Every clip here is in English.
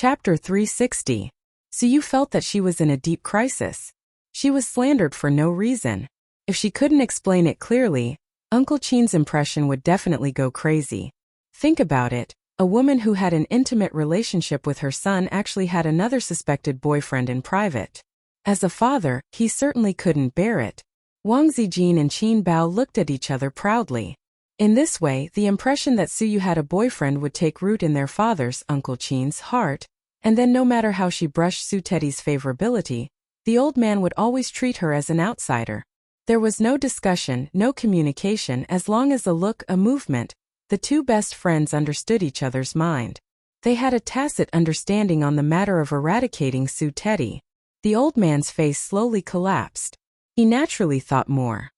Chapter 360. Suyu felt that she was in a deep crisis. She was slandered for no reason. If she couldn't explain it clearly, Uncle Chin's impression would definitely go crazy. Think about it. A woman who had an intimate relationship with her son actually had another suspected boyfriend in private. As a father, he certainly couldn't bear it. Wang Zijin and Qin Bao looked at each other proudly. In this way, the impression that Suyu had a boyfriend would take root in their father's, Uncle Qin's, heart, and then no matter how she brushed Su Teddy's favorability, the old man would always treat her as an outsider. There was no discussion, no communication, as long as a look, a movement. The two best friends understood each other's mind. They had a tacit understanding on the matter of eradicating Su Teddy. The old man's face slowly collapsed. He naturally thought more.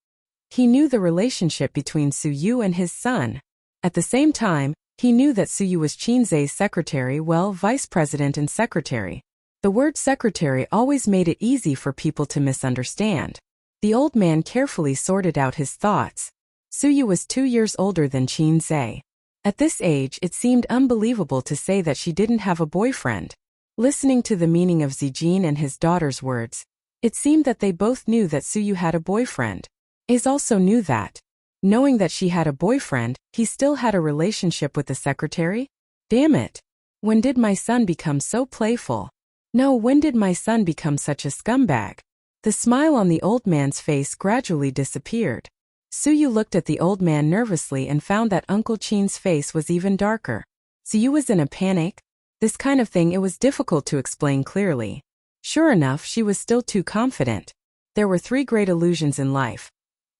He knew the relationship between Suyu and his son. At the same time, he knew that Suyu was Qinzai's secretary, well, vice president and secretary. The word secretary always made it easy for people to misunderstand. The old man carefully sorted out his thoughts. Suyu was 2 years older than Qinzai. At this age, it seemed unbelievable to say that she didn't have a boyfriend. Listening to the meaning of Zijin and his daughter's words, it seemed that they both knew that Suyu had a boyfriend. Ace also knew that. Knowing that she had a boyfriend, he still had a relationship with the secretary? Damn it. When did my son become so playful? No, when did my son become such a scumbag? The smile on the old man's face gradually disappeared. Suyu looked at the old man nervously and found that Uncle Qin's face was even darker. Suyu was in a panic? This kind of thing it was difficult to explain clearly. Sure enough, she was still too confident. There were 3 great illusions in life.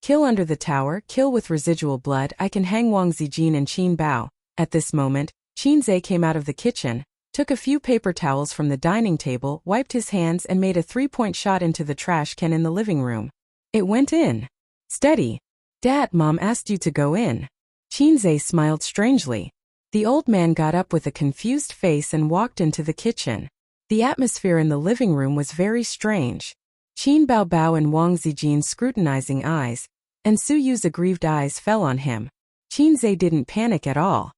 Kill under the tower, kill with residual blood, I can hang Wang Zijin and Qin Bao. At this moment, Qinzai came out of the kitchen, took a few paper towels from the dining table, wiped his hands and made a 3-point shot into the trash can in the living room. It went in. Steady. Dad, Mom asked you to go in. Qinzai smiled strangely. The old man got up with a confused face and walked into the kitchen. The atmosphere in the living room was very strange. Qin Bao and Wang Zijin's scrutinizing eyes, and Suyu's aggrieved eyes fell on him. Qinzai didn't panic at all.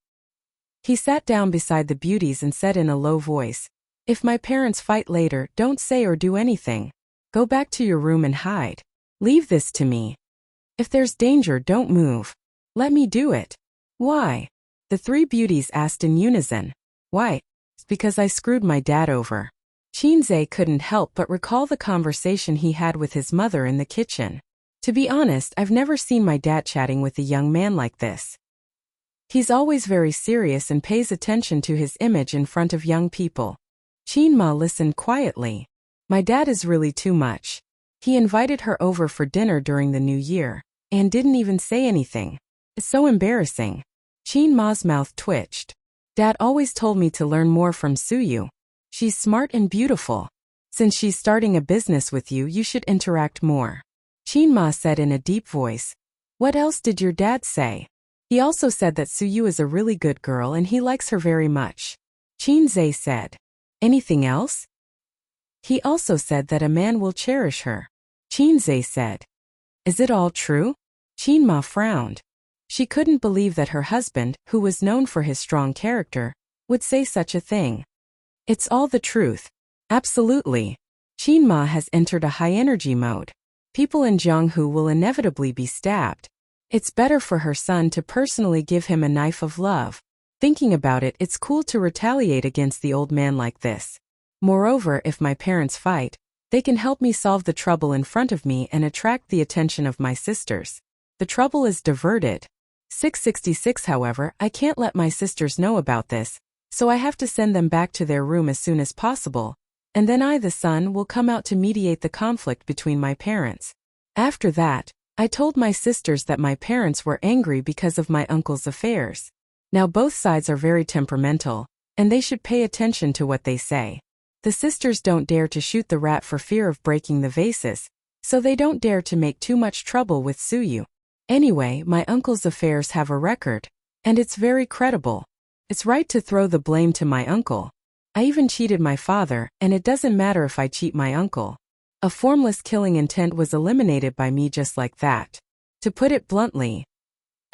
He sat down beside the beauties and said in a low voice, "If my parents fight later, don't say or do anything. Go back to your room and hide. Leave this to me. If there's danger, don't move. Let me do it." "Why?" the 3 beauties asked in unison. "Why? It's because I screwed my dad over." Qinzai couldn't help but recall the conversation he had with his mother in the kitchen. To be honest, I've never seen my dad chatting with a young man like this. He's always very serious and pays attention to his image in front of young people. Qin Ma listened quietly. My dad is really too much. He invited her over for dinner during the New Year, and didn't even say anything. It's so embarrassing. Qin Ma's mouth twitched. Dad always told me to learn more from Suyu. She's smart and beautiful. Since she's starting a business with you, you should interact more. Qin Ma said in a deep voice. What else did your dad say? He also said that Suyu is a really good girl and he likes her very much. Qinzai said. Anything else? He also said that a man will cherish her. Qinzai said. Is it all true? Qin Ma frowned. She couldn't believe that her husband, who was known for his strong character, would say such a thing. It's all the truth. Absolutely. Qin Ma has entered a high-energy mode. People in Jianghu will inevitably be stabbed. It's better for her son to personally give him a knife of love. Thinking about it, it's cool to retaliate against the old man like this. Moreover, if my parents fight, they can help me solve the trouble in front of me and attract the attention of my sisters. The trouble is diverted. 666 However, I can't let my sisters know about this, so I have to send them back to their room as soon as possible, and then I, the son, will come out to mediate the conflict between my parents. After that, I told my sisters that my parents were angry because of my uncle's affairs. Now both sides are very temperamental, and they should pay attention to what they say. The sisters don't dare to shoot the rat for fear of breaking the vases, so they don't dare to make too much trouble with Suyu. Anyway, my uncle's affairs have a record, and it's very credible. It's right to throw the blame to my uncle. I even cheated my father, and it doesn't matter if I cheat my uncle. A formless killing intent was eliminated by me just like that. To put it bluntly,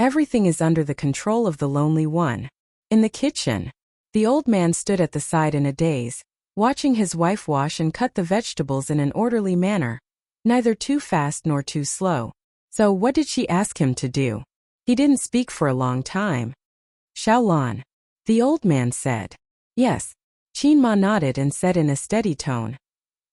everything is under the control of the lonely one. In the kitchen, The old man stood at the side in a daze, watching his wife wash and cut the vegetables in an orderly manner, neither too fast nor too slow. So what did she ask him to do? He didn't speak for a long time. Xiaolan, the old man said. Yes. Qin nodded and said in a steady tone.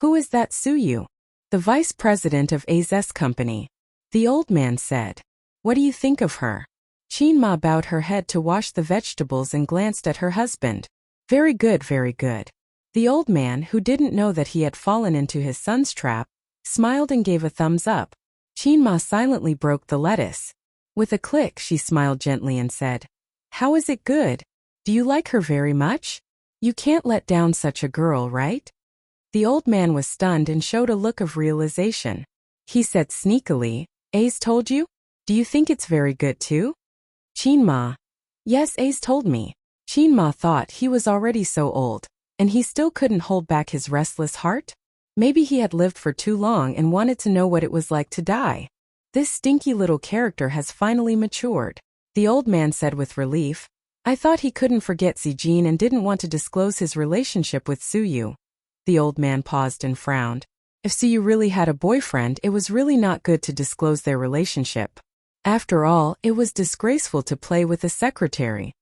Who is that Suyu? The vice president of AZ's company. The old man said. What do you think of her? Qin bowed her head to wash the vegetables and glanced at her husband. Very good, very good. The old man, who didn't know that he had fallen into his son's trap, smiled and gave a thumbs up. Qin silently broke the lettuce. With a click, she smiled gently and said, How is it good? Do you like her very much? You can't let down such a girl, right? The old man was stunned and showed a look of realization. He said sneakily, Ace told you? Do you think it's very good too? Qin. Yes, Ace told me. Qin thought he was already so old, and he still couldn't hold back his restless heart? Maybe he had lived for too long and wanted to know what it was like to die. This stinky little character has finally matured. The old man said with relief. I thought he couldn't forget Zijin and didn't want to disclose his relationship with Suyu. The old man paused and frowned. If Suyu really had a boyfriend, it was really not good to disclose their relationship. After all, it was disgraceful to play with a secretary.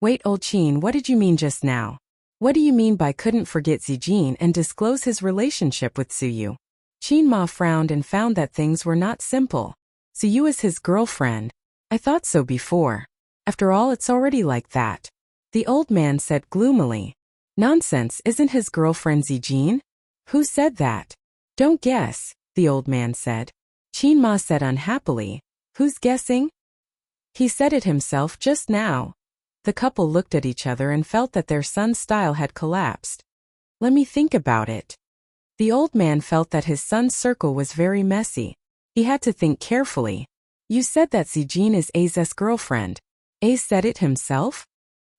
Wait, old Qin, what did you mean just now? What do you mean by couldn't forget Zijin and disclose his relationship with Suyu? Qin frowned and found that things were not simple. Suyu is his girlfriend. I thought so before. After all, it's already like that. The old man said gloomily. Nonsense, isn't his girlfriend Zijin? Who said that? Don't guess, the old man said. Qin said unhappily. Who's guessing? He said it himself just now. The couple looked at each other and felt that their son's style had collapsed. Let me think about it. The old man felt that his son's circle was very messy. He had to think carefully. You said that Zijin is A's girlfriend. Ace said it himself?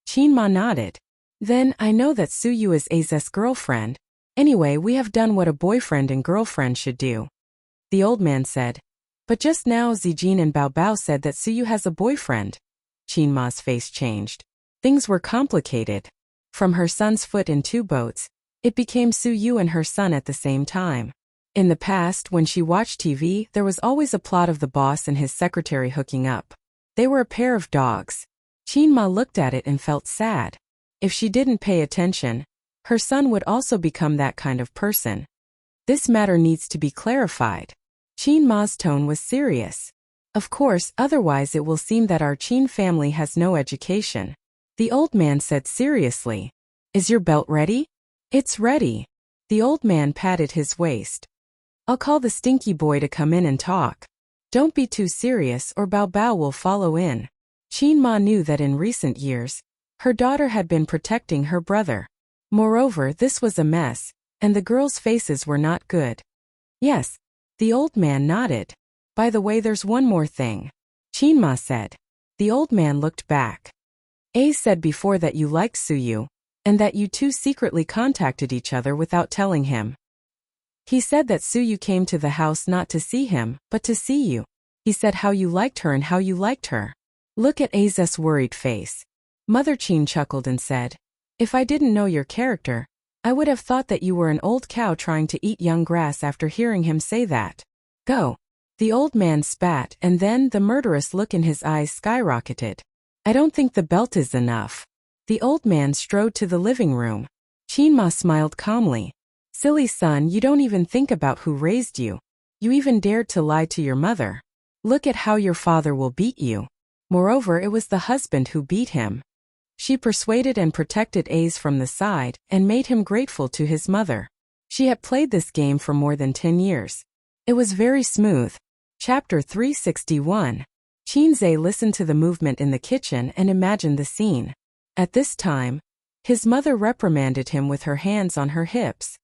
Qin nodded. Then, I know that Suyu is A's girlfriend. Anyway, we have done what a boyfriend and girlfriend should do. The old man said. But just now Zijin and Bao said that Suyu has a boyfriend. Qin's face changed. Things were complicated. From her son's foot in two boats, it became Suyu and her son at the same time. In the past, when she watched TV, there was always a plot of the boss and his secretary hooking up. They were a pair of dogs. Qin looked at it and felt sad. If she didn't pay attention, her son would also become that kind of person. This matter needs to be clarified. Qin's tone was serious. Of course, otherwise it will seem that our Qin family has no education. The old man said seriously. Is your belt ready? It's ready. The old man patted his waist. I'll call the stinky boy to come in and talk. Don't be too serious or Bao will follow in. Qin knew that in recent years, her daughter had been protecting her brother. Moreover, this was a mess, and the girls' faces were not good. Yes. The old man nodded. By the way, there's one more thing. Qin said. The old man looked back. Ace said before that you liked Suyu, and that you two secretly contacted each other without telling him. He said that Suyu came to the house not to see him, but to see you. He said how you liked her and how you liked her. Look at A's worried face. Mother Qin chuckled and said, If I didn't know your character, I would have thought that you were an old cow trying to eat young grass after hearing him say that. Go. The old man spat and then the murderous look in his eyes skyrocketed. I don't think the belt is enough. The old man strode to the living room. Qin smiled calmly. Silly son, you don't even think about who raised you. You even dared to lie to your mother. Look at how your father will beat you. Moreover, it was the husband who beat him. She persuaded and protected Ace from the side and made him grateful to his mother. She had played this game for more than 10 years. It was very smooth. Chapter 361. Qinze listened to the movement in the kitchen and imagined the scene. At this time, his mother reprimanded him with her hands on her hips.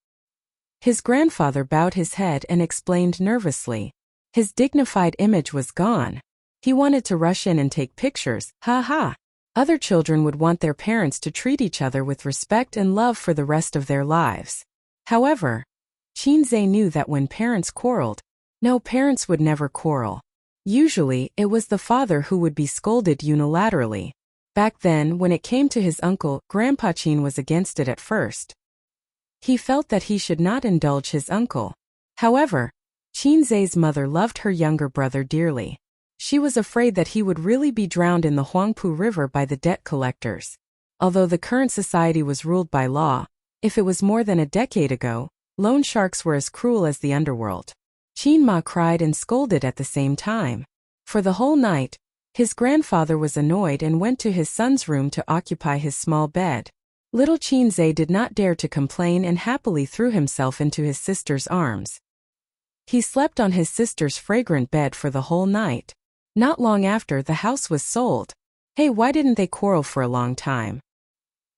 His grandfather bowed his head and explained nervously. His dignified image was gone. He wanted to rush in and take pictures, ha. Other children would want their parents to treat each other with respect and love for the rest of their lives. However, Qinze knew that when parents quarreled, no, parents would never quarrel. Usually, it was the father who would be scolded unilaterally. Back then, when it came to his uncle, Grandpa Qin was against it at first. He felt that he should not indulge his uncle. However, Qin Zai's mother loved her younger brother dearly. She was afraid that he would really be drowned in the Huangpu River by the debt collectors. Although the current society was ruled by law, if it was more than a decade ago, loan sharks were as cruel as the underworld. Qin Ma cried and scolded at the same time. For the whole night, his grandfather was annoyed and went to his son's room to occupy his small bed. Little Qin Zai did not dare to complain and happily threw himself into his sister's arms. He slept on his sister's fragrant bed for the whole night. Not long after, the house was sold. Hey, why didn't they quarrel for a long time?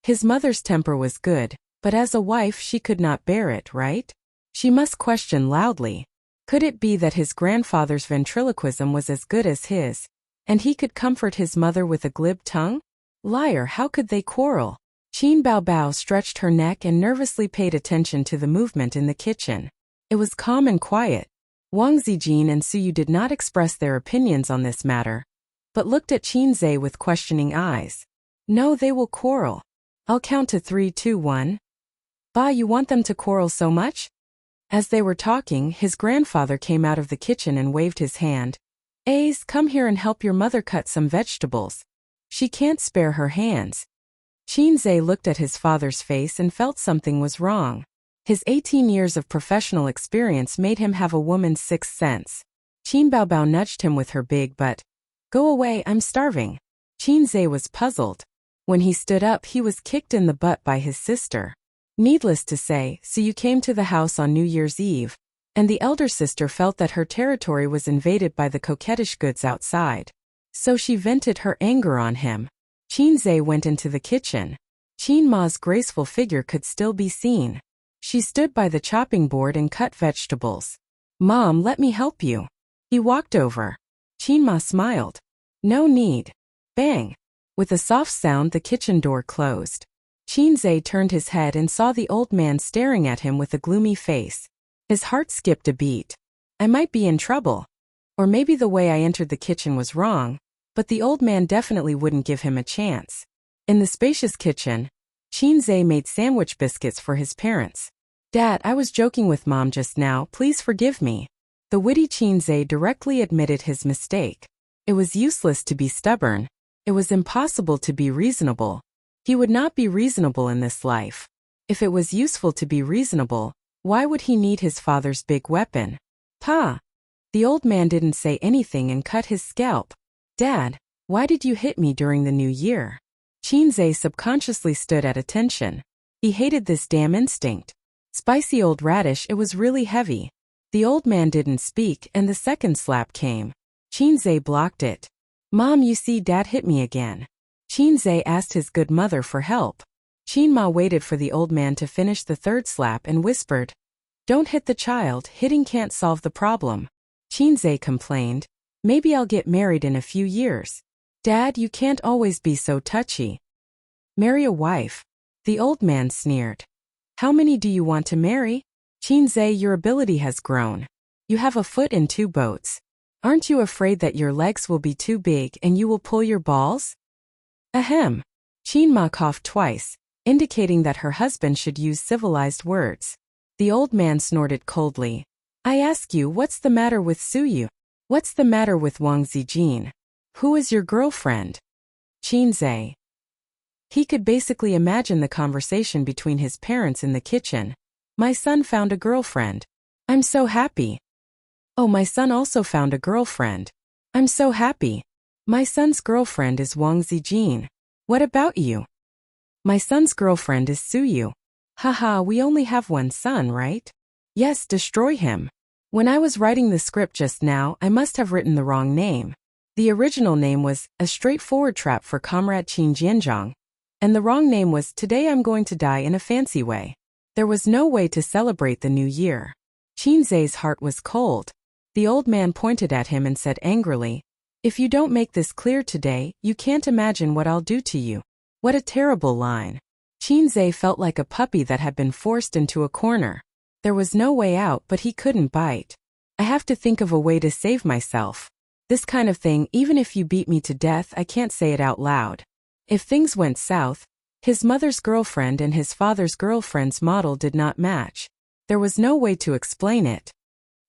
His mother's temper was good, but as a wife she could not bear it, right? She must question loudly. Could it be that his grandfather's ventriloquism was as good as his, and he could comfort his mother with a glib tongue? Liar, how could they quarrel? Qin Baobao stretched her neck and nervously paid attention to the movement in the kitchen. It was calm and quiet. Wang Zijin and Suyu did not express their opinions on this matter, but looked at Qin Zai with questioning eyes. No, they will quarrel. I'll count to 3, 2, 1. Ba, you want them to quarrel so much? As they were talking, his grandfather came out of the kitchen and waved his hand. Ace, come here and help your mother cut some vegetables. She can't spare her hands. Qin Zai looked at his father's face and felt something was wrong. His 18 years of professional experience made him have a woman's sixth sense. Qin Baobao nudged him with her big butt. Go away, I'm starving. Qin Zai was puzzled. When he stood up, he was kicked in the butt by his sister. Needless to say, Suyu came to the house on New Year's Eve, and the elder sister felt that her territory was invaded by the coquettish goods outside. So she vented her anger on him. Qin Zai went into the kitchen. Qin Ma's graceful figure could still be seen. She stood by the chopping board and cut vegetables. Mom, let me help you. He walked over. Qin Ma smiled. No need. Bang. With a soft sound, the kitchen door closed. Qin Zai turned his head and saw the old man staring at him with a gloomy face. His heart skipped a beat. I might be in trouble. Or maybe the way I entered the kitchen was wrong, but the old man definitely wouldn't give him a chance. In the spacious kitchen, Qin Zai made sandwich biscuits for his parents. Dad, I was joking with Mom just now, please forgive me. The witty Qin Zai directly admitted his mistake. It was useless to be stubborn. It was impossible to be reasonable. He would not be reasonable in this life. If it was useful to be reasonable, why would he need his father's big weapon? Pa! The old man didn't say anything and cut his scalp. Dad, why did you hit me during the new year? Qin Zai subconsciously stood at attention. He hated this damn instinct. Spicy old radish, it was really heavy. The old man didn't speak and the second slap came. Qin Zai blocked it. Mom, you see, Dad hit me again. Qin Zai asked his good mother for help. Qin Ma waited for the old man to finish the third slap and whispered, Don't hit the child, hitting can't solve the problem. Qin Zai complained, Maybe I'll get married in a few years. Dad, you can't always be so touchy. Marry a wife. The old man sneered. How many do you want to marry? Qin Zai, your ability has grown. You have a foot in 2 boats. Aren't you afraid that your legs will be too big and you will pull your balls? Ahem. Qin Ma coughed twice, indicating that her husband should use civilized words. The old man snorted coldly. I ask you, what's the matter with Suyu? What's the matter with Wang Zijin? Who is your girlfriend? Qin Zai. He could basically imagine the conversation between his parents in the kitchen. My son found a girlfriend. I'm so happy. Oh, my son also found a girlfriend. I'm so happy. My son's girlfriend is Wang Zijin. What about you? My son's girlfriend is Suyu. Haha, we only have one son, right? Yes, destroy him. When I was writing the script just now, I must have written the wrong name. The original name was A Straightforward Trap for Comrade Qin Jianzhang, and the wrong name was Today I'm Going to Die in a Fancy Way. There was no way to celebrate the new year. Qin Zai's heart was cold. The old man pointed at him and said angrily, If you don't make this clear today, you can't imagine what I'll do to you. What a terrible line. Qin Zai felt like a puppy that had been forced into a corner. There was no way out, but he couldn't bite. I have to think of a way to save myself. This kind of thing, even if you beat me to death, I can't say it out loud. If things went south, his mother's girlfriend and his father's girlfriend's model did not match. There was no way to explain it.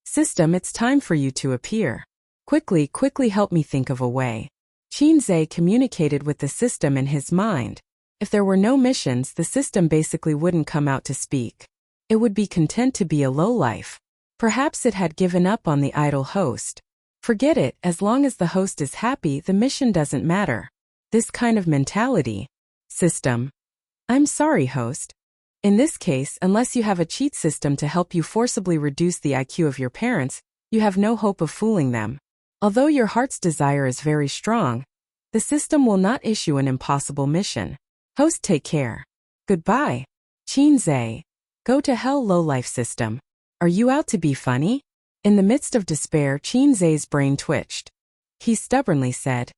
System, it's time for you to appear. Quickly help me think of a way. Qinze communicated with the system in his mind. If there were no missions, the system basically wouldn't come out to speak. It would be content to be a lowlife. Perhaps it had given up on the idle host. Forget it, as long as the host is happy, the mission doesn't matter. This kind of mentality. System. I'm sorry, host. In this case, unless you have a cheat system to help you forcibly reduce the IQ of your parents, you have no hope of fooling them. Although your heart's desire is very strong, the system will not issue an impossible mission. Host, take care. Goodbye. Qinze. Go to hell, lowlife system. Are you out to be funny? In the midst of despair, Qinze's brain twitched. He stubbornly said,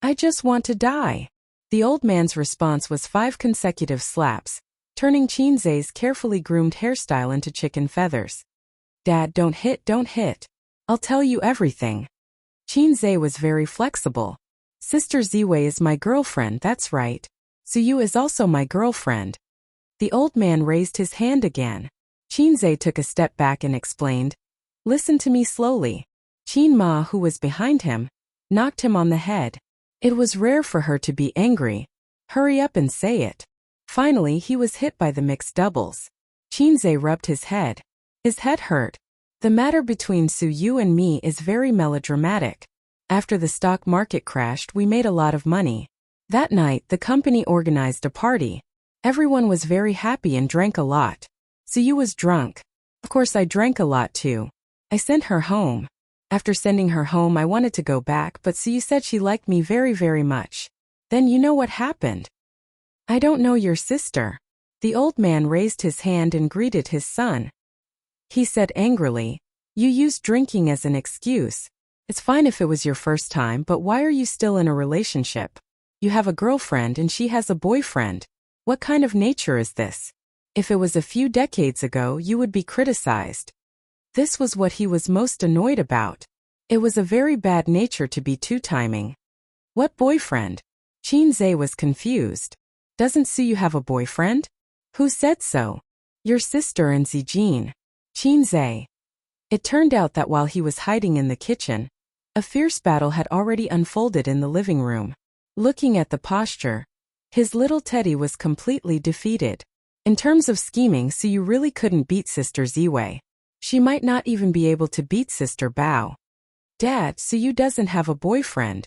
I just want to die. The old man's response was 5 consecutive slaps, turning Qinze's carefully groomed hairstyle into chicken feathers. Dad, don't hit. I'll tell you everything. Qinze was very flexible. Sister Ziwei is my girlfriend, that's right. Suyu is also my girlfriend. The old man raised his hand again. Qinze took a step back and explained, Listen to me slowly. Qin Ma, who was behind him, knocked him on the head. It was rare for her to be angry. Hurry up and say it. Finally, he was hit by the mixed doubles. Qinze rubbed his head. His head hurt. The matter between Su Yu and me is very melodramatic. After the stock market crashed, we made a lot of money. That night, the company organized a party. Everyone was very happy and drank a lot. Su Yu was drunk. Of course, I drank a lot too. I sent her home. After sending her home, I wanted to go back, but Su Yu said she liked me very, very much. Then you know what happened. I don't know your sister. The old man raised his hand and greeted his son. He said angrily, You used drinking as an excuse. It's fine if it was your first time, but why are you still in a relationship? You have a girlfriend and she has a boyfriend. What kind of nature is this? If it was a few decades ago, you would be criticized. This was what he was most annoyed about. It was a very bad nature to be two-timing. What boyfriend? Qinze was confused. Doesn't Suyu have a boyfriend? Who said so? Your sister and Zijin. Qinze. It turned out that while he was hiding in the kitchen, a fierce battle had already unfolded in the living room. Looking at the posture, his little Teddy was completely defeated. In terms of scheming, Suyu really couldn't beat Sister Ziwei. She might not even be able to beat Sister Bao. Dad, Suyu doesn't have a boyfriend.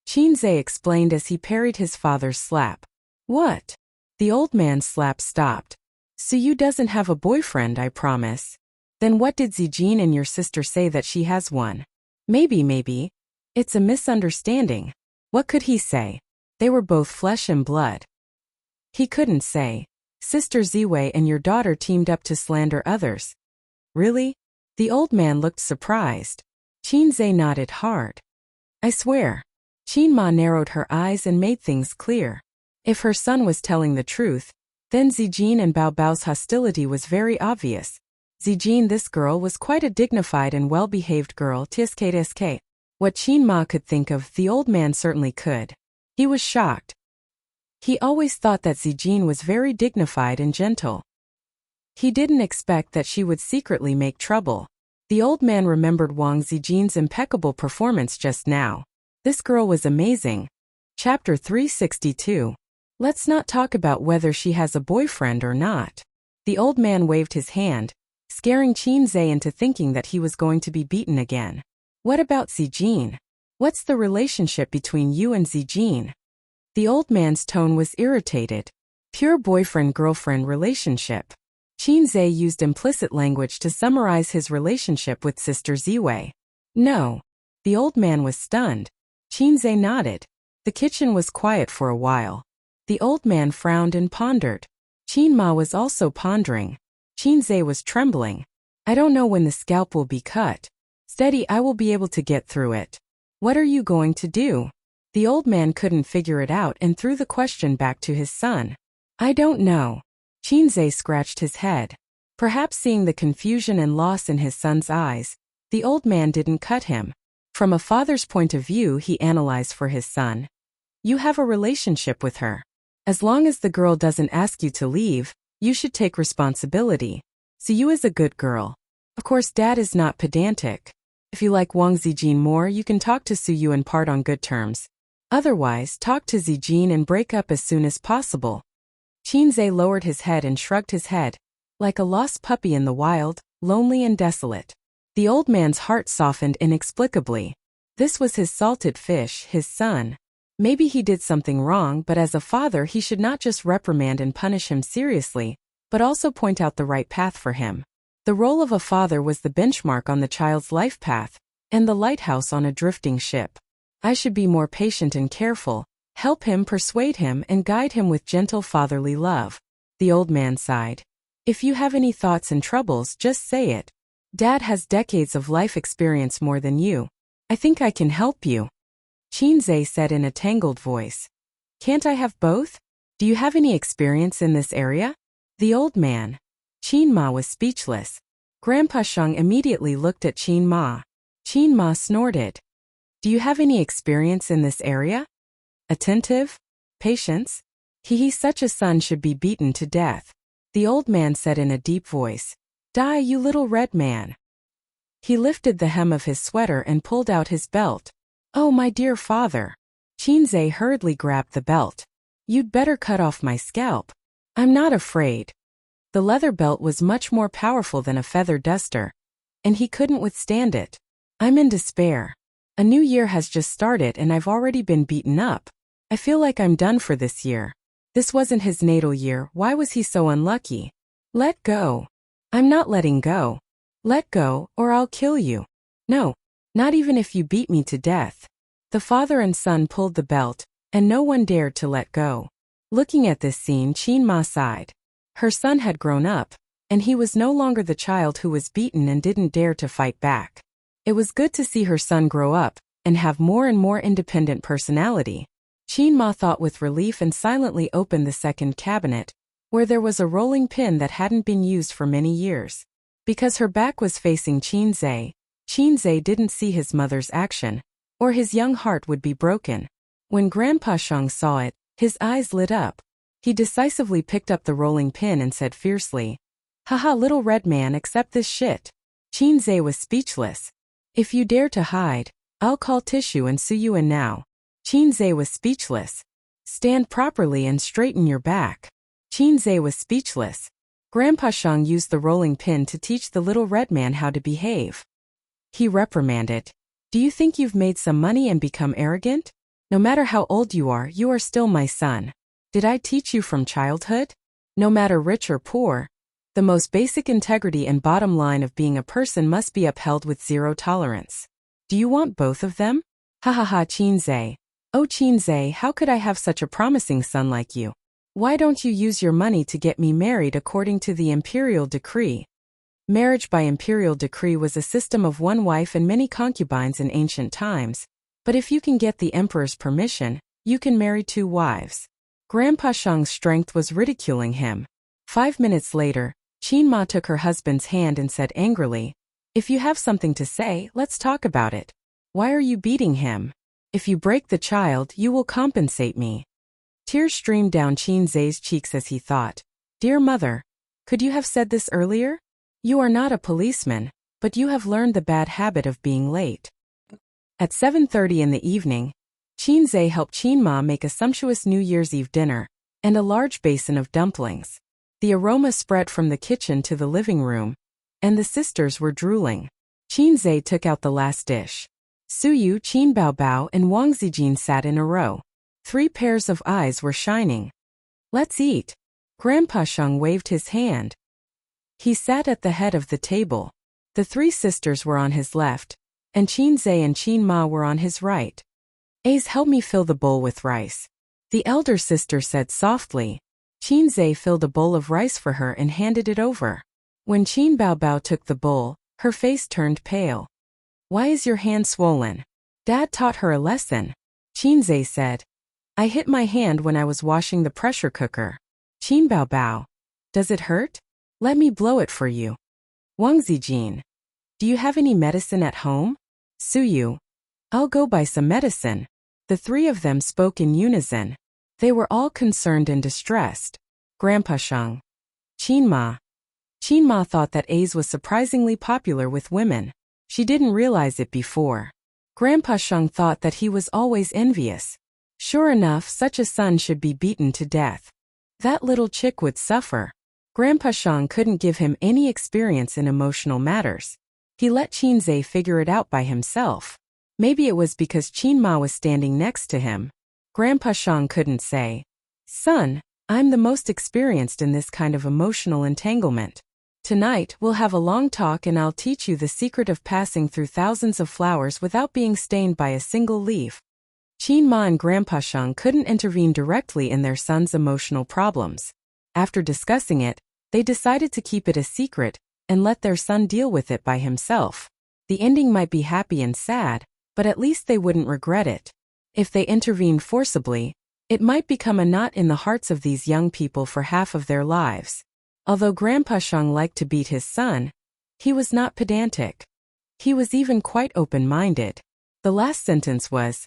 Qinze explained as he parried his father's slap. What? The old man's slap stopped. Suyu doesn't have a boyfriend, I promise. Then what did Zijin and your sister say that she has one? Maybe. It's a misunderstanding. What could he say? They were both flesh and blood. He couldn't say. Sister Ziwei and your daughter teamed up to slander others. Really? The old man looked surprised. Qinze nodded hard. I swear. Qin Ma narrowed her eyes and made things clear. If her son was telling the truth, then Zijin and Bao Bao's hostility was very obvious. Zijin, this girl, was quite a dignified and well-behaved girl. Tsk. What Qin Ma could think of, the old man certainly could. He was shocked. He always thought that Zijin was very dignified and gentle. He didn't expect that she would secretly make trouble. The old man remembered Wang Zijin's impeccable performance just now. This girl was amazing. Chapter 362. Let's not talk about whether she has a boyfriend or not. The old man waved his hand, scaring Qinze into thinking that he was going to be beaten again. What about Zijin? What's the relationship between you and Zijin? The old man's tone was irritated. Pure boyfriend-girlfriend relationship. Qinze used implicit language to summarize his relationship with Sister Ziwei. No. The old man was stunned. Qinze nodded. The kitchen was quiet for a while. The old man frowned and pondered. Qin Ma was also pondering. Qinze was trembling. I don't know when the scalp will be cut. Steady, I will be able to get through it. What are you going to do? The old man couldn't figure it out and threw the question back to his son. I don't know. Qinze scratched his head. Perhaps seeing the confusion and loss in his son's eyes, the old man didn't cut him. From a father's point of view, he analyzed for his son. You have a relationship with her. As long as the girl doesn't ask you to leave, you should take responsibility. Siyu is a good girl. Of course, Dad is not pedantic. If you like Wang Zijin more, you can talk to Siyu and part on good terms. Otherwise, talk to Zijin and break up as soon as possible. Qinzhe lowered his head and shrugged his head, like a lost puppy in the wild, lonely and desolate. The old man's heart softened inexplicably. This was his salted fish, his son. Maybe he did something wrong, but as a father he should not just reprimand and punish him seriously, but also point out the right path for him. The role of a father was the benchmark on the child's life path, and the lighthouse on a drifting ship. I should be more patient and careful, help him, persuade him, and guide him with gentle fatherly love. The old man sighed. If you have any thoughts and troubles, just say it. Dad has decades of life experience more than you. I think I can help you. Qinzhe said in a tangled voice. Can't I have both? Do you have any experience in this area? The old man. Qin Ma was speechless. Grandpa Shang immediately looked at Qin Ma. Qin Ma snorted. Do you have any experience in this area? Attentive? Patience? Such a son should be beaten to death. The old man said in a deep voice. Die, you little red man. He lifted the hem of his sweater and pulled out his belt. Oh, my dear father. Qinzhe hurriedly grabbed the belt. You'd better cut off my scalp. I'm not afraid. The leather belt was much more powerful than a feather duster, and he couldn't withstand it. I'm in despair. A new year has just started and I've already been beaten up. I feel like I'm done for this year. This wasn't his natal year, why was he so unlucky? Let go. I'm not letting go. Let go, or I'll kill you. No, not even if you beat me to death. The father and son pulled the belt, and no one dared to let go. Looking at this scene, Qin Ma sighed. Her son had grown up, and he was no longer the child who was beaten and didn't dare to fight back. It was good to see her son grow up, and have more and more independent personality. Qin Ma thought with relief and silently opened the second cabinet, where there was a rolling pin that hadn't been used for many years. Because her back was facing Qinzhe, Qinzhe didn't see his mother's action, or his young heart would be broken. When Grandpa Shang saw it, his eyes lit up. He decisively picked up the rolling pin and said fiercely, Haha, little red man, accept this shit. Qinzhe was speechless. If you dare to hide, I'll call tissue and sue you in now. Qinzhe was speechless. Stand properly and straighten your back. Qinzhe was speechless. Grandpa Shang used the rolling pin to teach the little red man how to behave. He reprimanded. Do you think you've made some money and become arrogant? No matter how old you are still my son. Did I teach you from childhood? No matter rich or poor, the most basic integrity and bottom line of being a person must be upheld with zero tolerance. Do you want both of them? Ha ha ha, Qinzhe. Oh Qinzhe, how could I have such a promising son like you? Why don't you use your money to get me married according to the imperial decree? Marriage by imperial decree was a system of one wife and many concubines in ancient times, but if you can get the emperor's permission, you can marry 2 wives. Grandpa Shang's strength was ridiculing him. 5 minutes later, Qin Ma took her husband's hand and said angrily, If you have something to say, let's talk about it. Why are you beating him? If you break the child, you will compensate me. Tears streamed down Qinzhe's cheeks as he thought, Dear mother, could you have said this earlier? You are not a policeman, but you have learned the bad habit of being late. At 7:30 in the evening, Qinzhe helped Qin Ma make a sumptuous New Year's Eve dinner, and a large basin of dumplings. The aroma spread from the kitchen to the living room, and the sisters were drooling. Qinzhe took out the last dish. Suyu, Qin Baobao, and Wang Zijin sat in a row. 3 pairs of eyes were shining. Let's eat. Grandpa Shang waved his hand. He sat at the head of the table. The 3 sisters were on his left, and Qinzhe and Qin Ma were on his right. Help me fill the bowl with rice. The elder sister said softly. Qinzhe filled a bowl of rice for her and handed it over. When Qin Baobao took the bowl, her face turned pale. Why is your hand swollen? Dad taught her a lesson. Qinzhe said. I hit my hand when I was washing the pressure cooker. Qin Baobao. Does it hurt? Let me blow it for you. Wang Zijin. Do you have any medicine at home? Suyu. I'll go buy some medicine. The three of them spoke in unison. They were all concerned and distressed. Grandpa Sheng. Qinma. Qinma thought that Ace was surprisingly popular with women. She didn't realize it before. Grandpa Sheng thought that he was always envious. Sure enough, such a son should be beaten to death. That little chick would suffer. Grandpa Sheng couldn't give him any experience in emotional matters. He let Qinze figure it out by himself. Maybe it was because Qinma was standing next to him. Grandpa Sheng couldn't say, "Son, I'm the most experienced in this kind of emotional entanglement. Tonight we'll have a long talk and I'll teach you the secret of passing through thousands of flowers without being stained by a single leaf." Qinma and Grandpa Sheng couldn't intervene directly in their son's emotional problems. After discussing it, they decided to keep it a secret and let their son deal with it by himself. The ending might be happy and sad, but at least they wouldn't regret it. If they intervened forcibly, it might become a knot in the hearts of these young people for half of their lives. Although Grandpa Sheng liked to beat his son, he was not pedantic. He was even quite open-minded. The last sentence was,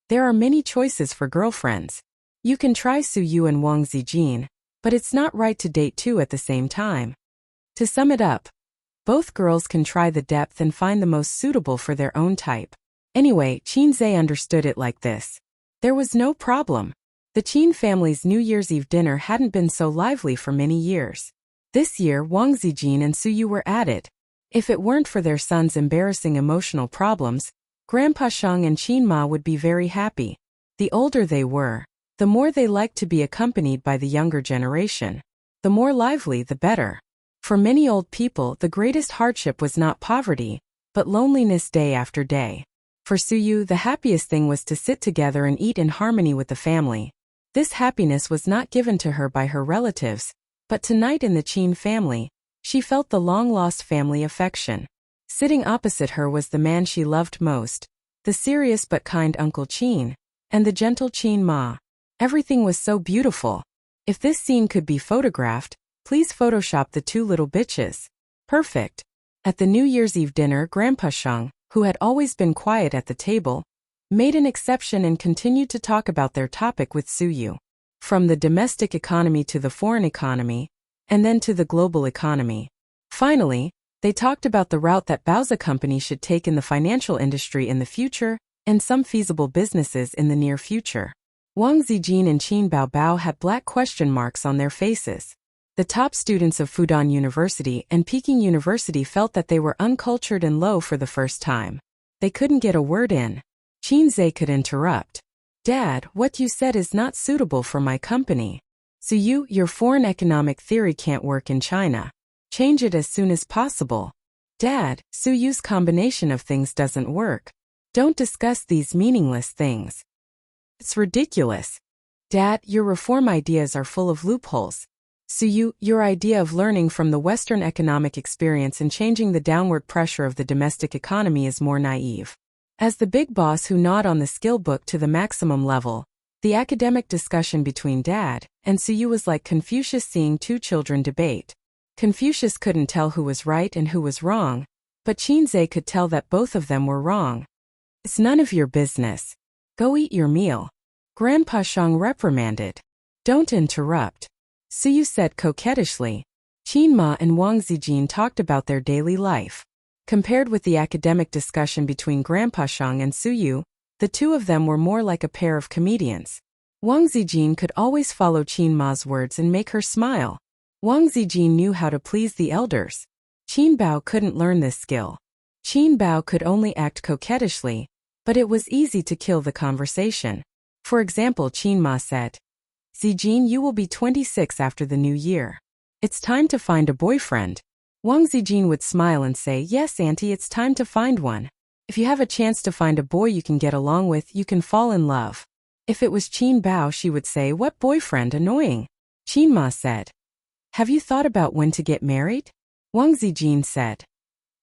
"There are many choices for girlfriends. You can try Su Yu and Wang Zijin, but it's not right to date two at the same time." To sum it up, both girls can try the depth and find the most suitable for their own type. Anyway, Qinze understood it like this. There was no problem. The Qin family's New Year's Eve dinner hadn't been so lively for many years. This year, Wang Zijin and Su Yu were at it. If it weren't for their son's embarrassing emotional problems, Grandpa Sheng and Qinma would be very happy. The older they were, the more they liked to be accompanied by the younger generation. The more lively, the better. For many old people, the greatest hardship was not poverty, but loneliness day after day. For Su Yu, the happiest thing was to sit together and eat in harmony with the family. This happiness was not given to her by her relatives, but tonight in the Qin family, she felt the long-lost family affection. Sitting opposite her was the man she loved most, the serious but kind Uncle Qin, and the gentle Qin Ma. Everything was so beautiful. If this scene could be photographed, please Photoshop the two little bitches. Perfect. At the New Year's Eve dinner, Grandpa Sheng, who had always been quiet at the table, made an exception and continued to talk about their topic with Su Yu. From the domestic economy to the foreign economy, and then to the global economy. Finally, they talked about the route that Baozi Company should take in the financial industry in the future, and some feasible businesses in the near future. Wang Zijin and Qin Baobao had black question marks on their faces. The top students of Fudan University and Peking University felt that they were uncultured and low for the first time. They couldn't get a word in. Qinze could interrupt. "Dad, what you said is not suitable for my company. Su Yu, your foreign economic theory can't work in China. Change it as soon as possible. Dad, Su Yu's combination of things doesn't work. Don't discuss these meaningless things. It's ridiculous. Dad, your reform ideas are full of loopholes. Su Yu, your idea of learning from the Western economic experience and changing the downward pressure of the domestic economy is more naive." As the big boss who gnawed on the skill book to the maximum level, the academic discussion between Dad and Su Yu was like Confucius seeing two children debate. Confucius couldn't tell who was right and who was wrong, but Qinze could tell that both of them were wrong. "It's none of your business. Go eat your meal," Grandpa Sheng reprimanded. "Don't interrupt," Su Yu said coquettishly. Qinma and Wang Zijin talked about their daily life. Compared with the academic discussion between Grandpa Sheng and Su Yu, the two of them were more like a pair of comedians. Wang Zijin could always follow Qin Ma's words and make her smile. Wang Zijin knew how to please the elders. Qin Bao couldn't learn this skill. Qin Bao could only act coquettishly, but it was easy to kill the conversation. For example, Qin Ma said, "Zijin, you will be 26 after the new year. It's time to find a boyfriend." Wang Zijin would smile and say, "Yes, Auntie, it's time to find one. If you have a chance to find a boy you can get along with, you can fall in love." If it was Qin Bao, she would say, "What boyfriend? Annoying." Qin Ma said, "Have you thought about when to get married?" Wang Zijin said,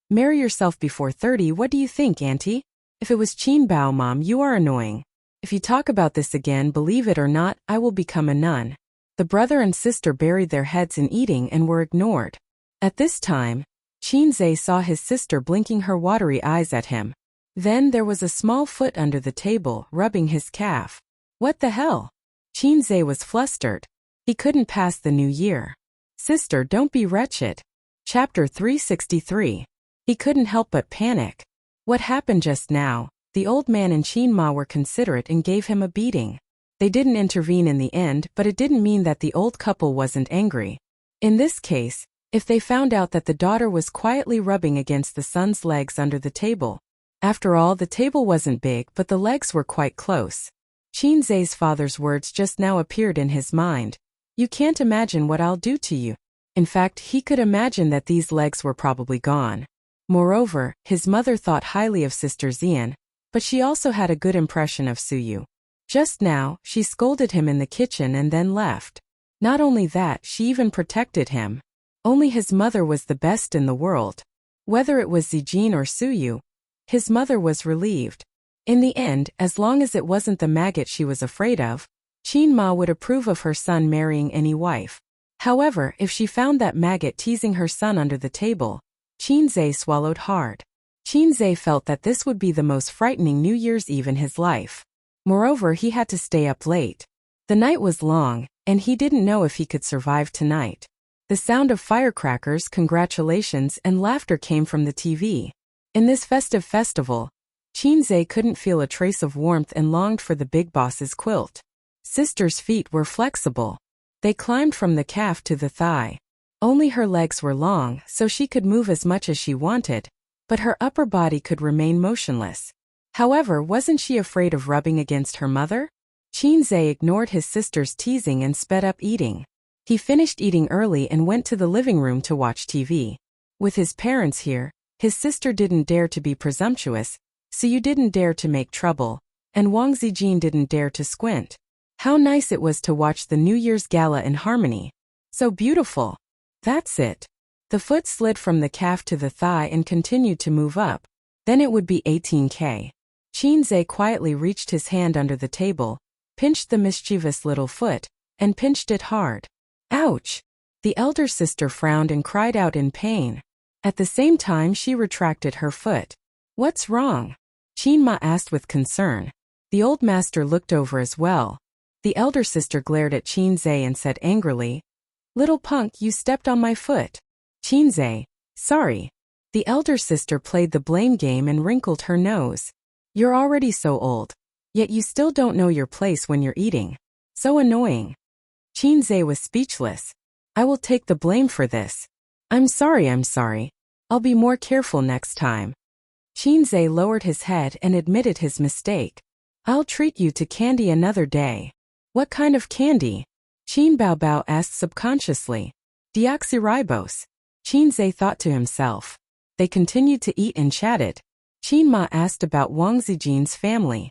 "Marry yourself before 30. What do you think, Auntie?" If it was Qin Bao, "Mom, you are annoying. If you talk about this again, believe it or not, I will become a nun." The brother and sister buried their heads in eating and were ignored. At this time, Qinze saw his sister blinking her watery eyes at him. Then there was a small foot under the table, rubbing his calf. What the hell? Qinze was flustered. He couldn't pass the new year. Sister, don't be wretched. Chapter 363. He couldn't help but panic. What happened just now? The old man and Qinma were considerate and gave him a beating. They didn't intervene in the end, but it didn't mean that the old couple wasn't angry. In this case, if they found out that the daughter was quietly rubbing against the son's legs under the table. After all, the table wasn't big, but the legs were quite close. Qinze's father's words just now appeared in his mind. You can't imagine what I'll do to you. In fact, he could imagine that these legs were probably gone. Moreover, his mother thought highly of Sister Xian, but she also had a good impression of Suyu. Just now, she scolded him in the kitchen and then left. Not only that, she even protected him. Only his mother was the best in the world. Whether it was Zijin or Suyu, his mother was relieved. In the end, as long as it wasn't the maggot she was afraid of, Qinma would approve of her son marrying any wife. However, if she found that maggot teasing her son under the table, Qinze swallowed hard. Qinze felt that this would be the most frightening New Year's Eve in his life. Moreover, he had to stay up late. The night was long, and he didn't know if he could survive tonight. The sound of firecrackers, congratulations, and laughter came from the TV. In this festive festival, Qinze couldn't feel a trace of warmth and longed for the big boss's quilt. Sister's feet were flexible. They climbed from the calf to the thigh. Only her legs were long, so she could move as much as she wanted, but her upper body could remain motionless. However, wasn't she afraid of rubbing against her mother? Qinze ignored his sister's teasing and sped up eating. He finished eating early and went to the living room to watch TV. With his parents here, his sister didn't dare to be presumptuous, Suyu didn't dare to make trouble, and Wang Zijin didn't dare to squint. How nice it was to watch the New Year's gala in harmony. So beautiful. That's it. The foot slid from the calf to the thigh and continued to move up. Then it would be 18K. Qinze quietly reached his hand under the table, pinched the mischievous little foot, and pinched it hard. Ouch! The elder sister frowned and cried out in pain. At the same time, she retracted her foot. What's wrong? Qinma asked with concern. The old master looked over as well. The elder sister glared at Qinze and said angrily, Little punk, you stepped on my foot. Qinze, sorry. The elder sister played the blame game and wrinkled her nose. You're already so old. Yet you still don't know your place when you're eating. So annoying. Qinze was speechless. I will take the blame for this. I'm sorry. I'll be more careful next time. Qinze lowered his head and admitted his mistake. I'll treat you to candy another day. What kind of candy? Qin Baobao asked subconsciously. Deoxyribose. Qinze thought to himself. They continued to eat and chatted. Qinma asked about Wang Zijin's family.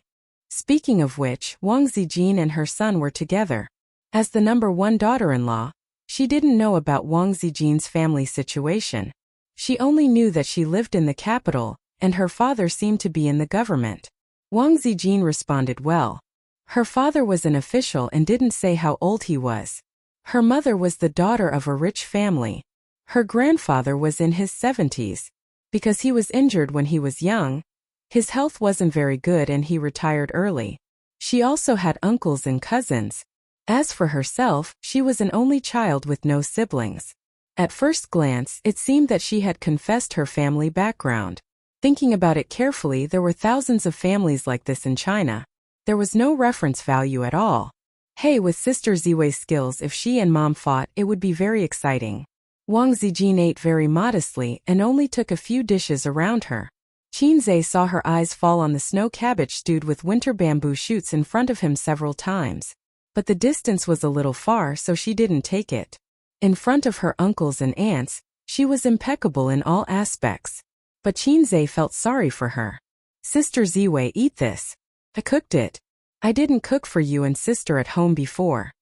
Speaking of which, Wang Zijin and her son were together. As the number one daughter-in-law, she didn't know about Wang Zijin's family situation. She only knew that she lived in the capital, and her father seemed to be in the government. Wang Zijin responded well. Her father was an official and didn't say how old he was. Her mother was the daughter of a rich family. Her grandfather was in his 70s. Because he was injured when he was young, his health wasn't very good and he retired early. She also had uncles and cousins. As for herself, she was an only child with no siblings. At first glance, it seemed that she had confessed her family background. Thinking about it carefully, there were thousands of families like this in China. There was no reference value at all. Hey, with Sister Ziwei's skills, if she and Mom fought, it would be very exciting. Wang Zijin ate very modestly and only took a few dishes around her. Qinze saw her eyes fall on the snow cabbage stewed with winter bamboo shoots in front of him several times. But the distance was a little far, so she didn't take it. In front of her uncles and aunts, she was impeccable in all aspects. But Qinze felt sorry for her. Sister Ziwei, eat this. I cooked it. I didn't cook for you and sister at home before.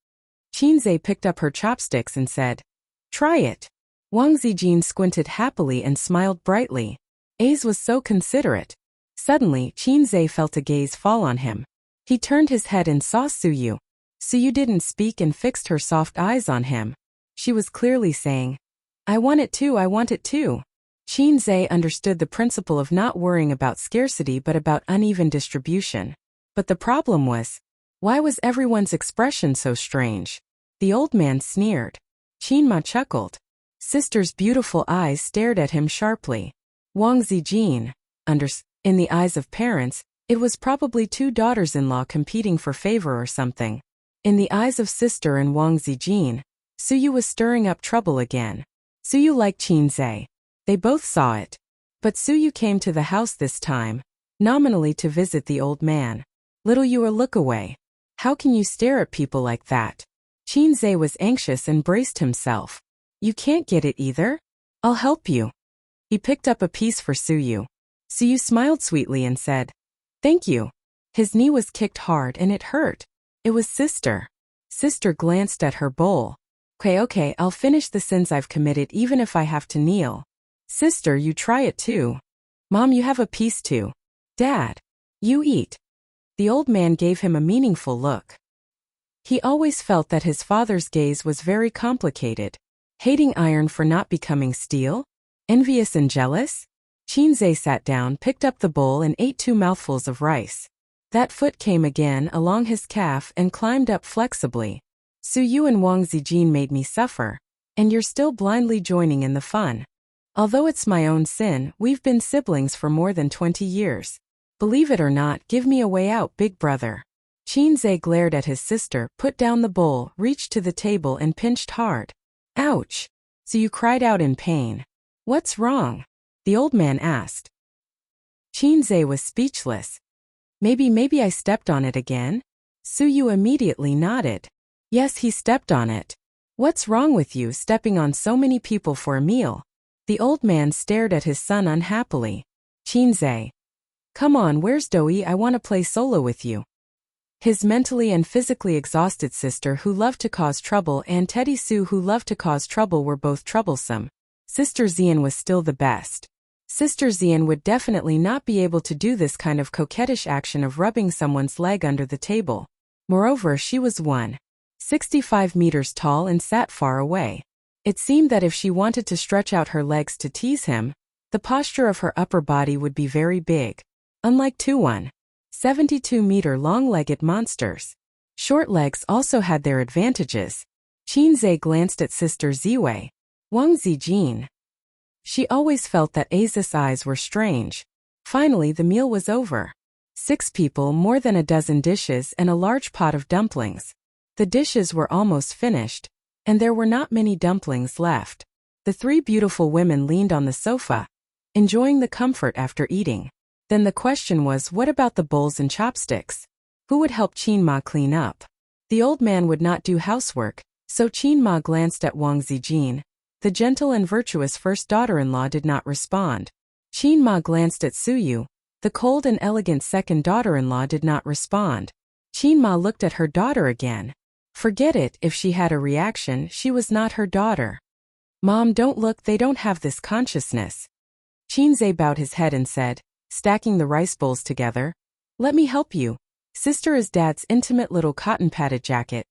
Qinze picked up her chopsticks and said, Try it. Wang Zijin squinted happily and smiled brightly. Aze was so considerate. Suddenly, Qinze felt a gaze fall on him. He turned his head and saw Suyu. Suyu didn't speak and fixed her soft eyes on him. She was clearly saying, I want it too. Qinze understood the principle of not worrying about scarcity but about uneven distribution. But the problem was, why was everyone's expression so strange? The old man sneered. Qinma chuckled. Sister's beautiful eyes stared at him sharply. Wang Zijin, in the eyes of parents, it was probably two daughters-in-law competing for favor or something. In the eyes of sister and Wang Zijin, Suyu was stirring up trouble again. Suyu liked Qinze. They both saw it. But Suyu came to the house this time, nominally to visit the old man. Little you look away. How can you stare at people like that? Qinze was anxious and braced himself. You can't get it either? I'll help you. He picked up a piece for Suyu. Suyu smiled sweetly and said, "Thank you." His knee was kicked hard and it hurt. It was sister. Sister glanced at her bowl. Okay, I'll finish the sins I've committed even if I have to kneel. Sister, you try it too. Mom, you have a piece too. Dad, you eat. The old man gave him a meaningful look. He always felt that his father's gaze was very complicated. Hating iron for not becoming steel? Envious and jealous? Qinze sat down, picked up the bowl and ate 2 mouthfuls of rice. That foot came again along his calf and climbed up flexibly. Suyu and Wang Zijin made me suffer. And you're still blindly joining in the fun. Although it's my own sin, we've been siblings for more than 20 years. Believe it or not, give me a way out, big brother. Qinze glared at his sister, put down the bowl, reached to the table and pinched hard. Ouch! Suyu cried out in pain. What's wrong? The old man asked. Qinze was speechless. Maybe I stepped on it again? Suyu immediately nodded. Yes, he stepped on it. What's wrong with you stepping on so many people for a meal? The old man stared at his son unhappily. Qinze. Come on, where's Doi? I want to play solo with you. His mentally and physically exhausted sister who loved to cause trouble and Teddy Sue who loved to cause trouble were both troublesome. Sister Xian was still the best. Sister Xian would definitely not be able to do this kind of coquettish action of rubbing someone's leg under the table. Moreover, she was 165 meters tall and sat far away. It seemed that if she wanted to stretch out her legs to tease him, the posture of her upper body would be very big. Unlike 72-meter long-legged monsters. Short legs also had their advantages. Qinze glanced at Sister Ziwei. Wang Zijin. She always felt that Aza's eyes were strange. Finally, the meal was over. 6 people, more than a dozen dishes and a large pot of dumplings. The dishes were almost finished, and there were not many dumplings left. The 3 beautiful women leaned on the sofa, enjoying the comfort after eating. Then the question was, what about the bowls and chopsticks? Who would help Qinma clean up? The old man would not do housework, so Qinma glanced at Wang Zijin. The gentle and virtuous first daughter-in-law did not respond. Qinma glanced at Suyu. The cold and elegant second daughter-in-law did not respond. Qinma looked at her daughter again. Forget it, if she had a reaction, she was not her daughter. Mom, don't look, they don't have this consciousness. Qinze bowed his head and said, stacking the rice bowls together, let me help you. Sister is Dad's intimate little cotton-padded jacket.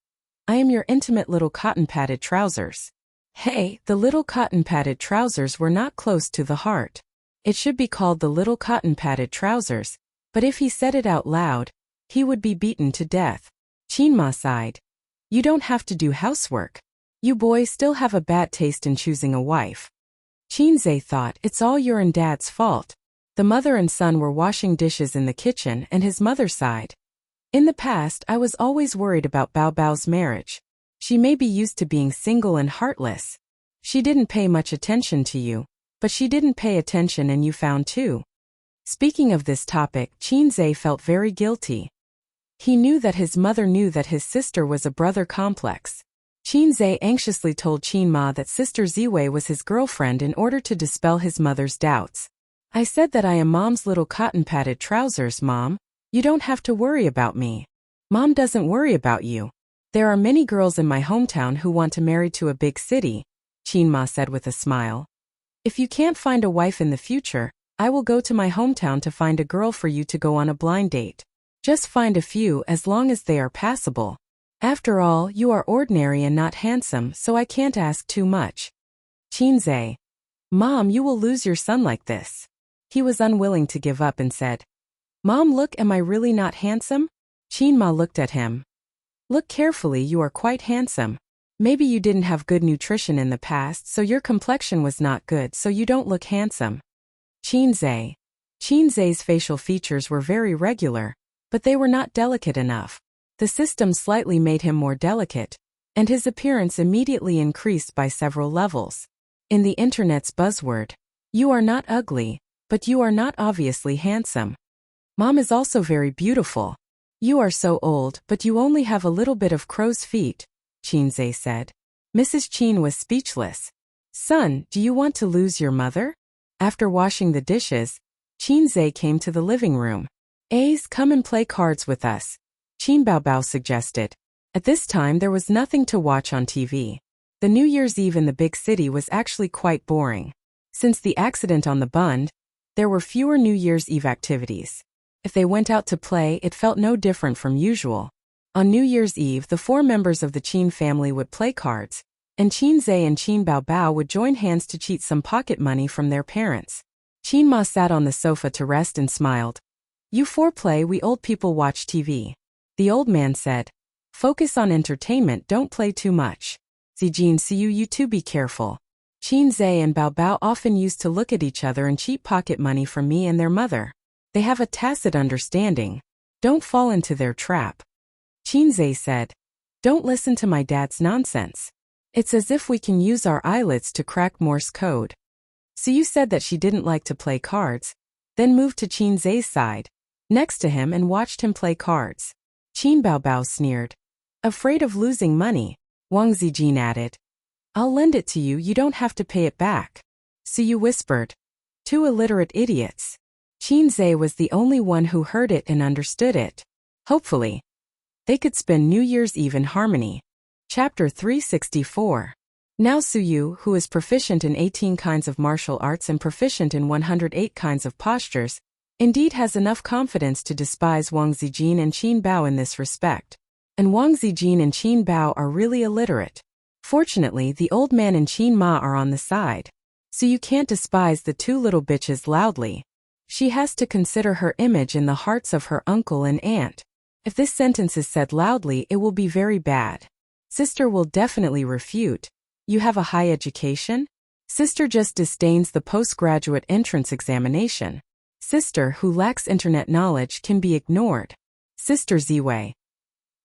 I am your intimate little cotton-padded trousers. Hey, the little cotton-padded trousers were not close to the heart. It should be called the little cotton-padded trousers, but if he said it out loud, he would be beaten to death. Qinma sighed. You don't have to do housework. You boys still have a bad taste in choosing a wife. Qinze thought, it's all your and Dad's fault. The mother and son were washing dishes in the kitchen and his mother sighed. In the past, I was always worried about Bao Bao's marriage. She may be used to being single and heartless. She didn't pay much attention to you, but she didn't pay attention and you found too. Speaking of this topic, Qinze felt very guilty. He knew that his mother knew that his sister was a brother complex. Qinze anxiously told Qinma that Sister Ziwei was his girlfriend in order to dispel his mother's doubts. I said that I am Mom's little cotton-padded trousers, Mom. You don't have to worry about me. Mom doesn't worry about you. There are many girls in my hometown who want to marry to a big city, Qinma said with a smile. If you can't find a wife in the future, I will go to my hometown to find a girl for you to go on a blind date. Just find a few as long as they are passable. After all, you are ordinary and not handsome, so I can't ask too much. Qinze. "Mom, you will lose your son like this." He was unwilling to give up and said, "Mom, look, am I really not handsome?" Chin-ma looked at him. "Look carefully, you are quite handsome. Maybe you didn't have good nutrition in the past, so your complexion was not good, so you don't look handsome." Chin-zae. Chin-zae's facial features were very regular, but they were not delicate enough. The system slightly made him more delicate, and his appearance immediately increased by several levels. In the internet's buzzword, "You are not ugly, but you are not obviously handsome." "Mom is also very beautiful. You are so old, but you only have a little bit of crow's feet," Chin-zae said. Mrs. Chin was speechless. "Son, do you want to lose your mother?" After washing the dishes, Chin-zae came to the living room. "Ace, come and play cards with us," Chin Bao suggested. At this time there was nothing to watch on TV. The New Year's Eve in the big city was actually quite boring. Since the accident on the Bund, there were fewer New Year's Eve activities. If they went out to play, it felt no different from usual. On New Year's Eve, the 4 members of the Chin family would play cards, and Chin-zae and Chin Bao would join hands to cheat some pocket money from their parents. Chin-ma sat on the sofa to rest and smiled. "You 4 play, we old people watch TV." The old man said, "Focus on entertainment, don't play too much." "Zijin, see you two be careful. Chin-zae and Bao often used to look at each other and cheat pocket money from me and their mother. They have a tacit understanding. Don't fall into their trap." Chin-zae said, "Don't listen to my dad's nonsense. It's as if we can use our eyelids to crack Morse code." So you said that she didn't like to play cards, then moved to Chin-zae's side, next to him and watched him play cards. Chin Bao sneered. "Afraid of losing money," Wang Zijin added. "I'll lend it to you, you don't have to pay it back." So you whispered. 2 illiterate idiots. Chin-zae was the only one who heard it and understood it. Hopefully, they could spend New Year's Eve in harmony. Chapter 364. Now Suyu, who is proficient in 18 kinds of martial arts and proficient in 108 kinds of postures, indeed has enough confidence to despise Wang Zijin and Chin Bao in this respect. And Wang Zijin and Chin Bao are really illiterate. Fortunately, the old man and Chin Ma are on the side. So you can't despise the 2 little bitches loudly. She has to consider her image in the hearts of her uncle and aunt. If this sentence is said loudly, it will be very bad. Sister will definitely refute. "You have a high education?" Sister just disdains the postgraduate entrance examination. Sister, who lacks internet knowledge, can be ignored. Sister Ziwei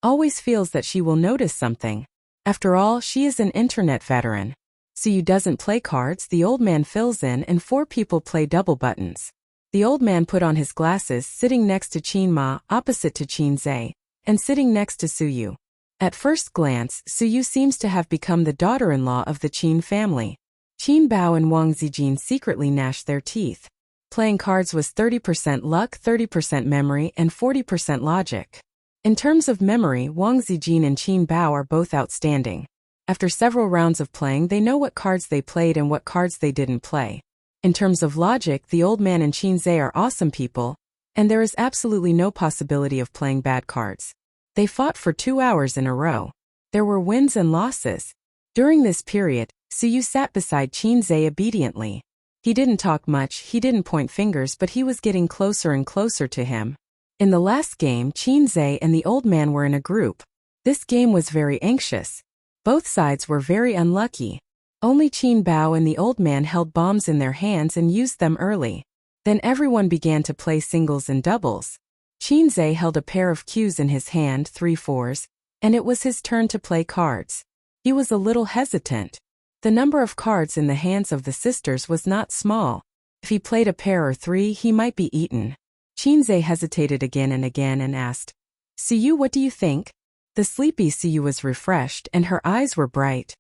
always feels that she will notice something. After all, she is an internet veteran. Suyu doesn't play cards, the old man fills in, and 4 people play double buttons. The old man put on his glasses, sitting next to Chin Ma, opposite to Chin-zae, and sitting next to Suyu. At first glance, Suyu seems to have become the daughter-in-law of the Chin family. Chin Bao and Wang Zijin secretly gnashed their teeth. Playing cards was 30% luck, 30% memory, and 40% logic. In terms of memory, Wang Zijin and Chin Bao are both outstanding. After several rounds of playing, they know what cards they played and what cards they didn't play. In terms of logic, the old man and Chin-zae are awesome people, and there is absolutely no possibility of playing bad cards. They fought for 2 hours in a row. There were wins and losses. During this period, Suyu sat beside Chin-zae obediently. He didn't talk much, he didn't point fingers, but he was getting closer and closer to him. In the last game, Chin-zae and the old man were in a group. This game was very anxious. Both sides were very unlucky. Only Chin Bao and the old man held bombs in their hands and used them early. Then everyone began to play singles and doubles. Chin-zae held a pair of cues in his hand, 3 fours, and it was his turn to play cards. He was a little hesitant. The number of cards in the hands of the sisters was not small. If he played a pair or 3, he might be eaten. Chin-zae hesitated again and asked, "Suyu, what do you think?" The sleepy Suyu was refreshed and her eyes were bright.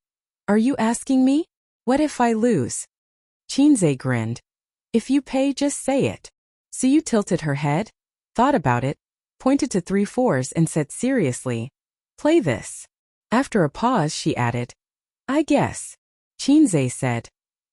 "Are you asking me? What if I lose?" Chin-zae grinned. "If you pay, just say it." Suyu tilted her head, thought about it, pointed to 3 fours and said seriously, "Play this." After a pause, she added, "I guess." Chin-zae said,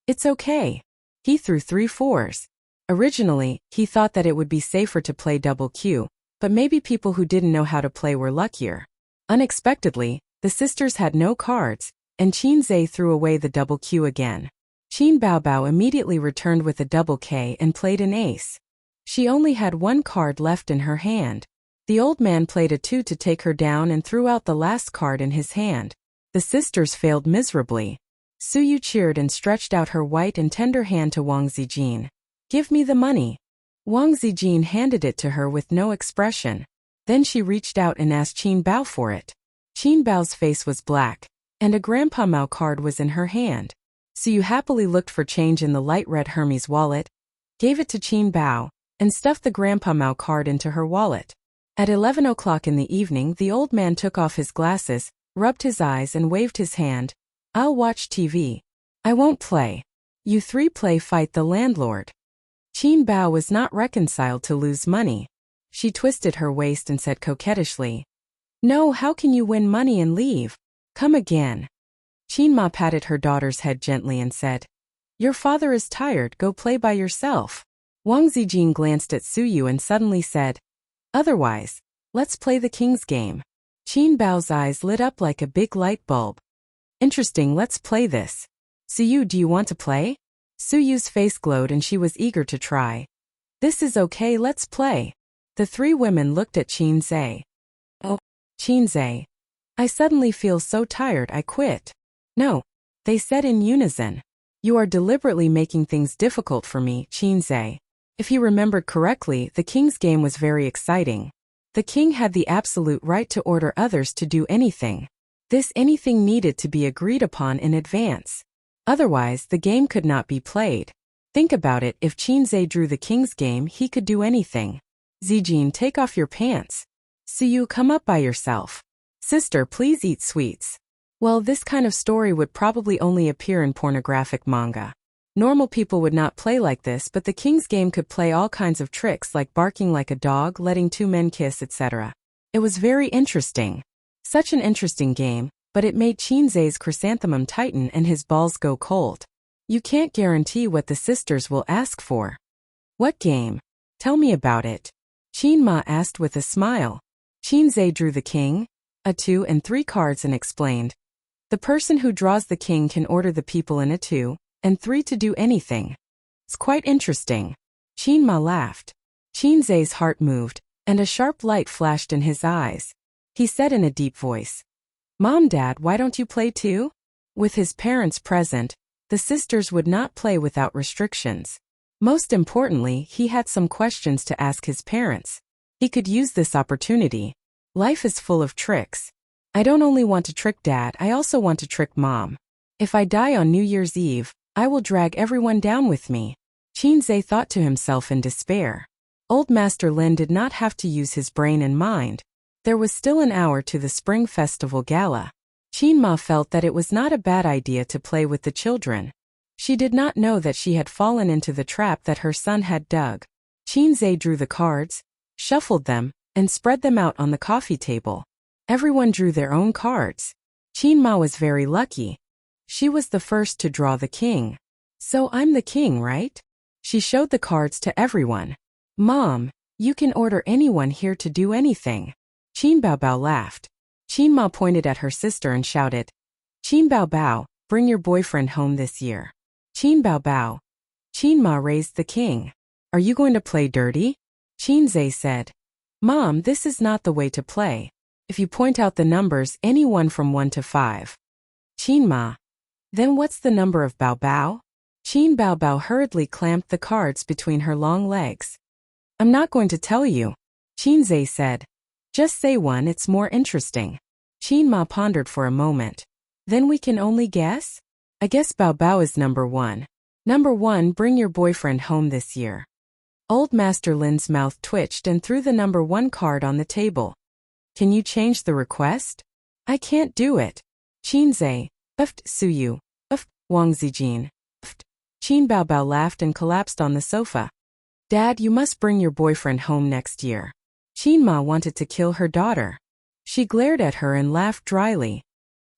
"It's okay." He threw 3 fours. Originally, he thought that it would be safer to play double Q, but maybe people who didn't know how to play were luckier. Unexpectedly, the sisters had no cards, and Chin-zae threw away the double Q again. Qin Baobao immediately returned with a double K and played an ace. She only had one card left in her hand. The old man played a 2 to take her down and threw out the last card in his hand. The sisters failed miserably. Suyu cheered and stretched out her white and tender hand to Wang Zijin. "Give me the money." Wang Zijin handed it to her with no expression. Then she reached out and asked Qin Bao for it. Qin Bao's face was black, and a Grandpa Mao card was in her hand. Suyu happily looked for change in the light red Hermes wallet, gave it to Qin Bao, and stuffed the Grandpa Mao card into her wallet. At 11 o'clock in the evening, the old man took off his glasses, rubbed his eyes and waved his hand. "I'll watch TV. I won't play. You three play fight the landlord." Qin Bao was not reconciled to lose money. She twisted her waist and said coquettishly, "No, how can you win money and leave? Come again." Qin Ma patted her daughter's head gently and said, "Your father is tired, go play by yourself." Wang Zijin glanced at Suyu and suddenly said, "Otherwise, let's play the king's game." Qin Bao's eyes lit up like a big light bulb. "Interesting, let's play this. Suyu, do you want to play?" Suyu's face glowed and she was eager to try. "This is okay, let's play." The three women looked at Qin Zhe. "Oh, Qin Zhe. I suddenly feel so tired I quit." "No," they said in unison. "You are deliberately making things difficult for me, Qin Zhe." If he remembered correctly, the king's game was very exciting. The king had the absolute right to order others to do anything. This anything needed to be agreed upon in advance. Otherwise, the game could not be played. Think about it, if Qin Zhe drew the king's game, he could do anything. "Zijin, take off your pants. Suyu, come up by yourself. Sister, please eat sweets." Well, this kind of story would probably only appear in pornographic manga. Normal people would not play like this, but the king's game could play all kinds of tricks like barking like a dog, letting two men kiss, etc. It was very interesting. Such an interesting game, but it made Qin Zhe's chrysanthemum tighten and his balls go cold. You can't guarantee what the sisters will ask for. "What game? Tell me about it," Qin Ma asked with a smile. Qin Zhe drew the king, a 2 and 3 cards and explained. The person who draws the king can order the people in a 2 and 3 to do anything. It's quite interesting. Qin Ma laughed. Qin Zhe's heart moved, and a sharp light flashed in his eyes. He said in a deep voice, "Mom, Dad, why don't you play too?" With his parents present, the sisters would not play without restrictions. Most importantly, he had some questions to ask his parents. He could use this opportunity. Life is full of tricks. I don't only want to trick Dad, I also want to trick Mom. If I die on New Year's Eve, I will drag everyone down with me. Qin Zhe thought to himself in despair. Old Master Lin did not have to use his brain and mind. There was still an hour to the Spring Festival Gala. Qin Ma felt that it was not a bad idea to play with the children. She did not know that she had fallen into the trap that her son had dug. Qin Zhe drew the cards, shuffled them, and spread them out on the coffee table. Everyone drew their own cards. Qin Ma was very lucky. She was the first to draw the king. "So I'm the king, right?" She showed the cards to everyone. "Mom, you can order anyone here to do anything." Qin Baobao laughed. Qin Ma pointed at her sister and shouted, "Qin Baobao, bring your boyfriend home this year." Qin Baobao. Qin Ma raised the king. "Are you going to play dirty?" Qin Zhe said, "Mom, this is not the way to play. If you point out the numbers, any one from 1 to 5. Qin Ma. "Then what's the number of Baobao?" Qin Baobao hurriedly clamped the cards between her long legs. "I'm not going to tell you," Qin Zhe said. "Just say 1, it's more interesting." Qin Ma pondered for a moment. "Then we can only guess? I guess Baobao is number 1. Number 1, bring your boyfriend home this year." Old Master Lin's mouth twitched and threw the number 1 card on the table. "Can you change the request?" "I can't do it." Qin Zhe. Suyu. Wang Zijin. Qin Baobao laughed and collapsed on the sofa. "Dad, you must bring your boyfriend home next year." Qin Ma wanted to kill her daughter. She glared at her and laughed dryly.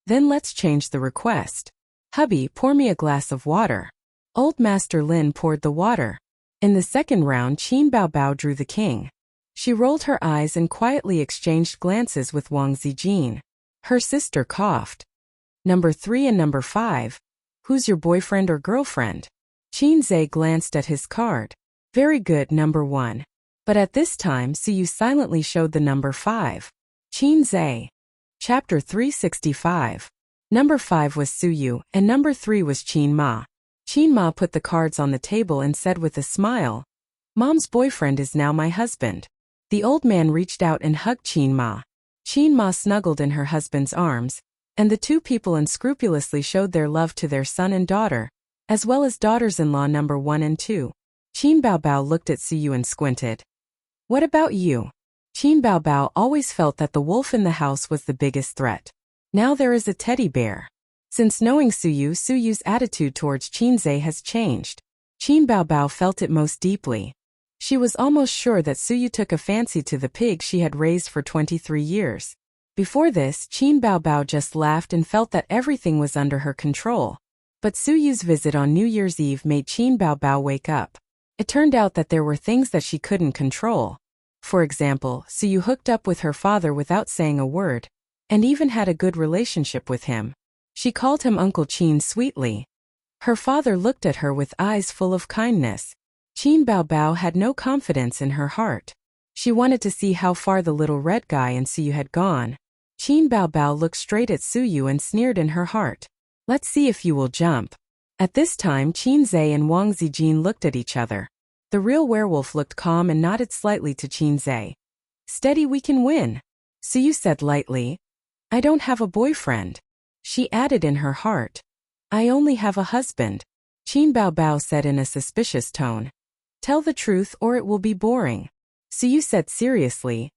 "Then let's change the request. Hubby, pour me a glass of water." Old Master Lin poured the water. In the second round, Qin Baobao drew the king. She rolled her eyes and quietly exchanged glances with Wang Zijin. Her sister coughed. "Number 3 and number 5. Who's your boyfriend or girlfriend? Qinze glanced at his card. Very good, number 1. But at this time Suyu silently showed the number 5. Qinze. Chapter 365. Number 5 was Suyu, and number 3 was Qin Ma. Qin Ma put the cards on the table and said with a smile, Mom's boyfriend is now my husband. The old man reached out and hugged Qin Ma. Qin Ma snuggled in her husband's arms, and the two people unscrupulously showed their love to their son and daughter, as well as daughters-in-law number 1 and 2. Qin Baobao looked at Suyu and squinted. What about you? Qin Baobao always felt that the wolf in the house was the biggest threat. Now there is a teddy bear. Since knowing Suyu, Suyu's attitude towards Qinze has changed. Qin Baobao felt it most deeply. She was almost sure that Suyu took a fancy to the pig she had raised for 23 years. Before this, Qin Baobao just laughed and felt that everything was under her control. But Suyu's visit on New Year's Eve made Qin Baobao wake up. It turned out that there were things that she couldn't control. For example, Suyu hooked up with her father without saying a word, and even had a good relationship with him. She called him Uncle Qin sweetly. Her father looked at her with eyes full of kindness. Qin Baobao had no confidence in her heart. She wanted to see how far the little red guy in Suyu had gone. Qin Baobao looked straight at Suyu and sneered in her heart. Let's see if you will jump. At this time Qinze and Wang Zijin looked at each other. The real werewolf looked calm and nodded slightly to Qinze. Steady, we can win. Suyu said lightly. I don't have a boyfriend. She added in her heart. I only have a husband. Qin Baobao said in a suspicious tone. Tell the truth or it will be boring. Suyu said seriously.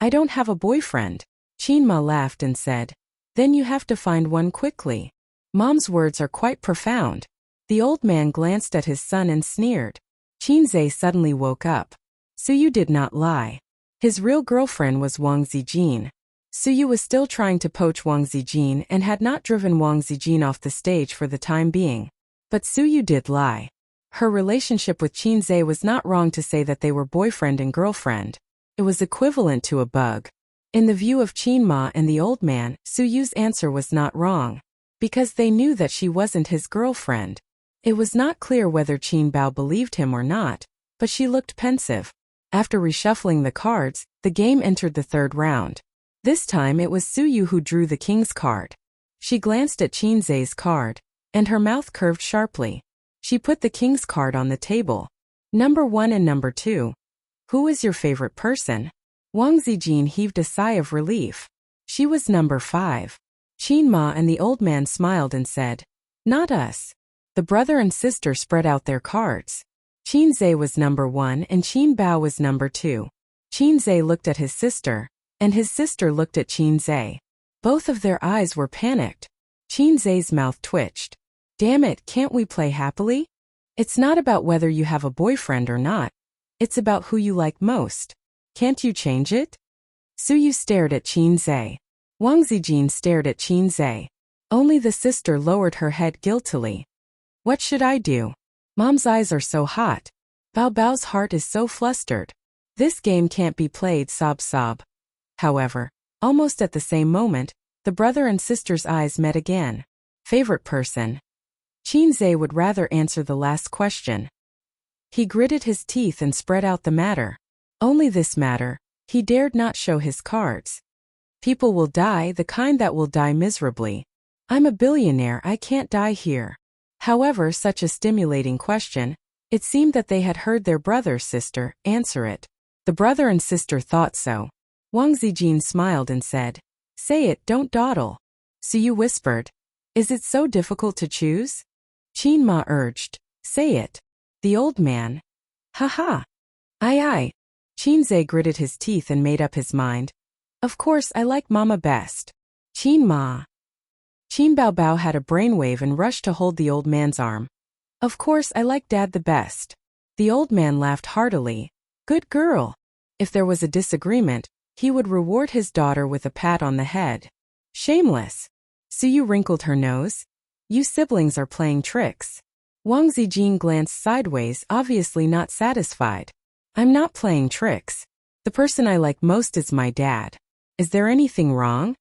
I don't have a boyfriend. Qin Ma laughed and said. Then you have to find one quickly. Mom's words are quite profound. The old man glanced at his son and sneered. Qinze suddenly woke up. Suyu did not lie. His real girlfriend was Wang Zijin. Suyu was still trying to poach Wang Zijin and had not driven Wang Zijin off the stage for the time being. But Suyu did lie. Her relationship with Qinze was not wrong to say that they were boyfriend and girlfriend. It was equivalent to a bug. In the view of Qin Ma and the old man, Suyu's answer was not wrong. Because they knew that she wasn't his girlfriend. It was not clear whether Qin Bao believed him or not, but she looked pensive. After reshuffling the cards, the game entered the third round. This time it was Suyu who drew the king's card. She glanced at Qinze's card, and her mouth curved sharply. She put the king's card on the table. Number 1 and number 2. Who is your favorite person? Wang Zijin heaved a sigh of relief. She was number 5. Qin Ma and the old man smiled and said, Not us. The brother and sister spread out their cards. Qinze was number 1 and Qin Bao was number 2. Qinze looked at his sister, and his sister looked at Qinze. Both of their eyes were panicked. Qinze's mouth twitched. Damn it, can't we play happily? It's not about whether you have a boyfriend or not. It's about who you like most. Can't you change it? Suyu stared at Qinze. Wang Zijin stared at Qinze. Only the sister lowered her head guiltily. What should I do? Mom's eyes are so hot. Bao Bao's heart is so flustered. This game can't be played, sob sob. However, almost at the same moment, the brother and sister's eyes met again. Favorite person? Qinze would rather answer the last question. He gritted his teeth and spread out the matter. Only this matter. He dared not show his cards. People will die, the kind that will die miserably. I'm a billionaire, I can't die here. However, such a stimulating question, it seemed that they had heard their brother-sister answer it. The brother and sister thought so. Wang Zijin smiled and said, Say it, don't dawdle. Suyu whispered, Is it so difficult to choose? Qin Ma urged, Say it. The old man. Ha ha. Aye. Qinze gritted his teeth and made up his mind. Of course I like Mama best. Qin Ma. Qin Baobao had a brainwave and rushed to hold the old man's arm. Of course I like Dad the best. The old man laughed heartily. Good girl. If there was a disagreement, he would reward his daughter with a pat on the head. Shameless. Suyu wrinkled her nose. You siblings are playing tricks. Wang Zijin glanced sideways, obviously not satisfied. I'm not playing tricks. The person I like most is my dad. Is there anything wrong?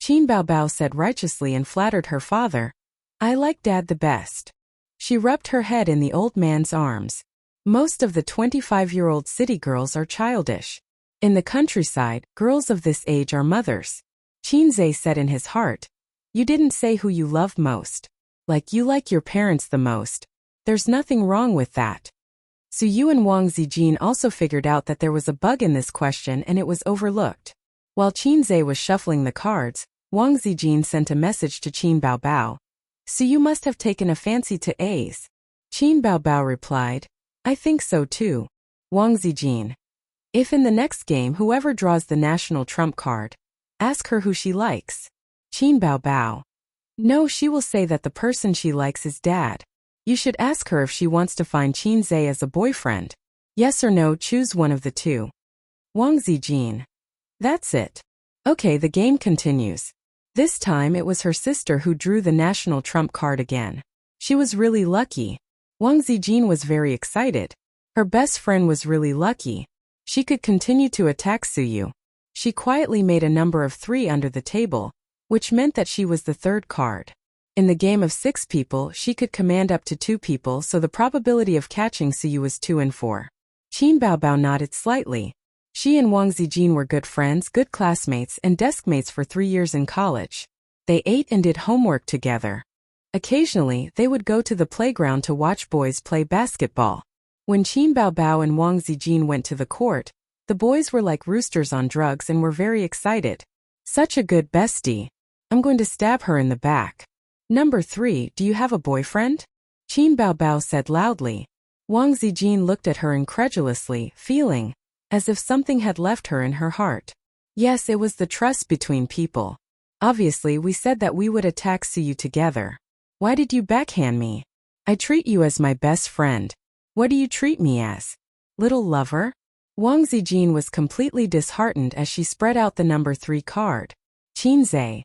Qin Baobao said righteously and flattered her father. I like Dad the best. She rubbed her head in the old man's arms. Most of the 25-year-old city girls are childish. In the countryside, girls of this age are mothers. Qinze said in his heart, you didn't say who you love most. Like you like your parents the most. There's nothing wrong with that. Su Yu and Wang Zijin also figured out that there was a bug in this question and it was overlooked. While Qinze was shuffling the cards, Wang Zijin sent a message to Qin Baobao. So you must have taken a fancy to A's. Qin Baobao replied, I think so too. Wang Zijin. If in the next game whoever draws the national trump card, ask her who she likes. Qin Baobao. No, she will say that the person she likes is Dad. You should ask her if she wants to find Qinze as a boyfriend. Yes or no, choose one of the two. Wang Zijin. That's it. Okay, the game continues. This time it was her sister who drew the national trump card again. She was really lucky. Wang Zijin was very excited. Her best friend was really lucky. She could continue to attack Su Yu. She quietly made a number of 3 under the table, which meant that she was the third card. In the game of 6 people, she could command up to 2 people, so the probability of catching Su Yu was 2 in 4. Qin Baobao nodded slightly. She and Wang Zijin were good friends, good classmates, and deskmates for 3 years in college. They ate and did homework together. Occasionally, they would go to the playground to watch boys play basketball. When Qin Baobao and Wang Zijin went to the court, the boys were like roosters on drugs and were very excited. Such a good bestie. I'm going to stab her in the back. Number 3, do you have a boyfriend? Qin Baobao said loudly. Wang Zijin looked at her incredulously, feeling as if something had left her in her heart. Yes, it was the trust between people. Obviously, we said that we would attack Su Yu together. Why did you backhand me? I treat you as my best friend. What do you treat me as? Little lover? Wang Zijin was completely disheartened as she spread out the number 3 card. Qinze.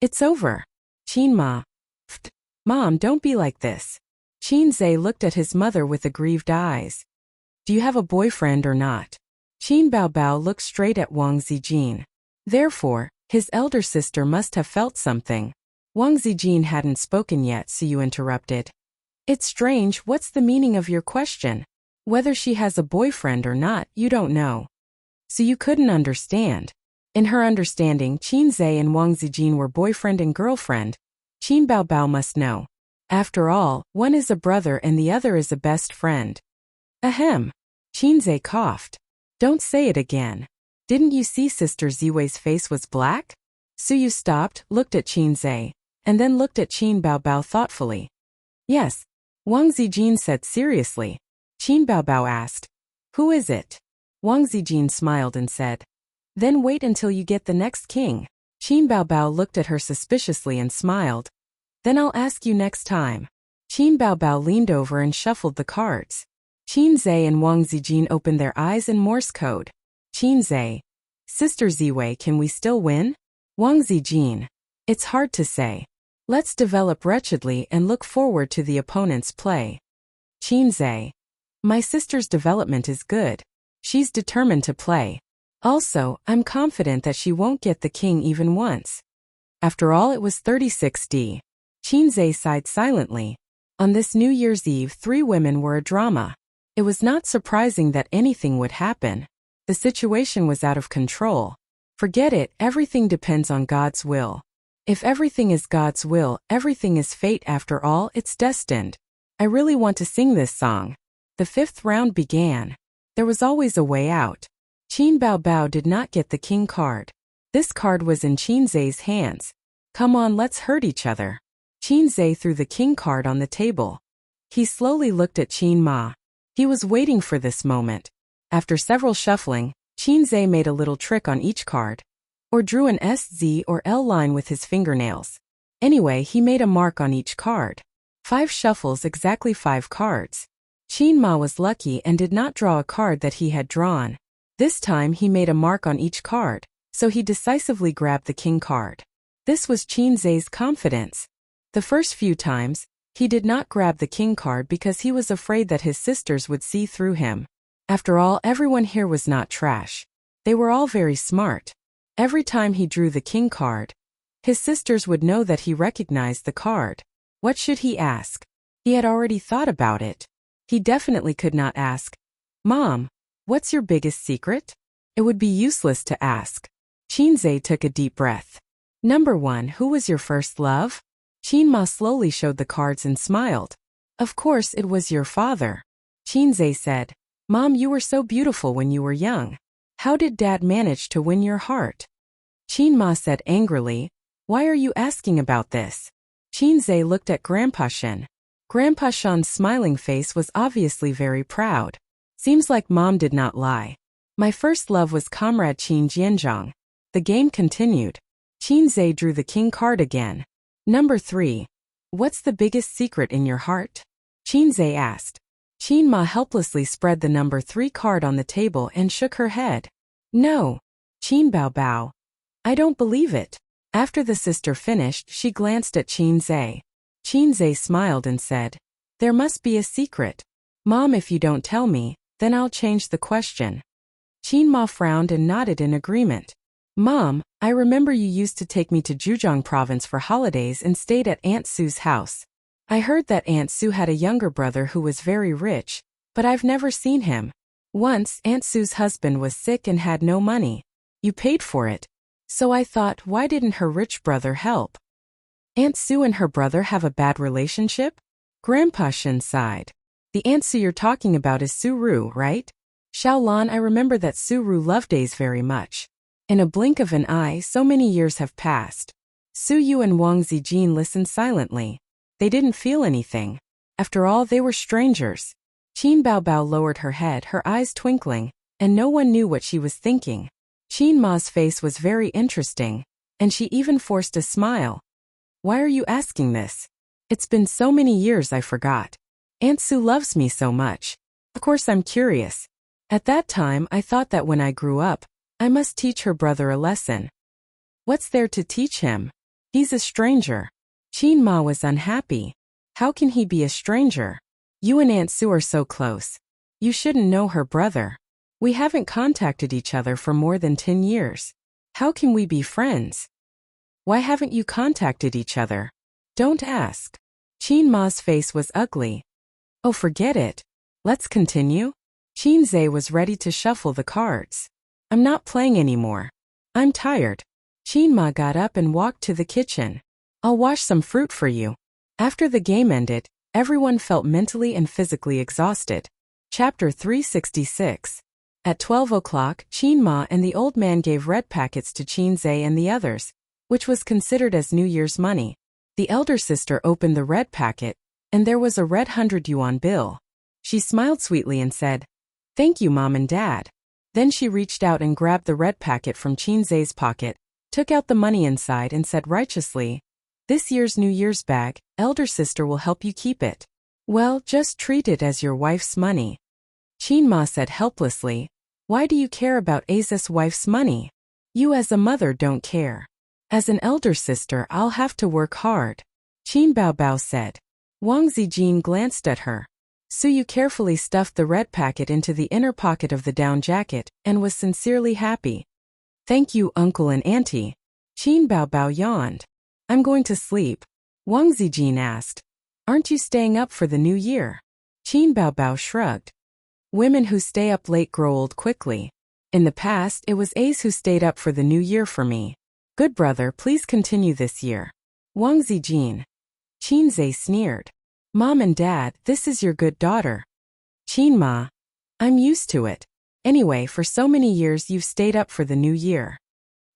It's over. Qinma. Pfft. Mom, don't be like this. Qinze looked at his mother with aggrieved eyes. Do you have a boyfriend or not? Qin Baobao looked straight at Wang Zijin. Therefore, his elder sister must have felt something. Wang Zijin hadn't spoken yet, so you interrupted. It's strange, what's the meaning of your question? Whether she has a boyfriend or not, you don't know. So you couldn't understand. In her understanding, Qinze and Wang Zijin were boyfriend and girlfriend. Qin Baobao must know. After all, one is a brother and the other is a best friend. Ahem. Qinze coughed. Don't say it again. Didn't you see Sister Ziwei's face was black? Su Yu stopped, looked at Qinze, and then looked at Qin Baobao thoughtfully. Yes. Wang Zijin said seriously. Qin Baobao asked, who is it? Wang Zijin smiled and said, then wait until you get the next king. Qin Baobao looked at her suspiciously and smiled. Then I'll ask you next time. Qin Baobao leaned over and shuffled the cards. Qinze and Wang Zijin opened their eyes in Morse code. Qinze. Sister Ziwei, can we still win? Wang Zijin. It's hard to say. Let's develop wretchedly and look forward to the opponent's play. Qinze. My sister's development is good. She's determined to play. Also, I'm confident that she won't get the king even once. After all, it was 36D. Qinze sighed silently. On this New Year's Eve, 3 women were a drama. It was not surprising that anything would happen. The situation was out of control. Forget it, everything depends on God's will. If everything is God's will, everything is fate after all, it's destined. I really want to sing this song. The 5th round began. There was always a way out. Qin Baobao did not get the king card. This card was in Qinze's hands. Come on, let's hurt each other. Qinze threw the king card on the table. He slowly looked at Qin Ma. He was waiting for this moment. After several shuffling, Qinze made a little trick on each card, or drew an S, Z, or L line with his fingernails. Anyway, he made a mark on each card. 5 shuffles, exactly 5 cards. Qin Ma was lucky and did not draw a card that he had drawn. This time he made a mark on each card, so he decisively grabbed the king card. This was Qinze's confidence. The first few times, he did not grab the king card because he was afraid that his sisters would see through him. After all, everyone here was not trash. They were all very smart. Every time he drew the king card, his sisters would know that he recognized the card. What should he ask? He had already thought about it. He definitely could not ask, "Mom, what's your biggest secret?" It would be useless to ask. Chinze took a deep breath. Number 1, who was your first love? Chinma slowly showed the cards and smiled. Of course it was your father. Chinze said, "Mom, you were so beautiful when you were young. How did Dad manage to win your heart?" Chinma said angrily, "Why are you asking about this?" Chinze looked at Grandpa Shen. Grandpa Shen's smiling face was obviously very proud. Seems like Mom did not lie. My first love was Comrade Qin Jianzhang. The game continued. Chinze drew the king card again. Number 3. What's the biggest secret in your heart? Chinze asked. Chinma helplessly spread the number 3 card on the table and shook her head. No. Qin Bao Bao. I don't believe it. After the sister finished, she glanced at Chinze. Chinze smiled and said, "There must be a secret. Mom, if you don't tell me, then I'll change the question." Chinma frowned and nodded in agreement. Mom, I remember you used to take me to Zhejiang province for holidays and stayed at Aunt Sue's house. I heard that Aunt Sue had a younger brother who was very rich, but I've never seen him. Once, Aunt Sue's husband was sick and had no money. You paid for it. So I thought, why didn't her rich brother help? Aunt Sue and her brother have a bad relationship? Grandpa Shen sighed. The Aunt Sue you're talking about is Su Ru, right? Xiaolan, I remember that Su Ru loved Days very much. In a blink of an eye, so many years have passed. Su Yu and Wang Zijin listened silently. They didn't feel anything. After all, they were strangers. Qin Bao Bao lowered her head, her eyes twinkling, and no one knew what she was thinking. Qin Ma's face was very interesting, and she even forced a smile. Why are you asking this? It's been so many years I forgot. Aunt Sue loves me so much. Of course I'm curious. At that time I thought that when I grew up, I must teach her brother a lesson. What's there to teach him? He's a stranger. Qin Ma was unhappy. How can he be a stranger? You and Aunt Sue are so close. You shouldn't know her brother. We haven't contacted each other for more than 10 years. How can we be friends? Why haven't you contacted each other? Don't ask. Qin Ma's face was ugly. Oh, forget it. Let's continue. Chinze was ready to shuffle the cards. I'm not playing anymore. I'm tired. Qin Ma got up and walked to the kitchen. I'll wash some fruit for you. After the game ended, everyone felt mentally and physically exhausted. Chapter 366. At 12 o'clock, Qin Ma and the old man gave red packets to Chinze and the others, which was considered as New Year's money. The elder sister opened the red packet, and there was a red 100 yuan bill. She smiled sweetly and said, "Thank you, Mom and Dad." Then she reached out and grabbed the red packet from Chinze's pocket, took out the money inside and said righteously, "This year's New Year's bag, elder sister will help you keep it. Well, just treat it as your wife's money." Qin Ma said helplessly, "Why do you care about Aza's wife's money? You as a mother don't care. As an elder sister, I'll have to work hard." Qin Bao Bao said. Wang Zijin glanced at her. Suyu carefully stuffed the red packet into the inner pocket of the down jacket and was sincerely happy. "Thank you, Uncle and Auntie." Qin Bao Bao yawned. "I'm going to sleep." Wang Zijin asked, "Aren't you staying up for the new year?" Qin Bao Bao shrugged. "Women who stay up late grow old quickly. In the past, it was Ace who stayed up for the new year for me. Good brother, please continue this year." Wang Zijin. Chinze sneered. "Mom and Dad, this is your good daughter." Qin Ma. "I'm used to it. Anyway, for so many years you've stayed up for the new year."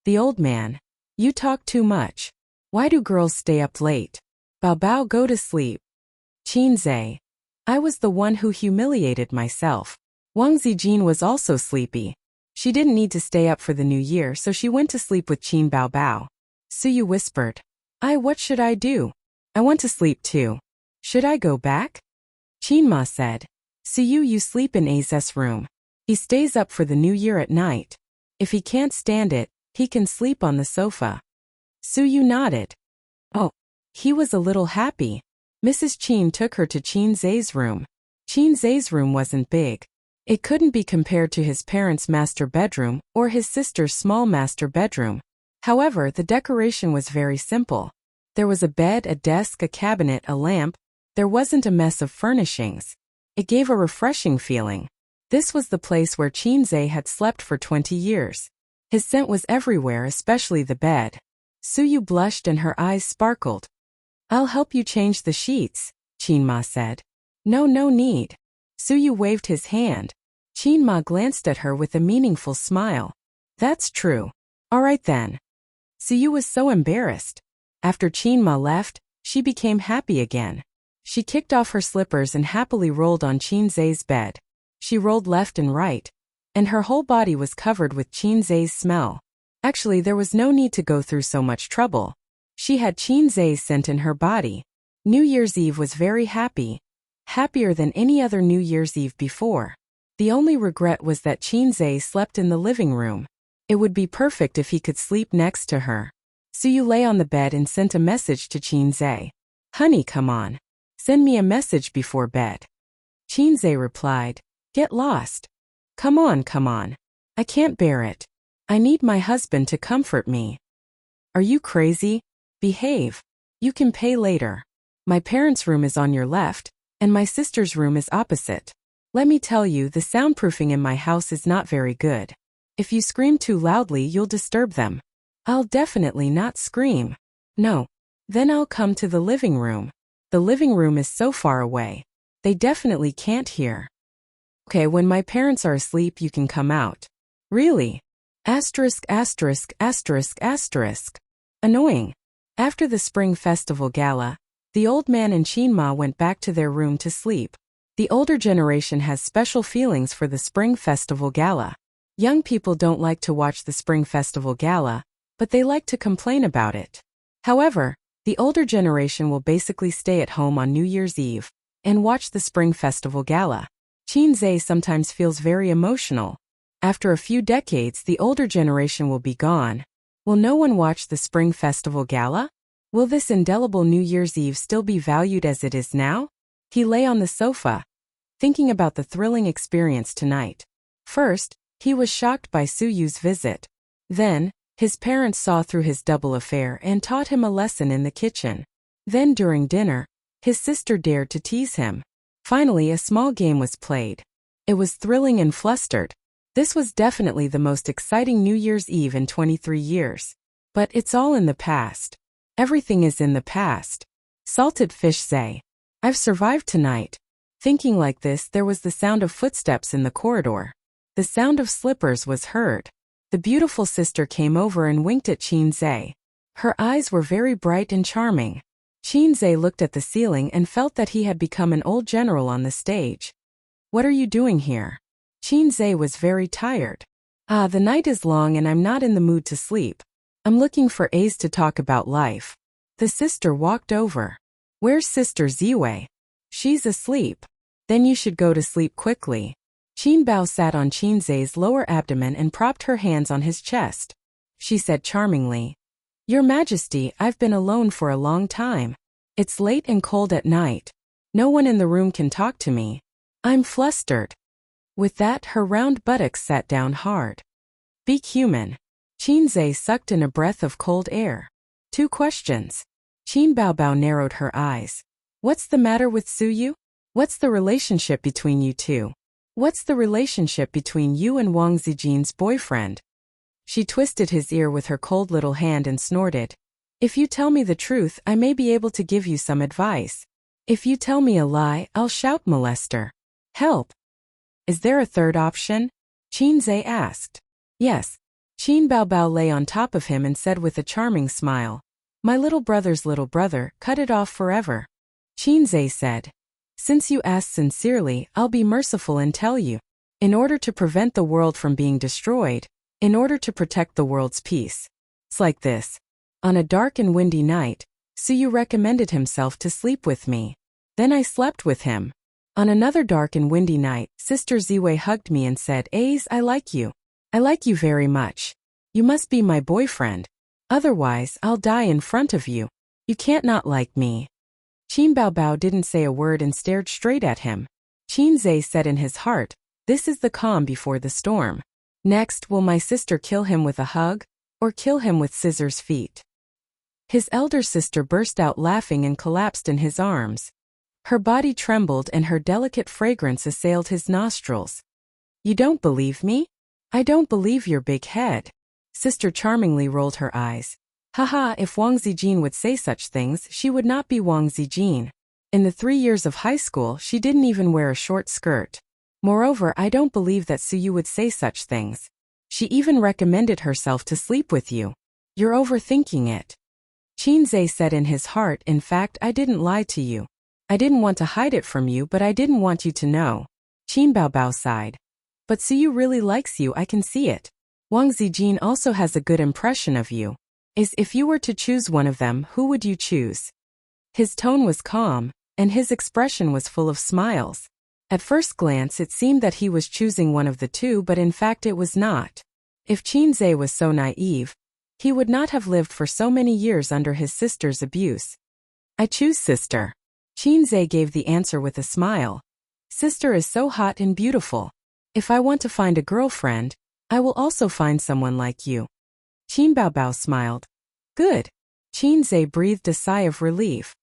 The old man. "You talk too much. Why do girls stay up late? Bao Bao, go to sleep." Chinze. "I was the one who humiliated myself." Wang Zijin was also sleepy. She didn't need to stay up for the new year, so she went to sleep with Qin Bao Bao. Suyu whispered, What should I do? I want to sleep too. Should I go back?" Qin Ma said, "Suyu, you sleep in A's room. He stays up for the new year at night. If he can't stand it, he can sleep on the sofa." Suyu nodded. Oh, he was a little happy. Mrs. Qin took her to Chinze's room. Chinze's room wasn't big. It couldn't be compared to his parents' master bedroom or his sister's small master bedroom. However, the decoration was very simple. There was a bed, a desk, a cabinet, a lamp. There wasn't a mess of furnishings. It gave a refreshing feeling. This was the place where Chinze had slept for 20 years. His scent was everywhere, especially the bed. Suyu blushed and her eyes sparkled. "I'll help you change the sheets," Chinma said. "No, no need." Suyu waved his hand. Chinma glanced at her with a meaningful smile. "That's true. All right then." Suyu was so embarrassed. After Chinma left, she became happy again. She kicked off her slippers and happily rolled on Chinze's bed. She rolled left and right, and her whole body was covered with Chinze's smell. Actually, there was no need to go through so much trouble. She had Chinze's scent in her body. New Year's Eve was very happy. Happier than any other New Year's Eve before. The only regret was that Chinze slept in the living room. It would be perfect if he could sleep next to her. Suyu lay on the bed and sent a message to Chinze. "Honey, come on. Send me a message before bed." Chinze replied, "Get lost. Come on, come on. I can't bear it. I need my husband to comfort me." "Are you crazy? Behave. You can pay later. My parents' room is on your left, and my sister's room is opposite. Let me tell you, the soundproofing in my house is not very good. If you scream too loudly, you'll disturb them." "I'll definitely not scream." "No. Then I'll come to the living room. The living room is so far away. They definitely can't hear." "Okay, when my parents are asleep, you can come out." "Really? Asterisk, asterisk, asterisk, asterisk." Annoying. After the Spring Festival Gala, the old man and Chinma went back to their room to sleep. The older generation has special feelings for the Spring Festival Gala. Young people don't like to watch the Spring Festival Gala, but they like to complain about it. However, the older generation will basically stay at home on New Year's Eve and watch the Spring Festival Gala. Chinze sometimes feels very emotional. After a few decades, the older generation will be gone. Will no one watch the Spring Festival Gala? Will this indelible New Year's Eve still be valued as it is now? He lay on the sofa, thinking about the thrilling experience tonight. First, he was shocked by Suyu's visit. Then, his parents saw through his double affair and taught him a lesson in the kitchen. Then during dinner, his sister dared to tease him. Finally, a small game was played. It was thrilling and flustered. This was definitely the most exciting New Year's Eve in 23 years. But it's all in the past. Everything is in the past. Salted fish say, "I've survived tonight." Thinking like this, there was the sound of footsteps in the corridor. The sound of slippers was heard. The beautiful sister came over and winked at Chinze. Her eyes were very bright and charming. Chinze looked at the ceiling and felt that he had become an old general on the stage. "What are you doing here?" Chinze was very tired. The night is long and I'm not in the mood to sleep. I'm looking for A's to talk about life." The sister walked over. "Where's Sister Ziwei?" "She's asleep." "Then you should go to sleep quickly." Qinbao sat on Chinze's lower abdomen and propped her hands on his chest. She said charmingly, "Your Majesty, I've been alone for a long time. It's late and cold at night. No one in the room can talk to me. I'm flustered." With that, her round buttocks sat down hard. "Be human." Chinze sucked in a breath of cold air. "Two questions." Qinbaobao narrowed her eyes. "What's the matter with Suyu? What's the relationship between you two? What's the relationship between you and Wang Zijin's boyfriend?" She twisted his ear with her cold little hand and snorted. "If you tell me the truth, I may be able to give you some advice. If you tell me a lie, I'll shout molester. Help." "Is there a third option?" Chinze asked. "Yes." Qinbaobao lay on top of him and said with a charming smile, "My little brother's little brother, cut it off forever." Chinze said, "Since you asked sincerely, I'll be merciful and tell you. In order to prevent the world from being destroyed, in order to protect the world's peace. It's like this. On a dark and windy night, Suyu recommended himself to sleep with me. Then I slept with him. On another dark and windy night, Sister Ziwei hugged me and said, 'Ace, I like you. I like you very much. You must be my boyfriend. Otherwise, I'll die in front of you. You can't not like me.'" Qinbaobao didn't say a word and stared straight at him. Chinze said in his heart, "This is the calm before the storm. Next, will my sister kill him with a hug, or kill him with scissors feet?" His elder sister burst out laughing and collapsed in his arms. Her body trembled and her delicate fragrance assailed his nostrils. You don't believe me? I don't believe your big head. Sister charmingly rolled her eyes. Haha, if Wang Zijin would say such things, she would not be Wang Zijin. In the 3 years of high school, she didn't even wear a short skirt. Moreover, I don't believe that Suyu would say such things. She even recommended herself to sleep with you. You're overthinking it. Qinzhe said in his heart, in fact, I didn't lie to you. I didn't want to hide it from you, but I didn't want you to know. Qin Baobao sighed. But Suyu really likes you, I can see it. Wang Zijin also has a good impression of you. If you were to choose one of them, who would you choose? His tone was calm, and his expression was full of smiles. At first glance it seemed that he was choosing one of the two, but in fact it was not. If Qinzhe was so naive, he would not have lived for so many years under his sister's abuse. I choose sister. Qinzhe gave the answer with a smile. Sister is so hot and beautiful. If I want to find a girlfriend, I will also find someone like you. Qin Baobao smiled. Good. Qinzhe breathed a sigh of relief.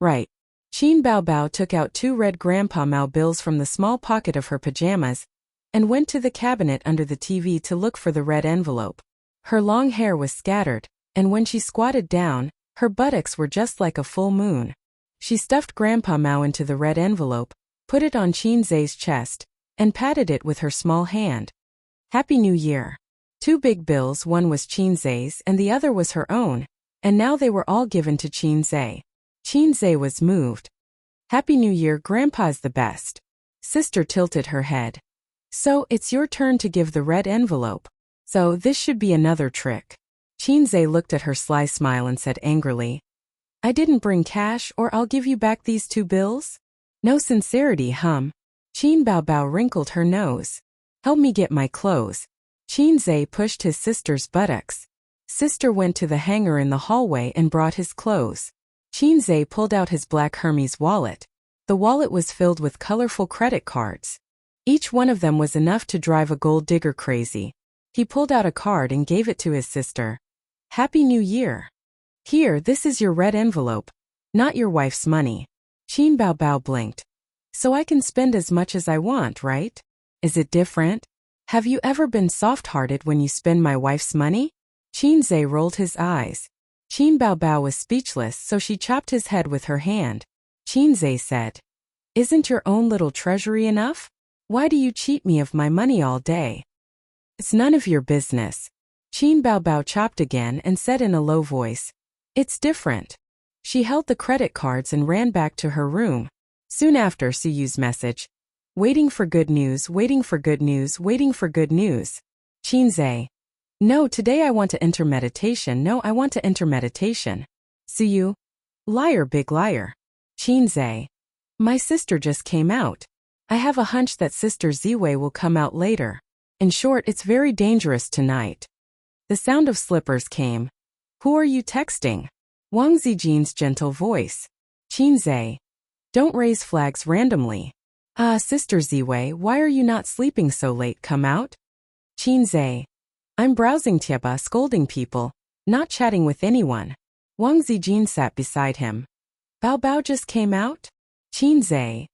Right. Qin Baobao took out 2 red Grandpa Mao bills from the small pocket of her pajamas and went to the cabinet under the TV to look for the red envelope. Her long hair was scattered, and when she squatted down, her buttocks were just like a full moon. She stuffed Grandpa Mao into the red envelope, put it on Qinzhe's chest, and patted it with her small hand. Happy New Year. 2 big bills, one was Qinzhe's and the other was her own, and now they were all given to Qinzhe. Qinzhe was moved. Happy New Year, Grandpa's the best. Sister tilted her head. So, it's your turn to give the red envelope. So, this should be another trick. Qinzhe looked at her sly smile and said angrily, I didn't bring cash, or I'll give you back these 2 bills? No sincerity, hum. Qin Baobao wrinkled her nose. Help me get my clothes. Qinzhe pushed his sister's buttocks. Sister went to the hanger in the hallway and brought his clothes. Qinzhe pulled out his black Hermes wallet. The wallet was filled with colorful credit cards. Each one of them was enough to drive a gold digger crazy. He pulled out a card and gave it to his sister. Happy New Year. Here, this is your red envelope. Not your wife's money. Qin Baobao blinked. So I can spend as much as I want, right? Is it different? Have you ever been soft-hearted when you spend my wife's money? Qinzhe rolled his eyes. Qin Baobao was speechless, so she chopped his head with her hand. Qinzhe said, Isn't your own little treasury enough? Why do you cheat me of my money all day? It's none of your business. Qin Baobao chopped again and said in a low voice, It's different. She held the credit cards and ran back to her room. Soon after, Suyu's message. Waiting for good news, waiting for good news, waiting for good news. Qinzhe. No, today I want to enter meditation. No, I want to enter meditation. Suyu. Liar, big liar. Qinzhe. My sister just came out. I have a hunch that Sister Ziwei will come out later. In short, it's very dangerous tonight. The sound of slippers came. Who are you texting? Wang Zijin's gentle voice. Qinzhe. Don't raise flags randomly. Sister Ziwei, why are you not sleeping so late? Come out? Qinzhe. I'm browsing Tieba, scolding people, not chatting with anyone. Wang Zijin sat beside him. Baobao just came out? Qinzhe.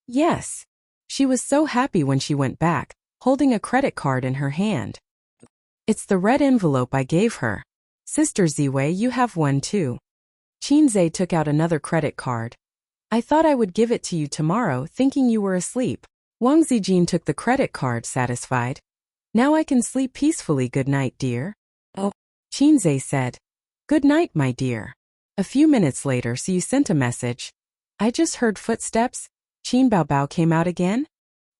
Yes. She was so happy when she went back, holding a credit card in her hand. It's the red envelope I gave her. Sister Ziwei, you have one too. Qinzhe took out another credit card. I thought I would give it to you tomorrow, thinking you were asleep. Wang Zijin took the credit card, satisfied. Now I can sleep peacefully. Good night, dear. Oh. Qinzhe said. Good night, my dear. A few minutes later, Suyu sent a message. I just heard footsteps. Qin Baobao came out again?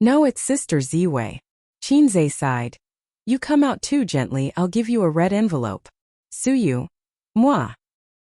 No, it's Sister Ziwei. Qinzhe sighed. You come out too gently, I'll give you a red envelope. Suyu. Moi.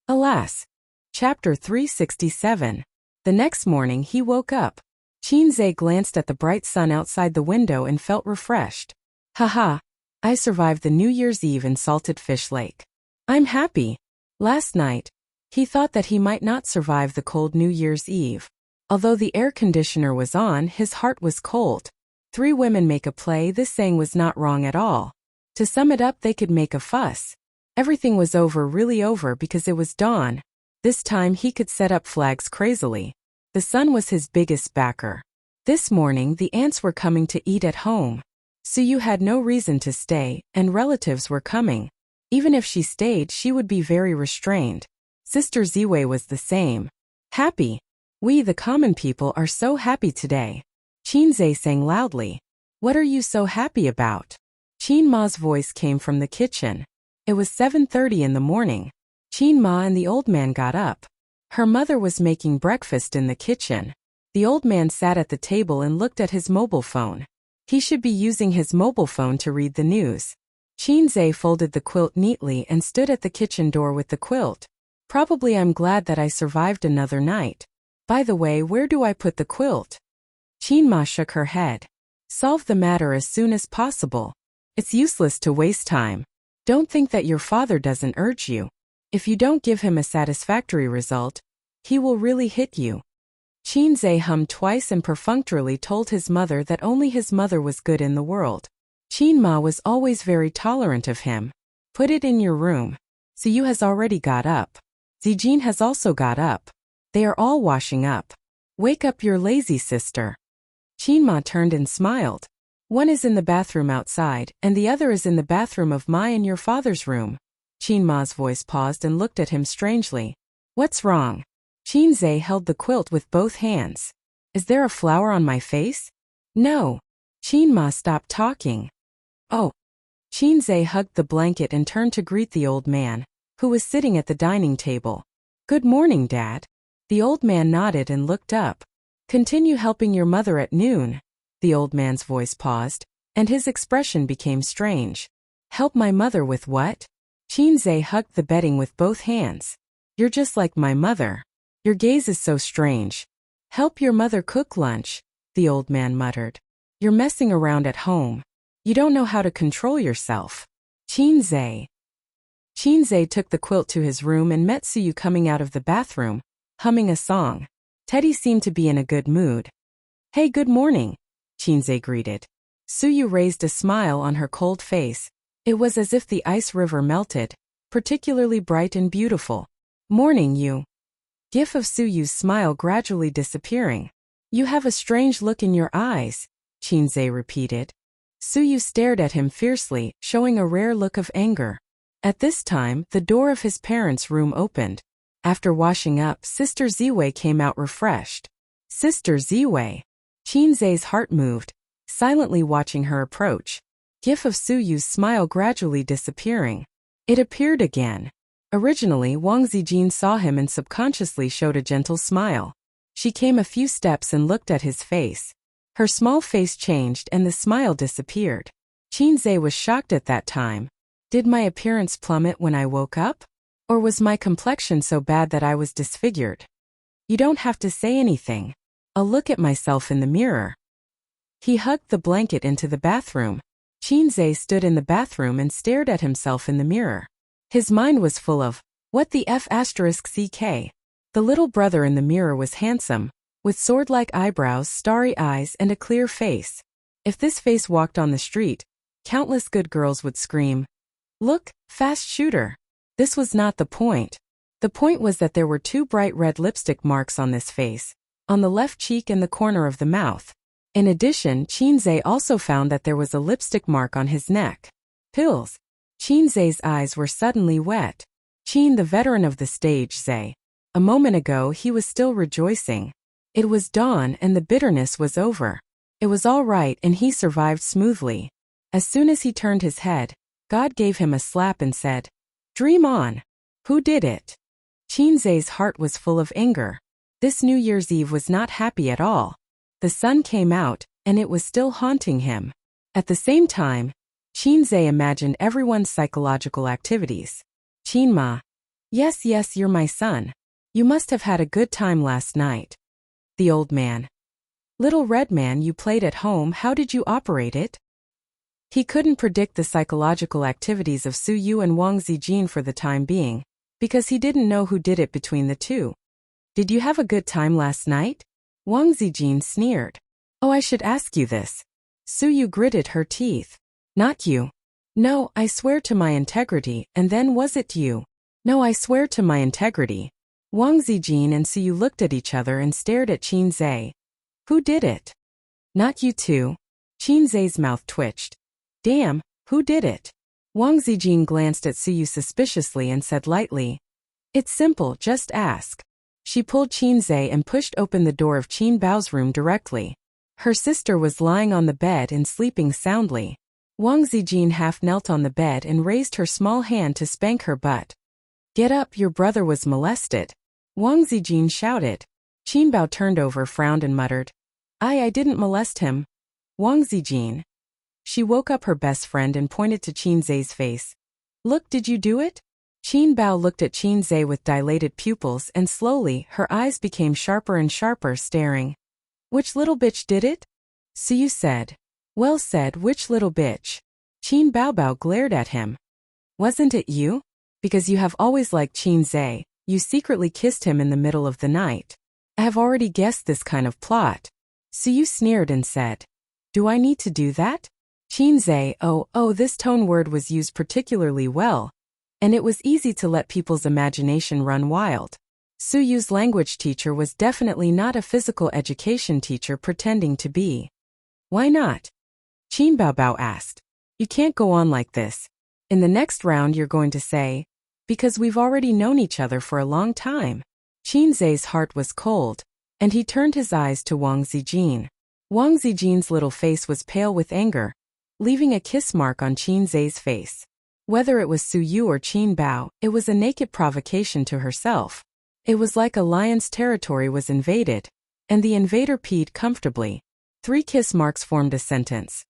Alas. Chapter 367. The next morning he woke up. Qinzhe glanced at the bright sun outside the window and felt refreshed. Haha. I survived the New Year's Eve in Salted Fish Lake. I'm happy. Last night, he thought that he might not survive the cold New Year's Eve. Although the air conditioner was on, his heart was cold. 3 women make a play, this saying was not wrong at all. To sum it up, they could make a fuss. Everything was over, really over, because it was dawn. This time he could set up flags crazily. The sun was his biggest backer. This morning the aunts were coming to eat at home. Suyu had no reason to stay, and relatives were coming. Even if she stayed, she would be very restrained. Sister Ziwei was the same. Happy. We, the common people, are so happy today. Qinze sang loudly. What are you so happy about? Qin Ma's voice came from the kitchen. It was 7:30 in the morning. Qin Ma and the old man got up. Her mother was making breakfast in the kitchen. The old man sat at the table and looked at his mobile phone. He should be using his mobile phone to read the news. Qinze folded the quilt neatly and stood at the kitchen door with the quilt. Probably I'm glad that I survived another night. By the way, where do I put the quilt? Qin Ma shook her head. Solve the matter as soon as possible. It's useless to waste time. Don't think that your father doesn't urge you. If you don't give him a satisfactory result, he will really hit you. Qinze hummed twice and perfunctorily told his mother that only his mother was good in the world. Qin Ma was always very tolerant of him. Put it in your room. Suyu has already got up. Zijin has also got up. They are all washing up. Wake up your lazy sister. Qin Ma turned and smiled. One is in the bathroom outside, and the other is in the bathroom of my and your father's room. Qin Ma's voice paused and looked at him strangely. What's wrong? Qinze held the quilt with both hands. Is there a flower on my face? No. Qin Ma stopped talking. Oh. Qinze hugged the blanket and turned to greet the old man, who was sitting at the dining table. Good morning, Dad. The old man nodded and looked up. Continue helping your mother at noon. The old man's voice paused, and his expression became strange. Help my mother with what? Qinze hugged the bedding with both hands. You're just like my mother. Your gaze is so strange. Help your mother cook lunch, the old man muttered. You're messing around at home. You don't know how to control yourself. Qinze took the quilt to his room and met Suyu coming out of the bathroom, humming a song. Teddy seemed to be in a good mood. Hey, good morning, Qinze greeted. Suyu raised a smile on her cold face. It was as if the ice river melted, particularly bright and beautiful. Morning, you. Gif of Suyu's smile gradually disappearing. You have a strange look in your eyes, Qinze repeated. Suyu stared at him fiercely, showing a rare look of anger. At this time, the door of his parents' room opened. After washing up, Sister Ziwei came out refreshed. Sister Ziwei. Qinze's heart moved, silently watching her approach. Gif of Suyu's smile gradually disappearing. It appeared again. Originally, Wang Zijin saw him and subconsciously showed a gentle smile. She came a few steps and looked at his face. Her small face changed and the smile disappeared. Qinze was shocked at that time. Did my appearance plummet when I woke up? Or was my complexion so bad that I was disfigured? You don't have to say anything. I'll look at myself in the mirror. He hugged the blanket into the bathroom. Qinze stood in the bathroom and stared at himself in the mirror. His mind was full of, what the f***ck? The little brother in the mirror was handsome, with sword-like eyebrows, starry eyes, and a clear face. If this face walked on the street, countless good girls would scream, "Look, fast shooter." This was not the point. The point was that there were two bright red lipstick marks on this face, on the left cheek and the corner of the mouth. In addition, Qinze also found that there was a lipstick mark on his neck. Pills. Qinze's eyes were suddenly wet. Qin, the veteran of the stage, Zhe. A moment ago he was still rejoicing. It was dawn and the bitterness was over. It was all right and he survived smoothly. As soon as he turned his head, God gave him a slap and said, "Dream on." Who did it? Qinze's heart was full of anger. This New Year's Eve was not happy at all. The sun came out, and it was still haunting him. At the same time, Qinze imagined everyone's psychological activities. Qinma. Yes, you're my son. You must have had a good time last night. The old man. Little red man, you played at home, how did you operate it? He couldn't predict the psychological activities of Suyu and Wang Zijin for the time being, because he didn't know who did it between the two. Did you have a good time last night? Wang Zijin sneered. Oh, I should ask you this. Suyu gritted her teeth. Not you. No, I swear to my integrity, and then was it you? No, I swear to my integrity. Wang Zijin and Suyu looked at each other and stared at Qin Zhe. Who did it? Not you two. Qin Zhe's mouth twitched. Damn, who did it? Wang Zijin glanced at Suyu suspiciously and said lightly, It's simple, just ask. She pulled Qin Zhe and pushed open the door of Qin Bao's room directly. Her sister was lying on the bed and sleeping soundly. Wang Zijin half knelt on the bed and raised her small hand to spank her butt. Get up, your brother was molested. Wang Zijin shouted. Qin Bao turned over, frowned and muttered, I didn't molest him. Wang Zijin. She woke up her best friend and pointed to Qin Zhe's face. Look, did you do it? Qin Bao looked at Qin Zhe with dilated pupils and slowly her eyes became sharper and sharper, staring. Which little bitch did it? Suyu said. Well said, which little bitch? Qin Bao glared at him. Wasn't it you? Because you have always liked Qin Zhe, you secretly kissed him in the middle of the night. I have already guessed this kind of plot. Suyu sneered and said. Do I need to do that? Qin Zhe, oh, this tone word was used particularly well. And it was easy to let people's imagination run wild. Suyu's language teacher was definitely not a physical education teacher pretending to be. Why not? Qin Bao asked. You can't go on like this. In the next round you're going to say, because we've already known each other for a long time. Qin Zhe's heart was cold, and he turned his eyes to Wang Zijin. Wang Zijin's little face was pale with anger, leaving a kiss mark on Qin Zhe's face. Whether it was Suyu or Qin Bao, it was a naked provocation to herself. It was like a lion's territory was invaded, and the invader peed comfortably. 3 kiss marks formed a sentence.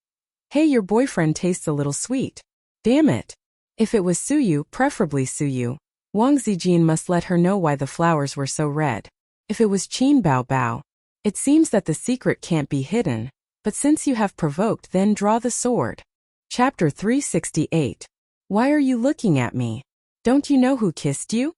Hey, your boyfriend tastes a little sweet. Damn it. If it was Suyu, preferably Suyu, Wang Zijin must let her know why the flowers were so red. If it was Qin Bao, it seems that the secret can't be hidden, but since you have provoked, then draw the sword. Chapter 368. Why are you looking at me? Don't you know who kissed you?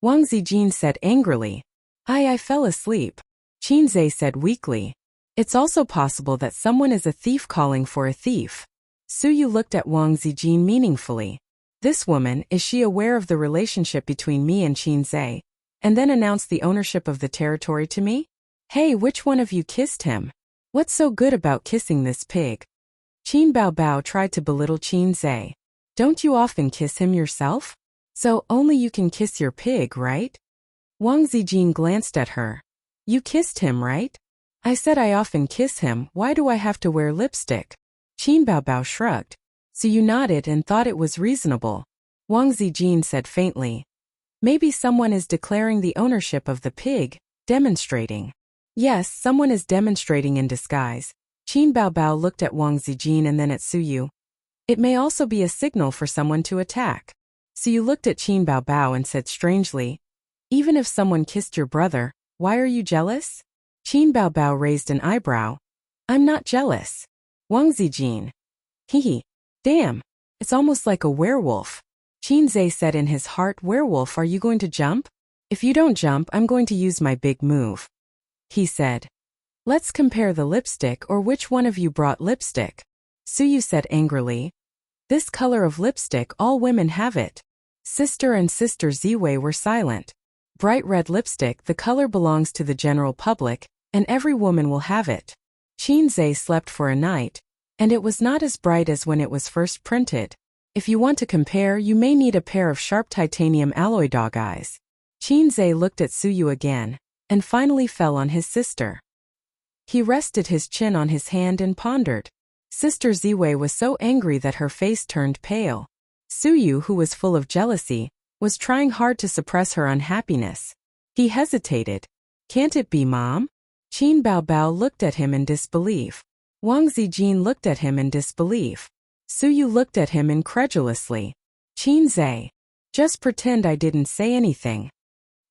Wang Zijin said angrily. I fell asleep. Qin Zhe said weakly. It's also possible that someone is a thief calling for a thief. Suyu looked at Wang Zijin meaningfully. This woman, is she aware of the relationship between me and Qin Zhe? And then announced the ownership of the territory to me? Hey, which one of you kissed him? What's so good about kissing this pig? Qin Bao tried to belittle Qin Zhe. Don't you often kiss him yourself? So only you can kiss your pig, right? Wang Zijin glanced at her. You kissed him, right? I said I often kiss him, why do I have to wear lipstick? Qin Bao shrugged. So you nodded and thought it was reasonable. Wang Zijin said faintly. Maybe someone is declaring the ownership of the pig, demonstrating. Yes, someone is demonstrating in disguise. Qin Bao looked at Wang Zijin and then at Suyu. It may also be a signal for someone to attack. Suyu looked at Qin Bao and said strangely, even if someone kissed your brother, why are you jealous? Qin Bao raised an eyebrow. I'm not jealous. Wang Zijin. Hee. Damn. It's almost like a werewolf. Qin Zhe said in his heart, werewolf, are you going to jump? If you don't jump, I'm going to use my big move. He said. Let's compare the lipstick, or which one of you brought lipstick? Suyu said angrily. This color of lipstick, all women have it. Sister and Sister Ziwei were silent. Bright red lipstick, the color belongs to the general public, and every woman will have it. Qin Zhe slept for a night, and it was not as bright as when it was first printed. If you want to compare, you may need a pair of sharp titanium alloy dog eyes. Qin Zhe looked at Suyu again, and finally fell on his sister. He rested his chin on his hand and pondered. Sister Ziwei was so angry that her face turned pale. Suyu, who was full of jealousy, was trying hard to suppress her unhappiness. He hesitated. Can't it be Mom? Qin Bao looked at him in disbelief. Wang Zijin looked at him in disbelief. Suyu looked at him incredulously. Qin Zhe. Just pretend I didn't say anything.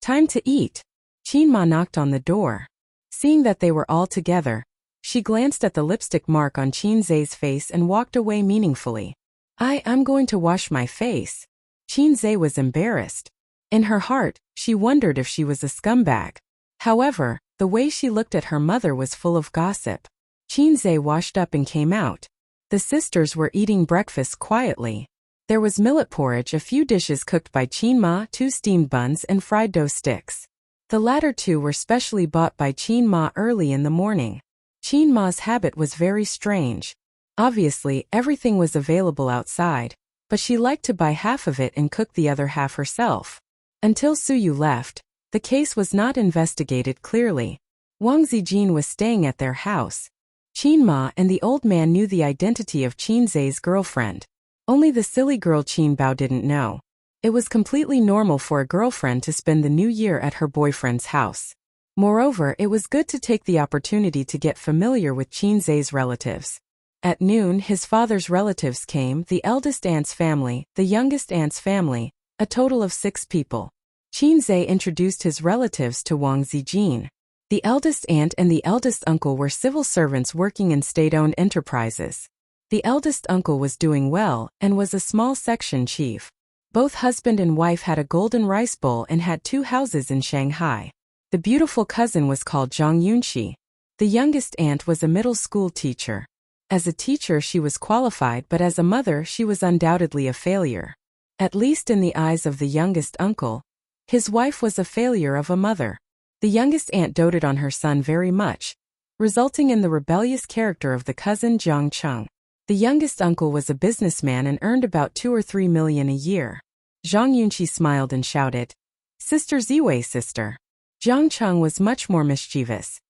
Time to eat. Qin Ma knocked on the door. Seeing that they were all together, she glanced at the lipstick mark on Qin Zhe's face and walked away meaningfully. I'm going to wash my face. Qin Zhe was embarrassed. In her heart, she wondered if she was a scumbag. However, the way she looked at her mother was full of gossip. Qin Zhe washed up and came out. The sisters were eating breakfast quietly. There was millet porridge, a few dishes cooked by Qin Ma, 2 steamed buns and fried dough sticks. The latter 2 were specially bought by Qin Ma early in the morning. Qin Ma's habit was very strange. Obviously, everything was available outside, but she liked to buy half of it and cook the other half herself. Until Suyu left, the case was not investigated clearly. Wang Zijin was staying at their house. Qin Ma and the old man knew the identity of Qin Zai's girlfriend. Only the silly girl Qin Bao didn't know. It was completely normal for a girlfriend to spend the new year at her boyfriend's house. Moreover, it was good to take the opportunity to get familiar with Qin Zai's relatives. At noon, his father's relatives came, the eldest aunt's family, the youngest aunt's family, a total of 6 people. Qin Zai introduced his relatives to Wang Zijin. The eldest aunt and the eldest uncle were civil servants working in state-owned enterprises. The eldest uncle was doing well and was a small section chief. Both husband and wife had a golden rice bowl and had 2 houses in Shanghai. The beautiful cousin was called Zhang Yunxi. The youngest aunt was a middle school teacher. As a teacher she was qualified, but as a mother she was undoubtedly a failure. At least in the eyes of the youngest uncle. His wife was a failure of a mother. The youngest aunt doted on her son very much, resulting in the rebellious character of the cousin Jiang Cheng. The youngest uncle was a businessman and earned about 2 or 3 million a year. Zhang Yunqi smiled and shouted, "Sister Ziwei, sister." Jiang Cheng was much more mischievous.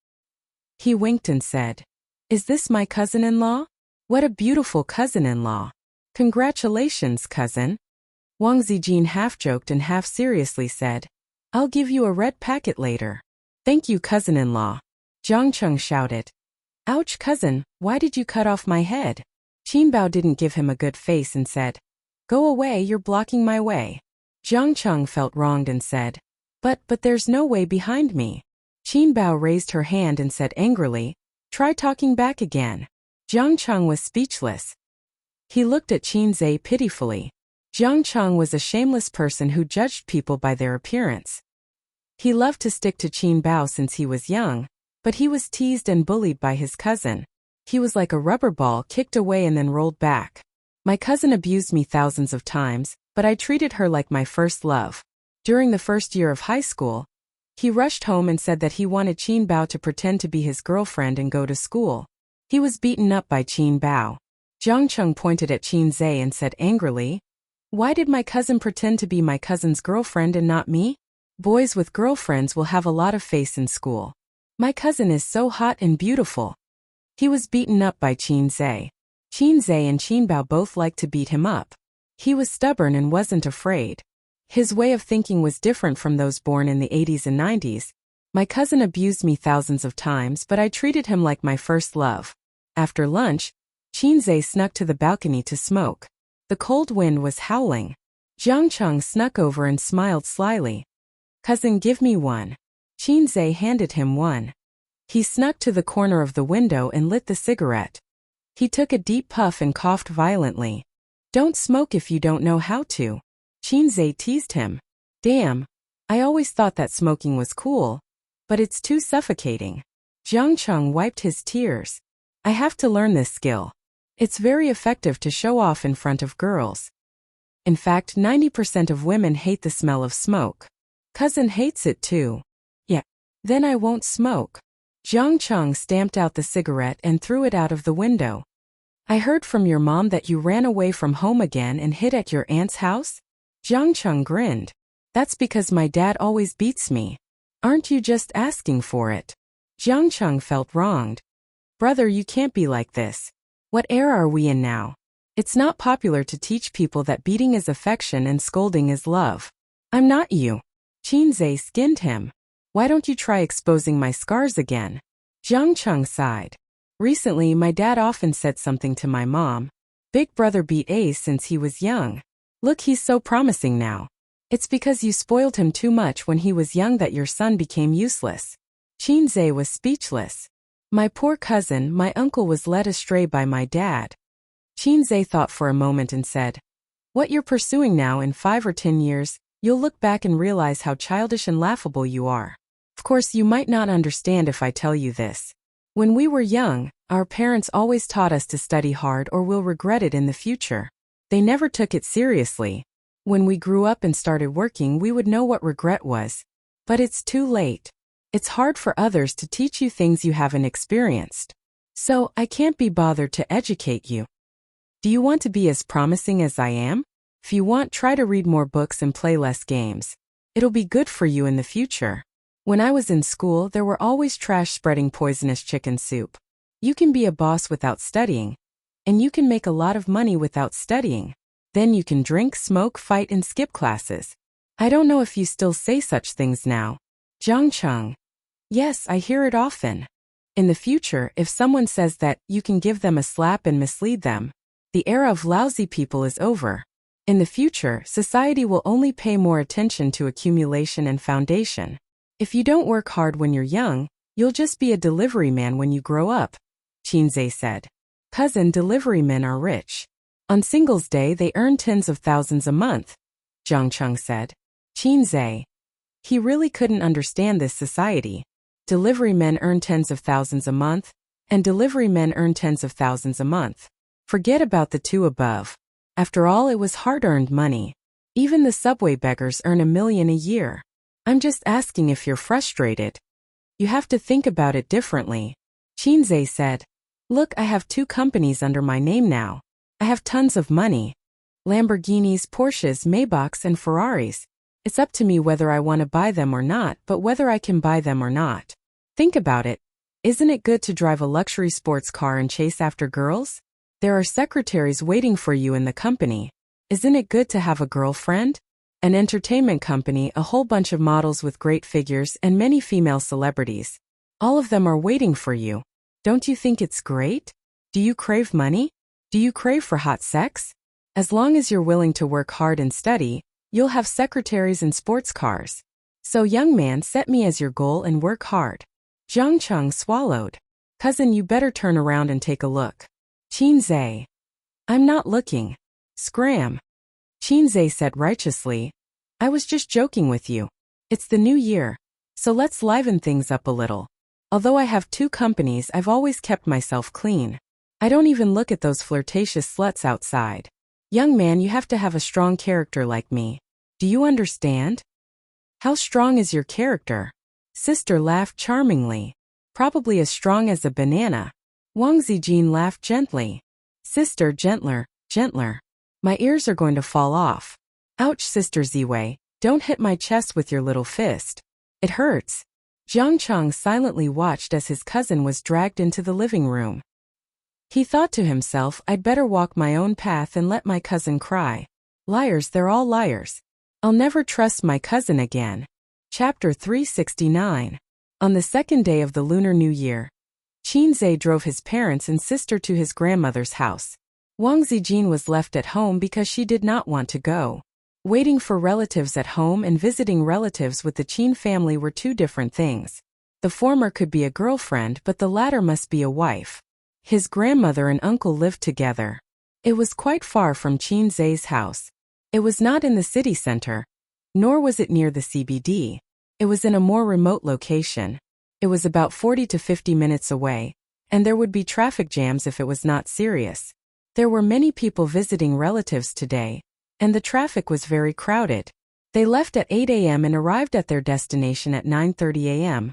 He winked and said, "Is this my cousin-in-law? What a beautiful cousin-in-law. Congratulations, cousin." Wang Zijin half-joked and half-seriously said, "I'll give you a red packet later." "Thank you, cousin-in-law." Jiang Cheng shouted, "Ouch, cousin, why did you cut off my head?" Qin Bao didn't give him a good face and said, "Go away, you're blocking my way." Jiang Cheng felt wronged and said, But there's no way behind me." Qin Bao raised her hand and said angrily, "Try talking back again." Jiang Cheng was speechless. He looked at Qin Zai pitifully. Jiang Cheng was a shameless person who judged people by their appearance. He loved to stick to Qin Bao since he was young, but he was teased and bullied by his cousin. He was like a rubber ball kicked away and then rolled back. "My cousin abused me thousands of times, but I treated her like my first love." During the first year of high school, he rushed home and said that he wanted Qin Bao to pretend to be his girlfriend and go to school. He was beaten up by Qin Bao. Jiang Cheng pointed at Qin Zai and said angrily, "Why did my cousin pretend to be my cousin's girlfriend and not me? Boys with girlfriends will have a lot of face in school. My cousin is so hot and beautiful." He was beaten up by Qin Zai. Qin Zai and Qin Bao both liked to beat him up. He was stubborn and wasn't afraid. His way of thinking was different from those born in the 80s and 90s. "My cousin abused me thousands of times, but I treated him like my first love." After lunch, Qin Zai snuck to the balcony to smoke. The cold wind was howling. Jiang Cheng snuck over and smiled slyly. "Cousin, give me one." Qin Zai handed him one. He snuck to the corner of the window and lit the cigarette. He took a deep puff and coughed violently. "Don't smoke if you don't know how to." Qin Zai teased him. "Damn, I always thought that smoking was cool, but it's too suffocating." Jiang Cheng wiped his tears. "I have to learn this skill. It's very effective to show off in front of girls. In fact, 90% of women hate the smell of smoke. Cousin hates it too." "Yeah, then I won't smoke." Jiang Cheng stamped out the cigarette and threw it out of the window. "I heard from your mom that you ran away from home again and hid at your aunt's house?" Jiang Cheng grinned. "That's because my dad always beats me. Aren't you just asking for it?" Jiang Cheng felt wronged. "Brother, you can't be like this. What era are we in now? It's not popular to teach people that beating is affection and scolding is love." "I'm not you." Qin Zai skinned him. "Why don't you try exposing my scars again?" Jiang Cheng sighed. "Recently, my dad often said something to my mom. Big brother beat Ace since he was young. Look, he's so promising now. It's because you spoiled him too much when he was young that your son became useless." Qin Zai was speechless. "My poor cousin, my uncle was led astray by my dad." Qin Zai thought for a moment and said, "What you're pursuing now, in 5 or 10 years, you'll look back and realize how childish and laughable you are. Of course, you might not understand if I tell you this. When we were young, our parents always taught us to study hard or we'll regret it in the future. They never took it seriously. When we grew up and started working, we would know what regret was. But it's too late. It's hard for others to teach you things you haven't experienced. So, I can't be bothered to educate you. Do you want to be as promising as I am? If you want, try to read more books and play less games. It'll be good for you in the future. When I was in school, there were always trash spreading poisonous chicken soup. You can be a boss without studying. And you can make a lot of money without studying. Then you can drink, smoke, fight, and skip classes. I don't know if you still say such things now. Jiang Cheng. Yes, I hear it often. In the future, if someone says that, you can give them a slap and mislead them. The era of lousy people is over. In the future, society will only pay more attention to accumulation and foundation. If you don't work hard when you're young, you'll just be a delivery man when you grow up, Qinzhe said. Cousin, delivery men are rich. On Singles Day they earn tens of thousands a month, Jiang Cheng said. Qinzhe. He really couldn't understand this society. Delivery men earn tens of thousands a month, and delivery men earn tens of thousands a month. Forget about the two above. After all, it was hard-earned money. Even the subway beggars earn $1 million a year. I'm just asking if you're frustrated. You have to think about it differently. Qinzhe said. Look, I have 2 companies under my name now. I have tons of money. Lamborghinis, Porsches, Maybachs, and Ferraris. It's up to me whether I want to buy them or not, but whether I can buy them or not. Think about it. Isn't it good to drive a luxury sports car and chase after girls? There are secretaries waiting for you in the company. Isn't it good to have a girlfriend? An entertainment company, a whole bunch of models with great figures and many female celebrities. All of them are waiting for you. Don't you think it's great? Do you crave money? Do you crave for hot sex? As long as you're willing to work hard and study, you'll have secretaries and sports cars. So young man, set me as your goal and work hard. Jiang Cheng swallowed. Cousin, you better turn around and take a look. Qinzhe. I'm not looking. Scram. Qinzhe said righteously. I was just joking with you. It's the new year. So let's liven things up a little. Although I have 2 companies, I've always kept myself clean. I don't even look at those flirtatious sluts outside. Young man, you have to have a strong character like me. Do you understand? How strong is your character? Sister laughed charmingly. Probably as strong as a banana. Wang Zijin laughed gently. Sister, gentler, gentler. My ears are going to fall off. Ouch, Sister Ziwei, don't hit my chest with your little fist. It hurts. Jiang Cheng silently watched as his cousin was dragged into the living room. He thought to himself, I'd better walk my own path and let my cousin cry. Liars, they're all liars. I'll never trust my cousin again. Chapter 369. On the 2nd day of the Lunar New Year, Qinzhe drove his parents and sister to his grandmother's house. Wang Zijin was left at home because she did not want to go. Waiting for relatives at home and visiting relatives with the Qin family were 2 different things. The former could be a girlfriend, but the latter must be a wife. His grandmother and uncle lived together. It was quite far from Qinzhe's house. It was not in the city center, nor was it near the CBD. It was in a more remote location. It was about 40 to 50 minutes away, and there would be traffic jams if it was not serious. There were many people visiting relatives today, and the traffic was very crowded. They left at 8 a.m. and arrived at their destination at 9:30 a.m.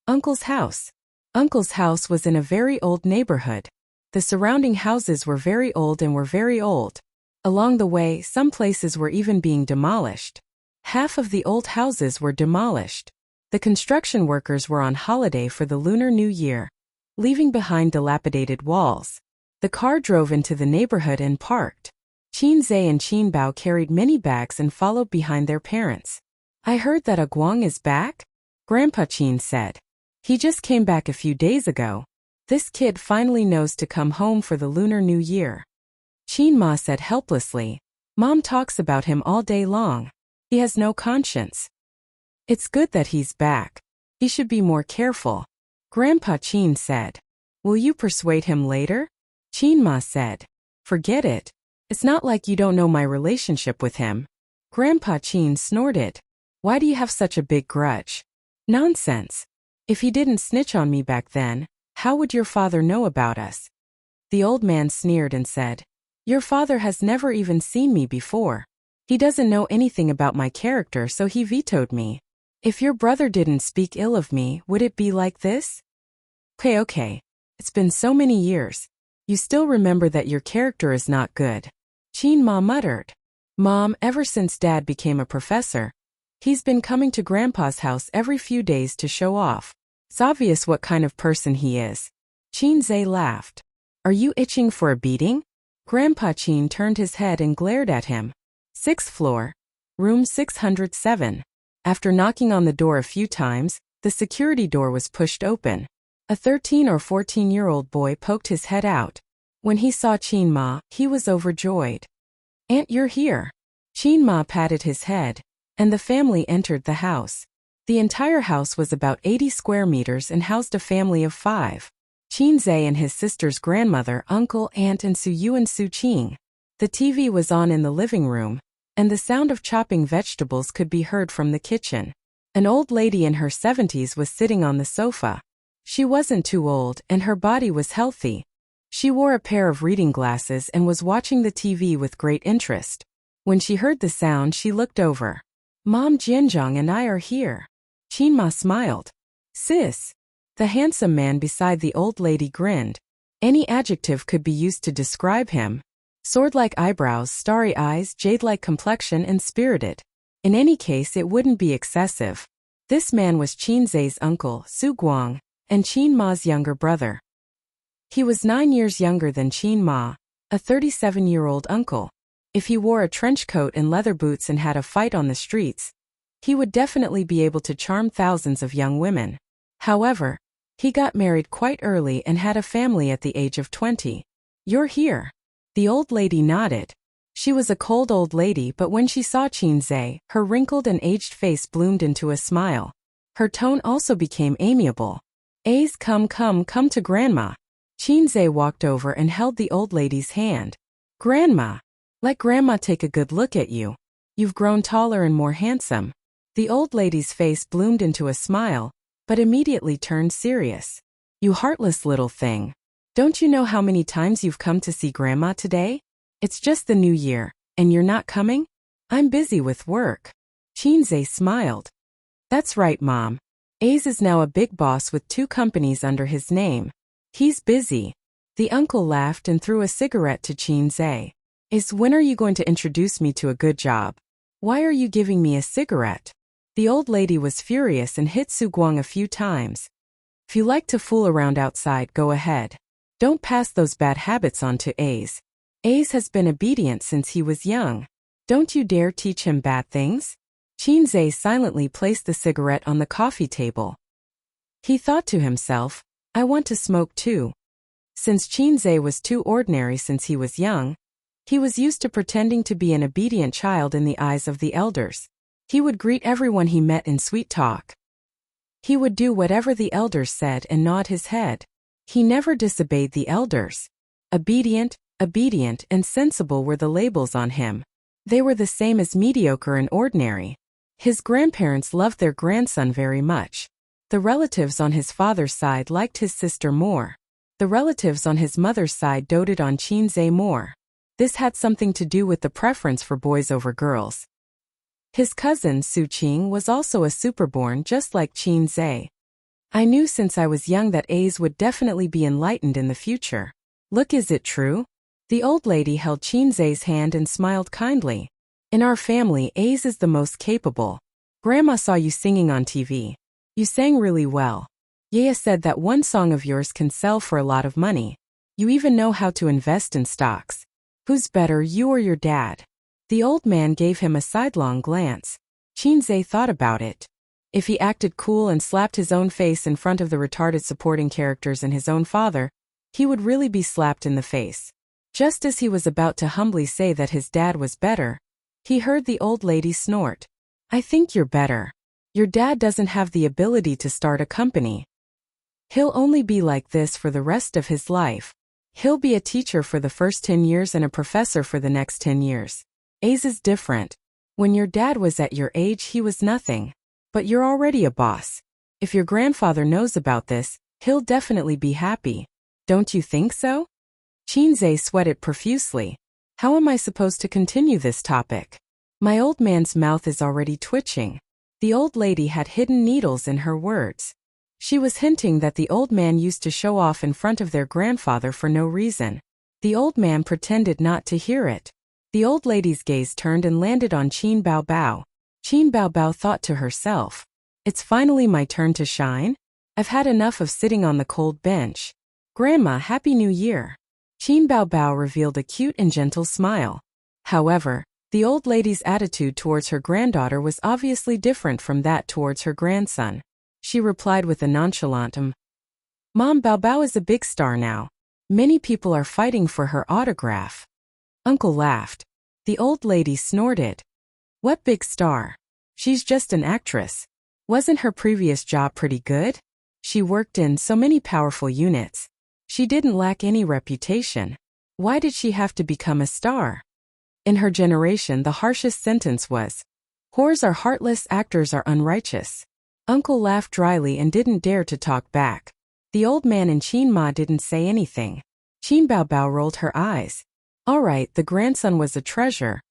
Uncle's house. Uncle's house was in a very old neighborhood. The surrounding houses were very old and were very old. Along the way, some places were even being demolished. Half of the old houses were demolished. The construction workers were on holiday for the Lunar New Year, leaving behind dilapidated walls. The car drove into the neighborhood and parked. Qinzhe and Qinbao carried many bags and followed behind their parents. I heard that Guang is back? Grandpa Qin said. He just came back a few days ago. This kid finally knows to come home for the Lunar New Year. Qinma said helplessly. Mom talks about him all day long. He has no conscience. It's good that he's back. He should be more careful. Grandpa Qin said. Will you persuade him later? Qinma said. Forget it. It's not like you don't know my relationship with him. Grandpa Qin snorted. Why do you have such a big grudge? Nonsense. If he didn't snitch on me back then, How would your father know about us? The old man sneered and said, Your father has never even seen me before. He doesn't know anything about my character, so he vetoed me. If your brother didn't speak ill of me, would it be like this? Okay. It's been so many years. You still remember that your character is not good. Qin Ma muttered. Mom, ever since Dad became a professor, he's been coming to Grandpa's house every few days to show off. It's obvious what kind of person he is. Qin Zhe laughed. Are you itching for a beating? Grandpa Qin turned his head and glared at him. 6th floor, room 607. After knocking on the door a few times, the security door was pushed open. A 13 or 14-year-old boy poked his head out. When he saw Qin Ma, he was overjoyed. Aunt, you're here. Qin Ma patted his head, and the family entered the house. The entire house was about 80 square meters and housed a family of 5. Qin Zhe and his sister's grandmother, uncle, aunt, and Su Yu and Su Qing. The TV was on in the living room, and the sound of chopping vegetables could be heard from the kitchen. An old lady in her 70s was sitting on the sofa. She wasn't too old, and her body was healthy. She wore a pair of reading glasses and was watching the TV with great interest. When she heard the sound, she looked over. Mom, Jianzhang and I are here. Qin Ma smiled. Sis. The handsome man beside the old lady grinned. Any adjective could be used to describe him. Sword-like eyebrows, starry eyes, jade-like complexion, and spirited. In any case, it wouldn't be excessive. This man was Qin Zhe's uncle, Su Guang, and Qin Ma's younger brother. He was 9 years younger than Qin Ma, a 37-year-old uncle. If he wore a trench coat and leather boots and had a fight on the streets, he would definitely be able to charm thousands of young women. However, he got married quite early and had a family at the age of 20. You're here. The old lady nodded. She was a cold old lady, but when she saw Qin Zhe, her wrinkled and aged face bloomed into a smile. Her tone also became amiable. A's come to Grandma. Qin Zhe walked over and held the old lady's hand. Grandma, let Grandma take a good look at you. You've grown taller and more handsome. The old lady's face bloomed into a smile, but immediately turned serious. You heartless little thing. Don't you know how many times you've come to see Grandma today? It's just the new year, and you're not coming? I'm busy with work. Qin Zhe smiled. That's right, Mom. A's is now a big boss with 2 companies under his name. He's busy. The uncle laughed and threw a cigarette to Qin Zhe. When are you going to introduce me to a good job? Why are you giving me a cigarette? The old lady was furious and hit Su Guang a few times. If you like to fool around outside, go ahead. Don't pass those bad habits on to A's. A's has been obedient since he was young. Don't you dare teach him bad things. Qin Zhe silently placed the cigarette on the coffee table. He thought to himself, I want to smoke too. Since Qin Zhe was too ordinary since he was young, he was used to pretending to be an obedient child in the eyes of the elders. He would greet everyone he met in sweet talk. He would do whatever the elders said and nod his head. He never disobeyed the elders. Obedient, and sensible were the labels on him. They were the same as mediocre and ordinary. His grandparents loved their grandson very much. The relatives on his father's side liked his sister more. The relatives on his mother's side doted on Qin Zhe more. This had something to do with the preference for boys over girls. His cousin Su Qing was also a superborn just like Qin Zhe. I knew since I was young that A's would definitely be enlightened in the future. Look, is it true? The old lady held Qin Zhe's hand and smiled kindly. In our family, A's is the most capable. Grandma saw you singing on TV. You sang really well. Yaya said that one song of yours can sell for a lot of money. You even know how to invest in stocks. Who's better, you or your dad? The old man gave him a sidelong glance. Qin Zhe thought about it. If he acted cool and slapped his own face in front of the retarded supporting characters and his own father, he would really be slapped in the face. Just as he was about to humbly say that his dad was better, he heard the old lady snort. I think you're better. Your dad doesn't have the ability to start a company. He'll only be like this for the rest of his life. He'll be a teacher for the first 10 years and a professor for the next 10 years. A's is different. When your dad was at your age, he was nothing. But you're already a boss. If your grandfather knows about this, He'll definitely be happy. Don't you think so? Qinzhe sweated profusely. How am I supposed to continue this topic? My old man's mouth is already twitching. The old lady had hidden needles in her words. She was hinting that the old man used to show off in front of their grandfather for no reason. The old man pretended not to hear it. The old lady's gaze turned and landed on Qin Bao Bao. Qin Bao Bao thought to herself, "It's finally my turn to shine? I've had enough of sitting on the cold bench. Grandma, Happy New Year." Qin Bao Bao revealed a cute and gentle smile. However, the old lady's attitude towards her granddaughter was obviously different from that towards her grandson. She replied with a nonchalant "Mom, Bao Bao is a big star now. Many people are fighting for her autograph." Uncle laughed. The old lady snorted. "What big star? She's just an actress. Wasn't her previous job pretty good? She worked in so many powerful units. She didn't lack any reputation. Why did she have to become a star?" In her generation, the harshest sentence was, "Whores are heartless, actors are unrighteous." Uncle laughed dryly and didn't dare to talk back. The old man and Qin Ma didn't say anything. Qin Bao Bao rolled her eyes. All right, the grandson was a treasure.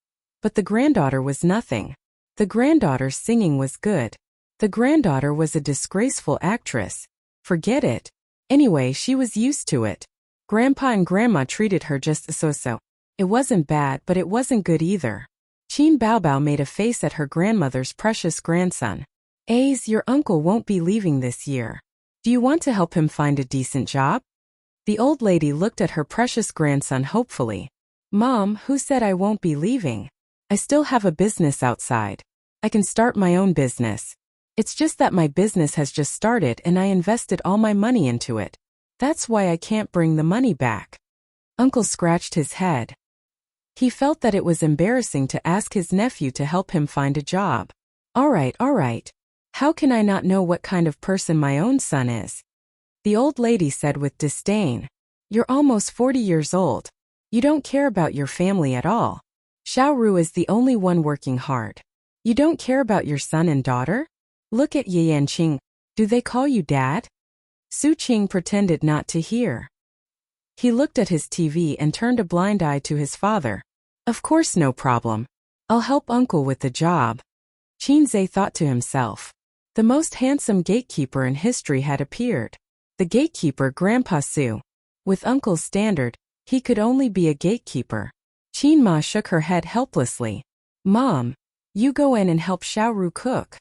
But the granddaughter was nothing. The granddaughter's singing was good. The granddaughter was a disgraceful actress. Forget it. Anyway, she was used to it. Grandpa and Grandma treated her just so-so. It wasn't bad, but it wasn't good either. Qin Bao Bao made a face at her grandmother's precious grandson. "Ace, your uncle won't be leaving this year. Do you want to help him find a decent job?" The old lady looked at her precious grandson hopefully. "Mom, who said I won't be leaving? I still have a business outside. I can start my own business. It's just that my business has just started and I invested all my money into it. That's why I can't bring the money back." Uncle scratched his head. He felt that it was embarrassing to ask his nephew to help him find a job. All right. How can I not know what kind of person my own son is?" The old lady said with disdain. "You're almost 40 years old. You don't care about your family at all. Xiaoru is the only one working hard. You don't care about your son and daughter? Look at Ye Yanqing. Do they call you dad?" Su Qing pretended not to hear. He looked at his TV and turned a blind eye to his father. "Of course, no problem. I'll help uncle with the job." Qinzhe thought to himself. The most handsome gatekeeper in history had appeared. The gatekeeper, Grandpa Su. With uncle's standard, he could only be a gatekeeper. Qin Ma shook her head helplessly. "Mom, you go in and help Xiaoru cook."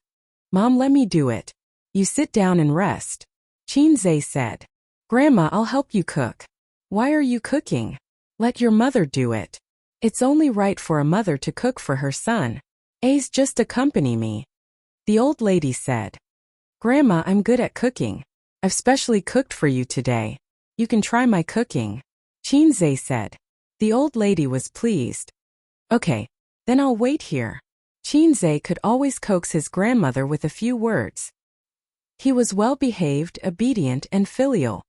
"Mom, let me do it. You sit down and rest." Qinzhe said. "Grandma, I'll help you cook." "Why are you cooking? Let your mother do it. It's only right for a mother to cook for her son. Ace, just accompany me." The old lady said. "Grandma, I'm good at cooking. I've specially cooked for you today. You can try my cooking." Qinzhe said. The old lady was pleased. "Okay, then I'll wait here." Qinzhe could always coax his grandmother with a few words. He was well-behaved, obedient, and filial.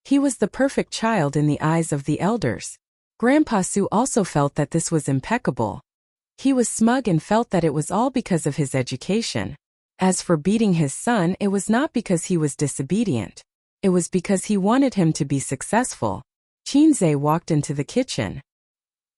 He was the perfect child in the eyes of the elders. Grandpa Su also felt that this was impeccable. He was smug and felt that it was all because of his education. As for beating his son, it was not because he was disobedient. It was because he wanted him to be successful. Qinzhe walked into the kitchen.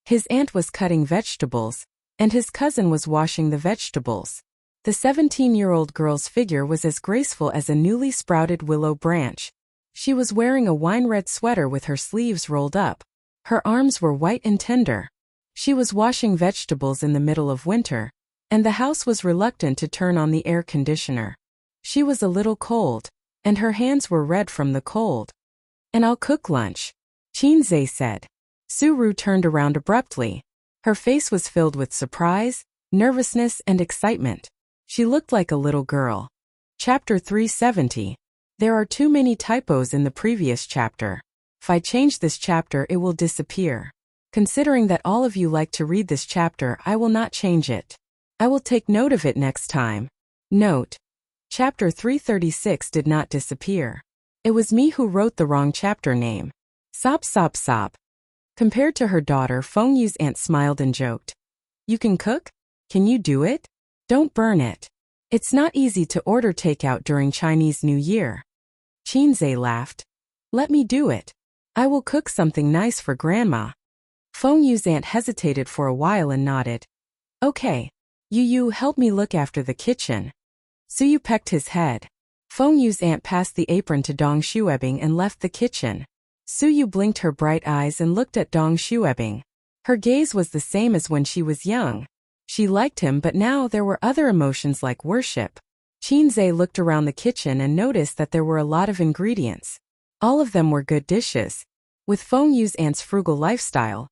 His aunt was cutting vegetables, and his cousin was washing the vegetables. The 17-year-old girl's figure was as graceful as a newly sprouted willow branch. She was wearing a wine-red sweater with her sleeves rolled up. Her arms were white and tender. She was washing vegetables in the middle of winter, and the house was reluctant to turn on the air conditioner. She was a little cold, and her hands were red from the cold. "And I'll cook lunch," Qinzhe said. Suru turned around abruptly. Her face was filled with surprise, nervousness, and excitement. She looked like a little girl. Chapter 370. There are too many typos in the previous chapter. If I change this chapter, it will disappear. Considering that all of you like to read this chapter, I will not change it. I will take note of it next time. Note: Chapter 336 did not disappear. It was me who wrote the wrong chapter name. Sob sob sob. Compared to her daughter, Feng Yu's aunt smiled and joked. "You can cook? Can you do it? Don't burn it. It's not easy to order takeout during Chinese New Year." Chinze laughed. Let me do it. I will cook something nice for Grandma. Fengyu's aunt hesitated for a while and nodded. Okay. You help me look after the kitchen. Suyu pecked his head. Fengyu's aunt passed the apron to Dong Shuebing and left the kitchen. Suyu blinked her bright eyes and looked at Dong Shuebing. Her gaze was the same as when she was young. She liked him, but now there were other emotions like worship. Chinze looked around the kitchen and noticed that there were a lot of ingredients. All of them were good dishes. With Fengyu's aunt's frugal lifestyle,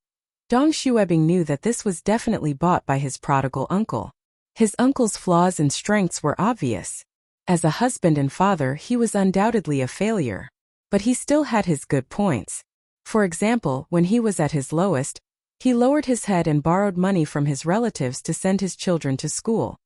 Dong Shuebing knew that this was definitely bought by his prodigal uncle. His uncle's flaws and strengths were obvious. As a husband and father, he was undoubtedly a failure. But he still had his good points. For example, when he was at his lowest, he lowered his head and borrowed money from his relatives to send his children to school.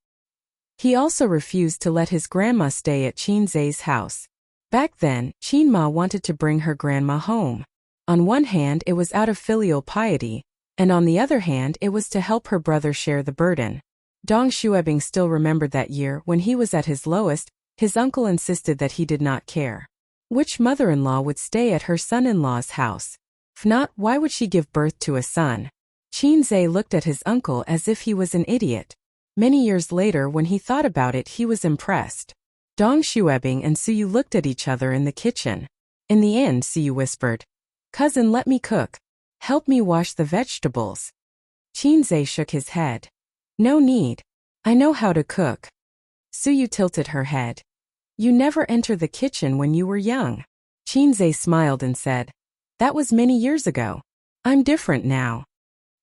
He also refused to let his grandma stay at Chinze's house. Back then, Chinma wanted to bring her grandma home. On one hand, it was out of filial piety, and on the other hand, it was to help her brother share the burden. Dong Shuebing still remembered that year when he was at his lowest. His uncle insisted that he did not care which mother-in-law would stay at her son-in-law's house. If not, why would she give birth to a son? Chinze looked at his uncle as if he was an idiot. Many years later, when he thought about it, he was impressed. Dong Shuebing and Suyu looked at each other in the kitchen. In the end, Suyu whispered, "Cousin, let me cook. Help me wash the vegetables." Chinze shook his head. "No need. I know how to cook." Suyu tilted her head. "You never entered the kitchen when you were young." Chinze smiled and said, "That was many years ago. I'm different now."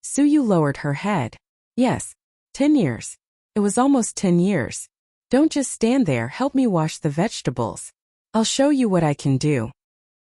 Suyu lowered her head. "Yes, 10 years. It was almost 10 years. Don't just stand there, help me wash the vegetables. I'll show you what I can do."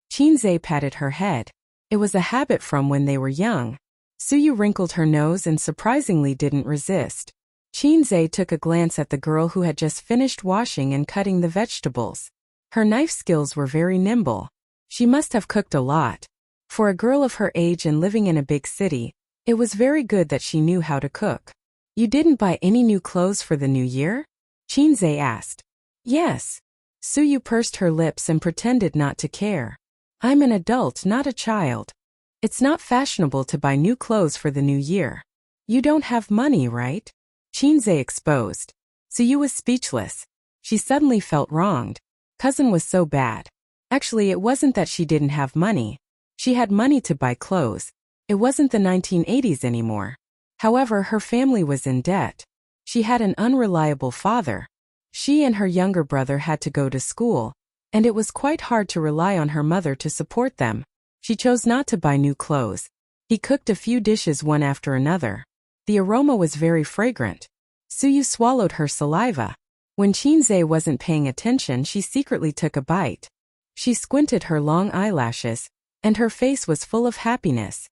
Chinze patted her head. It was a habit from when they were young. Suyu wrinkled her nose and surprisingly didn't resist. Chinze took a glance at the girl who had just finished washing and cutting the vegetables. Her knife skills were very nimble. She must have cooked a lot. For a girl of her age and living in a big city, it was very good that she knew how to cook. "You didn't buy any new clothes for the new year?" Chinze asked. "Yes." Suyu pursed her lips and pretended not to care. "I'm an adult, not a child. It's not fashionable to buy new clothes for the new year. You don't have money, right?" Chinze exposed. Suyu was speechless. She suddenly felt wronged. Cousin was so bad. Actually, it wasn't that she didn't have money. She had money to buy clothes. It wasn't the 1980s anymore. However, her family was in debt. She had an unreliable father. She and her younger brother had to go to school, and it was quite hard to rely on her mother to support them. She chose not to buy new clothes. He cooked a few dishes one after another. The aroma was very fragrant. Suyu swallowed her saliva. When Chinze wasn't paying attention, she secretly took a bite. She squinted her long eyelashes, and her face was full of happiness.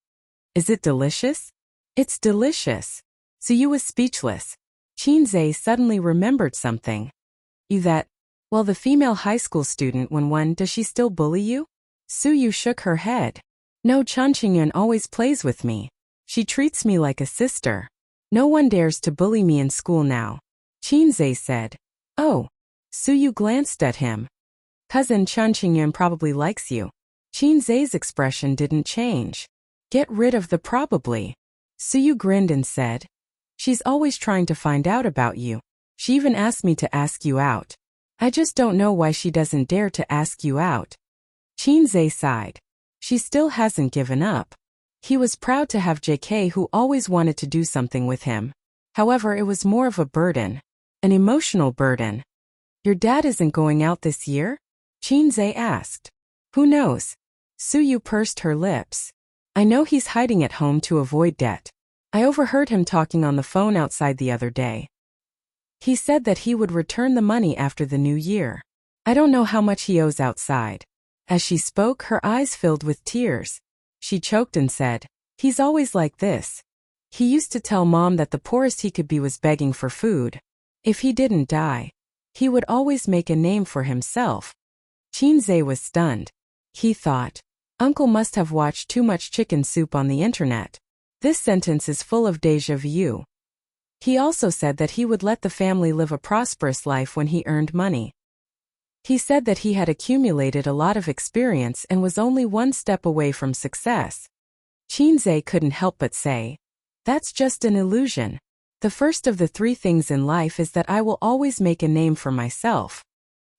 "Is it delicious?" "It's delicious." Suyu was speechless. Chinze suddenly remembered something. "You that? Well, the female high school student does she still bully you?" Suyu shook her head. "No, Chanqingyun always plays with me. She treats me like a sister. No one dares to bully me in school now." Chinze said. "Oh." Suyu glanced at him. "Cousin Chanqingyun probably likes you." Chinze's expression didn't change. "Get rid of the probably." Suyu grinned and said, "She's always trying to find out about you. She even asked me to ask you out. I just don't know why she doesn't dare to ask you out." Chinze sighed. She still hasn't given up. He was proud to have JK who always wanted to do something with him. However, it was more of a burden. An emotional burden. "Your dad isn't going out this year?" Chinze asked. "Who knows?" Suyu pursed her lips. "I know he's hiding at home to avoid debt. I overheard him talking on the phone outside the other day. He said that he would return the money after the new year. I don't know how much he owes outside." As she spoke, her eyes filled with tears. She choked and said, "He's always like this. He used to tell Mom that the poorest he could be was begging for food. If he didn't die, he would always make a name for himself." Chinze was stunned. He thought, Uncle must have watched too much chicken soup on the internet. This sentence is full of déjà vu. He also said that he would let the family live a prosperous life when he earned money. He said that he had accumulated a lot of experience and was only one step away from success. Chinze couldn't help but say, "That's just an illusion. The first of the three things in life is that I will always make a name for myself."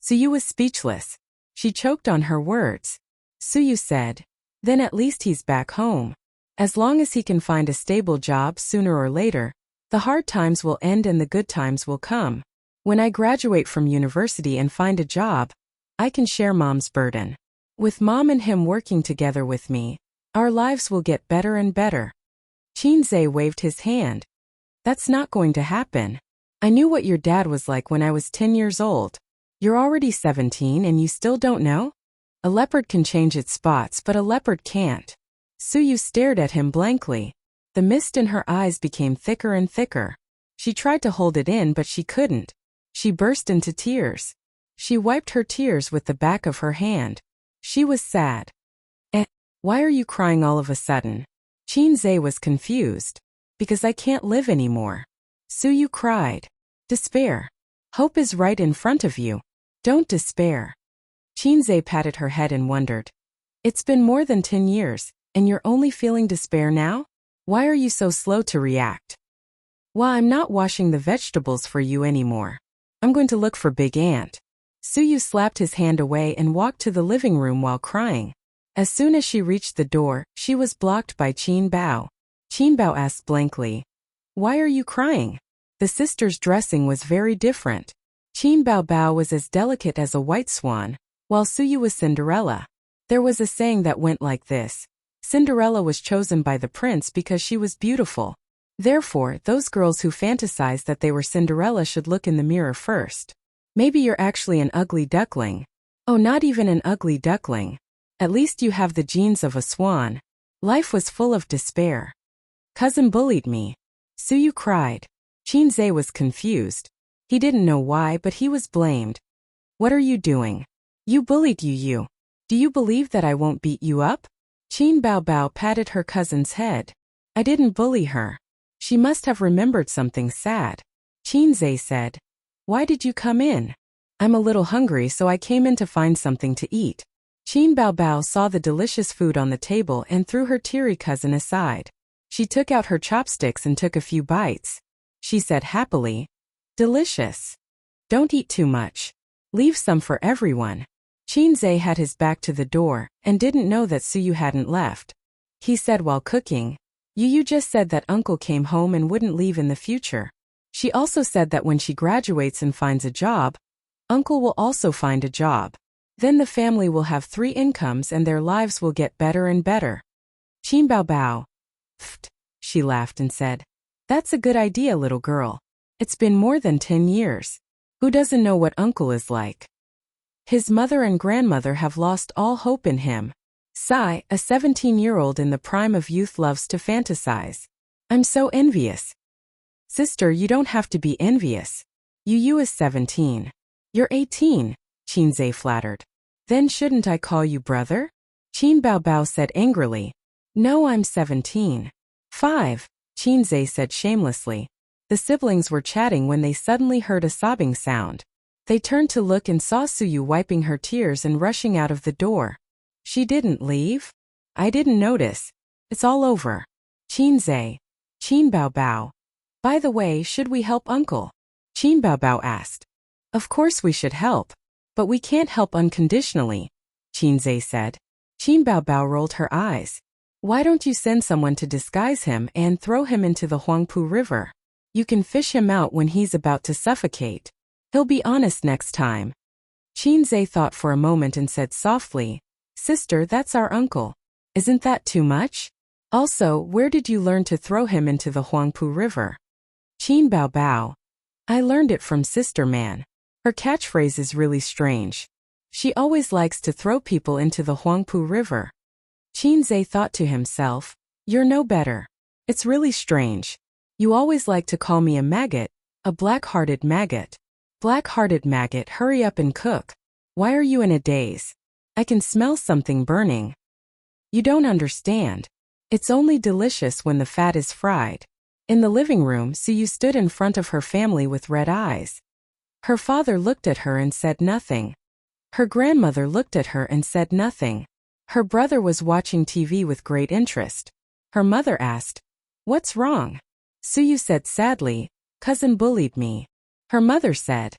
Suyu was speechless. She choked on her words. Suyu said, "Then at least he's back home. As long as he can find a stable job sooner or later, the hard times will end and the good times will come. When I graduate from university and find a job, I can share Mom's burden. With Mom and him working together with me, our lives will get better and better." Chinze waved his hand. "That's not going to happen. I knew what your dad was like when I was 10 years old. You're already 17 and you still don't know? A leopard can change its spots, but a leopard can't." Suyu stared at him blankly. The mist in her eyes became thicker and thicker. She tried to hold it in, but she couldn't. She burst into tears. She wiped her tears with the back of her hand. She was sad. Why are you crying all of a sudden?" Chinze was confused. "Because I can't live anymore." Suyu cried. "Despair. Hope is right in front of you. Don't despair." Chinze patted her head and wondered. "It's been more than 10 years, and you're only feeling despair now? Why are you so slow to react?" "Well, I'm not washing the vegetables for you anymore. I'm going to look for Big Ant." Suyu slapped his hand away and walked to the living room while crying. As soon as she reached the door, she was blocked by Qin Bao. Qin Bao asked blankly, "Why are you crying?" The sisters' dressing was very different. Qin Bao Bao was as delicate as a white swan, while Suyu was Cinderella. There was a saying that went like this: Cinderella was chosen by the prince because she was beautiful. Therefore, those girls who fantasize that they were Cinderella should look in the mirror first. Maybe you're actually an ugly duckling. Oh, not even an ugly duckling. At least you have the genes of a swan. Life was full of despair. Cousin bullied me. Suyu cried. Chinze was confused. He didn't know why, but he was blamed. What are you doing? You bullied you. Do you believe that I won't beat you up? Qin Bao Bao patted her cousin's head. I didn't bully her. She must have remembered something sad. Chinze said. Why did you come in? I'm a little hungry, so I came in to find something to eat. Qin Bao Bao saw the delicious food on the table and threw her teary cousin aside. She took out her chopsticks and took a few bites. She said happily, delicious. Don't eat too much. Leave some for everyone. Chinze had his back to the door and didn't know that Suyu hadn't left. He said while cooking, You just said that uncle came home and wouldn't leave in the future. She also said that when she graduates and finds a job, uncle will also find a job. Then the family will have 3 incomes and their lives will get better and better. Qin Bao Bao. Pfft, she laughed and said, That's a good idea, little girl. It's been more than 10 years. Who doesn't know what uncle is like? His mother and grandmother have lost all hope in him. Sai, a 17-year-old in the prime of youth, loves to fantasize. I'm so envious. Sister, you don't have to be envious. You is 17. You're 18, Chinze flattered. Then shouldn't I call you brother? Qin Bao Bao said angrily. No, I'm 17. 5, Chinze said shamelessly. The siblings were chatting when they suddenly heard a sobbing sound. They turned to look and saw Suyu wiping her tears and rushing out of the door. She didn't leave? I didn't notice. It's all over. Chinze. Qin Bao Bao. By the way, should we help uncle? Qin Bao Bao asked. Of course we should help. But we can't help unconditionally, Chinze said. Qin Bao Bao rolled her eyes. Why don't you send someone to disguise him and throw him into the Huangpu River? You can fish him out when he's about to suffocate. He'll be honest next time. Chinze thought for a moment and said softly, Sister, that's our uncle. Isn't that too much? Also, where did you learn to throw him into the Huangpu River? Qin Bao Bao. I learned it from Sister Man. Her catchphrase is really strange. She always likes to throw people into the Huangpu River. Chinze thought to himself, You're no better. It's really strange. You always like to call me a maggot, a black-hearted maggot. Black-hearted maggot, hurry up and cook. Why are you in a daze? I can smell something burning. You don't understand. It's only delicious when the fat is fried. In the living room, Suyu stood in front of her family with red eyes. Her father looked at her and said nothing. Her grandmother looked at her and said nothing. Her brother was watching TV with great interest. Her mother asked, "What's wrong?" Suyu said sadly, "Cousin bullied me." Her mother said,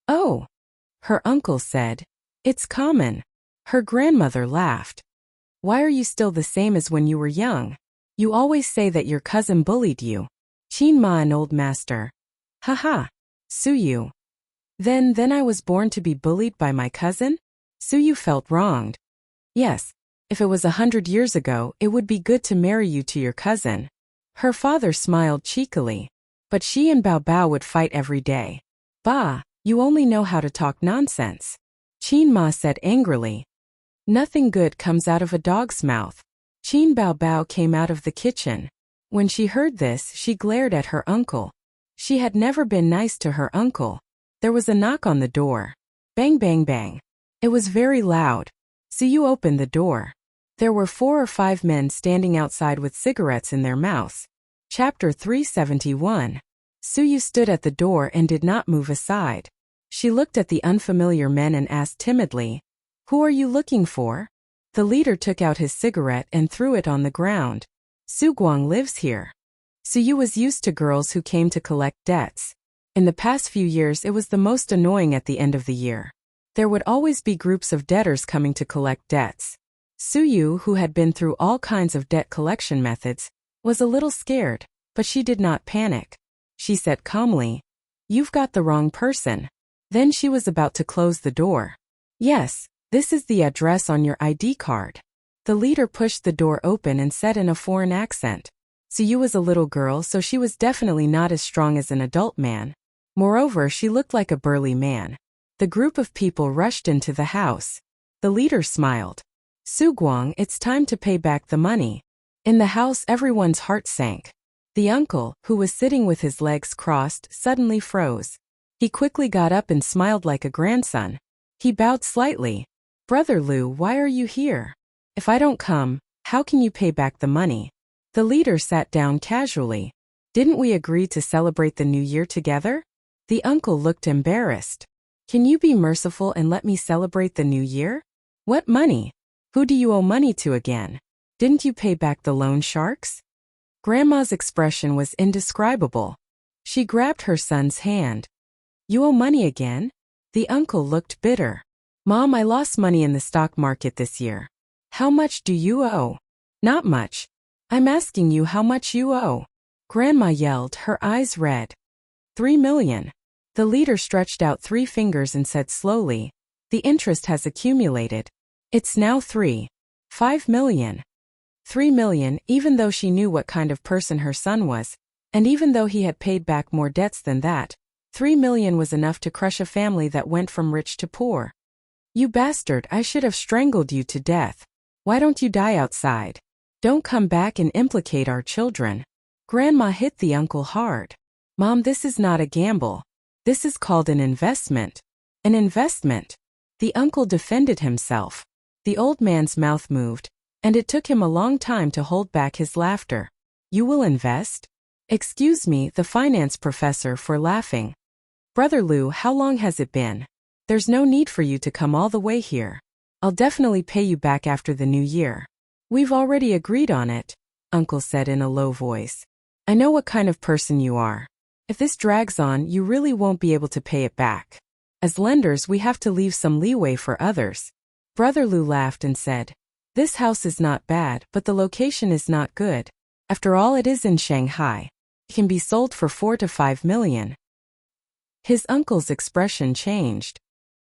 "Oh." Her uncle said, "It's common." Her grandmother laughed. "Why are you still the same as when you were young? You always say that your cousin bullied you." Chinma an old master. Haha. Suyu. Then I was born to be bullied by my cousin? Suyu felt wronged. Yes, if it was 100 years ago, it would be good to marry you to your cousin. Her father smiled cheekily. But she and Bao Bao would fight every day. Bah, you only know how to talk nonsense. Qin Ma said angrily. Nothing good comes out of a dog's mouth. Qin Bao Bao came out of the kitchen. When she heard this, she glared at her uncle. She had never been nice to her uncle. There was a knock on the door. Bang bang bang. It was very loud. Suyu opened the door. There were 4 or 5 men standing outside with cigarettes in their mouths. Chapter 371. Suyu stood at the door and did not move aside. She looked at the unfamiliar men and asked timidly, "Who are you looking for?" The leader took out his cigarette and threw it on the ground. "Su Guang lives here." Suyu was used to girls who came to collect debts. In the past few years, it was the most annoying at the end of the year. There would always be groups of debtors coming to collect debts. Suyu, who had been through all kinds of debt collection methods, was a little scared, but she did not panic. She said calmly, "You've got the wrong person." Then she was about to close the door. "Yes, this is the address on your ID card." The leader pushed the door open and said in a foreign accent. Suyu was a little girl, so she was definitely not as strong as an adult man. Moreover, she looked like a burly man. The group of people rushed into the house. The leader smiled. "Su Guang, it's time to pay back the money." In the house, everyone's heart sank. The uncle, who was sitting with his legs crossed, suddenly froze. He quickly got up and smiled like a grandson. He bowed slightly. "Brother Lu, why are you here? If I don't come, how can you pay back the money?" The leader sat down casually. "Didn't we agree to celebrate the new year together?" The uncle looked embarrassed. "Can you be merciful and let me celebrate the new year?" "What money? Who do you owe money to again? Didn't you pay back the loan sharks?" Grandma's expression was indescribable. She grabbed her son's hand. "You owe money again?" The uncle looked bitter. "Mom, I lost money in the stock market this year." "How much do you owe?" "Not much. I'm asking you how much you owe." Grandma yelled, her eyes red. 3 million. The leader stretched out 3 fingers and said slowly, "The interest has accumulated. It's now 5 million. 3 million, even though she knew what kind of person her son was, and even though he had paid back more debts than that, 3 million was enough to crush a family that went from rich to poor. "You bastard, I should have strangled you to death. Why don't you die outside? Don't come back and implicate our children." Grandma hit the uncle hard. "Mom, this is not a gamble. This is called an investment." "An investment?" The uncle defended himself. The old man's mouth moved, and it took him a long time to hold back his laughter. "You will invest?" "Excuse me, the finance professor, for laughing. Brother Lu, how long has it been? There's no need for you to come all the way here. I'll definitely pay you back after the new year." "We've already agreed on it," Uncle said in a low voice. "I know what kind of person you are. If this drags on, you really won't be able to pay it back. As lenders, we have to leave some leeway for others." Brother Lu laughed and said, "This house is not bad, but the location is not good. After all, it is in Shanghai. It can be sold for 4 to 5 million. His uncle's expression changed.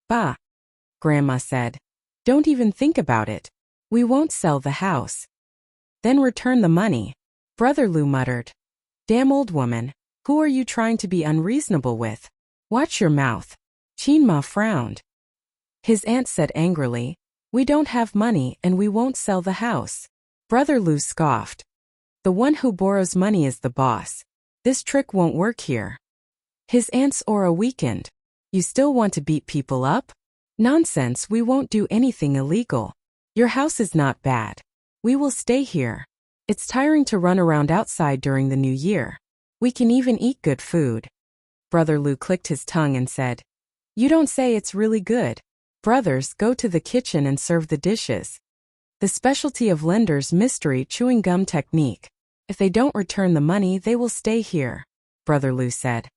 "Bah," Grandma said. "Don't even think about it. We won't sell the house." "Then return the money." Brother Lu muttered. "Damn old woman, who are you trying to be unreasonable with? Watch your mouth." Chinma frowned. His aunt said angrily, "We don't have money and we won't sell the house." Brother Lu scoffed. "The one who borrows money is the boss. This trick won't work here." His aunt's aura weakened. "You still want to beat people up? Nonsense, we won't do anything illegal. Your house is not bad. We will stay here. It's tiring to run around outside during the new year. We can even eat good food." Brother Lu clicked his tongue and said, "You don't say it's really good." Brothers, go to the kitchen and serve the dishes. The specialty of lenders' mystery chewing gum technique. If they don't return the money, they will stay here, Brother Lou said.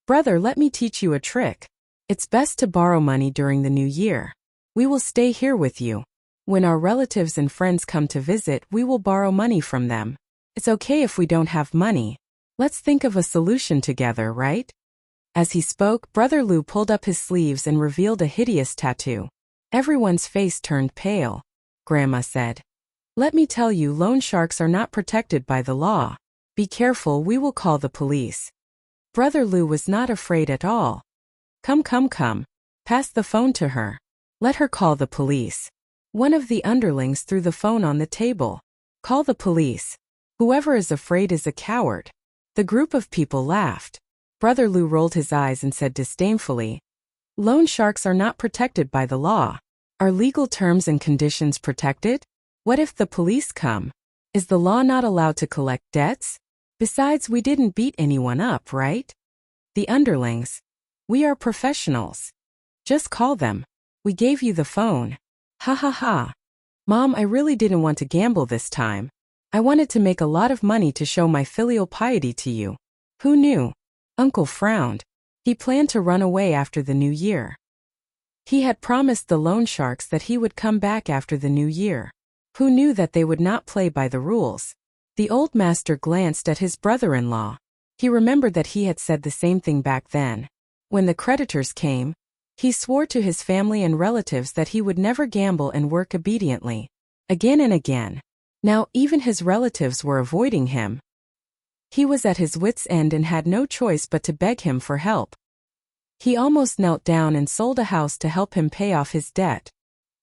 Brother, let me teach you a trick. It's best to borrow money during the new year. We will stay here with you. When our relatives and friends come to visit, we will borrow money from them. It's okay if we don't have money. Let's think of a solution together, right? As he spoke, Brother Lou pulled up his sleeves and revealed a hideous tattoo. Everyone's face turned pale. Grandma said, "Let me tell you, loan sharks are not protected by the law. Be careful, we will call the police." Brother Lou was not afraid at all. Come. Pass the phone to her. Let her call the police." One of the underlings threw the phone on the table. "Call the police. Whoever is afraid is a coward." The group of people laughed. Brother Lou rolled his eyes and said disdainfully, "Loan sharks are not protected by the law. Are legal terms and conditions protected? What if the police come? Is the law not allowed to collect debts? Besides, we didn't beat anyone up, right?" The underlings, "We are professionals. Just call them. We gave you the phone." "Ha ha ha. Mom, I really didn't want to gamble this time. I wanted to make a lot of money to show my filial piety to you." "Who knew?" Uncle frowned. He planned to run away after the new year. He had promised the loan sharks that he would come back after the new year. Who knew that they would not play by the rules? The old master glanced at his brother-in-law. He remembered that he had said the same thing back then. When the creditors came, he swore to his family and relatives that he would never gamble and work obediently. Again and again. Now even his relatives were avoiding him. He was at his wits' end and had no choice but to beg him for help. He almost knelt down and sold a house to help him pay off his debt.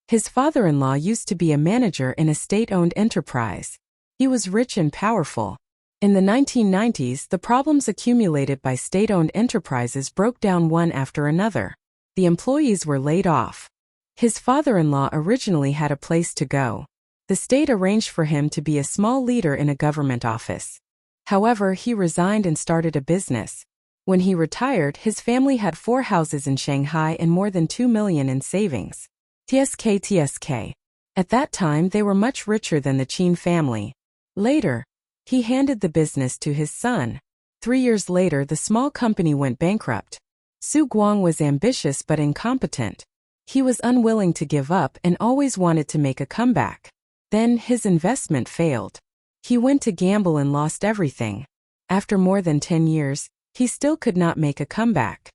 His father-in-law used to be a manager in a state-owned enterprise. He was rich and powerful. In the 1990s, the problems accumulated by state-owned enterprises broke down one after another. The employees were laid off. His father-in-law originally had a place to go. The state arranged for him to be a small leader in a government office. However, he resigned and started a business. When he retired, his family had 4 houses in Shanghai and more than 2 million in savings. TSK. At that time, they were much richer than the Qin family. Later, he handed the business to his son. 3 years later, the small company went bankrupt. Su Guang was ambitious but incompetent. He was unwilling to give up and always wanted to make a comeback. Then, his investment failed. He went to gamble and lost everything. After more than 10 years, he still could not make a comeback.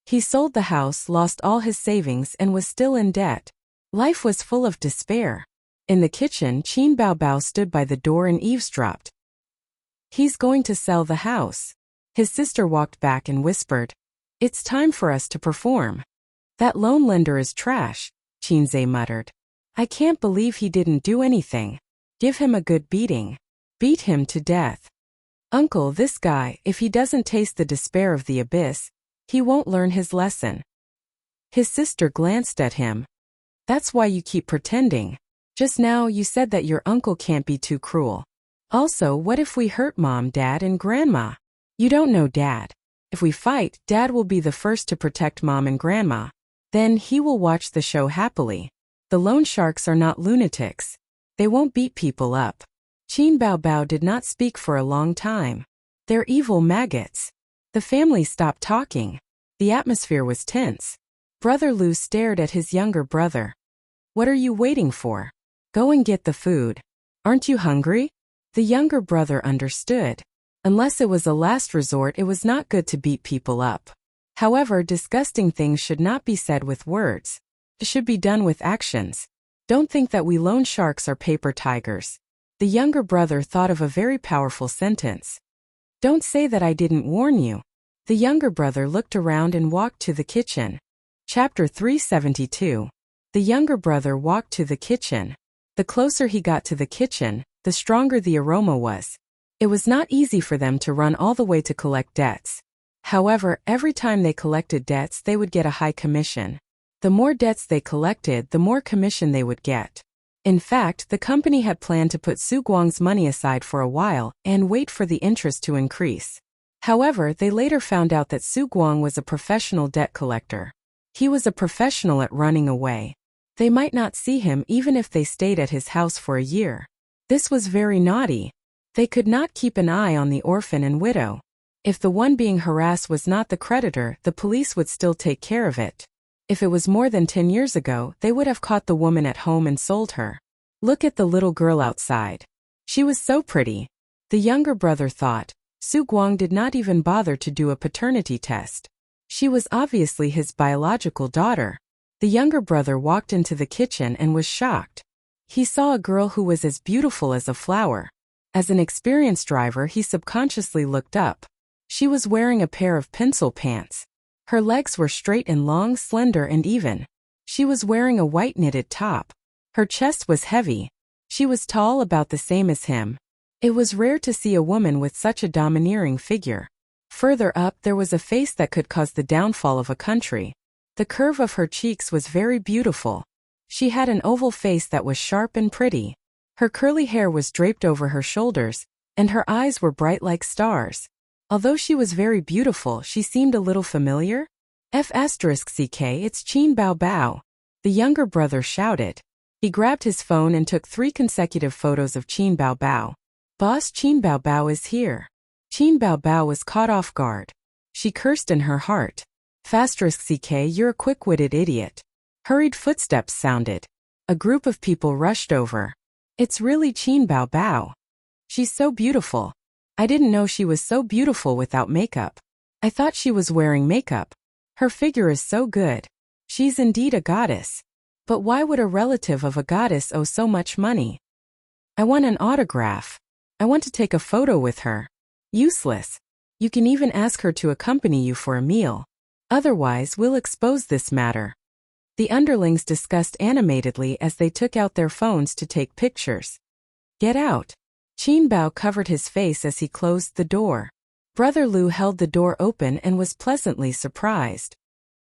He sold the house, lost all his savings, and was still in debt. Life was full of despair. In the kitchen, Qin Baobao stood by the door and eavesdropped. "He's going to sell the house." His sister walked back and whispered, "It's time for us to perform." "That loan lender is trash," Qinze muttered. "I can't believe he didn't do anything. Give him a good beating. Beat him to death." "Uncle, this guy, if he doesn't taste the despair of the abyss, he won't learn his lesson." His sister glanced at him. "That's why you keep pretending. Just now you said that your uncle can't be too cruel. Also, what if we hurt Mom, Dad, and Grandma? You don't know Dad. If we fight, Dad will be the first to protect Mom and Grandma. Then he will watch the show happily. The loan sharks are not lunatics. They won't beat people up." Qin Baobao did not speak for a long time. "They're evil maggots." The family stopped talking. The atmosphere was tense. Brother Lou stared at his younger brother. "What are you waiting for? Go and get the food. Aren't you hungry?" The younger brother understood. Unless it was a last resort, it was not good to beat people up. However, disgusting things should not be said with words. It should be done with actions. Don't think that we loan sharks are paper tigers. The younger brother thought of a very powerful sentence. "Don't say that I didn't warn you." The younger brother looked around and walked to the kitchen. Chapter 372. The younger brother walked to the kitchen. The closer he got to the kitchen, the stronger the aroma was. It was not easy for them to run all the way to collect debts. However, every time they collected debts, they would get a high commission. The more debts they collected, the more commission they would get. In fact, the company had planned to put Su Guang's money aside for a while and wait for the interest to increase. However, they later found out that Su Guang was a professional debt collector. He was a professional at running away. They might not see him even if they stayed at his house for a year. This was very naughty. They could not keep an eye on the orphan and widow. If the one being harassed was not the creditor, the police would still take care of it. If it was more than 10 years ago, they would have caught the woman at home and sold her. Look at the little girl outside. She was so pretty. The younger brother thought. Su Guang did not even bother to do a paternity test. She was obviously his biological daughter. The younger brother walked into the kitchen and was shocked. He saw a girl who was as beautiful as a flower. As an experienced driver, he subconsciously looked up. She was wearing a pair of pencil pants. Her legs were straight and long, slender and even. She was wearing a white knitted top. Her chest was heavy. She was tall, about the same as him. It was rare to see a woman with such a domineering figure. Further up, there was a face that could cause the downfall of a country. The curve of her cheeks was very beautiful. She had an oval face that was sharp and pretty. Her curly hair was draped over her shoulders, and her eyes were bright like stars. Although she was very beautiful, she seemed a little familiar. F***ck, it's Qin Bao Bao. The younger brother shouted. He grabbed his phone and took 3 consecutive photos of Qin Bao Bao. Boss, Qin Bao Bao is here. Qin Bao Bao was caught off guard. She cursed in her heart. **ck, you're a quick-witted idiot. Hurried footsteps sounded. A group of people rushed over. It's really Qin Bao Bao. She's so beautiful. I didn't know she was so beautiful without makeup. I thought she was wearing makeup. Her figure is so good. She's indeed a goddess. But why would a relative of a goddess owe so much money? I want an autograph. I want to take a photo with her. Useless. You can even ask her to accompany you for a meal. Otherwise, we'll expose this matter. The underlings discussed animatedly as they took out their phones to take pictures. Get out. Qin Bao covered his face as he closed the door. Brother Lu held the door open and was pleasantly surprised.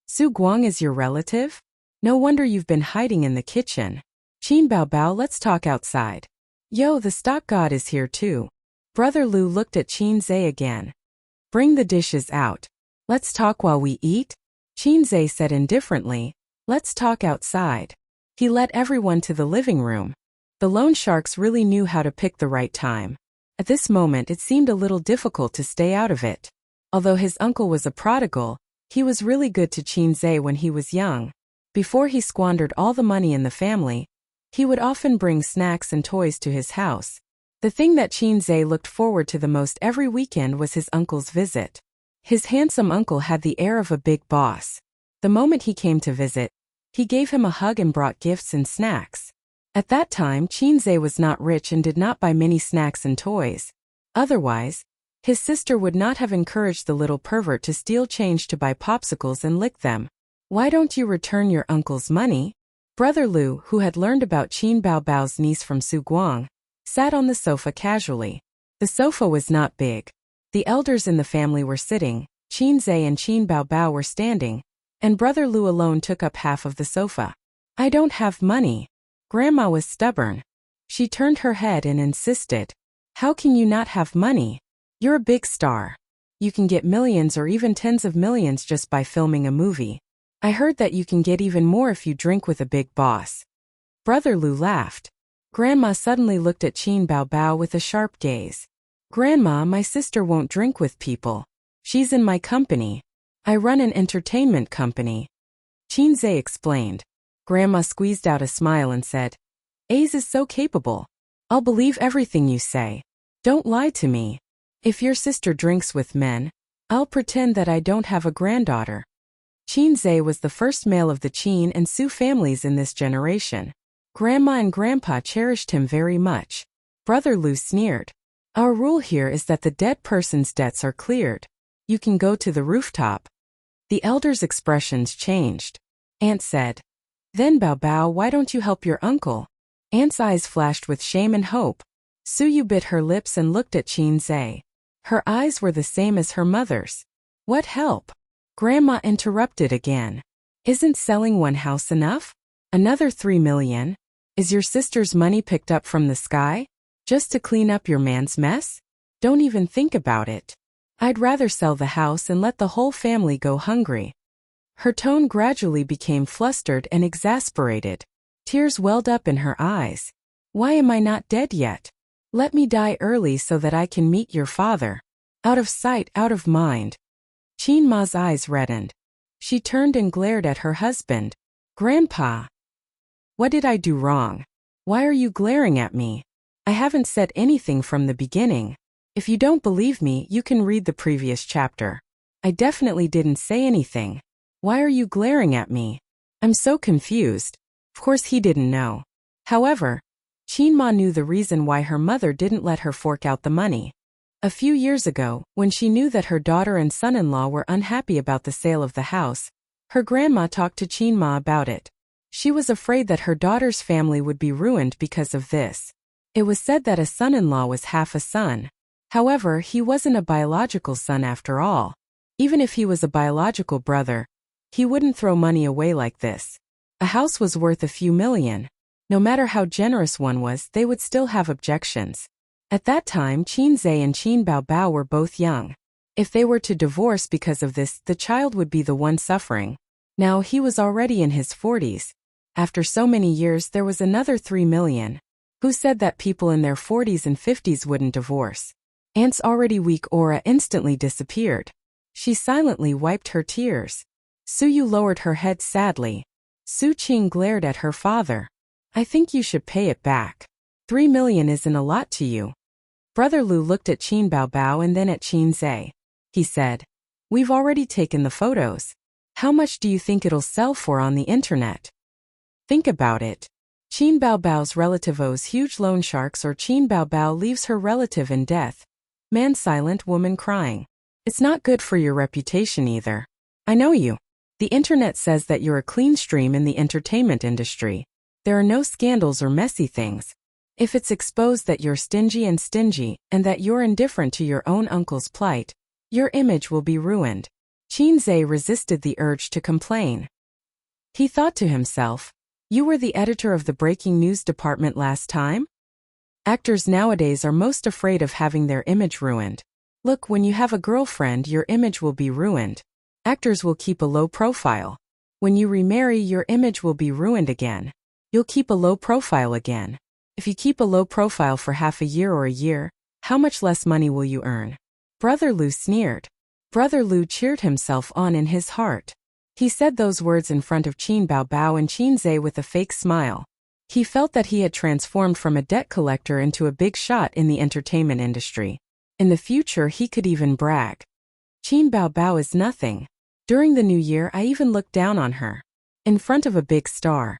Su Guang is your relative? No wonder you've been hiding in the kitchen. Qin Bao Bao, let's talk outside. Yo, the stock god is here too. Brother Lu looked at Qin Zhe again. Bring the dishes out. Let's talk while we eat? Qin Zhe said indifferently. Let's talk outside. He led everyone to the living room. The loan sharks really knew how to pick the right time. At this moment it seemed a little difficult to stay out of it. Although his uncle was a prodigal, he was really good to Qin Zhe when he was young. Before he squandered all the money in the family, he would often bring snacks and toys to his house. The thing that Qin Zhe looked forward to the most every weekend was his uncle's visit. His handsome uncle had the air of a big boss. The moment he came to visit, he gave him a hug and brought gifts and snacks. At that time, Qin Zhe was not rich and did not buy many snacks and toys. Otherwise, his sister would not have encouraged the little pervert to steal change to buy popsicles and lick them. Why don't you return your uncle's money? Brother Lu, who had learned about Qin Bao Bao's niece from Su Guang, sat on the sofa casually. The sofa was not big. The elders in the family were sitting, Qin Zhe and Qin Bao Bao were standing, and Brother Lu alone took up half of the sofa. I don't have money. Grandma was stubborn. She turned her head and insisted. How can you not have money? You're a big star. You can get millions or even tens of millions just by filming a movie. I heard that you can get even more if you drink with a big boss. Brother Lu laughed. Grandma suddenly looked at Qin Bao Bao with a sharp gaze. Grandma, my sister won't drink with people. She's in my company. I run an entertainment company. Qin Zhe explained. Grandma squeezed out a smile and said, Aze is so capable. I'll believe everything you say. Don't lie to me. If your sister drinks with men, I'll pretend that I don't have a granddaughter. Qin Zhe was the first male of the Qin and Su families in this generation. Grandma and Grandpa cherished him very much. Brother Lu sneered. Our rule here is that the dead person's debts are cleared. You can go to the rooftop. The elders' expressions changed. Aunt said, Then Bao Bao, why don't you help your uncle? Aunt's eyes flashed with shame and hope. Suyu bit her lips and looked at Qin Zhe. Her eyes were the same as her mother's. What help? Grandma interrupted again. Isn't selling one house enough? Another 3 million? Is your sister's money picked up from the sky? Just to clean up your man's mess? Don't even think about it. I'd rather sell the house and let the whole family go hungry. Her tone gradually became flustered and exasperated. Tears welled up in her eyes. Why am I not dead yet? Let me die early so that I can meet your father. Out of sight, out of mind. Qin Ma's eyes reddened. She turned and glared at her husband. Grandpa. What did I do wrong? Why are you glaring at me? I haven't said anything from the beginning. If you don't believe me, you can read the previous chapter. I definitely didn't say anything. Why are you glaring at me? I'm so confused. Of course he didn't know. However, Qin Ma knew the reason why her mother didn't let her fork out the money. A few years ago, when she knew that her daughter and son-in-law were unhappy about the sale of the house, her grandma talked to Qin Ma about it. She was afraid that her daughter's family would be ruined because of this. It was said that a son-in-law was half a son. However, he wasn't a biological son after all. Even if he was a biological brother, he wouldn't throw money away like this. A house was worth a few million. No matter how generous one was, they would still have objections. At that time, Qin Zhe and Qin Baobao were both young. If they were to divorce because of this, the child would be the one suffering. Now he was already in his 40s. After so many years, there was another 3 million. Who said that people in their 40s and 50s wouldn't divorce? Aunt's already weak aura instantly disappeared. She silently wiped her tears. Su Yu lowered her head sadly. Su Qing glared at her father. I think you should pay it back. 3 million isn't a lot to you. Brother Lu looked at Qin Baobao and then at Qin Zhe. He said, we've already taken the photos. How much do you think it'll sell for on the internet? Think about it. Qin Baobao's relative owes huge loan sharks, or Qin Baobao leaves her relative in death. Man silent, woman crying. It's not good for your reputation either. I know you. The internet says that you're a clean stream in the entertainment industry. There are no scandals or messy things. If it's exposed that you're stingy and that you're indifferent to your own uncle's plight, your image will be ruined. Qin Zhe resisted the urge to complain. He thought to himself, you were the editor of the breaking news department last time? Actors nowadays are most afraid of having their image ruined. Look, when you have a girlfriend, your image will be ruined. Actors will keep a low profile. When you remarry, your image will be ruined again. You'll keep a low profile again. If you keep a low profile for half a year or a year, how much less money will you earn? Brother Lu sneered. Brother Lu cheered himself on in his heart. He said those words in front of Qin Baobao and Qin Zhe with a fake smile. He felt that he had transformed from a debt collector into a big shot in the entertainment industry. In the future, he could even brag. Qin Baobao is nothing. During the new year, I even looked down on her. In front of a big star.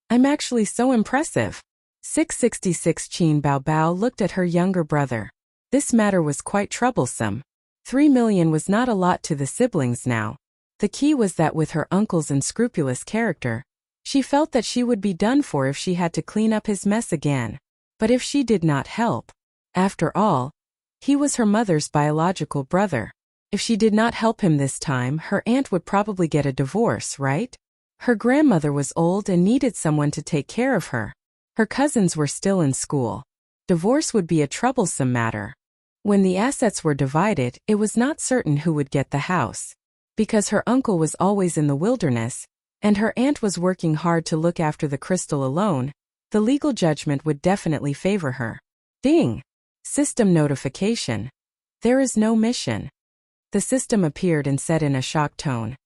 I'm actually so impressive. 666 Qin Baobao looked at her younger brother. This matter was quite troublesome. 3 million was not a lot to the siblings now. The key was that with her uncle's unscrupulous character, she felt that she would be done for if she had to clean up his mess again. But if she did not help, after all, he was her mother's biological brother. If she did not help him this time, her aunt would probably get a divorce, right? Her grandmother was old and needed someone to take care of her. Her cousins were still in school. Divorce would be a troublesome matter. When the assets were divided, it was not certain who would get the house. Because her uncle was always in the wilderness, and her aunt was working hard to look after the crystal alone, the legal judgment would definitely favor her. Ding! System notification. There is no mission. The system appeared and said in a shocked tone,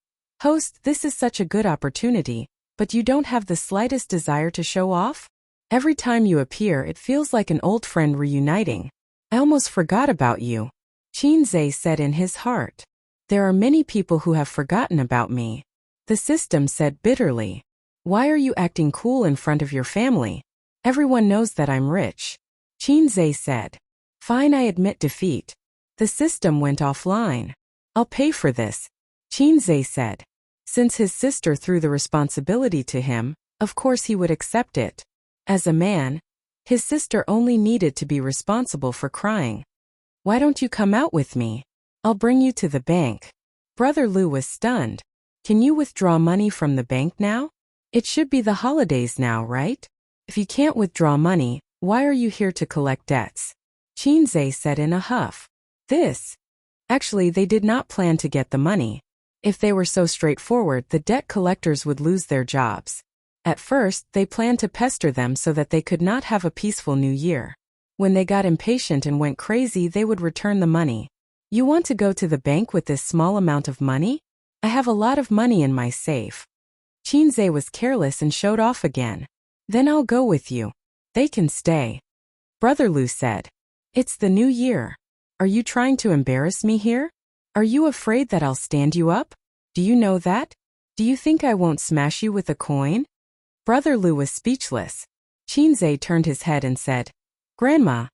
Host, this is such a good opportunity, but you don't have the slightest desire to show off? Every time you appear, it feels like an old friend reuniting. I almost forgot about you. Qin Zhe said in his heart. There are many people who have forgotten about me. The system said bitterly. Why are you acting cool in front of your family? Everyone knows that I'm rich. Qin Zhe said. Fine, I admit defeat. The system went offline. I'll pay for this. Qin Zhe said. Since his sister threw the responsibility to him, of course he would accept it. As a man, his sister only needed to be responsible for crying. Why don't you come out with me? I'll bring you to the bank. Brother Lu was stunned. Can you withdraw money from the bank now? It should be the holidays now, right? If you can't withdraw money, why are you here to collect debts? Qin Zhe said in a huff. Actually, they did not plan to get the money. If they were so straightforward, the debt collectors would lose their jobs. At first, they planned to pester them so that they could not have a peaceful new year. When they got impatient and went crazy, they would return the money. You want to go to the bank with this small amount of money? I have a lot of money in my safe. Chinze was careless and showed off again. Then I'll go with you. They can stay. Brother Lu said. It's the new year. Are you trying to embarrass me here? Are you afraid that I'll stand you up? Do you know that? Do you think I won't smash you with a coin? Brother Lu was speechless. Chinze turned his head and said, Grandma,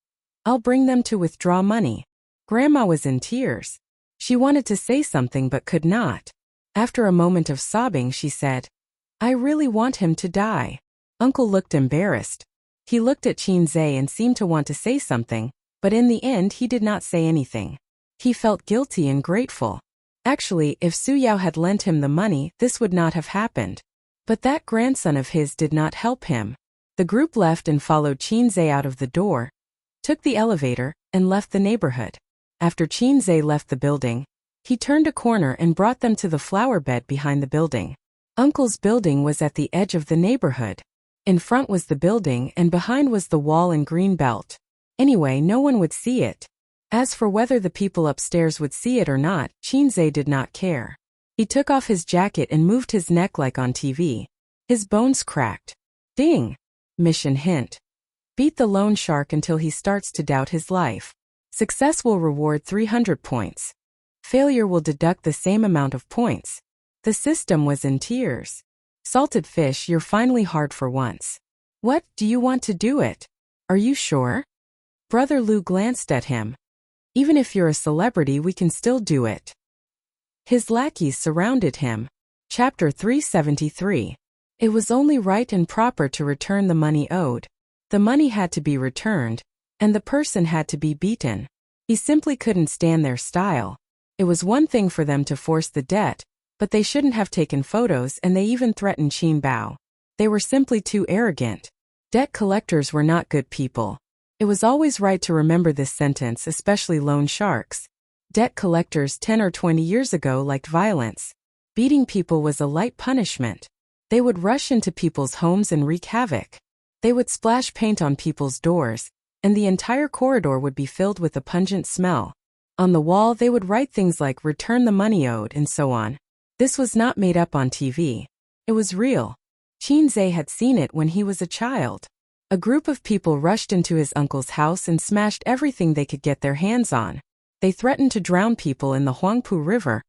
I'll bring them to withdraw money. Grandma was in tears. She wanted to say something but could not. After a moment of sobbing, she said, I really want him to die. Uncle looked embarrassed. He looked at Chinze and seemed to want to say something, but in the end he did not say anything. He felt guilty and grateful. Actually, if Su Yao had lent him the money, this would not have happened. But that grandson of his did not help him. The group left and followed Chinze out of the door, took the elevator, and left the neighborhood. After Chinze left the building, he turned a corner and brought them to the flower bed behind the building. Uncle's building was at the edge of the neighborhood. In front was the building and behind was the wall and green belt. Anyway, no one would see it. As for whether the people upstairs would see it or not, Chinze did not care. He took off his jacket and moved his neck like on TV. His bones cracked. Ding! Mission hint. Beat the loan shark until he starts to doubt his life. Success will reward 300 points. Failure will deduct the same amount of points. The system was in tears. Salted fish, you're finally hard for once. What, do you want to do it? Are you sure? Brother Lu glanced at him. Even if you're a celebrity, we can still do it. His lackeys surrounded him. Chapter 373. It was only right and proper to return the money owed. The money had to be returned, and the person had to be beaten. He simply couldn't stand their style. It was one thing for them to force the debt, but they shouldn't have taken photos, and they even threatened Qin Bao. They were simply too arrogant. Debt collectors were not good people. It was always right to remember this sentence, especially loan sharks. Debt collectors 10 or 20 years ago liked violence. Beating people was a light punishment. They would rush into people's homes and wreak havoc. They would splash paint on people's doors, and the entire corridor would be filled with a pungent smell. On the wall they would write things like "return the money owed" and so on. This was not made up on TV. It was real. Chinze had seen it when he was a child. A group of people rushed into his uncle's house and smashed everything they could get their hands on. They threatened to drown people in the Huangpu River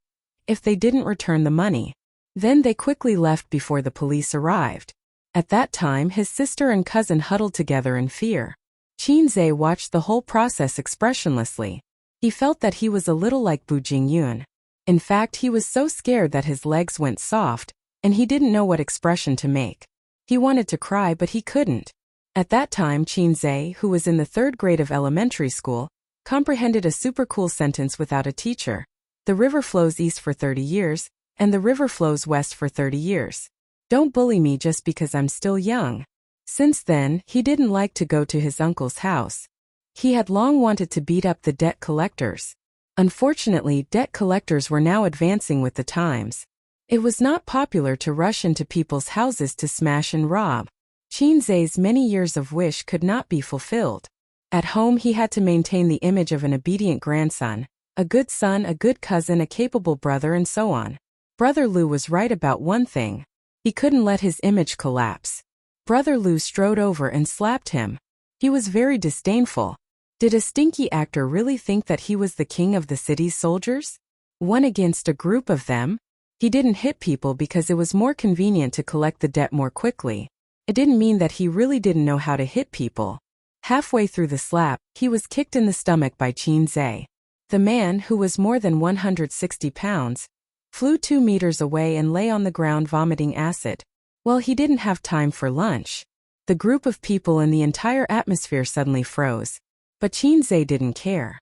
if they didn't return the money. Then they quickly left before the police arrived. At that time, his sister and cousin huddled together in fear. Chinze watched the whole process expressionlessly. He felt that he was a little like Bu Jingyun. In fact, he was so scared that his legs went soft, and he didn't know what expression to make. He wanted to cry, but he couldn't. At that time, Chinze, who was in the 3rd grade of elementary school, comprehended a super cool sentence without a teacher. The river flows east for 30 years, and the river flows west for 30 years. Don't bully me just because I'm still young. Since then, he didn't like to go to his uncle's house. He had long wanted to beat up the debt collectors. Unfortunately, debt collectors were now advancing with the times. It was not popular to rush into people's houses to smash and rob. Chinze's many years of wish could not be fulfilled. At home he had to maintain the image of an obedient grandson, a good son, a good cousin, a capable brother, and so on. Brother Lu was right about one thing. He couldn't let his image collapse. Brother Lu strode over and slapped him. He was very disdainful. Did a stinky actor really think that he was the king of the city's soldiers? One against a group of them? He didn't hit people because it was more convenient to collect the debt more quickly. It didn't mean that he really didn't know how to hit people. Halfway through the slap, he was kicked in the stomach by Chinze. The man, who was more than 160 pounds, flew 2 meters away and lay on the ground vomiting acid. Well, he didn't have time for lunch. The group of people and the entire atmosphere suddenly froze. But Chinze didn't care.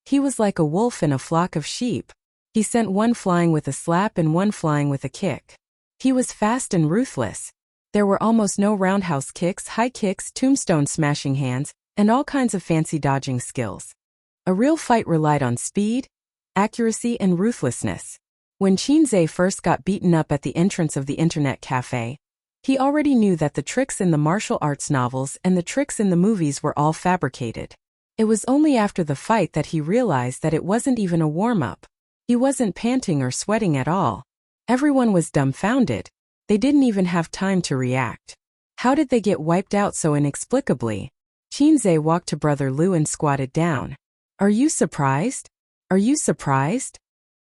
He was like a wolf in a flock of sheep. He sent one flying with a slap and one flying with a kick. He was fast and ruthless. There were almost no roundhouse kicks, high kicks, tombstone smashing hands, and all kinds of fancy dodging skills. A real fight relied on speed, accuracy, and ruthlessness. When Qinzhe first got beaten up at the entrance of the internet cafe, he already knew that the tricks in the martial arts novels and the tricks in the movies were all fabricated. It was only after the fight that he realized that it wasn't even a warm-up. He wasn't panting or sweating at all. Everyone was dumbfounded. They didn't even have time to react. How did they get wiped out so inexplicably? Qinzhe walked to Brother Lu and squatted down. Are you surprised? Are you surprised?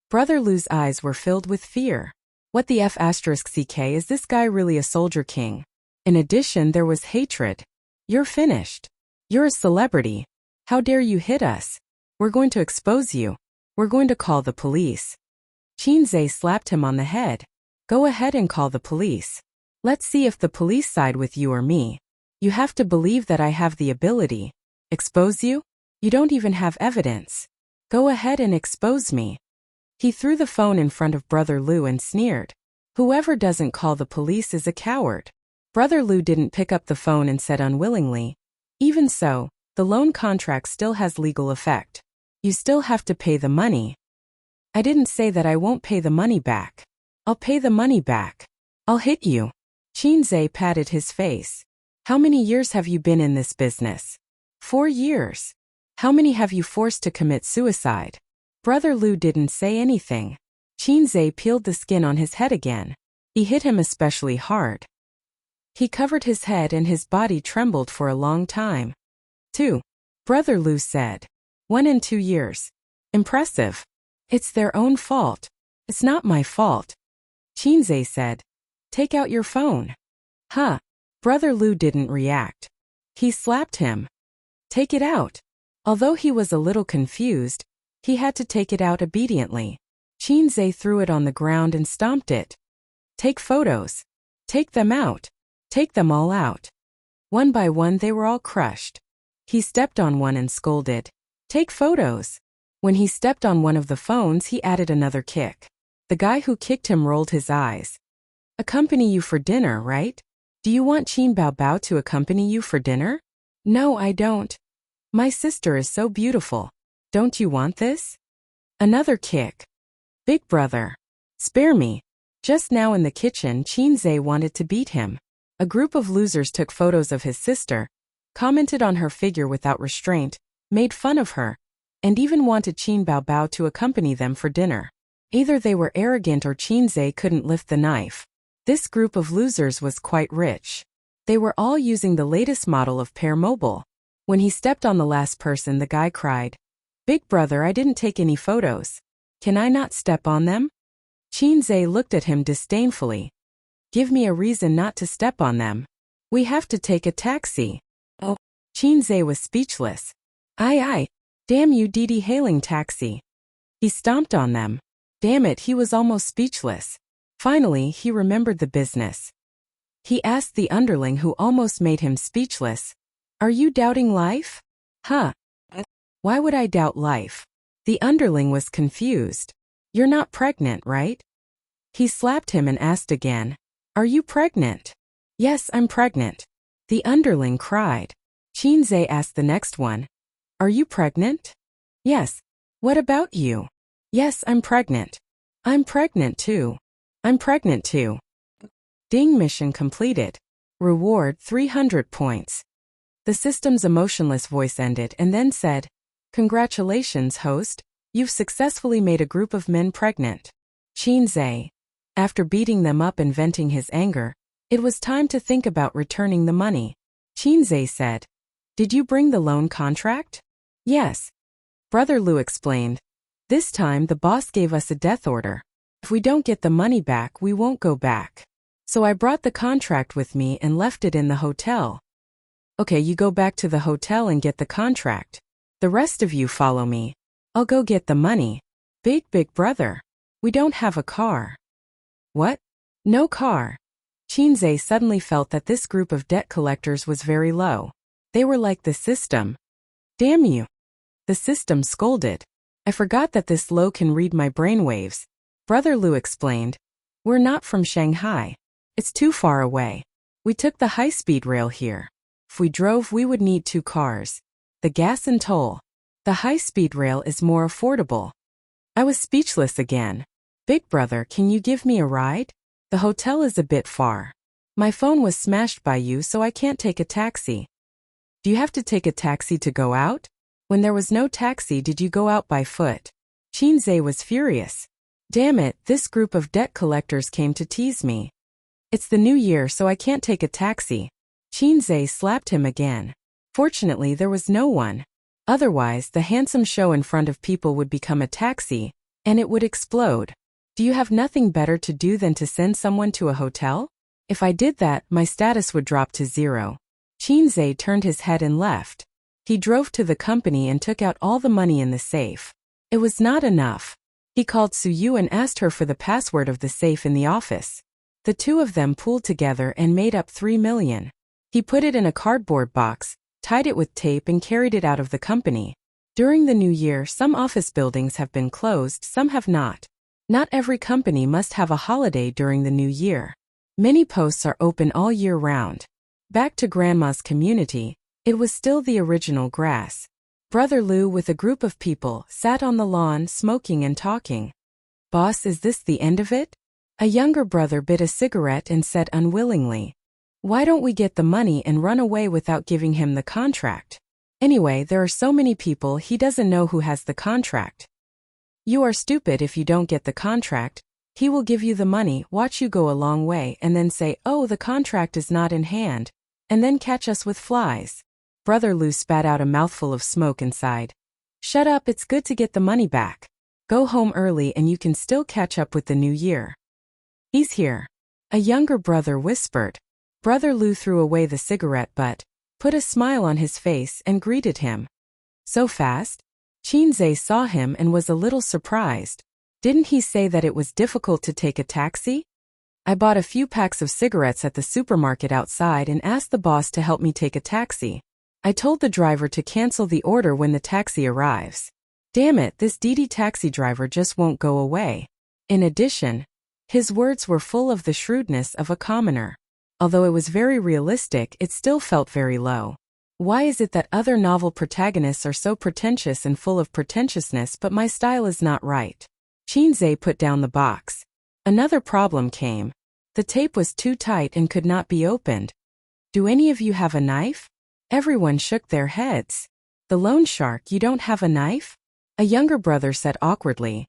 Brother Lu's eyes were filled with fear. What the F***ck, is this guy really a soldier king? In addition, there was hatred. You're finished. You're a celebrity. How dare you hit us? We're going to expose you. We're going to call the police. Qinzhe slapped him on the head. Go ahead and call the police. Let's see if the police side with you or me. You have to believe that I have the ability. Expose you? You don't even have evidence. Go ahead and expose me. He threw the phone in front of Brother Lu and sneered. Whoever doesn't call the police is a coward. Brother Lu didn't pick up the phone and said unwillingly, even so, the loan contract still has legal effect. You still have to pay the money. I didn't say that I won't pay the money back. I'll pay the money back. I'll hit you. Qinzhe patted his face. How many years have you been in this business? 4 years. How many have you forced to commit suicide? Brother Lu didn't say anything. Qinzhe peeled the skin on his head again. He hit him especially hard. He covered his head and his body trembled for a long time. 2. Brother Lu said. 1 and 2 years. Impressive. It's their own fault. It's not my fault. Qinzhe said. Take out your phone. Huh. Brother Lu didn't react. He slapped him. Take it out. Although he was a little confused, he had to take it out obediently. Qinzhe threw it on the ground and stomped it. Take photos. Take them out. Take them all out. One by one they were all crushed. He stepped on one and scolded. Take photos. When he stepped on one of the phones, he added another kick. The guy who kicked him rolled his eyes. Accompany you for dinner, right? Do you want Qin Bao Bao to accompany you for dinner? No, I don't. My sister is so beautiful. Don't you want this? Another kick. Big brother. Spare me. Just now in the kitchen, Qinzhe wanted to beat him. A group of losers took photos of his sister, commented on her figure without restraint, made fun of her, and even wanted Qin Bao Bao to accompany them for dinner. Either they were arrogant or Qinzhe couldn't lift the knife. This group of losers was quite rich. They were all using the latest model of Pair Mobile. When he stepped on the last person, the guy cried, Big brother, I didn't take any photos. Can I not step on them? Qinzhe looked at him disdainfully. Give me a reason not to step on them. We have to take a taxi. Oh. Qinzhe was speechless. Aye. Damn you, Didi hailing taxi. He stomped on them. Damn it, he was almost speechless. Finally, he remembered the business. He asked the underling who almost made him speechless. Are you doubting life? Huh. Why would I doubt life? The underling was confused. You're not pregnant, right? He slapped him and asked again. Are you pregnant? Yes, I'm pregnant. The underling cried. Qinzhe asked the next one. Are you pregnant? Yes. What about you? Yes, I'm pregnant. I'm pregnant too. I'm pregnant too. Ding, mission completed. Reward 300 points. The system's emotionless voice ended and then said, Congratulations, host. You've successfully made a group of men pregnant. Qinzhe. After beating them up and venting his anger, it was time to think about returning the money. Qinzhe said, Did you bring the loan contract? Yes. Brother Lu explained. This time the boss gave us a death order. If we don't get the money back, we won't go back. So I brought the contract with me and left it in the hotel. Okay, you go back to the hotel and get the contract. The rest of you follow me. I'll go get the money. Big brother. We don't have a car. What? No car. Qinzhe suddenly felt that this group of debt collectors was very low. They were like the system. Damn you. The system scolded. I forgot that this low can read my brainwaves. Brother Lu explained. We're not from Shanghai. It's too far away. We took the high-speed rail here. If we drove, we would need 2 cars. The gas and toll. The high-speed rail is more affordable. I was speechless again. Big brother, can you give me a ride? The hotel is a bit far. My phone was smashed by you, so I can't take a taxi. Do you have to take a taxi to go out? When there was no taxi, did you go out by foot? Chinze was furious. Damn it, this group of debt collectors came to tease me. It's the new year, so I can't take a taxi. Chinze slapped him again. Fortunately, there was no one. Otherwise, the handsome show in front of people would become a taxi, and it would explode. Do you have nothing better to do than to send someone to a hotel? If I did that, my status would drop to 0. Chinze turned his head and left. He drove to the company and took out all the money in the safe. It was not enough. He called Suyu and asked her for the password of the safe in the office. The two of them pooled together and made up 3 million. He put it in a cardboard box, tied it with tape and carried it out of the company. During the new year, some office buildings have been closed, some have not. Not every company must have a holiday during the new year. Many posts are open all year round. Back to Grandma's community, it was still the original grass. Brother Lu with a group of people sat on the lawn smoking and talking. Boss, is this the end of it? A younger brother bit a cigarette and said unwillingly. Why don't we get the money and run away without giving him the contract? Anyway, there are so many people, he doesn't know who has the contract. You are stupid if you don't get the contract. He will give you the money, watch you go a long way, and then say, oh, the contract is not in hand, and then catch us with flies. Brother Lu spat out a mouthful of smoke and sighed. Shut up, it's good to get the money back. Go home early and you can still catch up with the new year. He's here. A younger brother whispered. Brother Lu threw away the cigarette butt, put a smile on his face and greeted him. So fast? Chinze saw him and was a little surprised. Didn't he say that it was difficult to take a taxi? I bought a few packs of cigarettes at the supermarket outside and asked the boss to help me take a taxi. I told the driver to cancel the order when the taxi arrives. Damn it, this DD taxi driver just won't go away. In addition, his words were full of the shrewdness of a commoner. Although it was very realistic, it still felt very low. Why is it that other novel protagonists are so pretentious and full of pretentiousness, but my style is not right? Chinze put down the box. Another problem came. The tape was too tight and could not be opened. Do any of you have a knife? Everyone shook their heads. The loan shark, you don't have a knife? A younger brother said awkwardly.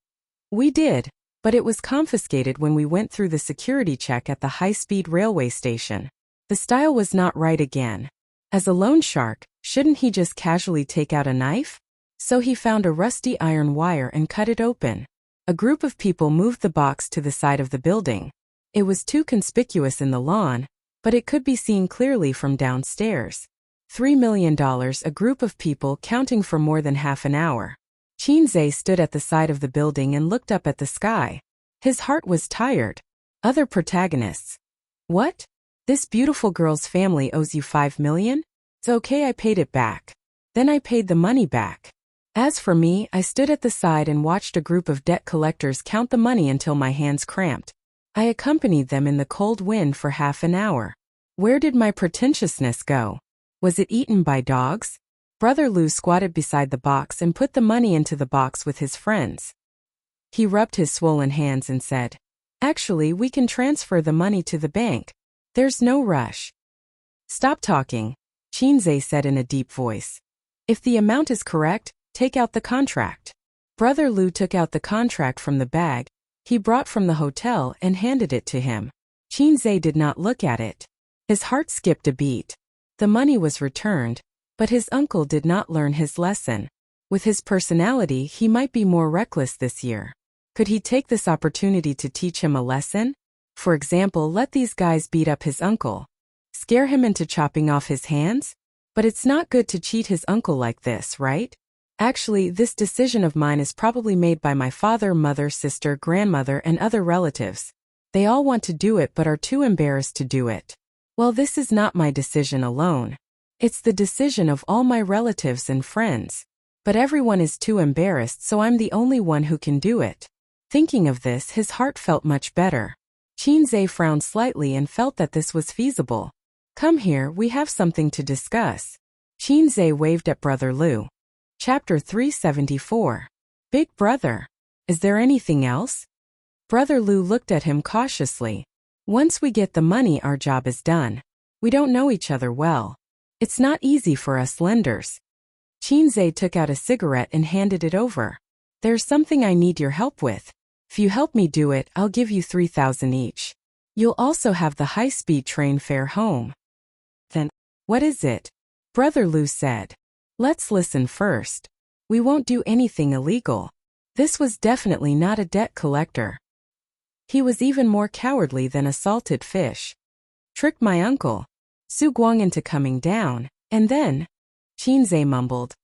We did, but it was confiscated when we went through the security check at the high-speed railway station. The style was not right again. As a loan shark, shouldn't he just casually take out a knife? So he found a rusty iron wire and cut it open. A group of people moved the box to the side of the building. It was too conspicuous in the lawn, but it could be seen clearly from downstairs. $3 million, a group of people counting for more than half an hour. Chinze stood at the side of the building and looked up at the sky. His heart was tired. Other protagonists. What? This beautiful girl's family owes you $5 million? It's okay, I paid it back. Then I paid the money back. As for me, I stood at the side and watched a group of debt collectors count the money until my hands cramped. I accompanied them in the cold wind for half an hour. Where did my pretentiousness go? Was it eaten by dogs? Brother Lu squatted beside the box and put the money into the box with his friends. He rubbed his swollen hands and said, Actually, we can transfer the money to the bank. There's no rush. Stop talking, Chinze said in a deep voice. If the amount is correct, take out the contract. Brother Lu took out the contract from the bag he brought from the hotel and handed it to him. Chinze did not look at it. His heart skipped a beat. The money was returned, but his uncle did not learn his lesson. With his personality, he might be more reckless this year. Could he take this opportunity to teach him a lesson? For example, let these guys beat up his uncle. Scare him into chopping off his hands? But it's not good to cheat his uncle like this, right? Actually, this decision of mine is probably made by my father, mother, sister, grandmother, and other relatives. They all want to do it but are too embarrassed to do it. Well, this is not my decision alone. It's the decision of all my relatives and friends. But everyone is too embarrassed, so I'm the only one who can do it. Thinking of this, his heart felt much better. Chinze frowned slightly and felt that this was feasible. Come here, we have something to discuss. Chinze waved at Brother Lu. Chapter 374. Big Brother. Is there anything else? Brother Lu looked at him cautiously. Once we get the money, our job is done. We don't know each other well. It's not easy for us lenders. Qinzhe took out a cigarette and handed it over. There's something I need your help with. If you help me do it, I'll give you 3,000 each. You'll also have the high-speed train fare home. Then, what is it? Brother Lu said. Let's listen first. We won't do anything illegal. This was definitely not a debt collector. He was even more cowardly than a salted fish. Tricked my uncle, Su Guang, into coming down, and then, Qinzhe mumbled.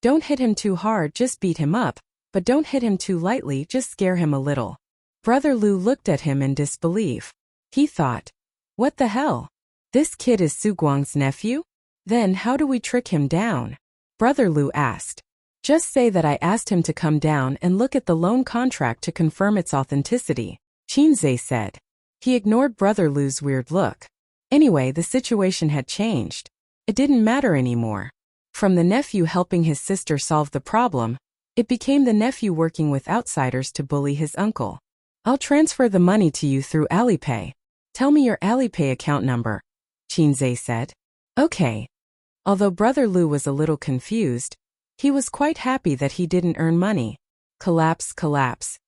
Don't hit him too hard, just beat him up, but don't hit him too lightly, just scare him a little. Brother Lu looked at him in disbelief. He thought, what the hell? This kid is Su Guang's nephew? Then how do we trick him down? Brother Lu asked. Just say that I asked him to come down and look at the loan contract to confirm its authenticity, Qinzhe said. He ignored Brother Lu's weird look. Anyway, the situation had changed. It didn't matter anymore. From the nephew helping his sister solve the problem, it became the nephew working with outsiders to bully his uncle. I'll transfer the money to you through Alipay. Tell me your Alipay account number, Qinzhe said. Okay. Although Brother Lu was a little confused, he was quite happy that he didn't earn money. Collapse, collapse.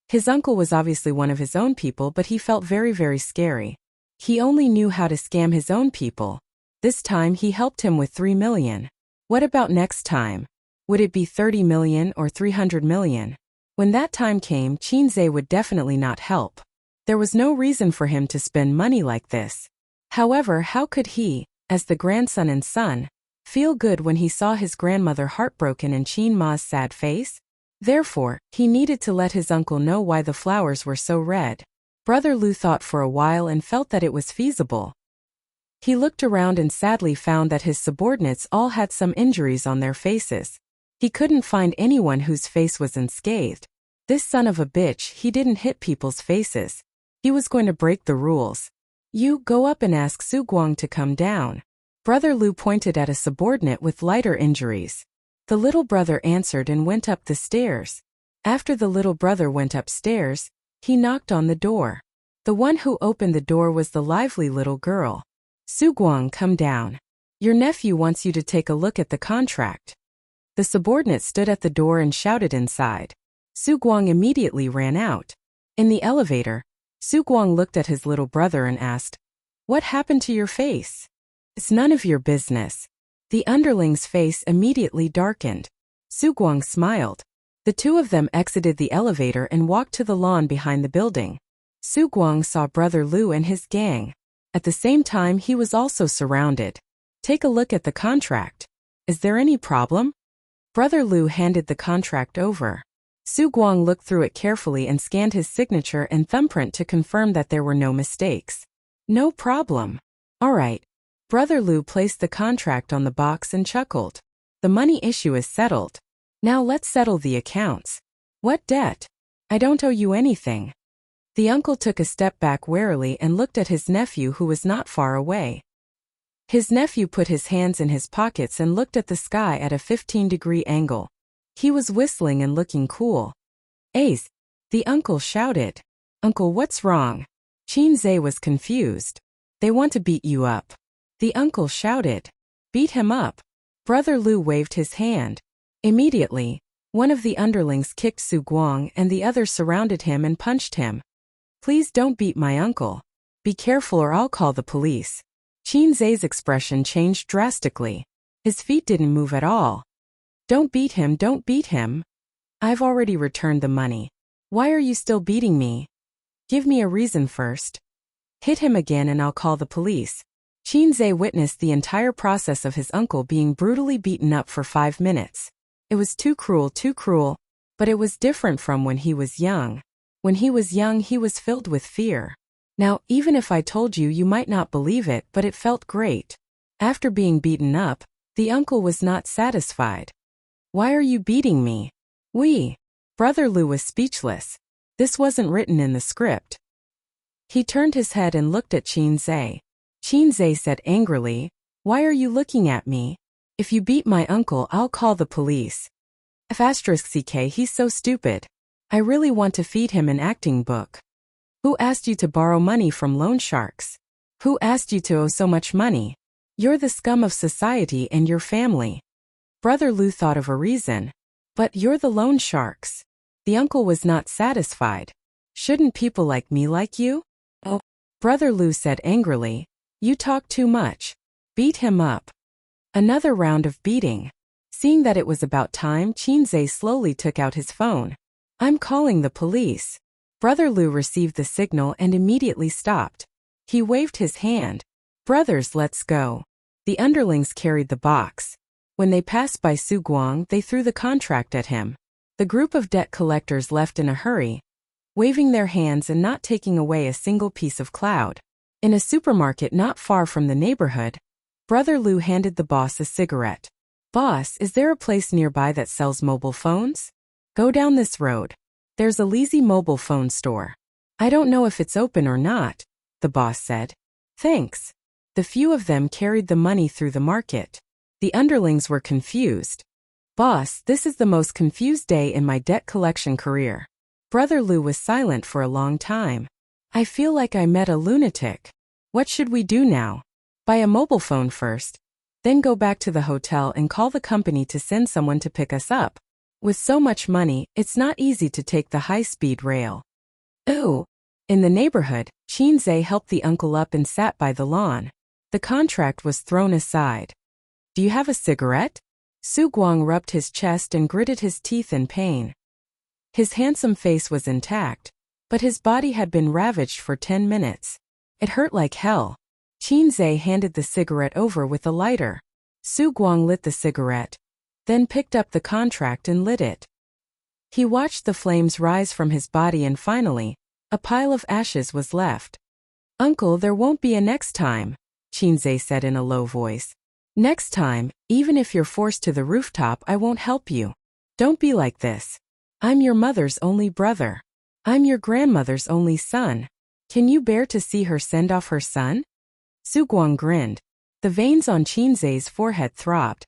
His uncle was obviously one of his own people, but he felt very, very scary. He only knew how to scam his own people. This time he helped him with 3 million. What about next time? Would it be 30 million or 300 million? When that time came, Qinzhe would definitely not help. There was no reason for him to spend money like this. However, how could he, as the grandson and son, feel good when he saw his grandmother heartbroken and Qin Ma's sad face? Therefore, he needed to let his uncle know why the flowers were so red. Brother Lu thought for a while and felt that it was feasible. He looked around and sadly found that his subordinates all had some injuries on their faces. He couldn't find anyone whose face was unscathed. This son of a bitch, he didn't hit people's faces. He was going to break the rules. You go up and ask Su Guang to come down. Brother Lu pointed at a subordinate with lighter injuries. The little brother answered and went up the stairs. After the little brother went upstairs, he knocked on the door. The one who opened the door was the lively little girl. Su Guang, come down. Your nephew wants you to take a look at the contract. The subordinate stood at the door and shouted inside. Su Guang immediately ran out. In the elevator, Su Guang looked at his little brother and asked, What happened to your face? It's none of your business. The underling's face immediately darkened. Su Guang smiled. The two of them exited the elevator and walked to the lawn behind the building. Su Guang saw Brother Lu and his gang. At the same time, he was also surrounded. Take a look at the contract. Is there any problem? Brother Lu handed the contract over. Su Guang looked through it carefully and scanned his signature and thumbprint to confirm that there were no mistakes. No problem. All right. Brother Lu placed the contract on the box and chuckled. The money issue is settled. Now let's settle the accounts. What debt? I don't owe you anything. The uncle took a step back warily and looked at his nephew, who was not far away. His nephew put his hands in his pockets and looked at the sky at a 15-degree angle. He was whistling and looking cool. Ace, the uncle shouted. Uncle, what's wrong? Qinzhe was confused. They want to beat you up. The uncle shouted. Beat him up. Brother Lu waved his hand. Immediately, one of the underlings kicked Su Guang and the other surrounded him and punched him. Please don't beat my uncle. Be careful or I'll call the police. Qinzhe's expression changed drastically. His feet didn't move at all. Don't beat him, don't beat him. I've already returned the money. Why are you still beating me? Give me a reason first. Hit him again and I'll call the police. Qinzhe witnessed the entire process of his uncle being brutally beaten up for 5 minutes. It was too cruel, but it was different from when he was young. When he was young, he was filled with fear. Now, even if I told you, you might not believe it, but it felt great. After being beaten up, the uncle was not satisfied. Why are you beating me? Brother Lu was speechless. This wasn't written in the script. He turned his head and looked at Qinzhe. Qinzhe said angrily, Why are you looking at me? If you beat my uncle, I'll call the police. F***ck, he's so stupid. I really want to feed him an acting book. Who asked you to borrow money from loan sharks? Who asked you to owe so much money? You're the scum of society and your family. Brother Lu thought of a reason. But you're the loan sharks. The uncle was not satisfied. Shouldn't people like me like you? Oh, Brother Lu said angrily. You talk too much. Beat him up. Another round of beating. Seeing that it was about time, Qinze slowly took out his phone. I'm calling the police. Brother Lu received the signal and immediately stopped. He waved his hand. Brothers, let's go. The underlings carried the box. When they passed by Su Guang, they threw the contract at him. The group of debt collectors left in a hurry, waving their hands and not taking away a single piece of cloud. In a supermarket not far from the neighborhood, Brother Lu handed the boss a cigarette. Boss, is there a place nearby that sells mobile phones? Go down this road. There's a Lazy mobile phone store. I don't know if it's open or not, the boss said. Thanks. The few of them carried the money through the market. The underlings were confused. Boss, this is the most confused day in my debt collection career. Brother Lu was silent for a long time. I feel like I met a lunatic. What should we do now? Buy a mobile phone first, then go back to the hotel and call the company to send someone to pick us up. With so much money, it's not easy to take the high-speed rail. Ooh. In the neighborhood, Qinze helped the uncle up and sat by the lawn. The contract was thrown aside. Do you have a cigarette? Su Guang rubbed his chest and gritted his teeth in pain. His handsome face was intact, but his body had been ravaged for 10 minutes. It hurt like hell. Qinze handed the cigarette over with a lighter. Su Guang lit the cigarette, then picked up the contract and lit it. He watched the flames rise from his body and finally, a pile of ashes was left. Uncle, there won't be a next time, Qinze said in a low voice. Next time, even if you're forced to the rooftop, I won't help you. Don't be like this. I'm your mother's only brother. I'm your grandmother's only son. Can you bear to see her send off her son? Su Guang grinned. The veins on Qinze's forehead throbbed.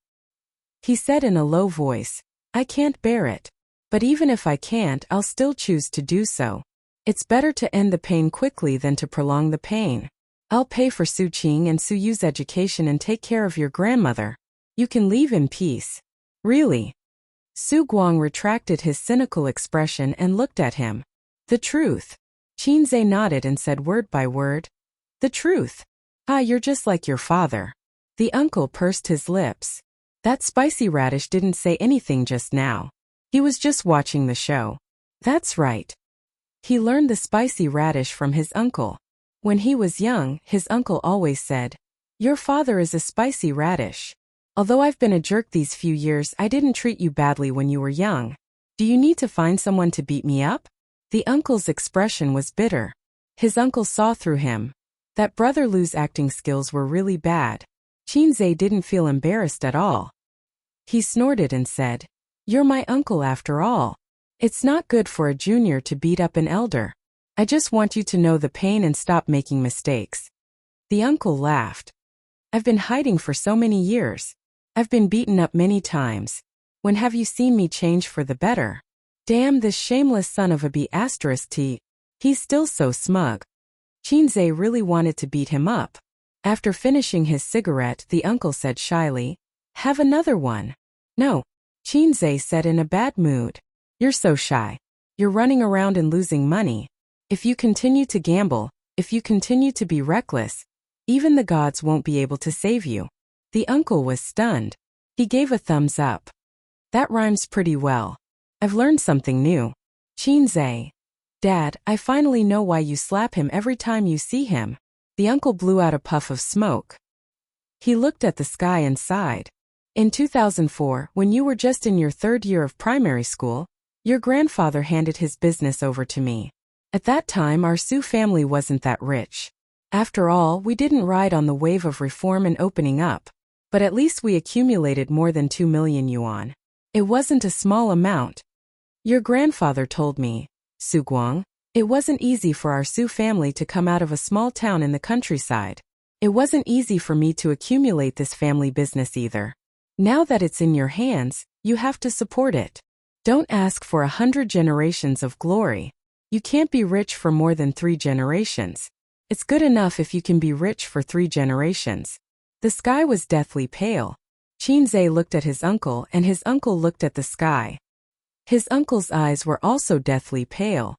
He said in a low voice, I can't bear it. But even if I can't, I'll still choose to do so. It's better to end the pain quickly than to prolong the pain. I'll pay for Su Qing and Su Yu's education and take care of your grandmother. You can leave in peace. Really? Su Guang retracted his cynical expression and looked at him. The truth. Qinze nodded and said word by word. The truth. Ah, you're just like your father. The uncle pursed his lips. That spicy radish didn't say anything just now. He was just watching the show. That's right. He learned the spicy radish from his uncle. When he was young, his uncle always said, Your father is a spicy radish. Although I've been a jerk these few years, I didn't treat you badly when you were young. Do you need to find someone to beat me up? The uncle's expression was bitter. His uncle saw through him. That Brother Lu's acting skills were really bad. Qinze didn't feel embarrassed at all. He snorted and said, You're my uncle after all. It's not good for a junior to beat up an elder. I just want you to know the pain and stop making mistakes. The uncle laughed. I've been hiding for so many years. I've been beaten up many times. When have you seen me change for the better? Damn this shameless son of a B*T. He's still so smug. Qinze really wanted to beat him up. After finishing his cigarette, the uncle said shyly, Have another one. No, Qinze said in a bad mood. You're so shy. You're running around and losing money. If you continue to gamble, if you continue to be reckless, even the gods won't be able to save you. The uncle was stunned. He gave a thumbs up. That rhymes pretty well. I've learned something new. Qinze. Dad, I finally know why you slap him every time you see him. The uncle blew out a puff of smoke. He looked at the sky and sighed. In 2004, when you were just in your 3rd year of primary school, your grandfather handed his business over to me. At that time, our Su family wasn't that rich. After all, we didn't ride on the wave of reform and opening up. But at least we accumulated more than 2 million yuan. It wasn't a small amount. Your grandfather told me, Su Guang, it wasn't easy for our Su family to come out of a small town in the countryside. It wasn't easy for me to accumulate this family business either. Now that it's in your hands, you have to support it. Don't ask for 100 generations of glory. You can't be rich for more than 3 generations. It's good enough if you can be rich for 3 generations. The sky was deathly pale. Chinze looked at his uncle and his uncle looked at the sky. His uncle's eyes were also deathly pale.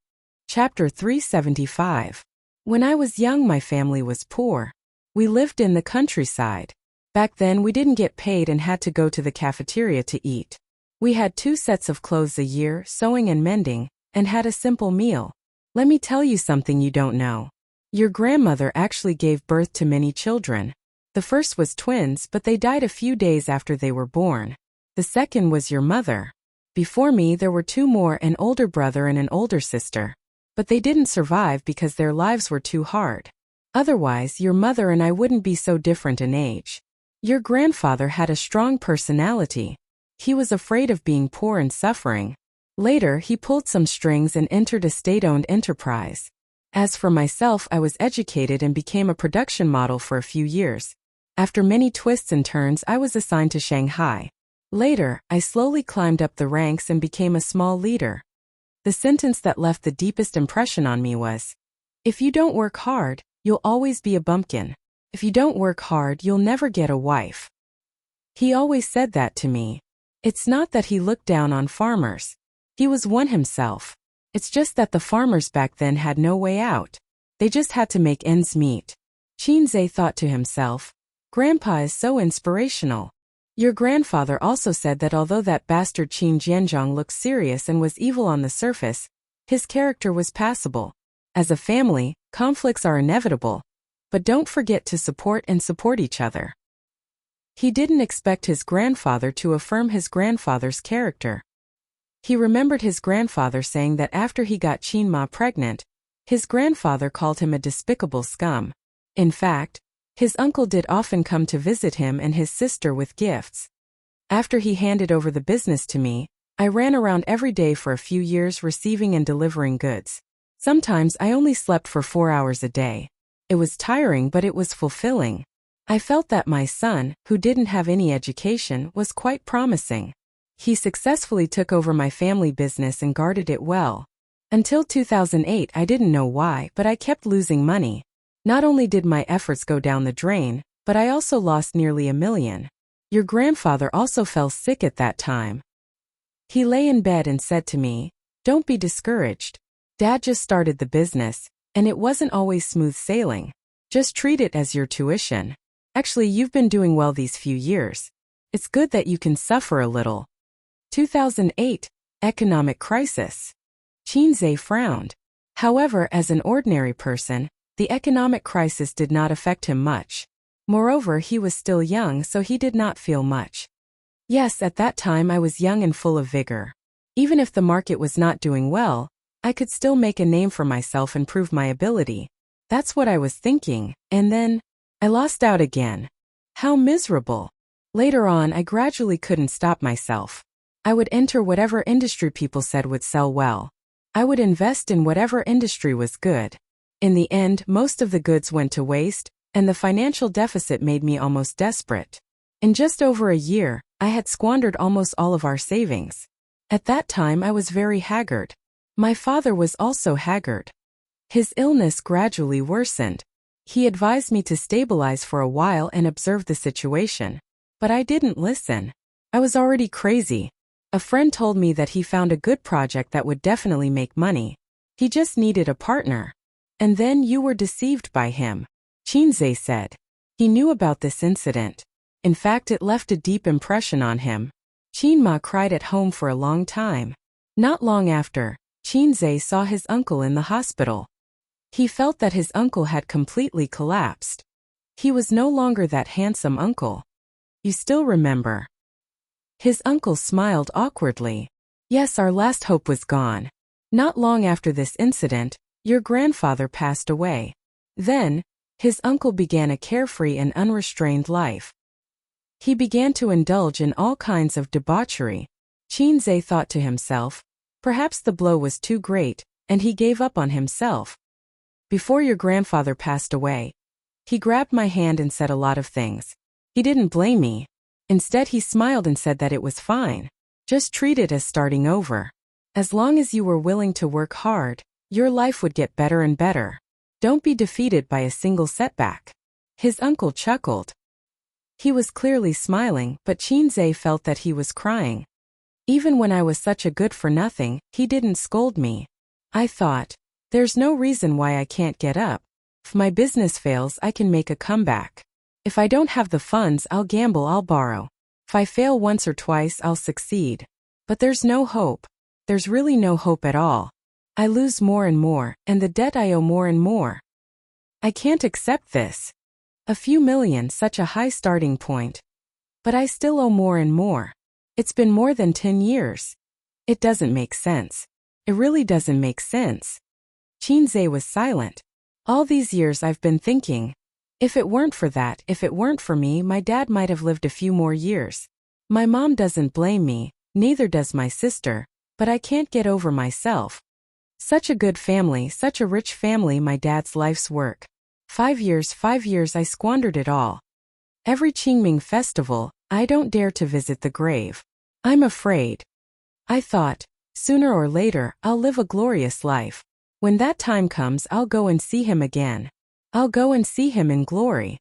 Chapter 375. When I was young, my family was poor. We lived in the countryside. Back then we didn't get paid and had to go to the cafeteria to eat. We had 2 sets of clothes a year, sewing and mending, and had a simple meal. Let me tell you something you don't know. Your grandmother actually gave birth to many children. The first was twins, but they died a few days after they were born. The second was your mother. Before me there were 2 more, an older brother and an older sister. But they didn't survive because their lives were too hard. Otherwise, your mother and I wouldn't be so different in age. Your grandfather had a strong personality. He was afraid of being poor and suffering. Later, he pulled some strings and entered a state-owned enterprise. As for myself, I was educated and became a production model for a few years. After many twists and turns, I was assigned to Shanghai. Later, I slowly climbed up the ranks and became a small leader. The sentence that left the deepest impression on me was, "If you don't work hard, you'll always be a bumpkin. If you don't work hard, you'll never get a wife." He always said that to me. It's not that he looked down on farmers. He was one himself. It's just that the farmers back then had no way out. They just had to make ends meet. Chinze thought to himself, Grandpa is so inspirational. Your grandfather also said that although that bastard Qin Jianzhong looked serious and was evil on the surface, his character was passable. As a family, conflicts are inevitable. But don't forget to support each other. He didn't expect his grandfather to affirm his grandfather's character. He remembered his grandfather saying that after he got Qin Ma pregnant, his grandfather called him a despicable scum. In fact, his uncle did often come to visit him and his sister with gifts. After he handed over the business to me, I ran around every day for a few years receiving and delivering goods. Sometimes I only slept for 4 hours a day. It was tiring, but it was fulfilling. I felt that my son, who didn't have any education, was quite promising. He successfully took over my family business and guarded it well. Until 2008, I didn't know why, but I kept losing money. Not only did my efforts go down the drain, but I also lost nearly $1 million. Your grandfather also fell sick at that time. He lay in bed and said to me, "Don't be discouraged. Dad just started the business, and it wasn't always smooth sailing. Just treat it as your tuition. Actually, you've been doing well these few years. It's good that you can suffer a little." 2008, economic crisis. Chinze frowned. However, as an ordinary person, the economic crisis did not affect him much. Moreover, he was still young, so he did not feel much. Yes, at that time I was young and full of vigor. Even if the market was not doing well, I could still make a name for myself and prove my ability. That's what I was thinking, and then, I lost out again. How miserable. Later on, I gradually couldn't stop myself. I would enter whatever industry people said would sell well. I would invest in whatever industry was good. In the end, most of the goods went to waste, and the financial deficit made me almost desperate. In just over a year, I had squandered almost all of our savings. At that time, I was very haggard. My father was also haggard. His illness gradually worsened. He advised me to stabilize for a while and observe the situation. But I didn't listen. I was already crazy. A friend told me that he found a good project that would definitely make money. He just needed a partner. And then you were deceived by him, Chinze said. He knew about this incident. In fact, it left a deep impression on him. Qin cried at home for a long time. Not long after, Chinze saw his uncle in the hospital. He felt that his uncle had completely collapsed. He was no longer that handsome uncle. You still remember? His uncle smiled awkwardly. Yes, our last hope was gone. Not long after this incident, your grandfather passed away. Then, his uncle began a carefree and unrestrained life. He began to indulge in all kinds of debauchery. Chinze thought to himself, perhaps the blow was too great, and he gave up on himself. Before your grandfather passed away, he grabbed my hand and said a lot of things. He didn't blame me. Instead, he smiled and said that it was fine. Just treat it as starting over. As long as you were willing to work hard, Your life would get better and better. Don't be defeated by a single setback. His uncle chuckled. He was clearly smiling, but Chinze felt that he was crying. Even when I was such a good-for-nothing, he didn't scold me. I thought, there's no reason why I can't get up. If my business fails, I can make a comeback. If I don't have the funds, I'll gamble, I'll borrow. If I fail once or twice, I'll succeed. But there's no hope. There's really no hope at all. I lose more and more, and the debt I owe more and more. I can't accept this. A few million, such a high starting point. But I still owe more and more. It's been more than 10 years. It doesn't make sense. It really doesn't make sense. Chinze was silent. All these years I've been thinking, if it weren't for that, if it weren't for me, my dad might have lived a few more years. My mom doesn't blame me, neither does my sister, but I can't get over myself. Such a good family, such a rich family, my dad's life's work. 5 years I squandered it all. Every Qingming festival, I don't dare to visit the grave. I'm afraid. I thought, sooner or later, I'll live a glorious life. When that time comes, I'll go and see him again. I'll go and see him in glory.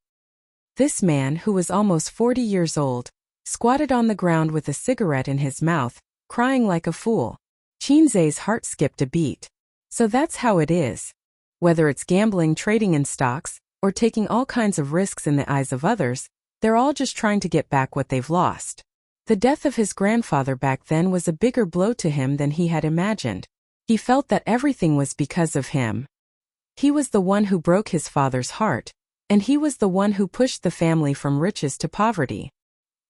This man, who was almost 40 years old, squatted on the ground with a cigarette in his mouth, crying like a fool. Chinze's heart skipped a beat. So that's how it is. Whether it's gambling, trading in stocks, or taking all kinds of risks in the eyes of others, they're all just trying to get back what they've lost. The death of his grandfather back then was a bigger blow to him than he had imagined. He felt that everything was because of him. He was the one who broke his father's heart, and he was the one who pushed the family from riches to poverty.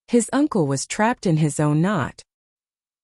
His uncle was trapped in his own knot.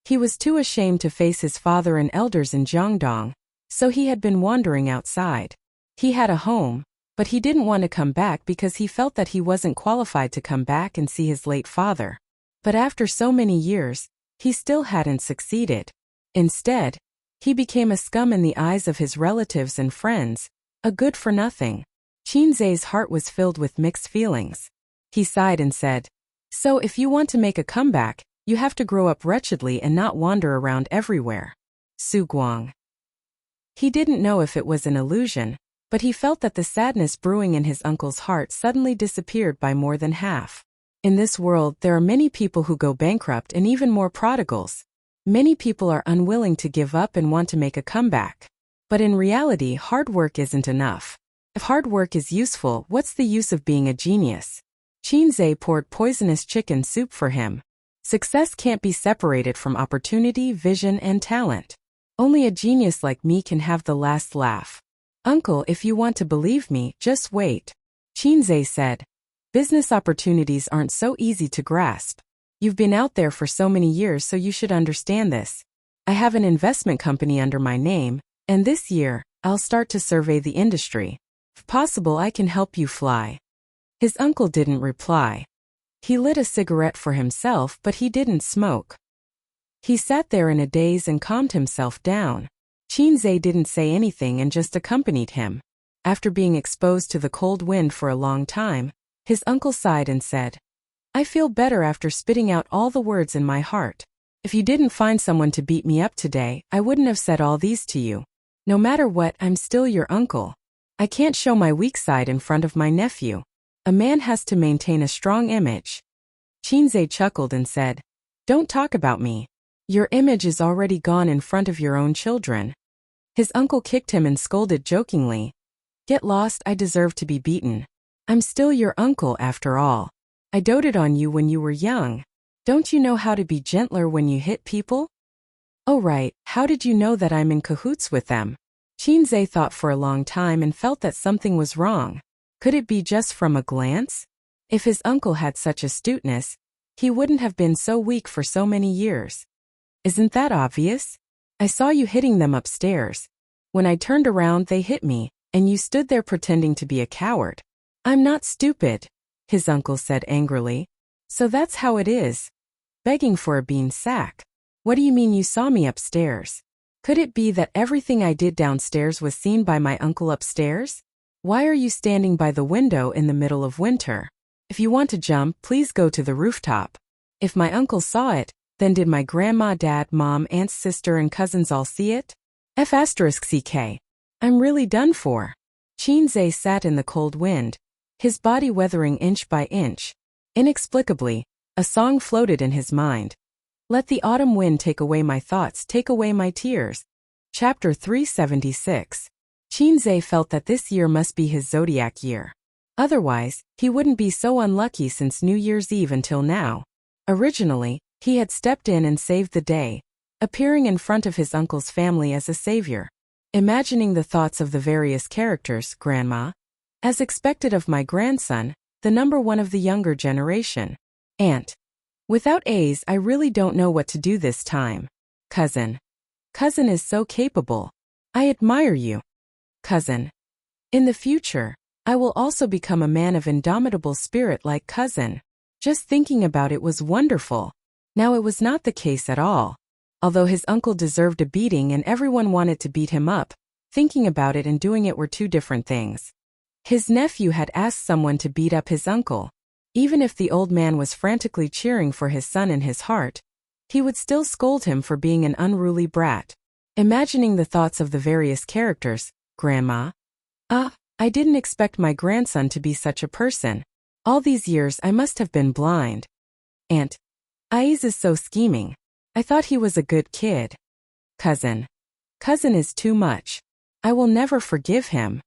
He was too ashamed to face his father and elders in Jiangdong, so he had been wandering outside. He had a home, but he didn't want to come back because he felt that he wasn't qualified to come back and see his late father. But after so many years, he still hadn't succeeded. Instead, he became a scum in the eyes of his relatives and friends, a good-for-nothing. Chinze's heart was filled with mixed feelings. He sighed and said, "So if you want to make a comeback, you have to grow up wretchedly and not wander around everywhere." Su Guang. He didn't know if it was an illusion, but he felt that the sadness brewing in his uncle's heart suddenly disappeared by more than half. In this world, there are many people who go bankrupt and even more prodigals. Many people are unwilling to give up and want to make a comeback. But in reality, hard work isn't enough. If hard work is useful, what's the use of being a genius? Chinze poured poisonous chicken soup for him. Success can't be separated from opportunity, vision, and talent. Only a genius like me can have the last laugh. Uncle, if you want to believe me, just wait. Chinze said. Business opportunities aren't so easy to grasp. You've been out there for so many years, so you should understand this. I have an investment company under my name, and this year, I'll start to survey the industry. If possible, I can help you fly. His uncle didn't reply. He lit a cigarette for himself, but he didn't smoke. He sat there in a daze and calmed himself down. Chinze didn't say anything and just accompanied him. After being exposed to the cold wind for a long time, his uncle sighed and said, "I feel better after spitting out all the words in my heart. If you didn't find someone to beat me up today, I wouldn't have said all these to you. No matter what, I'm still your uncle. I can't show my weak side in front of my nephew. A man has to maintain a strong image." Chinze chuckled and said, "Don't talk about me. Your image is already gone in front of your own children." His uncle kicked him and scolded jokingly, "Get lost, I deserve to be beaten. I'm still your uncle after all. I doted on you when you were young. Don't you know how to be gentler when you hit people?" "Oh right, how did you know that I'm in cahoots with them?" Chinze thought for a long time and felt that something was wrong. Could it be just from a glance? If his uncle had such astuteness, he wouldn't have been so weak for so many years. "Isn't that obvious? I saw you hitting them upstairs. When I turned around, they hit me, and you stood there pretending to be a coward." "I'm not stupid," his uncle said angrily. "So that's how it is. Begging for a bean sack. What do you mean you saw me upstairs? Could it be that everything I did downstairs was seen by my uncle upstairs? Why are you standing by the window in the middle of winter? If you want to jump, please go to the rooftop. If my uncle saw it, then did my grandma, dad, mom, aunt, sister, and cousins all see it? F***ck. I'm really done for. Chinze sat in the cold wind, his body weathering inch by inch. Inexplicably, a song floated in his mind. Let the autumn wind take away my thoughts, take away my tears. Chapter 376. Chinze felt that this year must be his zodiac year. Otherwise, he wouldn't be so unlucky since New Year's Eve until now. Originally, he had stepped in and saved the day, appearing in front of his uncle's family as a savior. Imagining the thoughts of the various characters, Grandma. As expected of my grandson, the number one of the younger generation. Aunt. Without A's, I really don't know what to do this time. Cousin. Cousin is so capable. I admire you. Cousin. In the future, I will also become a man of indomitable spirit like cousin. Just thinking about it was wonderful. Now it was not the case at all. Although his uncle deserved a beating and everyone wanted to beat him up, thinking about it and doing it were two different things. His nephew had asked someone to beat up his uncle. Even if the old man was frantically cheering for his son in his heart, he would still scold him for being an unruly brat. Imagining the thoughts of the various characters, Grandma. I didn't expect my grandson to be such a person. All these years I must have been blind. Aunt. Aiz is so scheming. I thought he was a good kid. Cousin. Cousin is too much. I will never forgive him.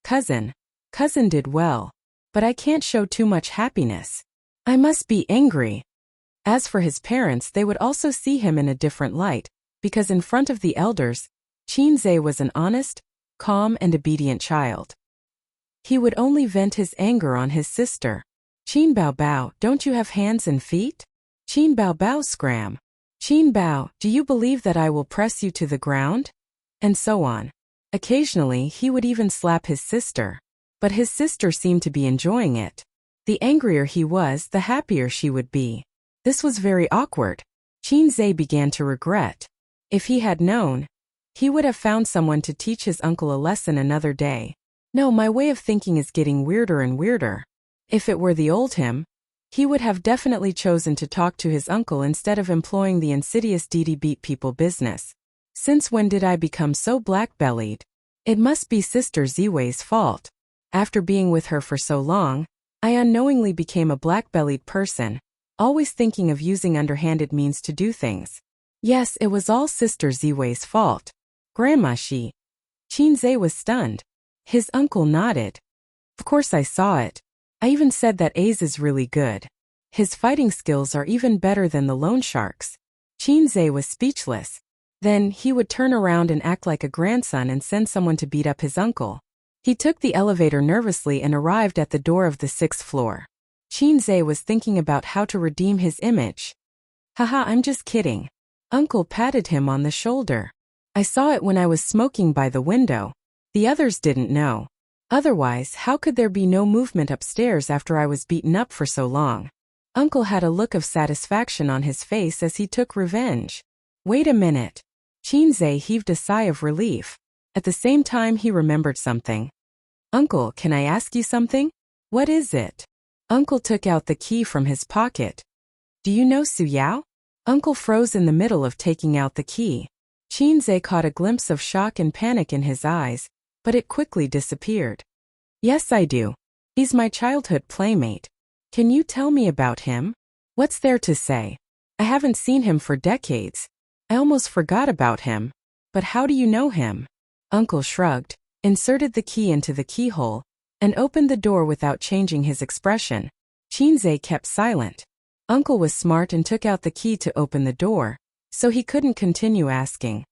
Cousin. Cousin did well. But I can't show too much happiness. I must be angry. As for his parents, they would also see him in a different light, because in front of the elders, Chinze was an honest, calm and obedient child. He would only vent his anger on his sister. Chin Bao Bao, don't you have hands and feet? Chin Bao Bao scram. Chin Bao, do you believe that I will press you to the ground? And so on. Occasionally he would even slap his sister. But his sister seemed to be enjoying it. The angrier he was, the happier she would be. This was very awkward. Chinze began to regret. If he had known, he would have found someone to teach his uncle a lesson another day. No, my way of thinking is getting weirder and weirder. If it were the old him, he would have definitely chosen to talk to his uncle instead of employing the insidious DD beat people business. Since when did I become so black-bellied? It must be Sister Ziwei's fault. After being with her for so long, I unknowingly became a black-bellied person, always thinking of using underhanded means to do things. Yes, it was all Sister Ziwei's fault. Grandma, Chinze was stunned. His uncle nodded. Of course I saw it. I even said that Ace is really good. His fighting skills are even better than the loan sharks. Chinze was speechless. Then he would turn around and act like a grandson and send someone to beat up his uncle. He took the elevator nervously and arrived at the door of the 6th floor. Chinze was thinking about how to redeem his image. Haha, I'm just kidding. Uncle patted him on the shoulder. I saw it when I was smoking by the window. The others didn't know. Otherwise, how could there be no movement upstairs after I was beaten up for so long? Uncle had a look of satisfaction on his face as he took revenge. Wait a minute. Chinze heaved a sigh of relief. At the same time he remembered something. Uncle, can I ask you something? What is it? Uncle took out the key from his pocket. Do you know Su Yao? Uncle froze in the middle of taking out the key. Chinze caught a glimpse of shock and panic in his eyes, but it quickly disappeared. Yes, I do. He's my childhood playmate. Can you tell me about him? What's there to say? I haven't seen him for decades. I almost forgot about him. But how do you know him? Uncle shrugged, inserted the key into the keyhole, and opened the door without changing his expression. Chinze kept silent. Uncle was smart and took out the key to open the door, so he couldn't continue asking.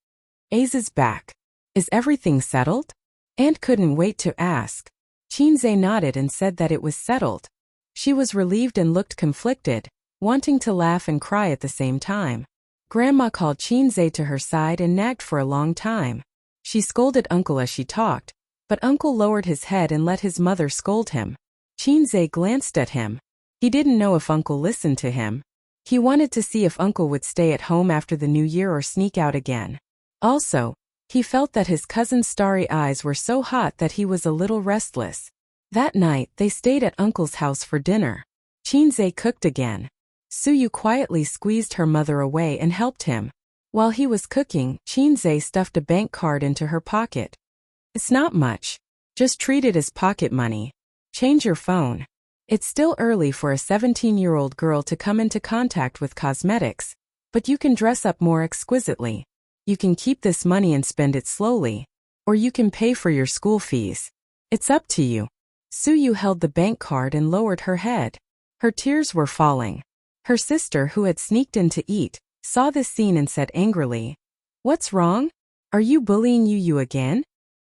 Ace is back. Is everything settled? Aunt couldn't wait to ask. Chinze nodded and said that it was settled. She was relieved and looked conflicted, wanting to laugh and cry at the same time. Grandma called Chinze to her side and nagged for a long time. She scolded Uncle as she talked, but Uncle lowered his head and let his mother scold him. Chinze glanced at him. He didn't know if Uncle listened to him. He wanted to see if Uncle would stay at home after the new year or sneak out again. Also, he felt that his cousin's starry eyes were so hot that he was a little restless. That night, they stayed at Uncle's house for dinner. Chinze cooked again. Suyu quietly squeezed her mother away and helped him. While he was cooking, Chinze stuffed a bank card into her pocket. It's not much. Just treat it as pocket money. Change your phone. It's still early for a 17-year-old girl to come into contact with cosmetics, but you can dress up more exquisitely. You can keep this money and spend it slowly, or you can pay for your school fees. It's up to you. Suyu held the bank card and lowered her head. Her tears were falling. Her sister, who had sneaked in to eat, saw this scene and said angrily, "What's wrong? Are you bullying Yu again?"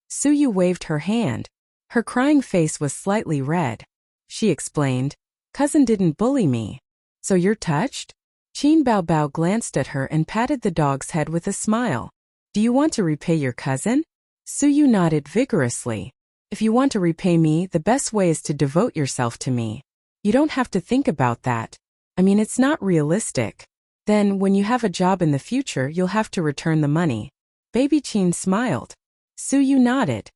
Suyu waved her hand. Her crying face was slightly red. She explained, "Cousin didn't bully me." "So you're touched?" Qin Baobao glanced at her and patted the dog's head with a smile. "Do you want to repay your cousin?" Suyu nodded vigorously. "If you want to repay me, the best way is to devote yourself to me. You don't have to think about that. I mean, it's not realistic. Then, when you have a job in the future, you'll have to return the money." Baby Qin smiled. Suyu nodded.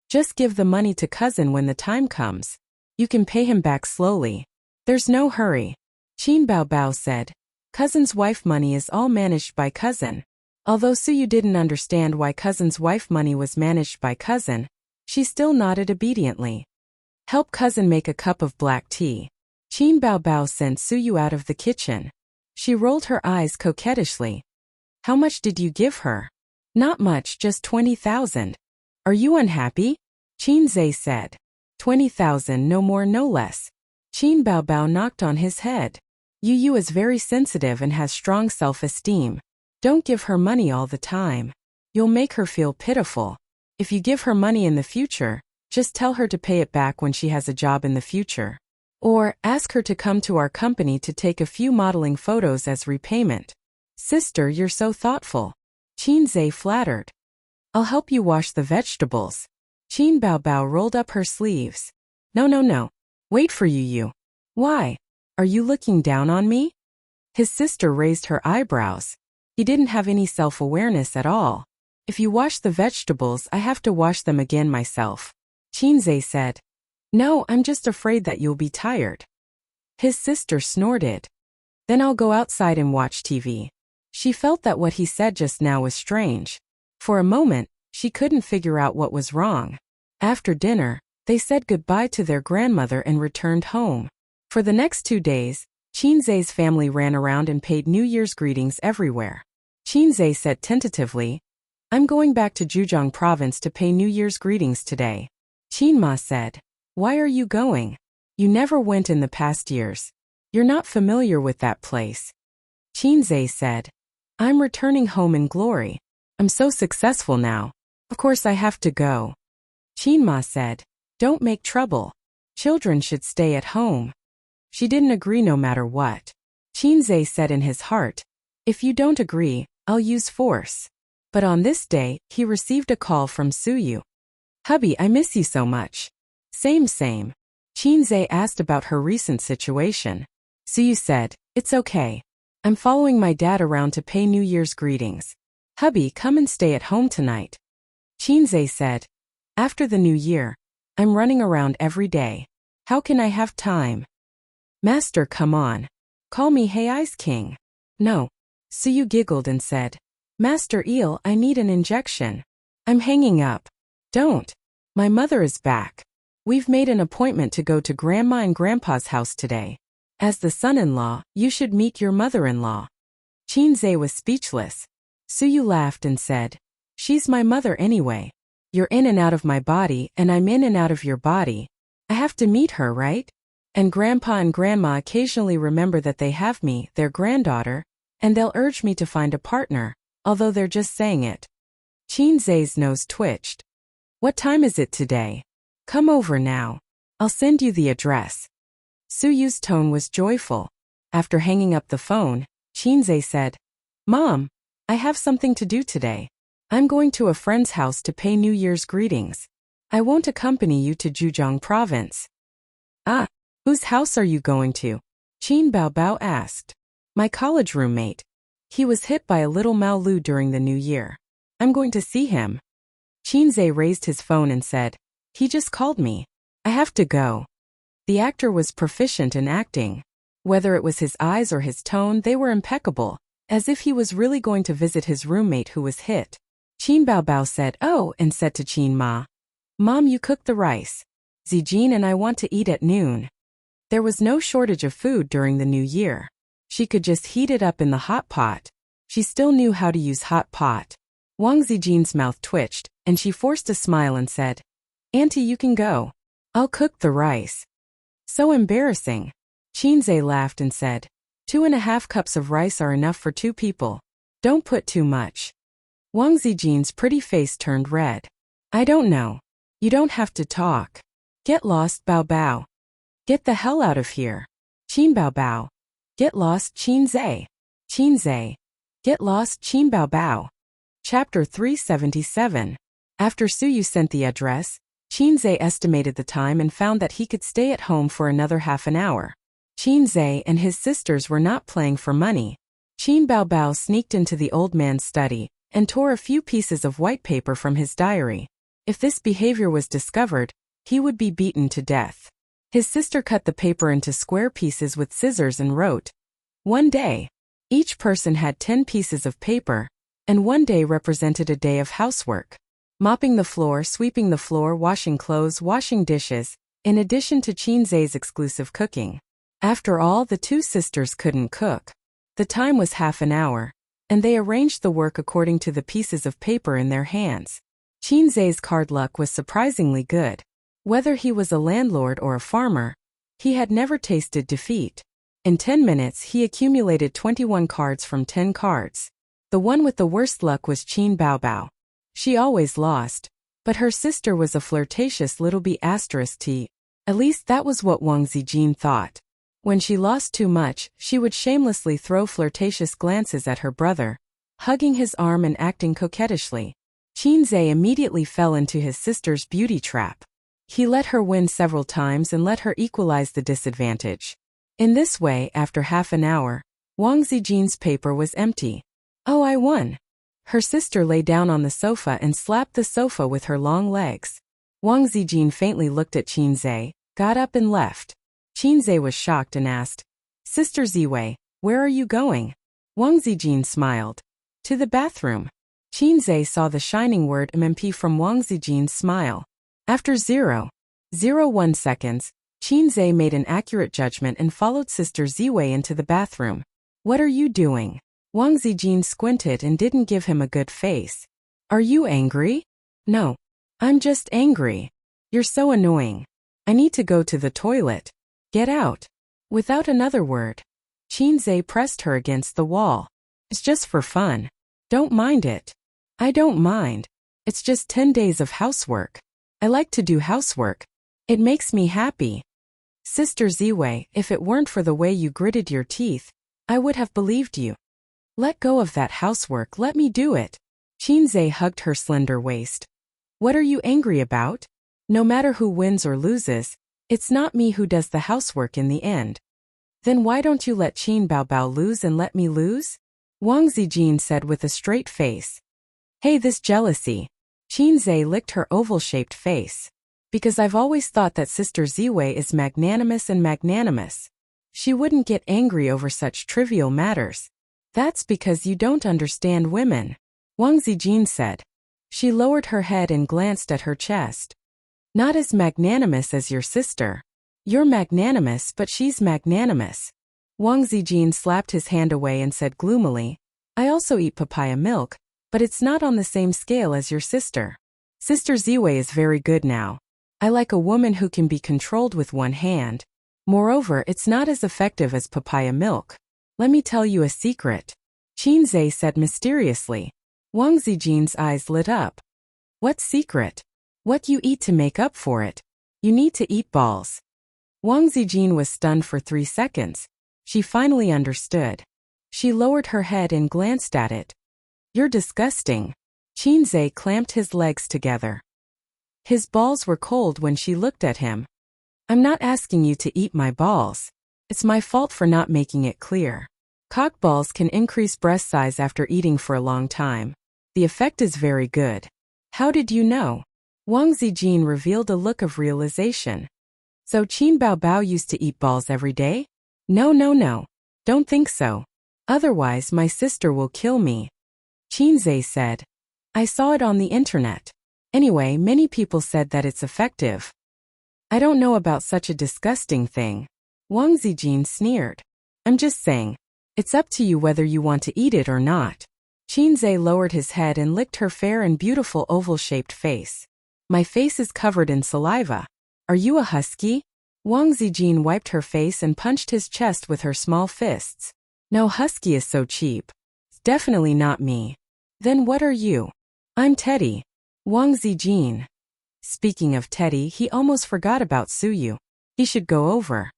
"Just give the money to cousin when the time comes. You can pay him back slowly. There's no hurry." Qin Baobao said, "Cousin's wife money is all managed by cousin." Although Suyu didn't understand why cousin's wife money was managed by cousin, she still nodded obediently. "Help cousin make a cup of black tea." Qin Baobao sent Suyu out of the kitchen. She rolled her eyes coquettishly. "How much did you give her?" "Not much, just 20,000. "Are you unhappy?" Chinze said. 20,000, no more no less." Qin Baobao knocked on his head. Yu is very sensitive and has strong self-esteem. Don't give her money all the time. You'll make her feel pitiful. If you give her money in the future, just tell her to pay it back when she has a job in the future. Or, ask her to come to our company to take a few modeling photos as repayment. "Sister, you're so thoughtful." Chinze flattered. "I'll help you wash the vegetables." Qin Baobao rolled up her sleeves. No. Wait for you. "Why? Are you looking down on me?" His sister raised her eyebrows. He didn't have any self-awareness at all. "If you wash the vegetables, I have to wash them again myself." Chinze said. "No, I'm just afraid that you'll be tired." His sister snorted. "Then I'll go outside and watch TV." She felt that what he said just now was strange. For a moment, she couldn't figure out what was wrong. After dinner, they said goodbye to their grandmother and returned home. For the next 2 days, Chinze's family ran around and paid New Year's greetings everywhere. Chinze said tentatively, "I'm going back to Zhejiang province to pay New Year's greetings today." Qinma said, "Why are you going? You never went in the past years. You're not familiar with that place." Chinze said, "I'm returning home in glory. I'm so successful now. Of course I have to go." Qinma said, "Don't make trouble. Children should stay at home." She didn't agree no matter what. Chinze said in his heart, "If you don't agree, I'll use force." But on this day, he received a call from Suyu. "Hubby, I miss you so much." Same. Chinze asked about her recent situation. Suyu said, "It's okay. I'm following my dad around to pay New Year's greetings. Hubby, come and stay at home tonight." Chinze said, "After the new year, I'm running around every day. How can I have time?" "Master, come on. Call me Hey Ice King." "No." Suyu giggled and said, "Master Eel, I need an injection. I'm hanging up." "Don't. My mother is back. We've made an appointment to go to Grandma and Grandpa's house today. As the son-in-law, you should meet your mother-in-law." Chinze was speechless. Suyu laughed and said, "She's my mother anyway. You're in and out of my body, and I'm in and out of your body. I have to meet her, right? And Grandpa and Grandma occasionally remember that they have me, their granddaughter, and they'll urge me to find a partner, although they're just saying it." Chinze's nose twitched. "What time is it today? Come over now. I'll send you the address." Suyu's tone was joyful. After hanging up the phone, Chinze said, "Mom, I have something to do today. I'm going to a friend's house to pay New Year's greetings. I won't accompany you to Zhejiang province." "Ah, whose house are you going to?" Qin Baobao asked. "My college roommate. He was hit by a little Maolu during the new year. I'm going to see him." Chinze raised his phone and said, "He just called me. I have to go." The actor was proficient in acting. Whether it was his eyes or his tone, they were impeccable. as if he was really going to visit his roommate who was hit. Qin Baobao said, "Oh," and said to Qin Ma, "Mom, you cooked the rice. Zijin and I want to eat at noon." There was no shortage of food during the new year. She could just heat it up in the hot pot. She still knew how to use hot pot. Wang Zijin's mouth twitched, and she forced a smile and said, "Auntie, you can go. I'll cook the rice." "So embarrassing." Qinze laughed and said, 2.5 cups of rice are enough for 2 people. Don't put too much." Wang Zijin's pretty face turned red. "I don't know. You don't have to talk. Get lost, Bao Bao. Get the hell out of here. Qin Bao Bao. Get lost, Qinze. Qinze. Get lost, Qin Bao Bao." Chapter 377. After Suyu sent the address, Qinze estimated the time and found that he could stay at home for another half an hour. Qinze and his sisters were not playing for money. Qin Bao Bao sneaked into the old man's study and tore a few pieces of white paper from his diary. If this behavior was discovered, he would be beaten to death. His sister cut the paper into square pieces with scissors and wrote, "One day." Each person had 10 pieces of paper, and one day represented a day of housework. Mopping the floor, sweeping the floor, washing clothes, washing dishes, in addition to Qinze's exclusive cooking. After all, the 2 sisters couldn't cook. The time was half an hour, and they arranged the work according to the pieces of paper in their hands. Qinze's card luck was surprisingly good. Whether he was a landlord or a farmer, he had never tasted defeat. In 10 minutes he accumulated 21 cards from 10 cards. The one with the worst luck was Qin Bao Bao. She always lost, but her sister was a flirtatious little b****. At least that was what Wang Zijin thought. When she lost too much, she would shamelessly throw flirtatious glances at her brother, hugging his arm and acting coquettishly. Qinze immediately fell into his sister's beauty trap. He let her win several times and let her equalize the disadvantage. In this way, after half an hour, Wang Zijin's paper was empty. "Oh, I won." Her sister lay down on the sofa and slapped the sofa with her long legs. Wang Zijin faintly looked at Qinze, got up and left. Qinze was shocked and asked, "Sister Ziwei, where are you going?" Wang Zijin smiled. "To the bathroom." Qinze saw the shining word MMP from Wang Zijin's smile. After 0.01 seconds, Qinze made an accurate judgment and followed Sister Ziwei into the bathroom. "What are you doing?" Wang Zijin squinted and didn't give him a good face. "Are you angry?" "No. I'm just angry. You're so annoying. I need to go to the toilet. Get out." Without another word, Qinze pressed her against the wall. "It's just for fun. Don't mind it." "I don't mind. It's just 10 days of housework. I like to do housework. It makes me happy." "Sister Ziwei, if it weren't for the way you gritted your teeth, I would have believed you. Let go of that housework, let me do it." Qinze hugged her slender waist. "What are you angry about? No matter who wins or loses, it's not me who does the housework in the end." "Then why don't you let Qin Bao Bao lose and let me lose?" Wang Zijin said with a straight face. "Hey, this jealousy." Qinze licked her oval-shaped face. "Because I've always thought that Sister Ziwei is magnanimous and magnanimous. She wouldn't get angry over such trivial matters." "That's because you don't understand women," Wang Zijin said. She lowered her head and glanced at her chest. "Not as magnanimous as your sister. You're magnanimous, but she's magnanimous." Wang Zijin slapped his hand away and said gloomily, "I also eat papaya milk, but it's not on the same scale as your sister. Sister Ziwei is very good now. I like a woman who can be controlled with one hand. Moreover, it's not as effective as papaya milk. Let me tell you a secret," Qinze said mysteriously. Wang Zijin's eyes lit up. "What secret?" "What you eat to make up for it. You need to eat balls." Wang Zijin was stunned for 3 seconds. She finally understood. She lowered her head and glanced at it. "You're disgusting." Qinze clamped his legs together. His balls were cold when she looked at him. "I'm not asking you to eat my balls. It's my fault for not making it clear. Cock balls can increase breast size after eating for a long time. The effect is very good." "How did you know?" Wang Zijin revealed a look of realization. "So Qin Bao Bao used to eat balls every day?" No. Don't think so. Otherwise my sister will kill me. Qinzhe said. I saw it on the internet. Anyway, many people said that it's effective. I don't know about such a disgusting thing. Wang Zijin sneered. I'm just saying. It's up to you whether you want to eat it or not. Qinzhe lowered his head and licked her fair and beautiful oval-shaped face. My face is covered in saliva. Are you a husky? Wang Zijin wiped her face and punched his chest with her small fists. No, husky is so cheap. It's definitely not me. Then what are you? I'm Teddy. Wang Zijin. Speaking of Teddy, he almost forgot about Suyu. He should go over.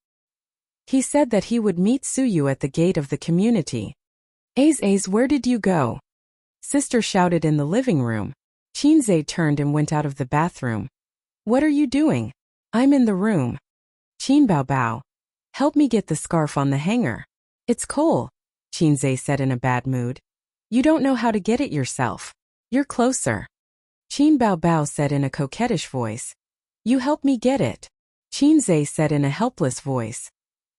He said that he would meet Suyu at the gate of the community. Aze, where did you go? Sister shouted in the living room. Qinzhe turned and went out of the bathroom. What are you doing? I'm in the room. Qin Bao. Help me get the scarf on the hanger. It's cold, Qinzhe said in a bad mood. You don't know how to get it yourself. You're closer. Qin Bao said in a coquettish voice. You help me get it. Qinzhe said in a helpless voice.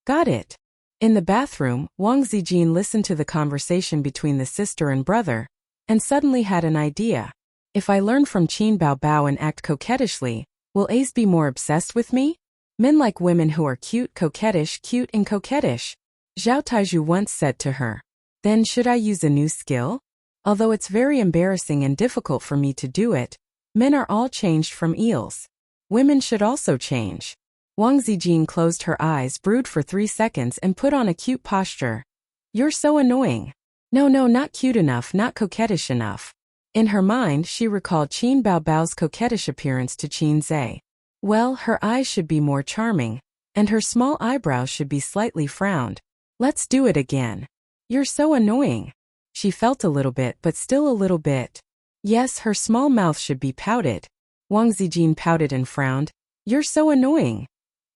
Got it. In the bathroom, Wang Zijin listened to the conversation between the sister and brother, and suddenly had an idea. If I learn from Qin Bao and act coquettishly, will Ace be more obsessed with me? Men like women who are cute and coquettish, Zhao Taiju once said to her. Then should I use a new skill? Although it's very embarrassing and difficult for me to do it, men are all changed from eels. Women should also change. Wang Zijin closed her eyes, brooded for 3 seconds and put on a cute posture. You're so annoying. No, not cute enough, not coquettish enough. In her mind, she recalled Qin Bao's coquettish appearance to Qinzhe. Well, her eyes should be more charming, and her small eyebrows should be slightly frowned. Let's do it again. You're so annoying. She felt a little bit, but still a little bit. Yes, her small mouth should be pouted. Wang Zijin pouted and frowned. You're so annoying.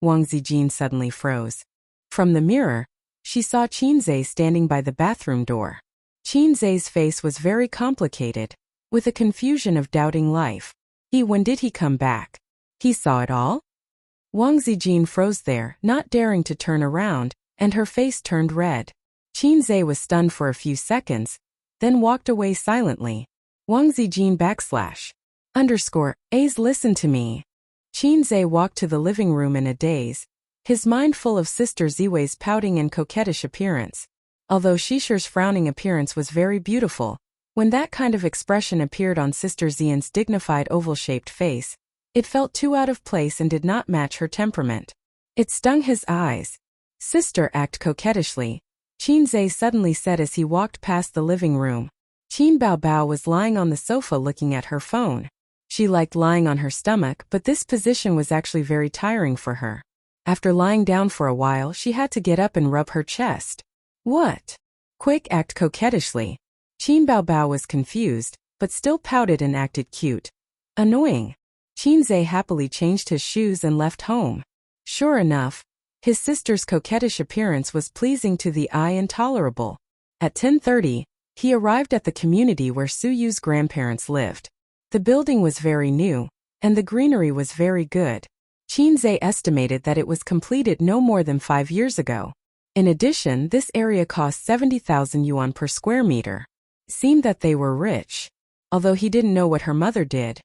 Wang Zijin suddenly froze. From the mirror, she saw Qinzhe standing by the bathroom door. Qinzhe's face was very complicated, with a confusion of doubting life. When did he come back? He saw it all? Wang Zijin froze there, not daring to turn around, and her face turned red. Qinzhe was stunned for a few seconds, then walked away silently. Wang Zijin _ A's listen to me. Qinzhe walked to the living room in a daze, his mind full of Sister Ziwei's pouting and coquettish appearance. Although Shisher's frowning appearance was very beautiful, when that kind of expression appeared on Sister Zian's dignified oval-shaped face, it felt too out of place and did not match her temperament. It stung his eyes. Sister, act coquettishly, Qinzhe suddenly said as he walked past the living room. Qin Bao was lying on the sofa looking at her phone. She liked lying on her stomach, but this position was actually very tiring for her. After lying down for a while, she had to get up and rub her chest. What? Quick, act coquettishly. Qin Bao was confused, but still pouted and acted cute. Annoying. Qinzhe happily changed his shoes and left home. Sure enough, his sister's coquettish appearance was pleasing to the eye and tolerable. At 10:30, he arrived at the community where Suyu's grandparents lived. The building was very new, and the greenery was very good. Qinzhe estimated that it was completed no more than 5 years ago. In addition, this area cost 70,000 yuan per square meter. It seemed that they were rich. Although he didn't know what her mother did.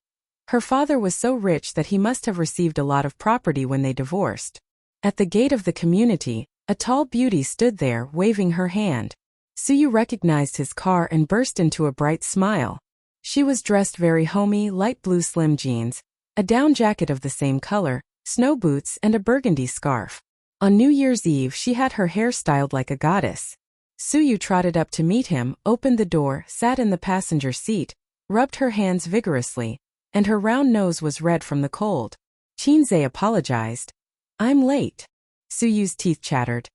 Her father was so rich that he must have received a lot of property when they divorced. At the gate of the community, a tall beauty stood there, waving her hand. Suyu recognized his car and burst into a bright smile. She was dressed very homey, light blue slim jeans, a down jacket of the same color, snow boots and a burgundy scarf. On New Year's Eve she had her hair styled like a goddess. Suyu trotted up to meet him, opened the door, sat in the passenger seat, rubbed her hands vigorously, and her round nose was red from the cold. Qinzhe apologized. I'm late. Suyu's teeth chattered.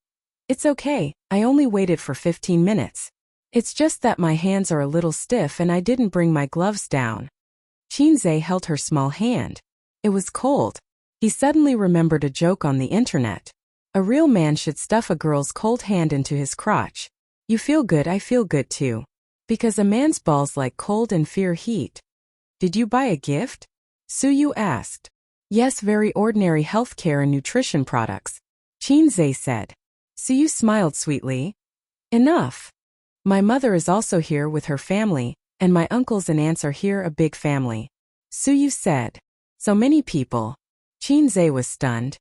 It's okay, I only waited for 15 minutes. It's just that my hands are a little stiff and I didn't bring my gloves down. Qinzhe held her small hand. It was cold. He suddenly remembered a joke on the internet. A real man should stuff a girl's cold hand into his crotch. You feel good, I feel good too. Because a man's balls like cold and fear heat. Did you buy a gift? Suyu asked. Yes, very ordinary healthcare and nutrition products. Qinzhe said. Suyu smiled sweetly. Enough. My mother is also here with her family, and my uncles and aunts are here, a big family. Suyu said. So many people. Qinze was stunned.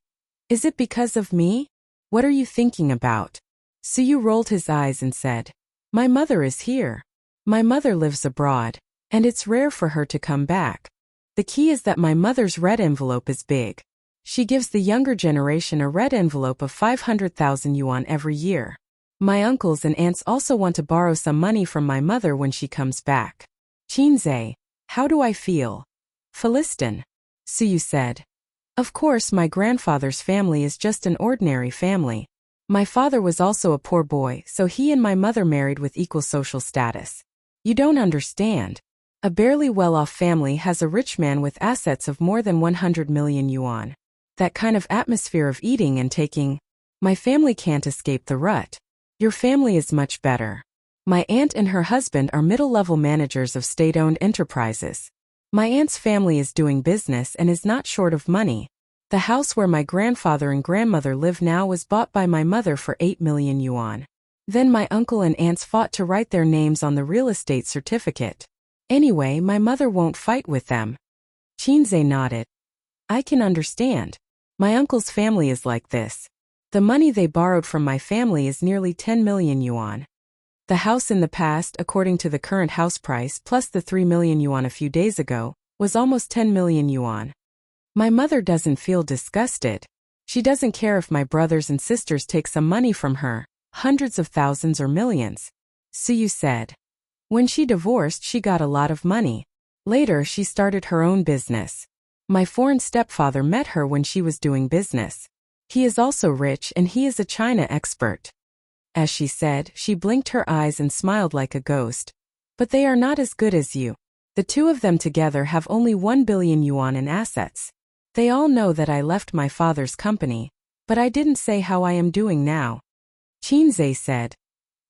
Is it because of me? What are you thinking about? Suyu rolled his eyes and said, my mother is here. My mother lives abroad, and it's rare for her to come back. The key is that my mother's red envelope is big. She gives the younger generation a red envelope of 500,000 yuan every year. My uncles and aunts also want to borrow some money from my mother when she comes back. Qinze, how do I feel? Philistin. Suyu said. Of course, my grandfather's family is just an ordinary family. My father was also a poor boy, so he and my mother married with equal social status. You don't understand. A barely well-off family has a rich man with assets of more than 100 million yuan. That kind of atmosphere of eating and taking. My family can't escape the rut. Your family is much better. My aunt and her husband are middle-level managers of state-owned enterprises. My aunt's family is doing business and is not short of money. The house where my grandfather and grandmother live now was bought by my mother for 8 million yuan. Then my uncle and aunts fought to write their names on the real estate certificate. Anyway, my mother won't fight with them. Qinze nodded. I can understand. My uncle's family is like this. The money they borrowed from my family is nearly 10 million yuan. The house in the past, according to the current house price plus the 3 million yuan a few days ago, was almost 10 million yuan. My mother doesn't feel disgusted. She doesn't care if my brothers and sisters take some money from her, hundreds of thousands or millions. Suyu said. When she divorced, she got a lot of money. Later, she started her own business. My foreign stepfather met her when she was doing business. He is also rich and he is a China expert. As she said, she blinked her eyes and smiled like a ghost. But they are not as good as you. The two of them together have only 1 billion yuan in assets. They all know that I left my father's company, but I didn't say how I am doing now. Qinze said.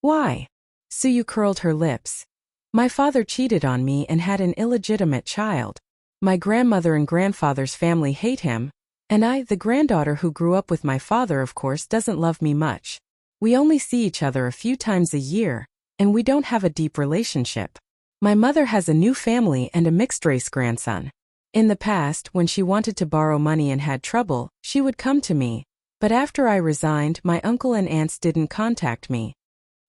Why? Suyu curled her lips. My father cheated on me and had an illegitimate child. My grandmother and grandfather's family hate him, and I, the granddaughter who grew up with my father, of course, doesn't love me much. We only see each other a few times a year, and we don't have a deep relationship. My mother has a new family and a mixed-race grandson. In the past, when she wanted to borrow money and had trouble, she would come to me. But after I resigned, my uncle and aunts didn't contact me.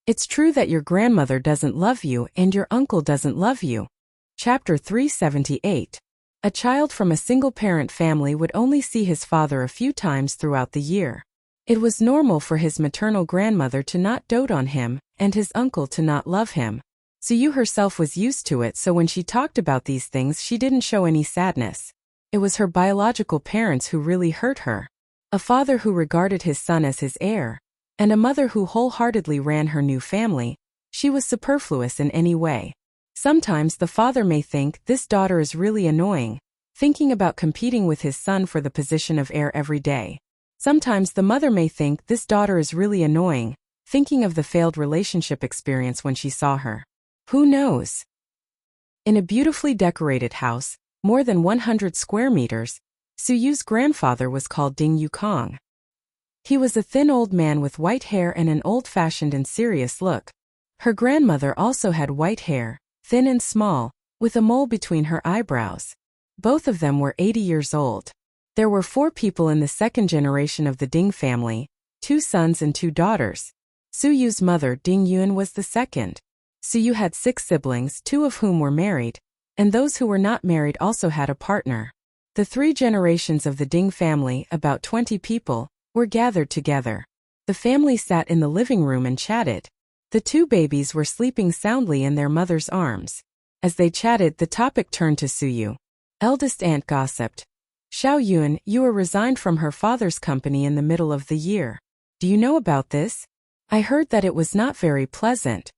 It's true that your grandmother doesn't love you and your uncle doesn't love you. Chapter 378. A child from a single-parent family would only see his father a few times throughout the year. It was normal for his maternal grandmother to not dote on him, and his uncle to not love him. Suyu herself was used to it, so when she talked about these things she didn't show any sadness. It was her biological parents who really hurt her. A father who regarded his son as his heir, and a mother who wholeheartedly ran her new family. She was superfluous in any way. Sometimes the father may think this daughter is really annoying, thinking about competing with his son for the position of heir every day. Sometimes the mother may think this daughter is really annoying, thinking of the failed relationship experience when she saw her. Who knows? In a beautifully decorated house, more than 100 square meters, Suyu's grandfather was called Ding Yukong. He was a thin old man with white hair and an old-fashioned and serious look. Her grandmother also had white hair, thin and small, with a mole between her eyebrows. Both of them were 80 years old. There were 4 people in the second generation of the Ding family, 2 sons and 2 daughters. Suyu's mother, Ding Yun, was the second. Suyu had 6 siblings, 2 of whom were married, and those who were not married also had a partner. The 3 generations of the Ding family, about 20 people, were gathered together. The family sat in the living room and chatted. The 2 babies were sleeping soundly in their mother's arms. As they chatted, the topic turned to Suyu. Eldest aunt gossiped. Xiao Yun, you were resigned from her father's company in the middle of the year. Do you know about this? I heard that it was not very pleasant.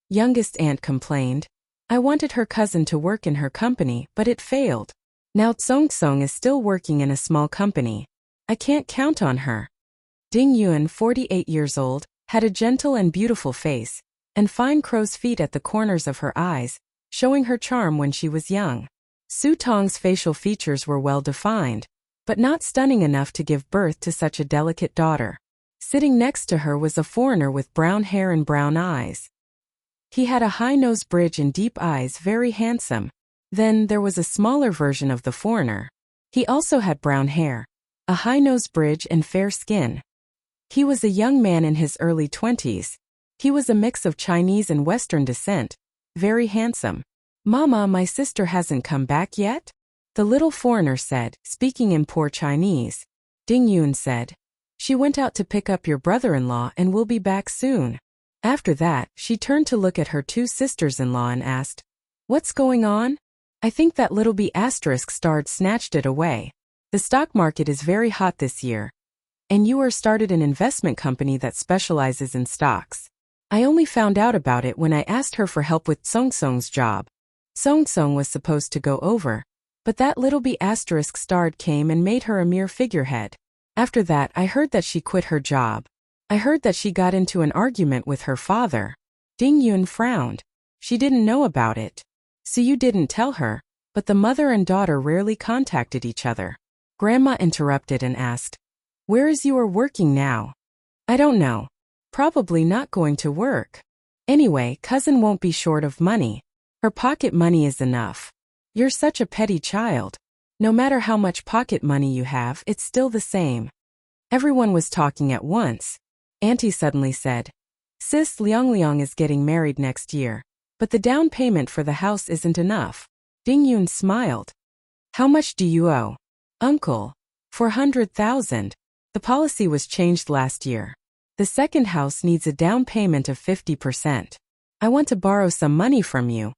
Youngest aunt complained. I wanted her cousin to work in her company, but it failed. Now Tsong is still working in a small company. I can't count on her. Ding Yun, 48 years old, had a gentle and beautiful face, and fine crow's feet at the corners of her eyes, showing her charm when she was young. Su Tong's facial features were well defined, but not stunning enough to give birth to such a delicate daughter. Sitting next to her was a foreigner with brown hair and brown eyes. He had a high nose bridge and deep eyes, very handsome. Then there was a smaller version of the foreigner. He also had brown hair, a high nose bridge and fair skin. He was a young man in his early 20s. He was a mix of Chinese and Western descent, very handsome. "Mama, my sister hasn't come back yet?" the little foreigner said, speaking in poor Chinese. Ding Yun said, "She went out to pick up your brother-in-law and will be back soon." After that, she turned to look at her two sisters-in-law and asked, "What's going on?" "I think that little B** starred snatched it away. The stock market is very hot this year. And you started an investment company that specializes in stocks. I only found out about it when I asked her for help with Song Song's job. Song Song was supposed to go over, but that little B** starred came and made her a mere figurehead. After that, I heard that she quit her job. I heard that she got into an argument with her father." Ding Yun frowned. She didn't know about it. "So you didn't tell her?" But the mother and daughter rarely contacted each other. Grandma interrupted and asked, "Where is you working now?" "I don't know. Probably not going to work. Anyway, cousin won't be short of money. Her pocket money is enough." "You're such a petty child. No matter how much pocket money you have, it's still the same." Everyone was talking at once. Auntie suddenly said, "Sis, Liang is getting married next year. But the down payment for the house isn't enough." Ding Yun smiled. "How much do you owe?" "Uncle, 400,000. The policy was changed last year. The second house needs a down payment of 50%. I want to borrow some money from you."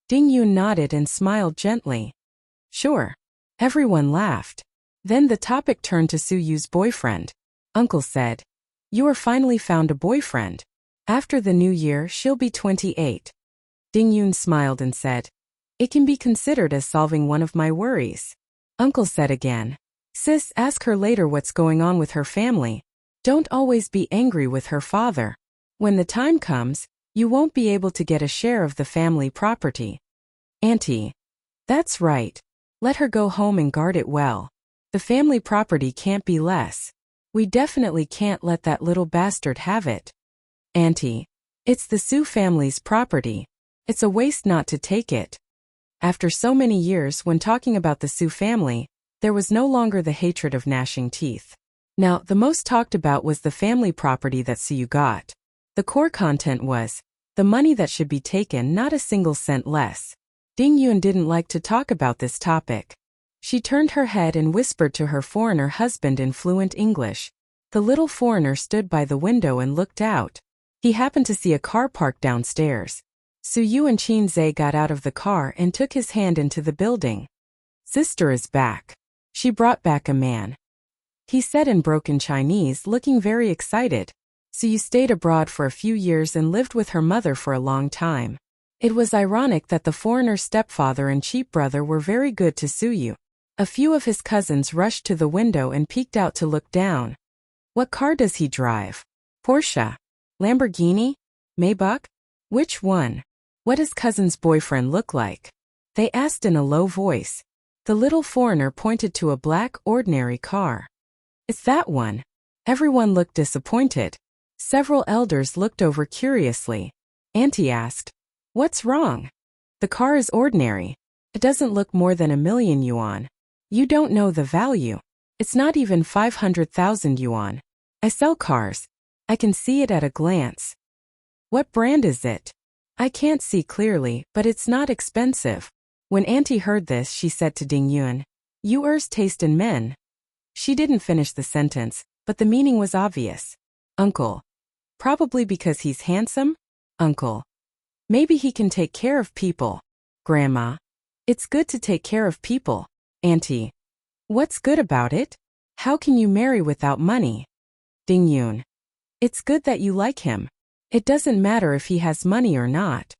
Ding Yun nodded and smiled gently. "Sure." Everyone laughed. Then the topic turned to Su Yu's boyfriend. Uncle said, "You finally found a boyfriend. After the new year, she'll be 28. Ding Yun smiled and said, "It can be considered as solving one of my worries." Uncle said again, "Sis, ask her later what's going on with her family. Don't always be angry with her father. When the time comes, you won't be able to get a share of the family property." Auntie, "That's right. Let her go home and guard it well. The family property can't be less. We definitely can't let that little bastard have it." Auntie, "It's the Su family's property. It's a waste not to take it." After so many years, when talking about the Su family, there was no longer the hatred of gnashing teeth. Now, the most talked about was the family property that Su Yu got. The core content was the money that should be taken, not a single cent less. Ding Yun didn't like to talk about this topic. She turned her head and whispered to her foreigner husband in fluent English. The little foreigner stood by the window and looked out. He happened to see a car parked downstairs. Su Yu and Qin Zhe got out of the car and took his hand into the building. "Sister is back. She brought back a man," he said in broken Chinese, looking very excited. Su Yu stayed abroad for a few years and lived with her mother for a long time. It was ironic that the foreigner's stepfather and cheap brother were very good to Su Yu. A few of his cousins rushed to the window and peeked out to look down. "What car does he drive? Porsche? Lamborghini? Maybach? Which one? What does cousin's boyfriend look like?" they asked in a low voice. The little foreigner pointed to a black, ordinary car. "It's that one." Everyone looked disappointed. Several elders looked over curiously. Auntie asked, "What's wrong?" "The car is ordinary. It doesn't look more than 1,000,000 yuan. You don't know the value. It's not even 500,000 yuan. I sell cars. I can see it at a glance." "What brand is it?" "I can't see clearly, but it's not expensive." When Auntie heard this, she said to Ding Yun, "Yours taste in men." She didn't finish the sentence, but the meaning was obvious. "Uncle, probably because he's handsome?" "Uncle, maybe he can take care of people." "Grandma, it's good to take care of people." "Auntie, what's good about it? How can you marry without money?" Ding Yun, "It's good that you like him. It doesn't matter if he has money or not."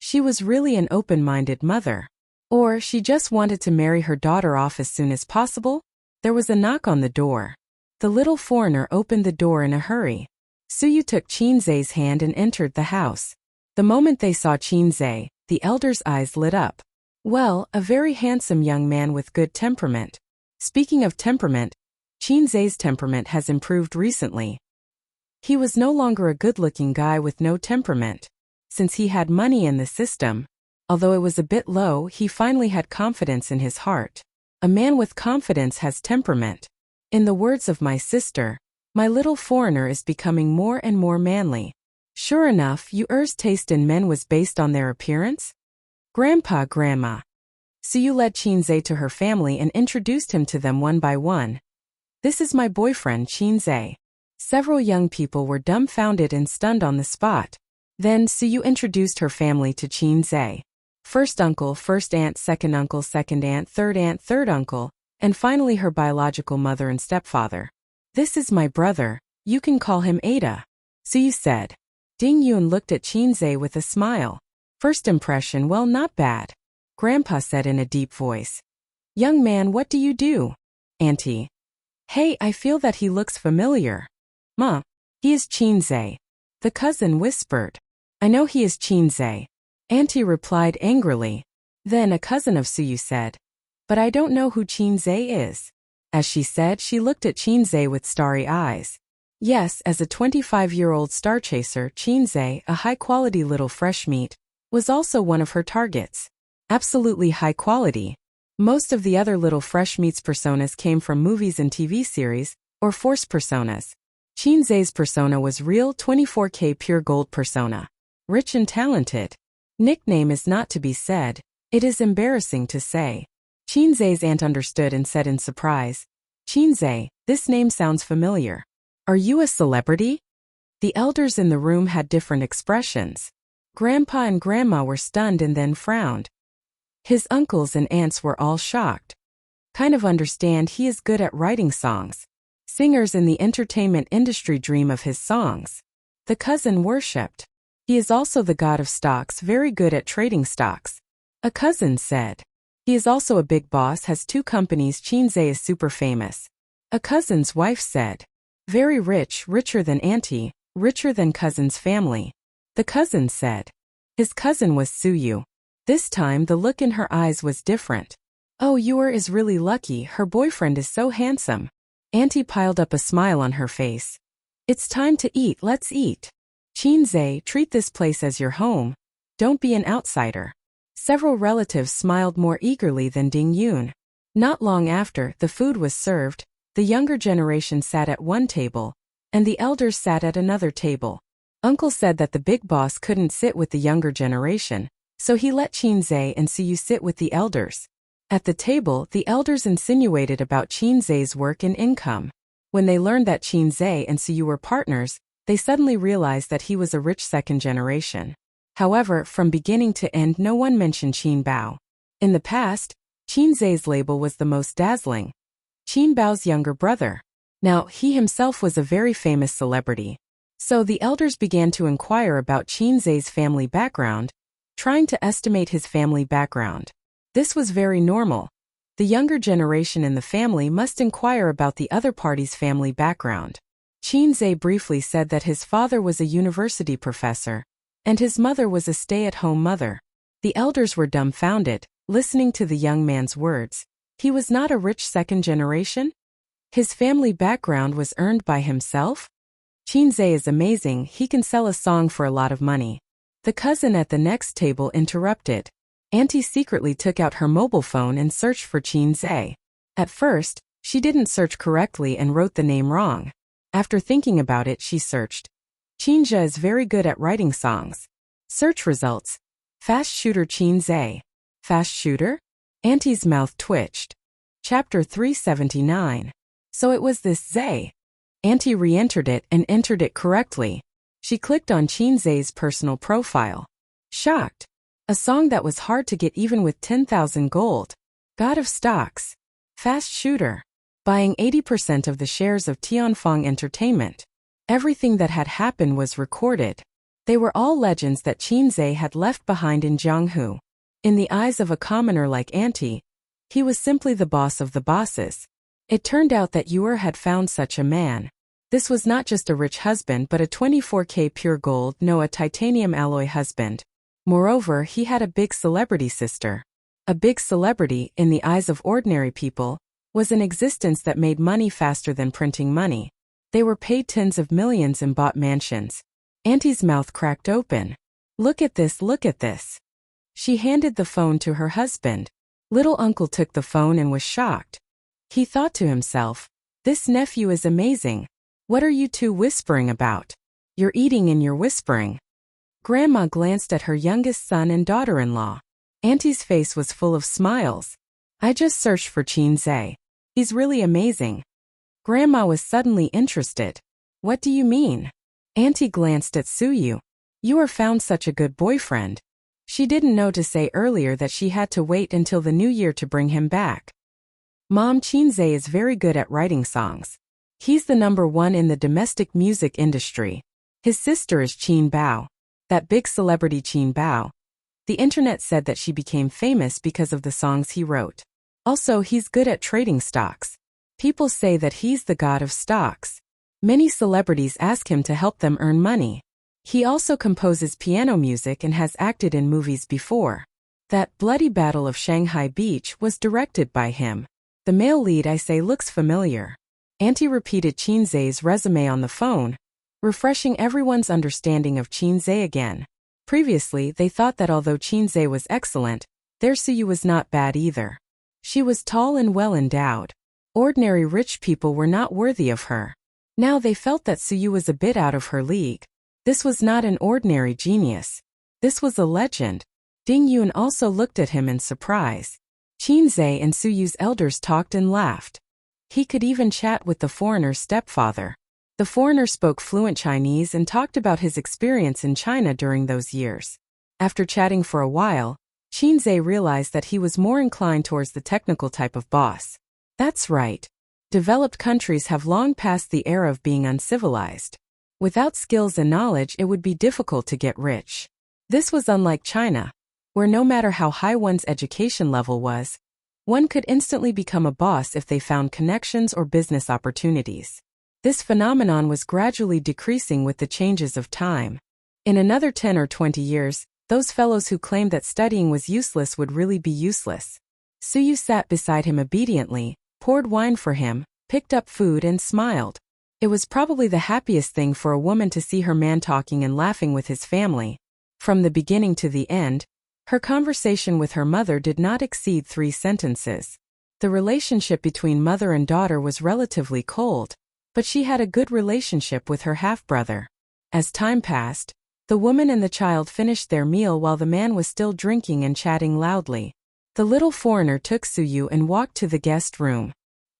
She was really an open-minded mother. Or she just wanted to marry her daughter off as soon as possible? There was a knock on the door. The little foreigner opened the door in a hurry. Su Yu took Qin Zhe's hand and entered the house. The moment they saw Qin Zhe, the elder's eyes lit up. Well, a very handsome young man with good temperament. Speaking of temperament, Qin Zhe's temperament has improved recently. He was no longer a good-looking guy with no temperament. since he had money in the system. Although it was a bit low, he finally had confidence in his heart. A man with confidence has temperament. In the words of my sister, my little foreigner is becoming more and more manly. Sure enough, Yuer's taste in men was based on their appearance? Grandpa, Grandma. So you led Qinze to her family and introduced him to them one by one. This is my boyfriend, Qinze. Several young people were dumbfounded and stunned on the spot. Then, so you introduced her family to Qinze. First uncle, first aunt, second uncle, second aunt, third uncle, and finally her biological mother and stepfather. This is my brother, you can call him Ada. So you said. Ding Yun looked at Qinze with a smile. First impression, well, not bad. Grandpa said in a deep voice. Young man, what do you do? Auntie. Hey, I feel that he looks familiar. Ma, he is Qinze. The cousin whispered. I know he is Qinze. Auntie replied angrily. Then a cousin of Suyu said. But I don't know who Qinze is. As she said, she looked at Qinze with starry eyes. Yes, as a 25-year-old star chaser, Qinze, a high-quality little fresh meat, was also one of her targets. Absolutely high quality. Most of the other little fresh meats personas came from movies and TV series, or forced personas. Qinze's persona was real 24K pure gold persona. Rich and talented. Nickname is not to be said, it is embarrassing to say. Qinze's aunt understood and said in surprise, Qinze, this name sounds familiar. Are you a celebrity? The elders in the room had different expressions. Grandpa and Grandma were stunned and then frowned. His uncles and aunts were all shocked. Kind of understand, he is good at writing songs. Singers in the entertainment industry dream of his songs. The cousin worshipped. He is also the god of stocks, very good at trading stocks. A cousin said. He is also a big boss, has 2 companies. Qinze is super famous. A cousin's wife said. Very rich, richer than auntie, richer than cousin's family. The cousin said. His cousin was Suyu. This time the look in her eyes was different. Oh, Yuer is really lucky, her boyfriend is so handsome. Auntie piled up a smile on her face. It's time to eat, let's eat. Qinze, treat this place as your home. Don't be an outsider. Several relatives smiled more eagerly than Ding Yun. Not long after, the food was served, the younger generation sat at one table, and the elders sat at another table. Uncle said that the big boss couldn't sit with the younger generation, so he let Qinze and Suyu sit with the elders. At the table, the elders insinuated about Qinze's work and income. When they learned that Qinze and Suyu were partners, they suddenly realized that he was a rich second generation. However, from beginning to end, no one mentioned Qin Bao. In the past, Qinze's label was the most dazzling. Qin Bao's younger brother. Now, he himself was a very famous celebrity. So the elders began to inquire about Qinze's family background, trying to estimate his family background. This was very normal. The younger generation in the family must inquire about the other party's family background. Qinze briefly said that his father was a university professor, and his mother was a stay-at-home mother. The elders were dumbfounded, listening to the young man's words. He was not a rich second generation? His family background was earned by himself? Qinze is amazing, he can sell a song for a lot of money. The cousin at the next table interrupted. Auntie secretly took out her mobile phone and searched for Qinze. At first, she didn't search correctly and wrote the name wrong. After thinking about it, she searched. Qinze is very good at writing songs. Search results. Fast shooter Qinze. Fast shooter? Auntie's mouth twitched. Chapter 379. So it was this Zay. Auntie re-entered it and entered it correctly. She clicked on Qinze's personal profile. Shocked. A song that was hard to get even with 10,000 gold. God of stocks. Fast shooter. Buying 80% of the shares of Tianfeng Entertainment. Everything that had happened was recorded. They were all legends that Qinze had left behind in Jianghu. In the eyes of a commoner like Auntie, he was simply the boss of the bosses. It turned out that Yuer had found such a man. This was not just a rich husband but a 24K pure gold, no, a titanium alloy husband. Moreover, he had a big celebrity sister. A big celebrity, in the eyes of ordinary people, was an existence that made money faster than printing money. They were paid tens of millions and bought mansions. Auntie's mouth cracked open. Look at this, look at this. She handed the phone to her husband. Little uncle took the phone and was shocked. He thought to himself, this nephew is amazing. What are you two whispering about? You're eating and you're whispering. Grandma glanced at her youngest son and daughter-in-law. Auntie's face was full of smiles. I just searched for Qinze. He's really amazing. Grandma was suddenly interested. What do you mean? Auntie glanced at Suyu. You are found such a good boyfriend. She didn't know to say earlier that she had to wait until the new year to bring him back. Mom, Qinze is very good at writing songs. He's the #1 in the domestic music industry. His sister is Qin Bao. That big celebrity Qin Bao. The internet said that she became famous because of the songs he wrote. Also, he's good at trading stocks. People say that he's the god of stocks. Many celebrities ask him to help them earn money. He also composes piano music and has acted in movies before. That Bloody Battle of Shanghai Beach was directed by him. The male lead I say looks familiar. Auntie repeated Qinze's resume on the phone, refreshing everyone's understanding of Qinze again. Previously, they thought that although Qinze was excellent, their Suyu was not bad either. She was tall and well endowed. Ordinary rich people were not worthy of her. Now they felt that Suyu was a bit out of her league. This was not an ordinary genius. This was a legend. Ding Yun also looked at him in surprise. Qinze and Suyu's elders talked and laughed. He could even chat with the foreigner's stepfather. The foreigner spoke fluent Chinese and talked about his experience in China during those years. After chatting for a while, Qinze realized that he was more inclined towards the technical type of boss. That's right. Developed countries have long passed the era of being uncivilized. Without skills and knowledge, it would be difficult to get rich. This was unlike China, where no matter how high one's education level was, one could instantly become a boss if they found connections or business opportunities. This phenomenon was gradually decreasing with the changes of time. In another 10 or 20 years, those fellows who claimed that studying was useless would really be useless. Suyu sat beside him obediently, poured wine for him, picked up food and smiled. It was probably the happiest thing for a woman to see her man talking and laughing with his family. From the beginning to the end, her conversation with her mother did not exceed 3 sentences. The relationship between mother and daughter was relatively cold, but she had a good relationship with her half-brother. As time passed, the woman and the child finished their meal while the man was still drinking and chatting loudly. The little foreigner took Suyu and walked to the guest room.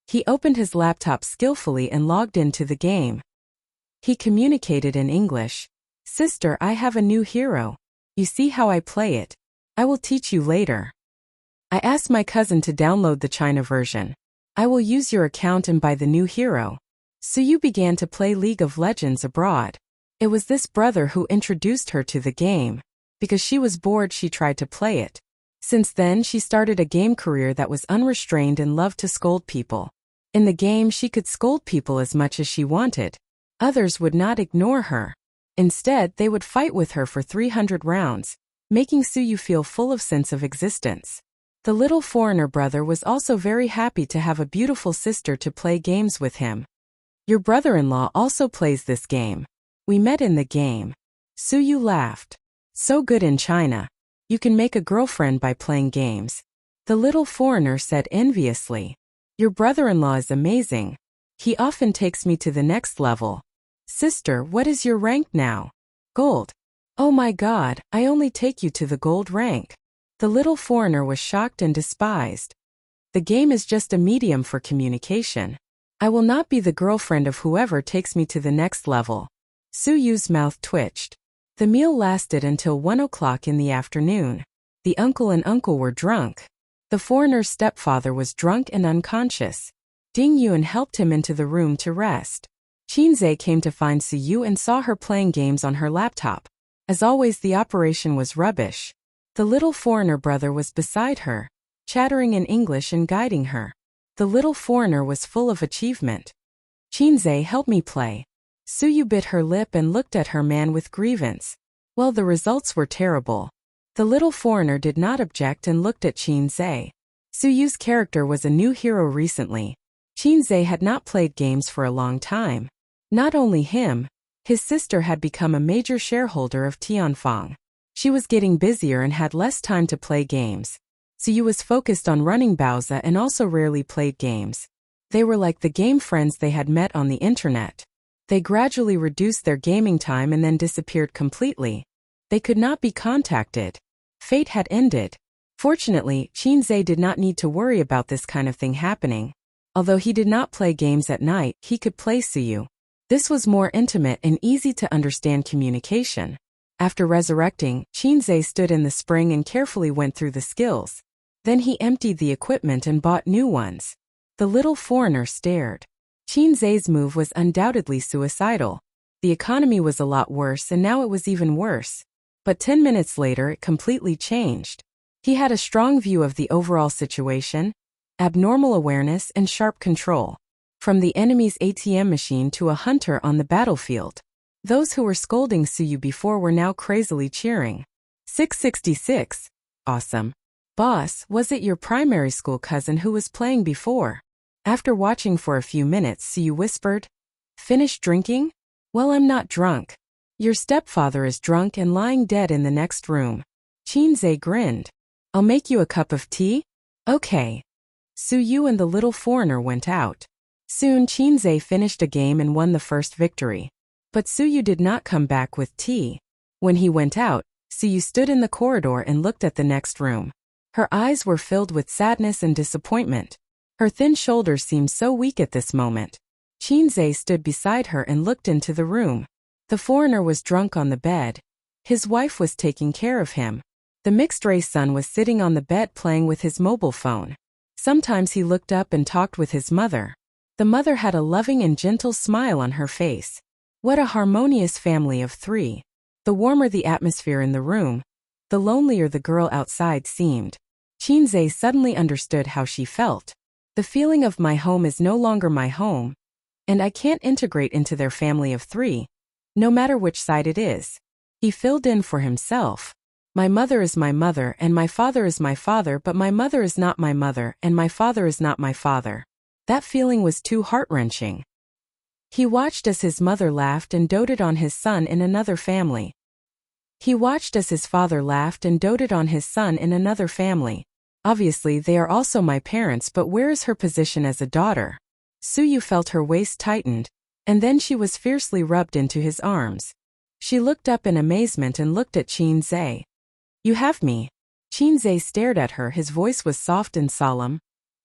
He opened his laptop skillfully and logged into the game. He communicated in English. Sister, I have a new hero. You see how I play it? I will teach you later. I asked my cousin to download the China version. I will use your account and buy the new hero. Suyu began to play League of Legends abroad. It was this brother who introduced her to the game. Because she was bored, she tried to play it. Since then, she started a game career that was unrestrained and loved to scold people. In the game, she could scold people as much as she wanted. Others would not ignore her. Instead, they would fight with her for 300 rounds, making Suyu feel full of sense of existence. The little foreigner brother was also very happy to have a beautiful sister to play games with him. Your brother-in-law also plays this game. We met in the game. Suyu laughed. So good in China. You can make a girlfriend by playing games. The little foreigner said enviously. Your brother-in-law is amazing. He often takes me to the next level. Sister, what is your rank now? Gold. Oh my God, I only take you to the gold rank. The little foreigner was shocked and despised. The game is just a medium for communication. I will not be the girlfriend of whoever takes me to the next level. Suyu's mouth twitched. The meal lasted until 1 o'clock in the afternoon. The uncle and uncle were drunk. The foreigner's stepfather was drunk and unconscious. Ding Yun helped him into the room to rest. Qinze came to find Suyu and saw her playing games on her laptop. As always, the operation was rubbish. The little foreigner brother was beside her, chattering in English and guiding her. The little foreigner was full of achievement. Qinze, help me play. Suyu bit her lip and looked at her man with grievance. Well, the results were terrible. The little foreigner did not object and looked at Qinze. Suyu's character was a new hero recently. Qinze had not played games for a long time. Not only him, his sister had become a major shareholder of Tianfang. She was getting busier and had less time to play games. Suyu was focused on running Bowser and also rarely played games. They were like the game friends they had met on the internet. They gradually reduced their gaming time and then disappeared completely. They could not be contacted. Fate had ended. Fortunately, Shinzei did not need to worry about this kind of thing happening. Although he did not play games at night, he could play Suyu. This was more intimate and easy to understand communication. After resurrecting, Shinzei stood in the spring and carefully went through the skills. Then he emptied the equipment and bought new ones. The little foreigner stared. Shinzei's move was undoubtedly suicidal. The economy was a lot worse and now it was even worse. But 10 minutes later it completely changed. He had a strong view of the overall situation, abnormal awareness and sharp control. From the enemy's ATM machine to a hunter on the battlefield. Those who were scolding Suyu before were now crazily cheering. 666. Awesome. Boss, was it your primary school cousin who was playing before? After watching for a few minutes, Suyu whispered. Finished drinking? Well, I'm not drunk. Your stepfather is drunk and lying dead in the next room. Shinzei grinned. I'll make you a cup of tea? Okay. Suyu and the little foreigner went out. Soon Shinzei finished a game and won the first victory. But Suyu did not come back with tea. When he went out, Suyu stood in the corridor and looked at the next room. Her eyes were filled with sadness and disappointment. Her thin shoulders seemed so weak at this moment. Shinzei stood beside her and looked into the room. The foreigner was drunk on the bed. His wife was taking care of him. The mixed-race son was sitting on the bed playing with his mobile phone. Sometimes he looked up and talked with his mother. The mother had a loving and gentle smile on her face. What a harmonious family of three. The warmer the atmosphere in the room, the lonelier the girl outside seemed. Shinzei suddenly understood how she felt. The feeling of my home is no longer my home, and I can't integrate into their family of three, no matter which side it is. He filled in for himself. My mother is my mother and my father is my father, but my mother is not my mother and my father is not my father. That feeling was too heart-wrenching. He watched as his mother laughed and doted on his son in another family. He watched as his father laughed and doted on his son in another family. Obviously they are also my parents, but where is her position as a daughter? Suyu felt her waist tightened, and then she was fiercely rubbed into his arms. She looked up in amazement and looked at Shinzei. You have me. Shinzei stared at her, his voice was soft and solemn.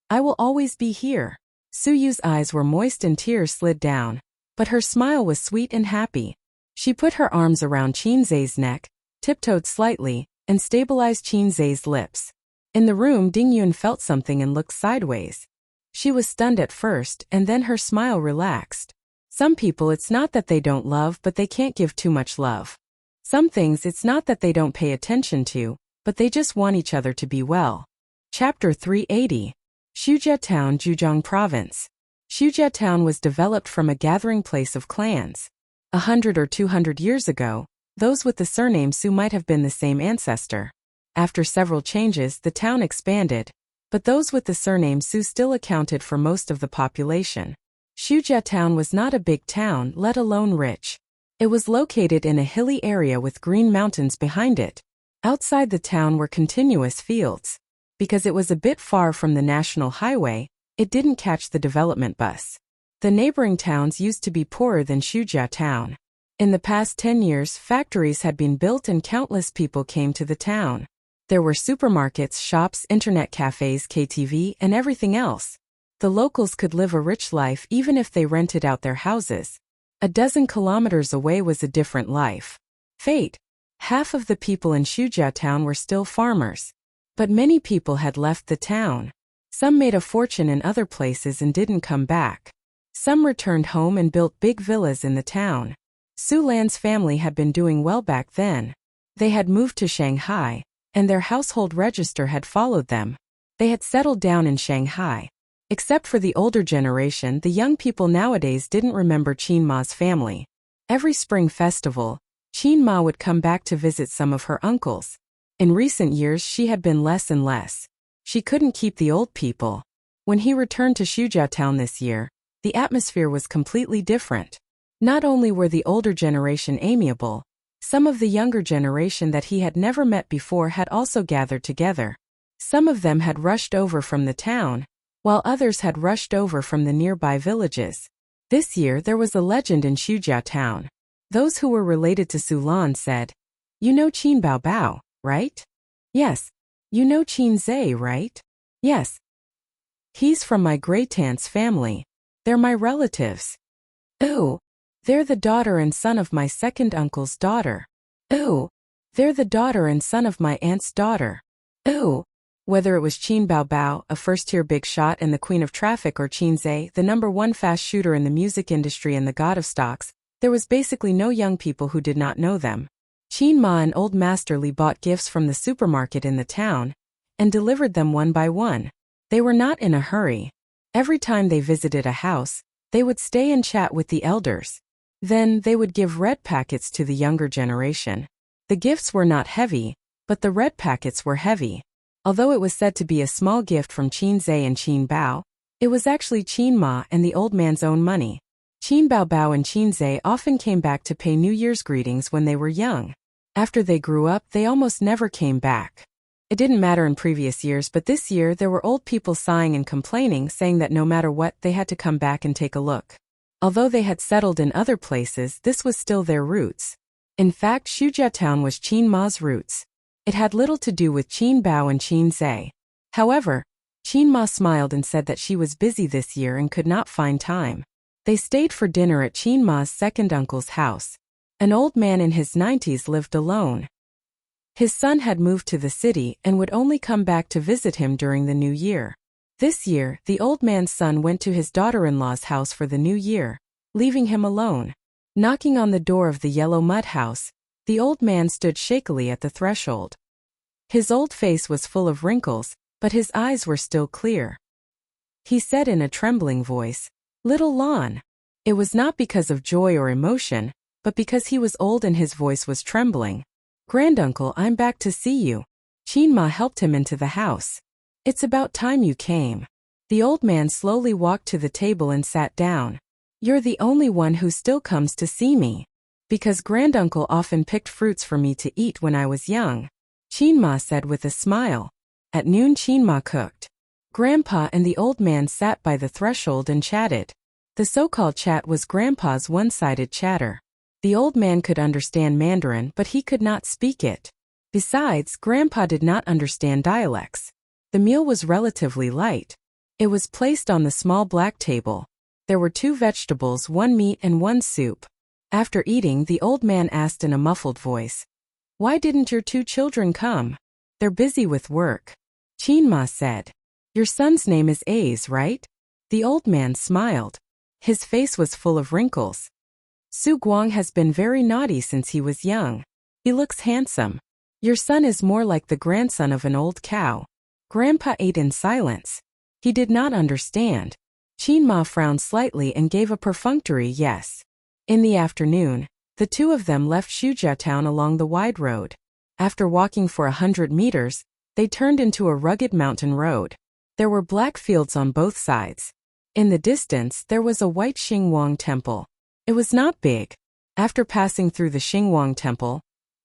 I will always be here. Suyu's eyes were moist and tears slid down, but her smile was sweet and happy. She put her arms around Shinzei's neck, tiptoed slightly, and stabilized Shinzei's lips. In the room, Dingyun felt something and looked sideways. She was stunned at first, and then her smile relaxed. Some people it's not that they don't love, but they can't give too much love. Some things it's not that they don't pay attention to, but they just want each other to be well. Chapter 380. Shujia Town, Zhejiang Province. Shujia Town was developed from a gathering place of clans. 100 or 200 years ago, those with the surname Su might have been the same ancestor. After several changes, the town expanded, but those with the surname Su still accounted for most of the population. Shujia Town was not a big town, let alone rich. It was located in a hilly area with green mountains behind it. Outside the town were continuous fields. Because it was a bit far from the national highway, it didn't catch the development bus. The neighboring towns used to be poorer than Shujia Town. In the past 10 years, factories had been built and countless people came to the town. There were supermarkets, shops, internet cafes, KTV, and everything else. The locals could live a rich life even if they rented out their houses. A dozen kilometers away was a different life. Fate. Half of the people in Shujia Town were still farmers. But many people had left the town. Some made a fortune in other places and didn't come back. Some returned home and built big villas in the town. Su Lan's family had been doing well back then. They had moved to Shanghai, and their household register had followed them. They had settled down in Shanghai. Except for the older generation, the young people nowadays didn't remember Qin Ma's family. Every spring festival, Qin Ma would come back to visit some of her uncles. In recent years she had been less and less. She couldn't keep the old people. When he returned to Shujia Town this year, the atmosphere was completely different. Not only were the older generation amiable, Some of the younger generation that he had never met before had also gathered together. Some of them had rushed over from the town, while others had rushed over from the nearby villages. This year there was a legend in Xujiao town. Those who were related to Su Lan said, "You know Qin Bao Bao, right?" "Yes." "You know Qin Zhe, right?" "Yes." "He's from my great-aunt's family. They're my relatives." "Oh." "They're the daughter and son of my second uncle's daughter." "Oh." "They're the daughter and son of my aunt's daughter." "Oh." Whether it was Qin Bao Bao, a first-tier big shot and the queen of traffic, or Qin Zhe, the #1 fast shooter in the music industry and the god of stocks, there was basically no young people who did not know them. Qin Ma and Old Master Li bought gifts from the supermarket in the town and delivered them one by one. They were not in a hurry. Every time they visited a house, they would stay and chat with the elders. Then they would give red packets to the younger generation. The gifts were not heavy, but the red packets were heavy. Although it was said to be a small gift from Qin Zhe and Qin Bao, it was actually Qin Ma and the old man's own money. Qin Bao Bao and Qin Zhe often came back to pay New Year's greetings when they were young. After they grew up, they almost never came back. It didn't matter in previous years, but this year there were old people sighing and complaining, saying that no matter what, they had to come back and take a look. Although they had settled in other places, this was still their roots. In fact, Xujiao town was Qin Ma's roots. It had little to do with Qin Bao and Qin Zhe. However, Qin Ma smiled and said that she was busy this year and could not find time. They stayed for dinner at Qin Ma's second uncle's house. An old man in his 90s lived alone. His son had moved to the city and would only come back to visit him during the new year. This year, the old man's son went to his daughter-in-law's house for the new year, leaving him alone. Knocking on the door of the yellow mud house, the old man stood shakily at the threshold. His old face was full of wrinkles, but his eyes were still clear. He said in a trembling voice, "Little Lan." It was not because of joy or emotion, but because he was old and his voice was trembling. "Granduncle, I'm back to see you." Qin Ma helped him into the house. "It's about time you came." The old man slowly walked to the table and sat down. "You're the only one who still comes to see me. Because granduncle often picked fruits for me to eat when I was young," Qin Ma said with a smile. At noon, Qin Ma cooked. Grandpa and the old man sat by the threshold and chatted. The so-called chat was Grandpa's one-sided chatter. The old man could understand Mandarin, but he could not speak it. Besides, Grandpa did not understand dialects. The meal was relatively light. It was placed on the small black table. There were 2 vegetables, 1 meat and 1 soup. After eating, the old man asked in a muffled voice, "Why didn't your 2 children come?" "They're busy with work," Qin Ma said. "Your son's name is Ace, right?" The old man smiled. His face was full of wrinkles. "Su Guang has been very naughty since he was young. He looks handsome. Your son is more like the grandson of an old cow." Grandpa ate in silence. He did not understand. Qin Ma frowned slightly and gave a perfunctory yes. In the afternoon, the 2 of them left Xujiao town along the wide road. After walking for 100 meters, they turned into a rugged mountain road. There were black fields on both sides. In the distance, there was a white Xingwang temple. It was not big. After passing through the Xingwang temple,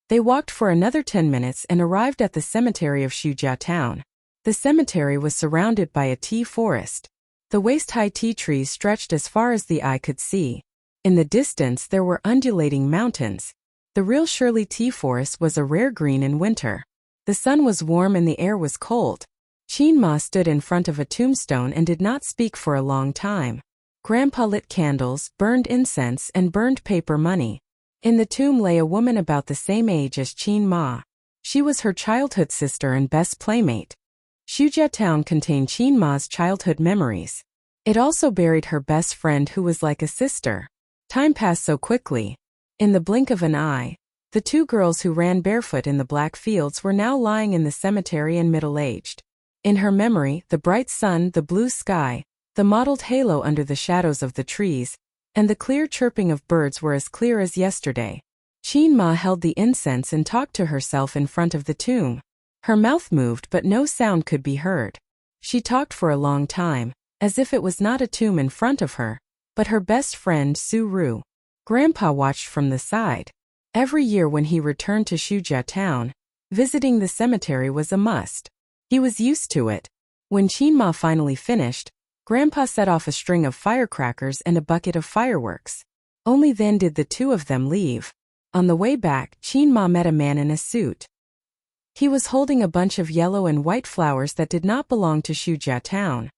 they walked for another 10 minutes and arrived at the cemetery of Xujiao town. The cemetery was surrounded by a tea forest. The waist-high tea trees stretched as far as the eye could see. In the distance there were undulating mountains. The real Shirley tea forest was a rare green in winter. The sun was warm and the air was cold. Qin Ma stood in front of a tombstone and did not speak for a long time. Grandpa lit candles, burned incense, and burned paper money. In the tomb lay a woman about the same age as Qin Ma. She was her childhood sister and best playmate. Xujiao town contained Qin Ma's childhood memories. It also buried her best friend who was like a sister. Time passed so quickly. In the blink of an eye, the 2 girls who ran barefoot in the black fields were now lying in the cemetery and middle-aged. In her memory, the bright sun, the blue sky, the mottled halo under the shadows of the trees, and the clear chirping of birds were as clear as yesterday. Qin Ma held the incense and talked to herself in front of the tomb. Her mouth moved but no sound could be heard. She talked for a long time, as if it was not a tomb in front of her, but her best friend Su Ru. Grandpa watched from the side. Every year when he returned to Shujia town, visiting the cemetery was a must. He was used to it. When Qinma finally finished, Grandpa set off a string of firecrackers and a bucket of fireworks. Only then did the two of them leave. On the way back, Qinma met a man in a suit. He was holding a bunch of yellow and white flowers that did not belong to Shujia town.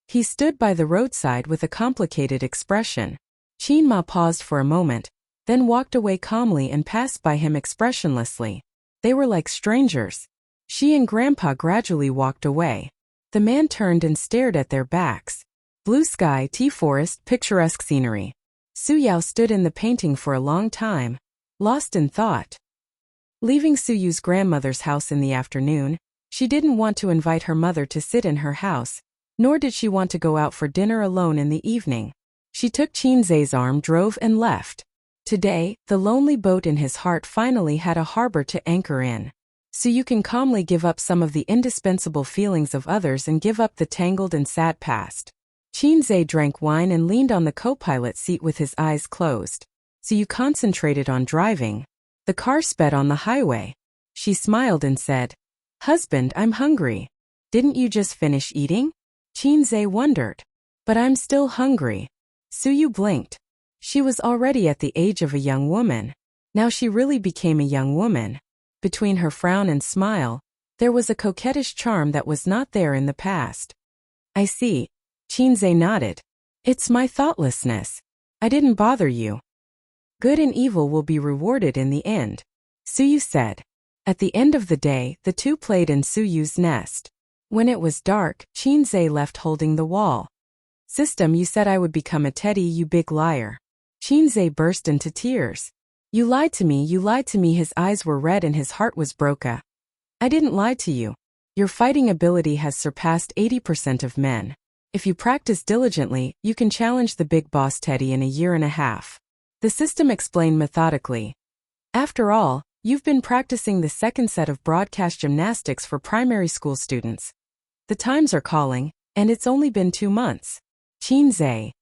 He stood by the roadside with a complicated expression. Qinma paused for a moment, then walked away calmly and passed by him expressionlessly. They were like strangers. She and Grandpa gradually walked away. The man turned and stared at their backs. Blue sky, tea forest, picturesque scenery. Su Yao stood in the painting for a long time, lost in thought. Leaving Su Yu's grandmother's house in the afternoon, she didn't want to invite her mother to sit in her house, nor did she want to go out for dinner alone in the evening. She took Qinzai's arm, drove and left. Today, the lonely boat in his heart finally had a harbor to anchor in. So you can calmly give up some of the indispensable feelings of others and give up the tangled and sad past. Qinzai drank wine and leaned on the co-pilot seat with his eyes closed. So you concentrated on driving. The car sped on the highway. She smiled and said, "Husband, I'm hungry. Didn't you just finish eating?" Qinzai wondered. "But I'm still hungry." Su Yu blinked. She was already at the age of a young woman. Now she really became a young woman. Between her frown and smile, there was a coquettish charm that was not there in the past. "I see." Qinzai nodded. "It's my thoughtlessness. I didn't bother you. Good and evil will be rewarded in the end," Su Yu said. At the end of the day, the two played in Su Yu's nest. When it was dark, Qinzai left holding the wall. "System, you said I would become a teddy, you big liar." Qinzai burst into tears. You lied to me. His eyes were red and his heart was broken. "I didn't lie to you. Your fighting ability has surpassed 80% of men. If you practice diligently, you can challenge the big boss Teddy in a year and a half." The system explained methodically. "After all, you've been practicing the second set of broadcast gymnastics for primary school students. The times are calling, and it's only been 2 months. Qinzai."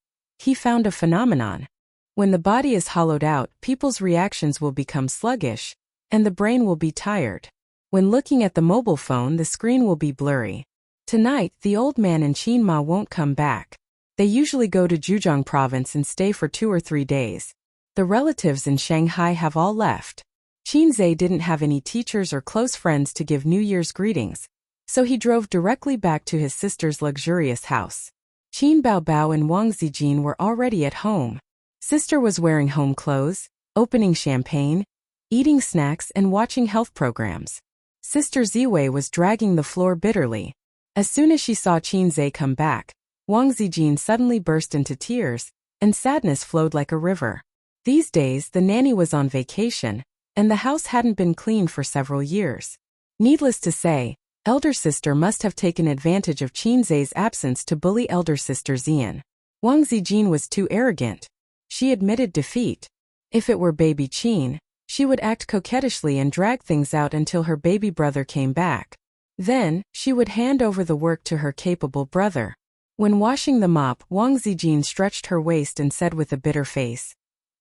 He found a phenomenon. When the body is hollowed out, people's reactions will become sluggish, and the brain will be tired. When looking at the mobile phone, the screen will be blurry. Tonight, the old man and Qinma won't come back. They usually go to Zhejiang province and stay for 2 or 3 days. The relatives in Shanghai have all left. Qinzai didn't have any teachers or close friends to give New Year's greetings, so he drove directly back to his sister's luxurious house. Qin Baobao and Wang Zijin were already at home. Sister was wearing home clothes, opening champagne, eating snacks and watching health programs. Sister Ziwei was dragging the floor bitterly. As soon as she saw Qinzai come back, Wang Zijin suddenly burst into tears, and sadness flowed like a river. These days, the nanny was on vacation, and the house hadn't been cleaned for several years. Needless to say, elder sister must have taken advantage of Qinzai's absence to bully elder sister Xian. Wang Zijin was too arrogant. She admitted defeat. If it were baby Qin, she would act coquettishly and drag things out until her baby brother came back. Then, she would hand over the work to her capable brother. When washing the mop, Wang Zijin stretched her waist and said with a bitter face,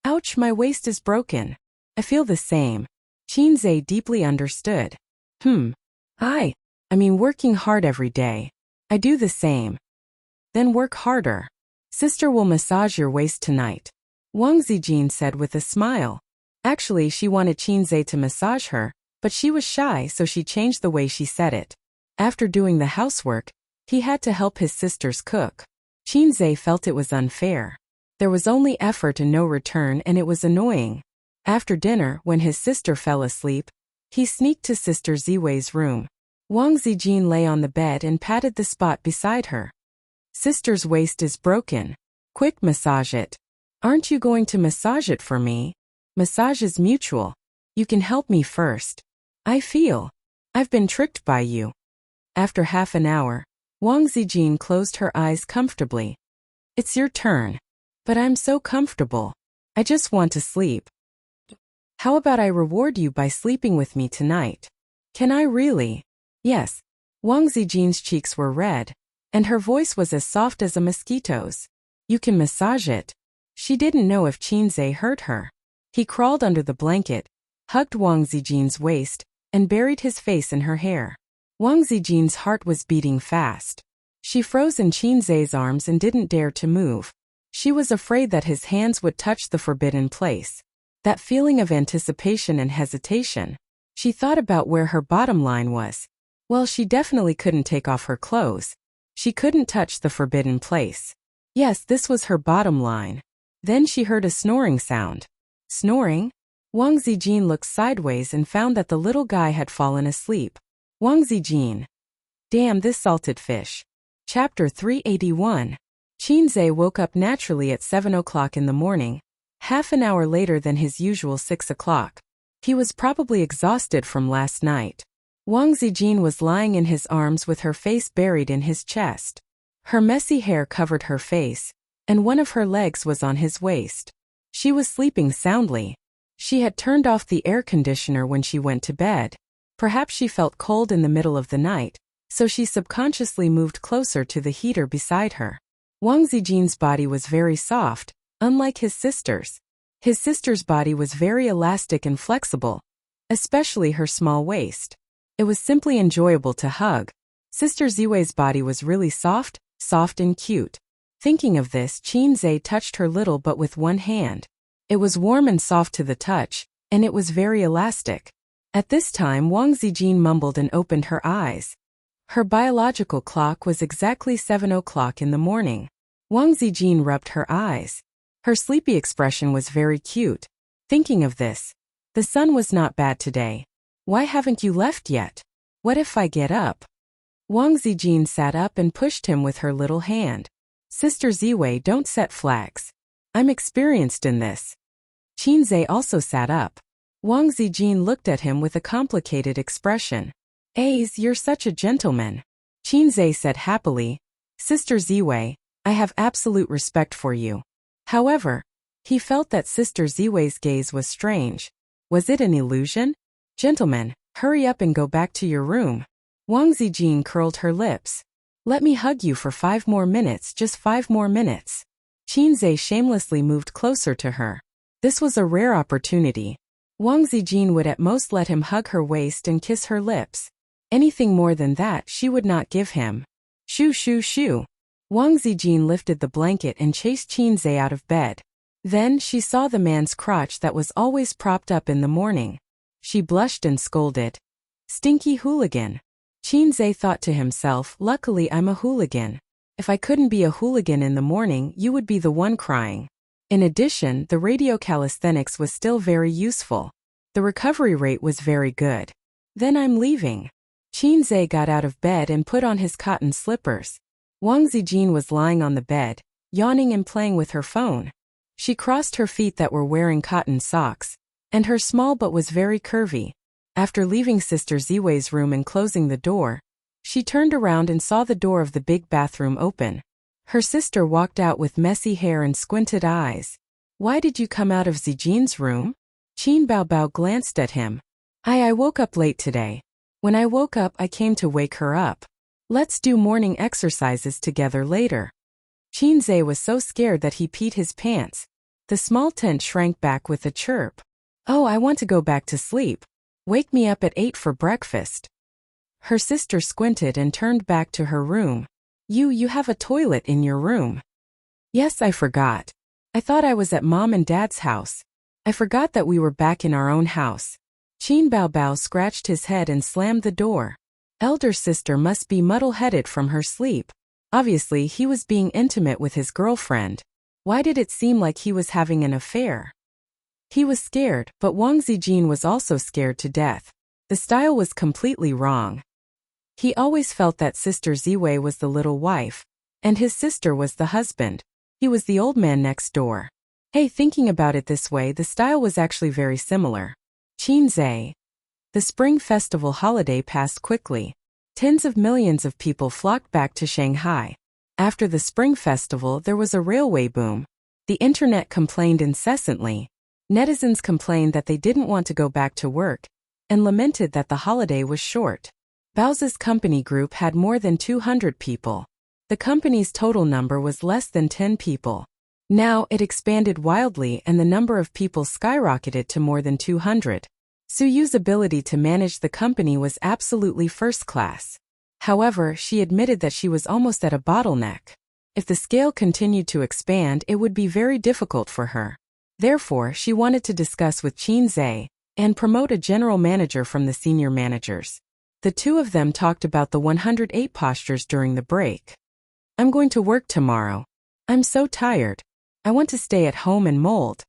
"Ouch, my waist is broken. I feel the same." Qinzai deeply understood. I mean working hard every day. I do the same." "Then work harder. Sister will massage your waist tonight," Wang Zijin said with a smile. Actually, she wanted Qinzai to massage her, but she was shy, so she changed the way she said it. After doing the housework, he had to help his sisters cook. Qinzai felt it was unfair. There was only effort and no return, and it was annoying. After dinner, when his sister fell asleep, he sneaked to Sister Ziwei's room. Wang Zijin lay on the bed and patted the spot beside her. "Sister's waist is broken. Quick, massage it." "Aren't you going to massage it for me?" "Massage is mutual. You can help me first. I've been tricked by you." After half an hour, Wang Zijin closed her eyes comfortably. "It's your turn." "But I'm so comfortable. I just want to sleep." "How about I reward you by sleeping with me tonight?" "Can I really?" "Yes." Wang Zijin's cheeks were red, and her voice was as soft as a mosquito's. "You can massage it." She didn't know if Qinzai hurt her. He crawled under the blanket, hugged Wang Zijin's waist, and buried his face in her hair. Wang Zijin's heart was beating fast. She froze in Qin Zhe's arms and didn't dare to move. She was afraid that his hands would touch the forbidden place. That feeling of anticipation and hesitation. She thought about where her bottom line was. Well, she definitely couldn't take off her clothes. She couldn't touch the forbidden place. Yes, this was her bottom line. Then she heard a snoring sound. Snoring? Wang Zijin looked sideways and found that the little guy had fallen asleep. Wang Zijin. Damn this salted fish. Chapter 381. Qin Zhe woke up naturally at 7 o'clock in the morning, half an hour later than his usual 6 o'clock. He was probably exhausted from last night. Wang Zijin was lying in his arms with her face buried in his chest. Her messy hair covered her face, and one of her legs was on his waist. She was sleeping soundly. She had turned off the air conditioner when she went to bed. Perhaps she felt cold in the middle of the night, so she subconsciously moved closer to the heater beside her. Wang Zijin's body was very soft, unlike his sister's. His sister's body was very elastic and flexible, especially her small waist. It was simply enjoyable to hug. Sister Ziwei's body was really soft and cute. Thinking of this, Qin Zhe touched her little butt with one hand. It was warm and soft to the touch, and it was very elastic. At this time, Wang Zijin mumbled and opened her eyes. Her biological clock was exactly 7 o'clock in the morning. Wang Zijin rubbed her eyes. Her sleepy expression was very cute. Thinking of this, the sun was not bad today. Why haven't you left yet? What if I get up? Wang Zijin sat up and pushed him with her little hand. Sister Ziwei, don't set flags. I'm experienced in this. Qin Zhe also sat up. Wang Zijin looked at him with a complicated expression. Ace, you're such a gentleman. Qin Zhe said happily. Sister Ziwei, I have absolute respect for you. However, he felt that Sister Ziwei's gaze was strange. Was it an illusion? Gentlemen, hurry up and go back to your room. Wang Zijin curled her lips. Let me hug you for 5 more minutes, just 5 more minutes. Qin Zhe shamelessly moved closer to her. This was a rare opportunity. Wang Zijin would at most let him hug her waist and kiss her lips. Anything more than that she would not give him. Shoo shoo shoo. Wang Zijin lifted the blanket and chased Qin Zhe out of bed. Then she saw the man's crotch that was always propped up in the morning. She blushed and scolded. Stinky hooligan. Qin Zhe thought to himself, luckily I'm a hooligan. If I couldn't be a hooligan in the morning, you would be the one crying. In addition, the radio calisthenics was still very useful. The recovery rate was very good. Then I'm leaving. Qin Zhe got out of bed and put on his cotton slippers. Wang Zijin was lying on the bed, yawning and playing with her phone. She crossed her feet that were wearing cotton socks, and her small butt was very curvy. After leaving Sister Ziwei's room and closing the door, she turned around and saw the door of the big bathroom open. Her sister walked out with messy hair and squinted eyes. Why did you come out of Zijin's room? Qin Baobao glanced at him. I woke up late today. When I woke up, I came to wake her up. Let's do morning exercises together later. Qin Zhe was so scared that he peed his pants. The small tent shrank back with a chirp. Oh, I want to go back to sleep. Wake me up at 8 for breakfast. Her sister squinted and turned back to her room. You have a toilet in your room. Yes, I forgot. I thought I was at Mom and Dad's house. I forgot that we were back in our own house. Qin Baobao scratched his head and slammed the door. Elder sister must be muddle-headed from her sleep. Obviously, he was being intimate with his girlfriend. Why did it seem like he was having an affair? He was scared, but Wang Zijin was also scared to death. The style was completely wrong. He always felt that Sister Ziwei was the little wife, and his sister was the husband. He was the old man next door. Hey, thinking about it this way, the style was actually very similar. Qin Zhe. The Spring Festival holiday passed quickly. Tens of millions of people flocked back to Shanghai. After the Spring Festival, there was a railway boom. The internet complained incessantly. Netizens complained that they didn't want to go back to work, and lamented that the holiday was short. Bao's company group had more than 200 people. The company's total number was less than 10 people. Now it expanded wildly and the number of people skyrocketed to more than 200. Su Yu's ability to manage the company was absolutely first class. However, she admitted that she was almost at a bottleneck. If the scale continued to expand, it would be very difficult for her. Therefore, she wanted to discuss with Qin Zhe and promote a general manager from the senior managers. The two of them talked about the 108 postures during the break. I'm going to work tomorrow. I'm so tired. I want to stay at home and mold.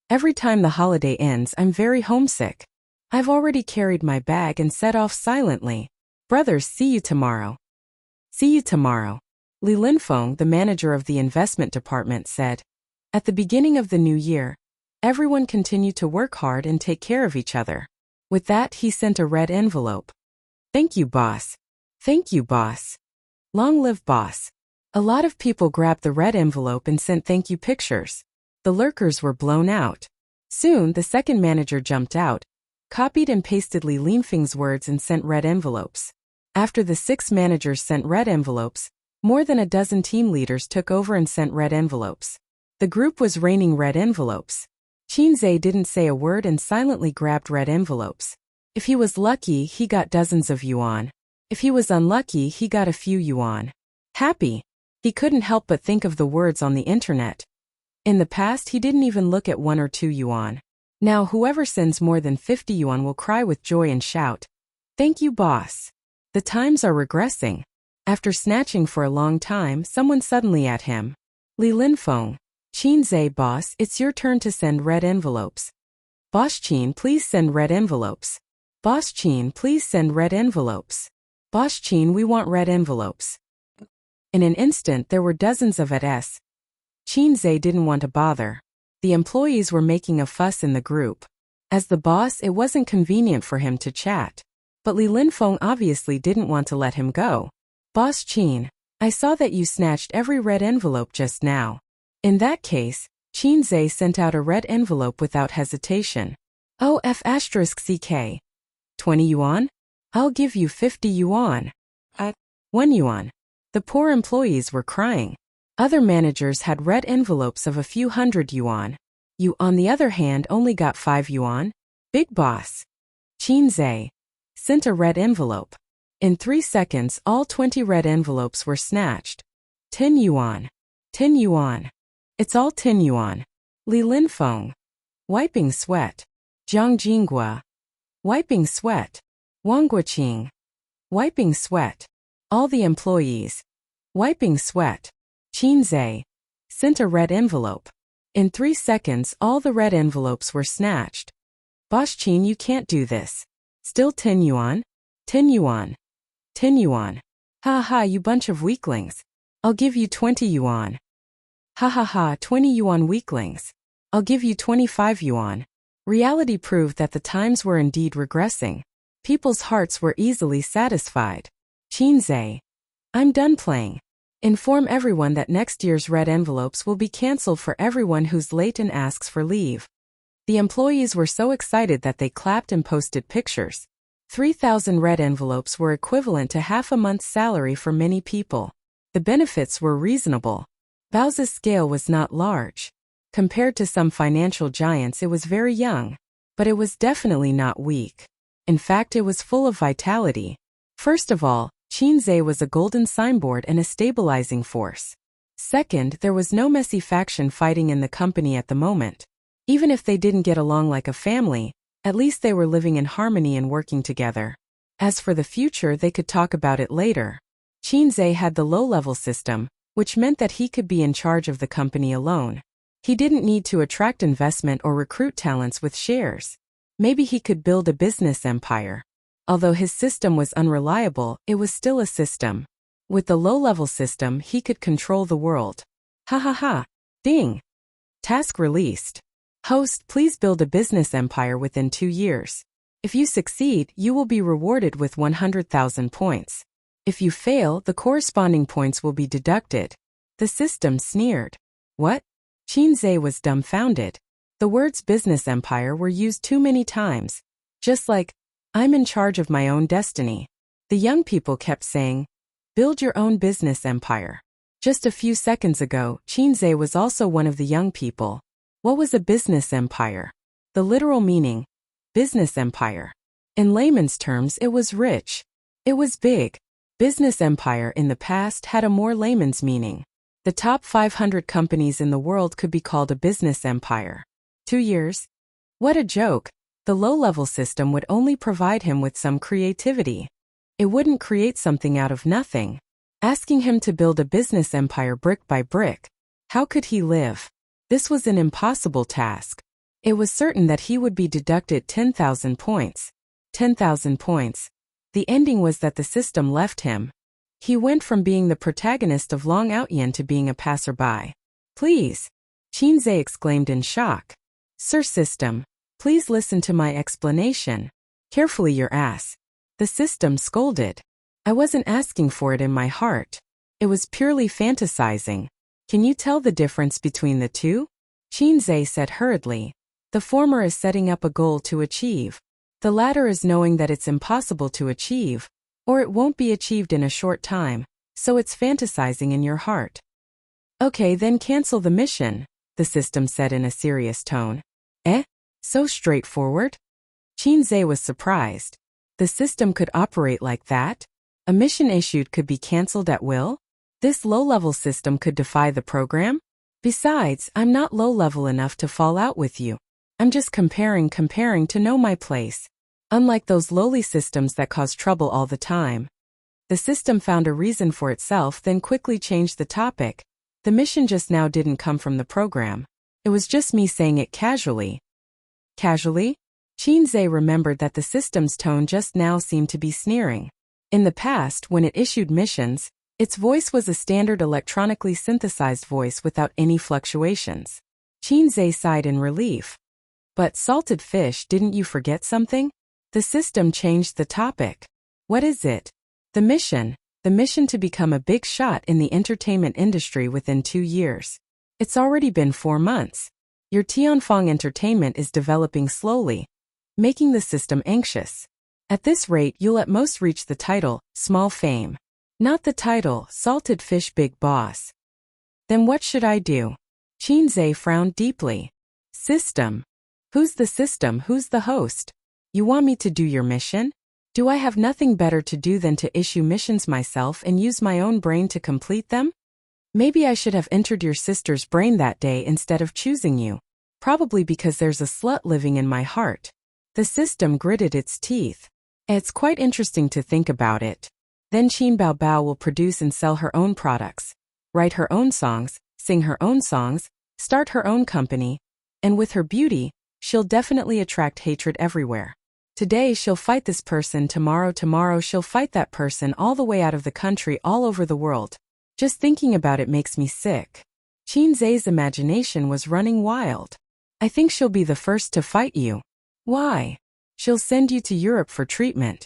Every time the holiday ends, I'm very homesick. I've already carried my bag and set off silently. Brothers, see you tomorrow. See you tomorrow. Li Linfeng, the manager of the investment department, said. At the beginning of the new year, everyone continued to work hard and take care of each other. With that, he sent a red envelope. Thank you, boss. Thank you, boss. Long live boss. A lot of people grabbed the red envelope and sent thank you pictures. The lurkers were blown out. Soon, the second manager jumped out, copied and pasted Li Linfeng's words and sent red envelopes. After the 6 managers sent red envelopes, more than a dozen team leaders took over and sent red envelopes. The group was raining red envelopes. Qin Zhe didn't say a word and silently grabbed red envelopes. If he was lucky, he got dozens of yuan. If he was unlucky, he got a few yuan. Happy. He couldn't help but think of the words on the internet. In the past, he didn't even look at 1 or 2 yuan. Now whoever sends more than 50 yuan will cry with joy and shout, "Thank you, boss." The times are regressing. After snatching for a long time, someone suddenly at him. Li Linfeng. Qin Zhe, boss, it's your turn to send red envelopes. Boss Qin, please send red envelopes. Boss Qin, please send red envelopes. Boss Qin, we want red envelopes. In an instant, there were dozens of its. Qin Zhe didn't want to bother. The employees were making a fuss in the group. As the boss, it wasn't convenient for him to chat. But Li Linfeng obviously didn't want to let him go. Boss Qin, I saw that you snatched every red envelope just now. In that case, Qin Zhe sent out a red envelope without hesitation. OF*CK. 20 yuan? I'll give you 50 yuan. At 1 yuan. The poor employees were crying. Other managers had red envelopes of a few hundred yuan. You, on the other hand, only got 5 yuan. Big boss. Qin Zhe sent a red envelope. In 3 seconds, all 20 red envelopes were snatched. 10 yuan. 10 yuan. It's all 10 yuan. Li Linfeng. Wiping sweat. Jiang Jinghua. Wiping sweat. Wang Guoqing. Wiping sweat. All the employees. Wiping sweat. Qin Zhe sent a red envelope. In 3 seconds, all the red envelopes were snatched. Boss Qin, you can't do this. Still 10 yuan? 10 yuan. 10 yuan. Ha ha, you bunch of weaklings. I'll give you 20 yuan. Ha ha ha, 20 yuan weaklings. I'll give you 25 yuan. Reality proved that the times were indeed regressing. People's hearts were easily satisfied. Qin Zhe. I'm done playing. Inform everyone that next year's red envelopes will be cancelled for everyone who's late and asks for leave. The employees were so excited that they clapped and posted pictures. 3,000 red envelopes were equivalent to half a month's salary for many people. The benefits were reasonable. Bao's scale was not large. Compared to some financial giants, it was very young. But it was definitely not weak. In fact, it was full of vitality. First of all, Qin Zhe was a golden signboard and a stabilizing force. Second, there was no messy faction fighting in the company at the moment. Even if they didn't get along like a family, at least they were living in harmony and working together. As for the future, they could talk about it later. Qin Zhe had the low-level system, which meant that he could be in charge of the company alone. He didn't need to attract investment or recruit talents with shares. Maybe he could build a business empire. Although his system was unreliable, it was still a system. With the low-level system, he could control the world. Ha ha ha. Ding. Task released. Host, please build a business empire within 2 years. If you succeed, you will be rewarded with 100,000 points. If you fail, the corresponding points will be deducted. The system sneered. What? Qin Zhe was dumbfounded. The words business empire were used too many times. Just like, I'm in charge of my own destiny. The young people kept saying, build your own business empire. Just a few seconds ago, Qinze was also one of the young people. What was a business empire? The literal meaning, business empire. In layman's terms, it was rich. It was big. Business empire in the past had a more layman's meaning. The top 500 companies in the world could be called a business empire. 2 years? What a joke. The low-level system would only provide him with some creativity. It wouldn't create something out of nothing. Asking him to build a business empire brick by brick. How could he live? This was an impossible task. It was certain that he would be deducted 10,000 points. 10,000 points. The ending was that the system left him. He went from being the protagonist of Long Outyen to being a passerby. Please! Qinze exclaimed in shock. Sir System, please listen to my explanation. Carefully, your ass. The system scolded. I wasn't asking for it in my heart. It was purely fantasizing. Can you tell the difference between the two? Qinze said hurriedly. The former is setting up a goal to achieve. The latter is knowing that it's impossible to achieve, or it won't be achieved in a short time, so it's fantasizing in your heart. Okay, then cancel the mission, the system said in a serious tone. Eh? So straightforward? Qinze was surprised. The system could operate like that? A mission issued could be cancelled at will? This low-level system could defy the program? Besides, I'm not low-level enough to fall out with you. I'm just comparing to know my place. Unlike those lowly systems that cause trouble all the time. The system found a reason for itself, then quickly changed the topic. The mission just now didn't come from the program. It was just me saying it casually. Casually? Qinze remembered that the system's tone just now seemed to be sneering. In the past, when it issued missions, its voice was a standard electronically synthesized voice without any fluctuations. Qinze sighed in relief. But salted fish, didn't you forget something? The system changed the topic. What is it? The mission to become a big shot in the entertainment industry within 2 years. It's already been 4 months. Your Tianfeng Entertainment is developing slowly, making the system anxious. At this rate, you'll at most reach the title, Small Fame. Not the title, Salted Fish Big Boss. Then what should I do? Qinze frowned deeply. System. Who's the system? Who's the host? You want me to do your mission? Do I have nothing better to do than to issue missions myself and use my own brain to complete them? Maybe I should have entered your sister's brain that day instead of choosing you. Probably because there's a slut living in my heart. The system gritted its teeth. It's quite interesting to think about it. Then Qin Baobao will produce and sell her own products, write her own songs, sing her own songs, start her own company, and with her beauty, she'll definitely attract hatred everywhere. Today she'll fight this person, tomorrow she'll fight that person all the way out of the country, all over the world. Just thinking about it makes me sick. Qinze's imagination was running wild. I think she'll be the first to fight you. Why? She'll send you to Europe for treatment.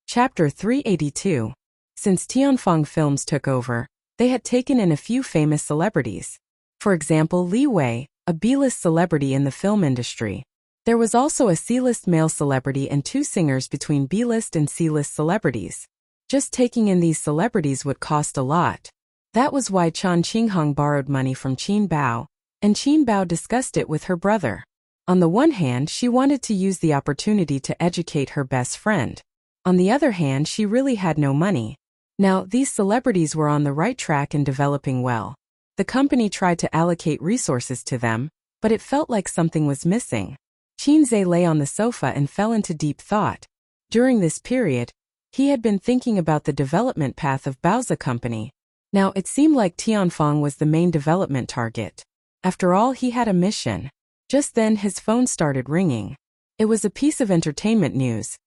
Chapter 382. Since Tianfeng Films took over, they had taken in a few famous celebrities. For example, Li Wei, a B-list celebrity in the film industry. There was also a C-list male celebrity and 2 singers between B-list and C-list celebrities. Just taking in these celebrities would cost a lot. That was why Chan Qinghong borrowed money from Qin Bao, and Qin Bao discussed it with her brother. On the one hand, she wanted to use the opportunity to educate her best friend. On the other hand, she really had no money. Now, these celebrities were on the right track and developing well. The company tried to allocate resources to them, but it felt like something was missing. Qinze lay on the sofa and fell into deep thought. During this period, he had been thinking about the development path of Bao's company. Now, it seemed like Tianfeng was the main development target. After all, he had a mission. Just then, his phone started ringing. It was a piece of entertainment news.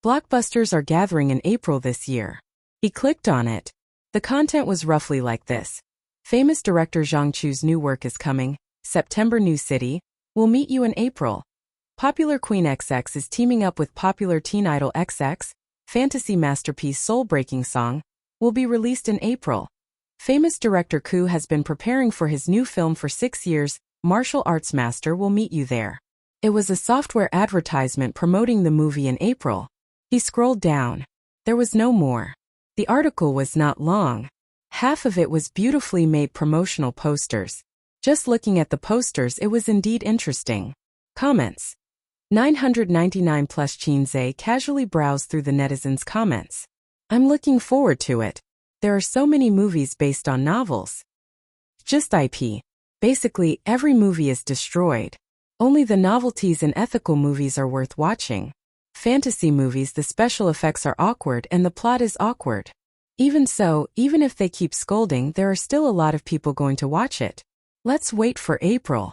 Blockbusters are gathering in April this year. He clicked on it. The content was roughly like this. Famous director Zhang Chu's new work is coming. September New City. We'll meet you in April. Popular Queen XX is teaming up with popular teen idol XX. Fantasy masterpiece Soul Breaking Song will be released in April. Famous director Ku has been preparing for his new film for 6 years. Martial arts master will meet you there. It was a software advertisement promoting the movie in April. He scrolled down. There was no more. The article was not long. Half of it was beautifully made promotional posters. Just looking at the posters, it was indeed interesting. Comments. 999 plus Chinze casually browsed through the netizens' comments. I'm looking forward to it. There are so many movies based on novels. Just IP. Basically, every movie is destroyed. Only the novelties and ethical movies are worth watching. Fantasy movies, the special effects are awkward and the plot is awkward. Even so, even if they keep scolding, there are still a lot of people going to watch it. Let's wait for April.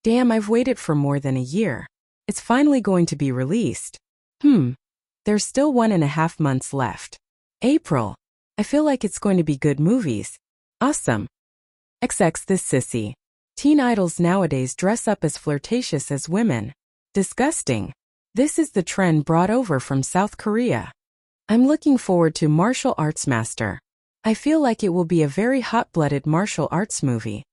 Damn, I've waited for more than a year. It's finally going to be released. There's still 1.5 months left. April. I feel like it's going to be good movies. Awesome. XX this sissy. Teen idols nowadays dress up as flirtatious as women. Disgusting. This is the trend brought over from South Korea. I'm looking forward to Martial Arts Master. I feel like it will be a very hot-blooded martial arts movie.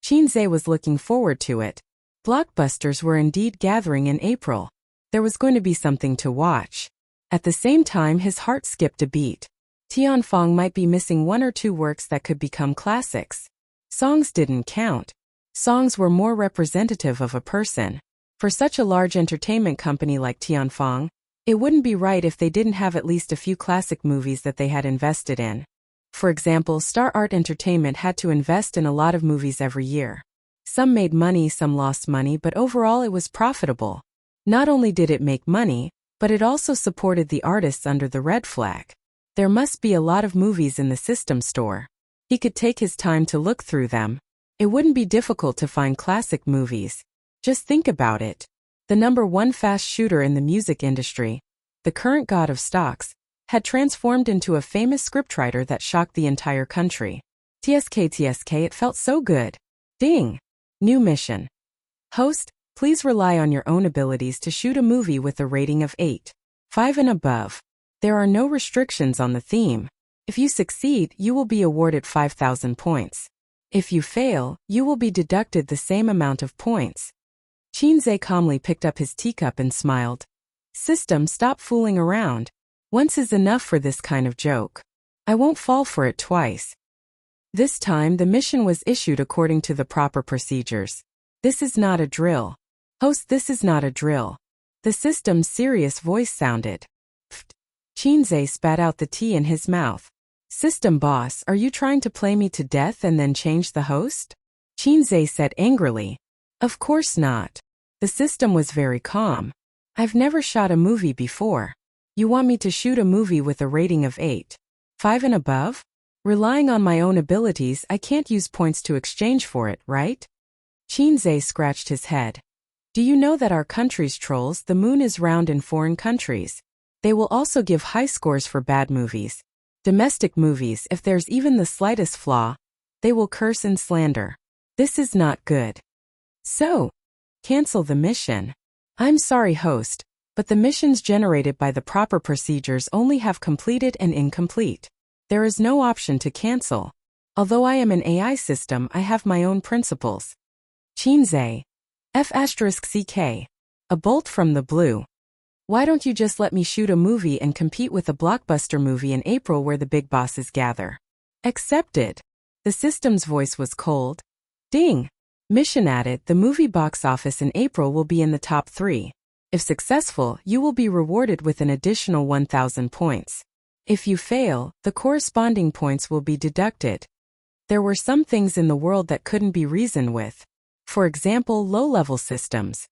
Chinze was looking forward to it. Blockbusters were indeed gathering in April. There was going to be something to watch. At the same time, his heart skipped a beat. Tianfeng might be missing 1 or 2 works that could become classics. Songs didn't count. Songs were more representative of a person. For such a large entertainment company like Tianfeng, it wouldn't be right if they didn't have at least a few classic movies that they had invested in. For example, Star Art Entertainment had to invest in a lot of movies every year. Some made money, some lost money, but overall it was profitable. Not only did it make money, but it also supported the artists under the red flag. There must be a lot of movies in the system store. He could take his time to look through them. It wouldn't be difficult to find classic movies. Just think about it. The #1 fast shooter in the music industry, the current god of stocks, had transformed into a famous scriptwriter that shocked the entire country. TSK, it felt so good. Ding! New mission. Host, please rely on your own abilities to shoot a movie with a rating of 8.5 and above. There are no restrictions on the theme. If you succeed, you will be awarded 5,000 points. If you fail, you will be deducted the same amount of points. Chinze calmly picked up his teacup and smiled. System, stop fooling around. Once is enough for this kind of joke. I won't fall for it twice. This time the mission was issued according to the proper procedures. This is not a drill. Host, this is not a drill. The system's serious voice sounded. Pfft. Chinze spat out the tea in his mouth. System boss, are you trying to play me to death and then change the host? Chinze said angrily. Of course not. The system was very calm. I've never shot a movie before. You want me to shoot a movie with a rating of 8.5 and above? Relying on my own abilities, I can't use points to exchange for it, right? Chinze scratched his head. Do you know that our country's trolls, the moon is round in foreign countries? They will also give high scores for bad movies. Domestic movies, if there's even the slightest flaw, they will curse and slander. This is not good. So, cancel the mission. I'm sorry, host, but the missions generated by the proper procedures only have completed and incomplete. There is no option to cancel. Although I am an AI system, I have my own principles. Chinze. F*CK. A bolt from the blue. Why don't you just let me shoot a movie and compete with a blockbuster movie in April where the big bosses gather? Accepted. The system's voice was cold. Ding. Mission added, the movie box office in April will be in the top 3. If successful, you will be rewarded with an additional 1,000 points. If you fail, the corresponding points will be deducted. There were some things in the world that couldn't be reasoned with. For example, low-level systems.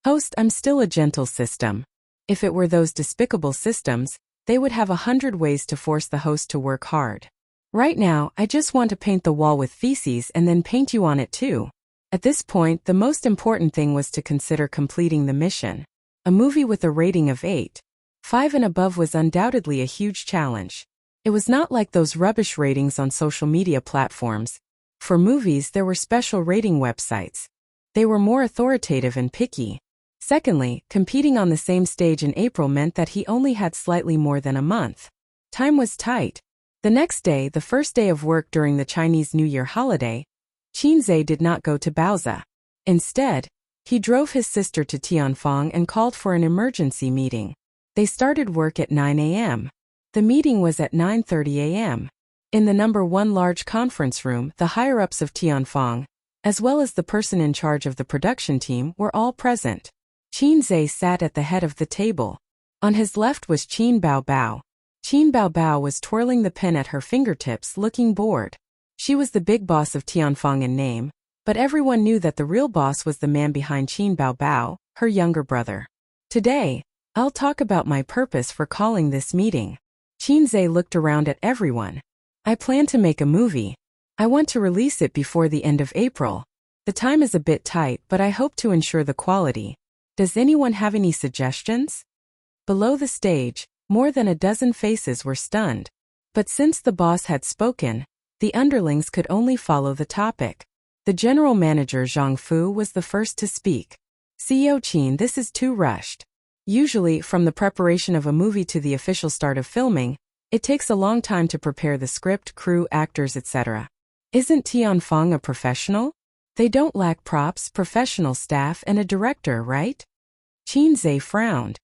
Host, I'm still a gentle system. If it were those despicable systems, they would have 100 ways to force the host to work hard. Right now, I just want to paint the wall with feces and then paint you on it too. At this point, the most important thing was to consider completing the mission. A movie with a rating of 8.5 and above was undoubtedly a huge challenge. It was not like those rubbish ratings on social media platforms. For movies, there were special rating websites. They were more authoritative and picky. Secondly, competing on the same stage in April meant that he only had slightly more than a month. Time was tight. The next day, the first day of work during the Chinese New Year holiday, Chinze did not go to Baoza. Instead, he drove his sister to Tianfeng and called for an emergency meeting. They started work at 9 a.m. The meeting was at 9:30 a.m. In the #1 large conference room, the higher-ups of Tianfang, as well as the person in charge of the production team, were all present. Qin Zhe sat at the head of the table. On his left was Qin Baobao. Qin Baobao was twirling the pen at her fingertips, looking bored. She was the big boss of Tianfang in name, but everyone knew that the real boss was the man behind Qin Baobao, her younger brother. Today, I'll talk about my purpose for calling this meeting. Qin Zhe looked around at everyone. I plan to make a movie. I want to release it before the end of April. The time is a bit tight, but I hope to ensure the quality. Does anyone have any suggestions? Below the stage, more than a dozen faces were stunned. But since the boss had spoken, the underlings could only follow the topic. The general manager Zhang Fu was the first to speak. CEO Qin, this is too rushed. Usually, from the preparation of a movie to the official start of filming, it takes a long time to prepare the script, crew, actors, etc. Isn't Tianfang a professional? They don't lack props, professional staff, and a director, right? Qin Zhe frowned.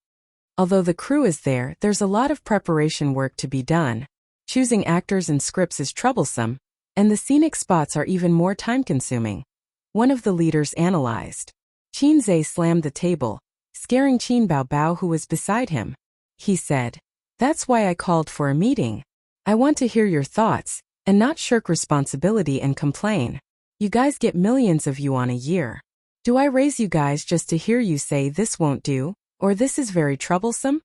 Although the crew is there, there's a lot of preparation work to be done. Choosing actors and scripts is troublesome, and the scenic spots are even more time-consuming. One of the leaders analyzed. Qin Zhe slammed the table, scaring Qin Baobao, who was beside him. He said, "That's why I called for a meeting. I want to hear your thoughts, and not shirk responsibility and complain. You guys get millions of yuan a year. Do I raise you guys just to hear you say this won't do, or this is very troublesome?"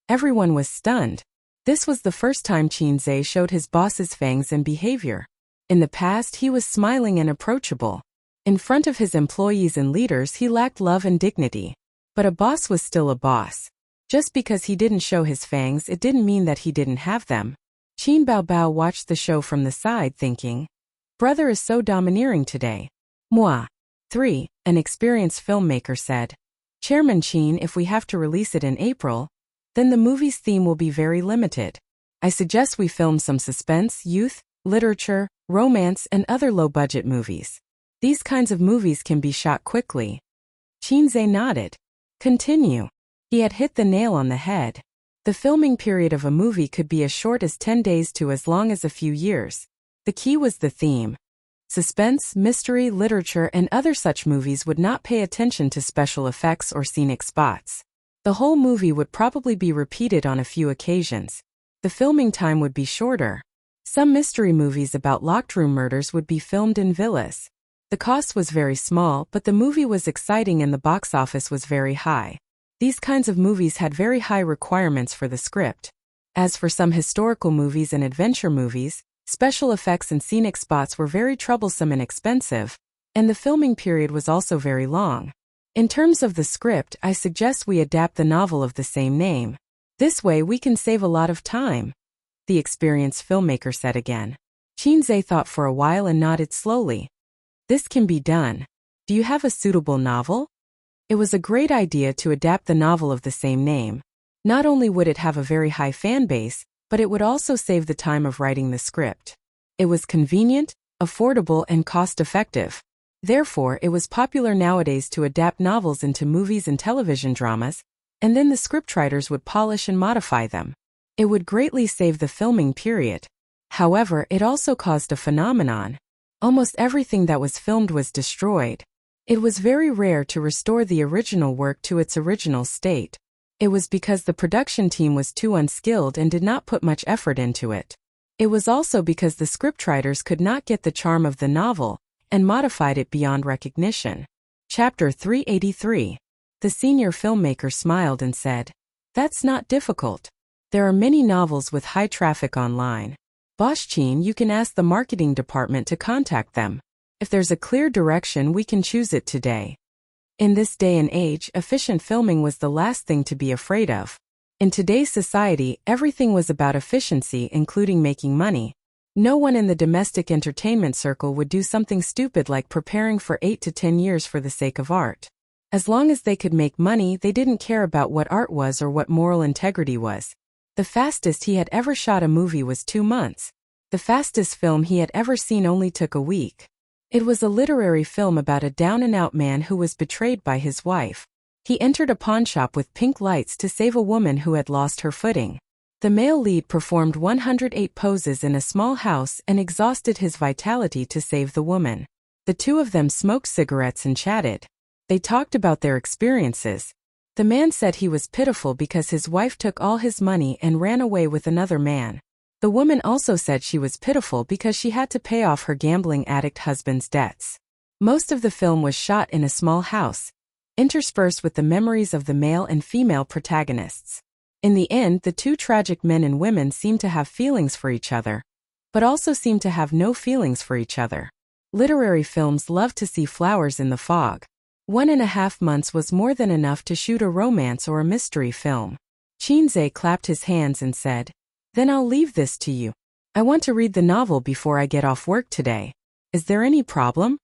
Everyone was stunned. This was the first time Qin Zhe showed his boss's fangs and behavior. In the past, he was smiling and approachable. In front of his employees and leaders, he lacked love and dignity. But a boss was still a boss. Just because he didn't show his fangs, it didn't mean that he didn't have them. Qin Baobao watched the show from the side, thinking, "Brother is so domineering today." Moi. 3. An experienced filmmaker said, "Chairman Qin, if we have to release it in April, then the movie's theme will be very limited. I suggest we film some suspense, youth, literature, romance, and other low-budget movies. These kinds of movies can be shot quickly." Qin Zhe nodded. Continue. He had hit the nail on the head. The filming period of a movie could be as short as 10 days to as long as a few years. The key was the theme. Suspense, mystery, literature, and other such movies would not pay attention to special effects or scenic spots. The whole movie would probably be repeated on a few occasions. The filming time would be shorter. Some mystery movies about locked room murders would be filmed in villas. The cost was very small, but the movie was exciting and the box office was very high. These kinds of movies had very high requirements for the script. As for some historical movies and adventure movies, special effects and scenic spots were very troublesome and expensive, and the filming period was also very long. In terms of the script, I suggest we adapt the novel of the same name. This way we can save a lot of time," the experienced filmmaker said again. Qin Zhe thought for a while and nodded slowly. "This can be done. Do you have a suitable novel?" It was a great idea to adapt the novel of the same name. Not only would it have a very high fan base, but it would also save the time of writing the script. It was convenient, affordable, and cost-effective. Therefore, it was popular nowadays to adapt novels into movies and television dramas, and then the scriptwriters would polish and modify them. It would greatly save the filming period. However, it also caused a phenomenon. Almost everything that was filmed was destroyed. It was very rare to restore the original work to its original state. It was because the production team was too unskilled and did not put much effort into it. It was also because the scriptwriters could not get the charm of the novel, and modified it beyond recognition. Chapter 383. The senior filmmaker smiled and said, "That's not difficult. There are many novels with high traffic online. Boss Qin, you can ask the marketing department to contact them. If there's a clear direction, we can choose it today." In this day and age, efficient filming was the last thing to be afraid of. In today's society, everything was about efficiency, including making money. No one in the domestic entertainment circle would do something stupid like preparing for 8 to 10 years for the sake of art. As long as they could make money, they didn't care about what art was or what moral integrity was. The fastest he had ever shot a movie was 2 months. The fastest film he had ever seen only took a week. It was a literary film about a down-and-out man who was betrayed by his wife. He entered a pawnshop with pink lights to save a woman who had lost her footing. The male lead performed 108 poses in a small house and exhausted his vitality to save the woman. The two of them smoked cigarettes and chatted. They talked about their experiences. The man said he was pitiful because his wife took all his money and ran away with another man. The woman also said she was pitiful because she had to pay off her gambling addict husband's debts. Most of the film was shot in a small house, interspersed with the memories of the male and female protagonists. In the end, the two tragic men and women seemed to have feelings for each other, but also seemed to have no feelings for each other. Literary films love to see flowers in the fog. 1.5 months was more than enough to shoot a romance or a mystery film. Chinze clapped his hands and said, "Then I'll leave this to you. I want to read the novel before I get off work today. Is there any problem?"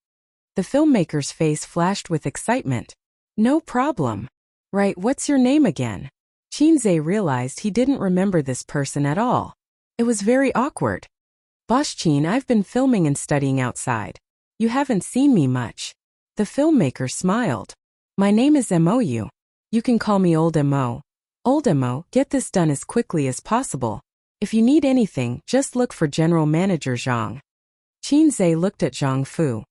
The filmmaker's face flashed with excitement. "No problem. Right, what's your name again?" Chinze realized he didn't remember this person at all. It was very awkward. "Boschin, I've been filming and studying outside. You haven't seen me much." The filmmaker smiled. "My name is Mo. You can call me Old Mo. Old Mo, get this done as quickly as possible. If you need anything, just look for General Manager Zhang." Chinze looked at Zhang Fu.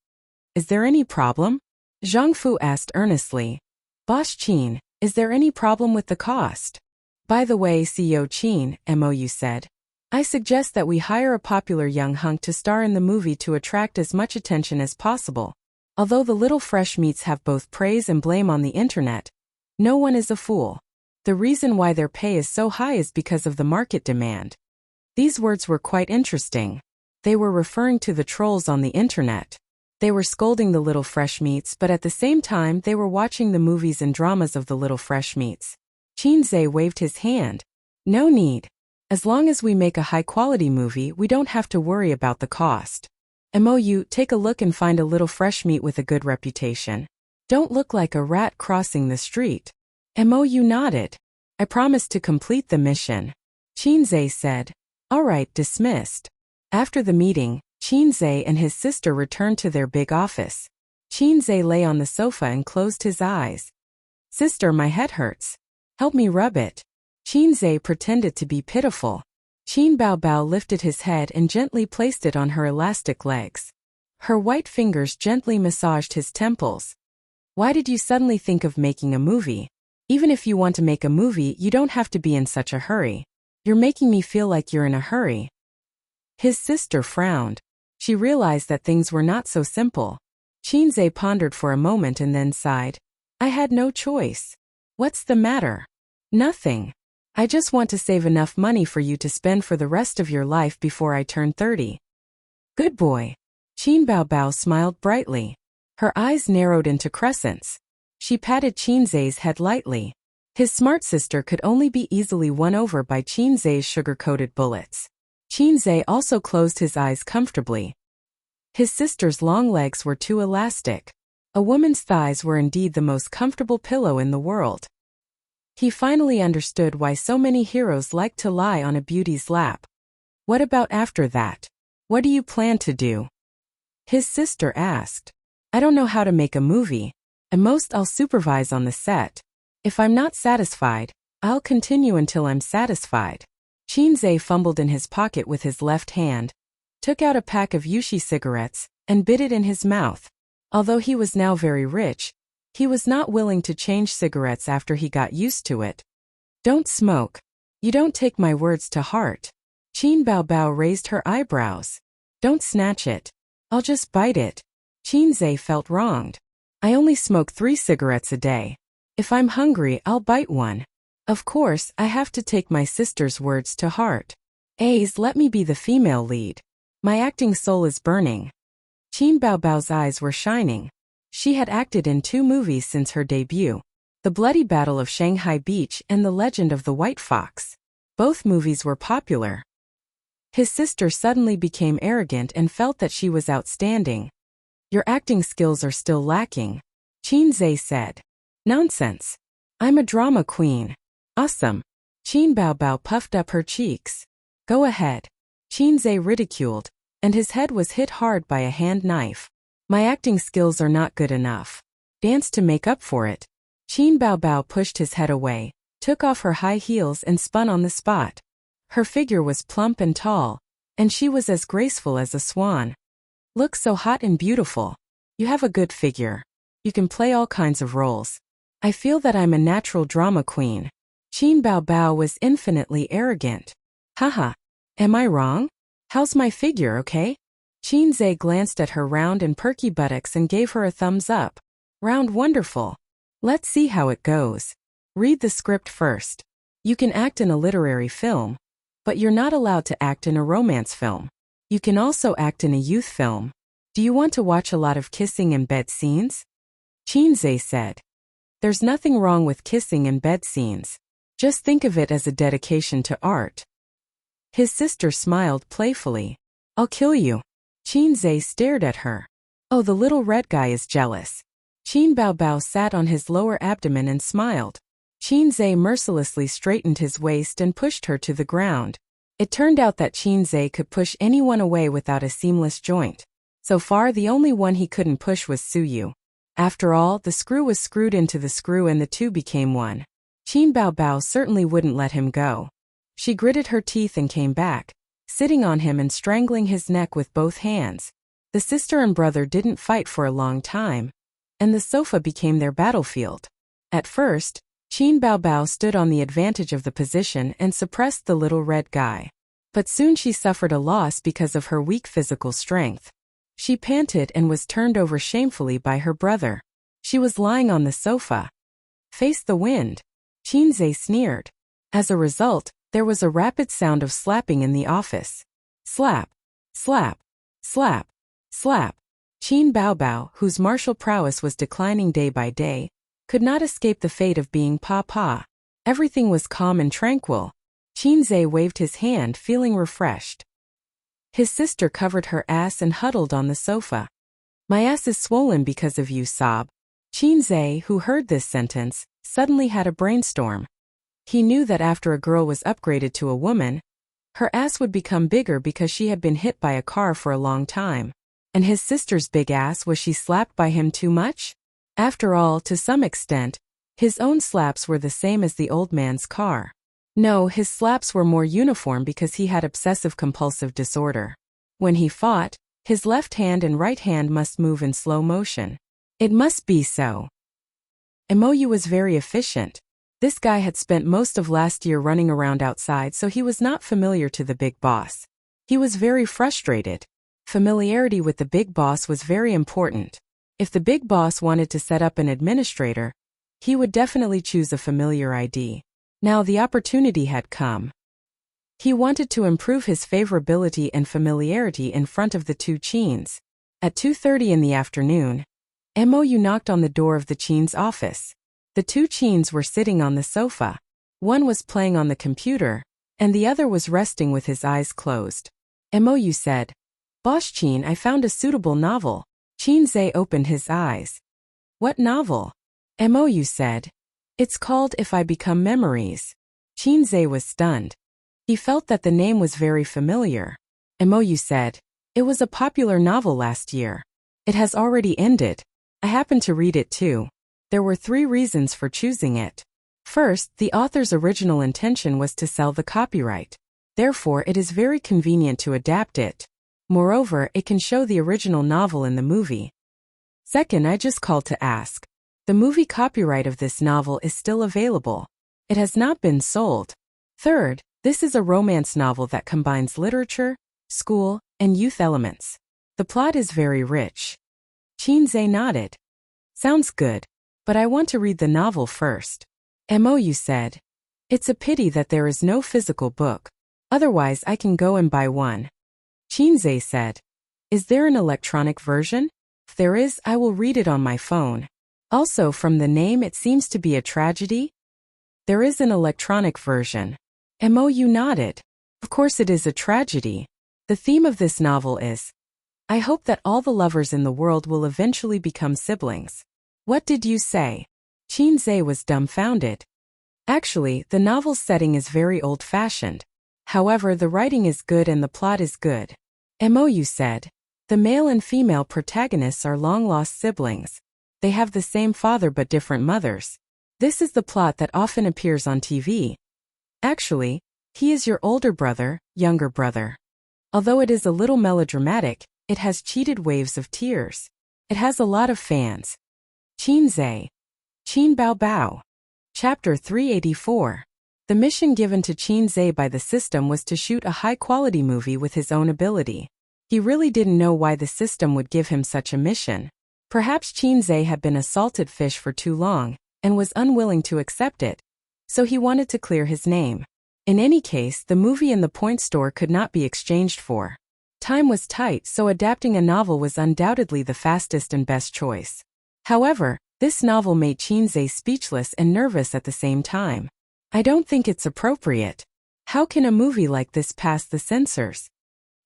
"Is there any problem?" Zhang Fu asked earnestly. "Boss Qin, is there any problem with the cost?" "By the way, CEO Qin," Mo said, "I suggest that we hire a popular young hunk to star in the movie to attract as much attention as possible. Although the little fresh meats have both praise and blame on the internet, no one is a fool. The reason why their pay is so high is because of the market demand." These words were quite interesting. They were referring to the trolls on the internet. They were scolding the little fresh meats, but at the same time they were watching the movies and dramas of the little fresh meats. Chinze waved his hand. "No need. As long as we make a high-quality movie, we don't have to worry about the cost. Mou, take a look and find a little fresh meat with a good reputation. Don't look like a rat crossing the street." Mou nodded. "I promise to complete the mission." Chinze said. "All right, dismissed." After the meeting, Chinze and his sister returned to their big office. Chinze lay on the sofa and closed his eyes. "Sister, my head hurts. Help me rub it." Chinze pretended to be pitiful. Qin Baobao lifted his head and gently placed it on her elastic legs. Her white fingers gently massaged his temples. "Why did you suddenly think of making a movie? Even if you want to make a movie, you don't have to be in such a hurry. You're making me feel like you're in a hurry." His sister frowned. She realized that things were not so simple. Chinze pondered for a moment and then sighed. "I had no choice." "What's the matter?" "Nothing. I just want to save enough money for you to spend for the rest of your life before I turn 30. "Good boy." Qin Baobao smiled brightly. Her eyes narrowed into crescents. She patted Chinze's head lightly. His smart sister could only be easily won over by Chinze's sugar-coated bullets. Chinze also closed his eyes comfortably. His sister's long legs were too elastic. A woman's thighs were indeed the most comfortable pillow in the world. He finally understood why so many heroes like to lie on a beauty's lap. "What about after that? What do you plan to do?" His sister asked. "I don't know how to make a movie. At most I'll supervise on the set. If I'm not satisfied, I'll continue until I'm satisfied." Chinze fumbled in his pocket with his left hand, took out a pack of Yushi cigarettes, and bit it in his mouth. Although he was now very rich, he was not willing to change cigarettes after he got used to it. "Don't smoke. You don't take my words to heart." Qin Baobao raised her eyebrows. "Don't snatch it. I'll just bite it." Chinze felt wronged. "I only smoke 3 cigarettes a day. If I'm hungry, I'll bite one. Of course, I have to take my sister's words to heart. A's, let me be the female lead. My acting soul is burning." Qin Baobao's eyes were shining. She had acted in 2 movies since her debut, The Bloody Battle of Shanghai Beach and The Legend of the White Fox. Both movies were popular. His sister suddenly became arrogant and felt that she was outstanding. "Your acting skills are still lacking," Chinze said. "Nonsense. I'm a drama queen." "Awesome." Qin Baobao puffed up her cheeks. "Go ahead." Chinze ridiculed, and his head was hit hard by a hand knife. "My acting skills are not good enough. Dance to make up for it." Qin Baobao pushed his head away, took off her high heels and spun on the spot. Her figure was plump and tall, and she was as graceful as a swan. Look so hot and beautiful. You have a good figure. You can play all kinds of roles. I feel that I'm a natural drama queen. Qin Baobao was infinitely arrogant. Haha. Am I wrong? How's my figure, okay? Qin Zhe glanced at her round and perky buttocks and gave her a thumbs up. Round wonderful. Let's see how it goes. Read the script first. You can act in a literary film, but you're not allowed to act in a romance film. You can also act in a youth film. Do you want to watch a lot of kissing and bed scenes? Qin Zhe said. There's nothing wrong with kissing and bed scenes. Just think of it as a dedication to art. His sister smiled playfully. I'll kill you. Qin Zhe stared at her. Oh, the little red guy is jealous. Qin Baobao sat on his lower abdomen and smiled. Qin Zhe mercilessly straightened his waist and pushed her to the ground. It turned out that Qin Zhe could push anyone away without a seamless joint. So far, the only one he couldn't push was Suyu. After all, the screw was screwed into the screw and the two became one. Qin Baobao certainly wouldn't let him go. She gritted her teeth and came back, sitting on him and strangling his neck with both hands. The sister and brother didn't fight for a long time, and the sofa became their battlefield. At first, Qin Baobao stood on the advantage of the position and suppressed the little red guy. But soon she suffered a loss because of her weak physical strength. She panted and was turned over shamefully by her brother. She was lying on the sofa. Face the wind. Qin Zhe sneered. As a result, there was a rapid sound of slapping in the office. Slap, slap, slap, slap. Qin Baobao, whose martial prowess was declining day by day, could not escape the fate of being Pa. Everything was calm and tranquil. Qin Zhe waved his hand, feeling refreshed. His sister covered her ass and huddled on the sofa. My ass is swollen because of you, sob. Qin Zhe, who heard this sentence, suddenly had a brainstorm. He knew that after a girl was upgraded to a woman, her ass would become bigger because she had been hit by a car for a long time. And his sister's big ass, was she slapped by him too much? After all, to some extent, his own slaps were the same as the old man's car. No, his slaps were more uniform because he had obsessive-compulsive disorder. When he fought, his left hand and right hand must move in slow motion. It must be so. Mou was very efficient. This guy had spent most of last year running around outside, so he was not familiar to the big boss. He was very frustrated. Familiarity with the big boss was very important. If the big boss wanted to set up an administrator, he would definitely choose a familiar ID. Now the opportunity had come. He wanted to improve his favorability and familiarity in front of the two Qins. At 2:30 in the afternoon, Mou knocked on the door of the Qin's office. The two Qins were sitting on the sofa. One was playing on the computer, and the other was resting with his eyes closed. Mou said, Boss Qin, I found a suitable novel. Qin Zhe opened his eyes. What novel? Mou said. It's called If I Become Memories. Qin Zhe was stunned. He felt that the name was very familiar. Mou said, it was a popular novel last year. It has already ended. I happened to read it too. There were 3 reasons for choosing it. First, the author's original intention was to sell the copyright. Therefore, it is very convenient to adapt it. Moreover, it can show the original novel in the movie. Second, I just called to ask. The movie copyright of this novel is still available. It has not been sold. Third, this is a romance novel that combines literature, school, and youth elements. The plot is very rich. Qin Zhe nodded. Sounds good, but I want to read the novel first. Mou said. It's a pity that there is no physical book. Otherwise I can go and buy one. Qin Zhe said. Is there an electronic version? If there is, I will read it on my phone. Also, from the name, it seems to be a tragedy. There is an electronic version. Mou nodded. Of course it is a tragedy. The theme of this novel is, I hope that all the lovers in the world will eventually become siblings. What did you say? Qin Zhe was dumbfounded. Actually, the novel's setting is very old-fashioned. However, the writing is good and the plot is good. Mou said. The male and female protagonists are long-lost siblings. They have the same father but different mothers. This is the plot that often appears on TV. Actually, He is your older brother, younger brother. Although it is a little melodramatic, it has cheated waves of tears. It has a lot of fans. Qinzhe. Qin Bao Bao. Chapter 384. The mission given to Qinzhe by the system was to shoot a high-quality movie with his own ability. He really didn't know why the system would give him such a mission. Perhaps Qinzhe had been a salted fish for too long, and was unwilling to accept it, so he wanted to clear his name. In any case, the movie in the point store could not be exchanged for. Time was tight, so adapting a novel was undoubtedly the fastest and best choice. However, this novel made Qinzhe speechless and nervous at the same time. I don't think it's appropriate. How can a movie like this pass the censors?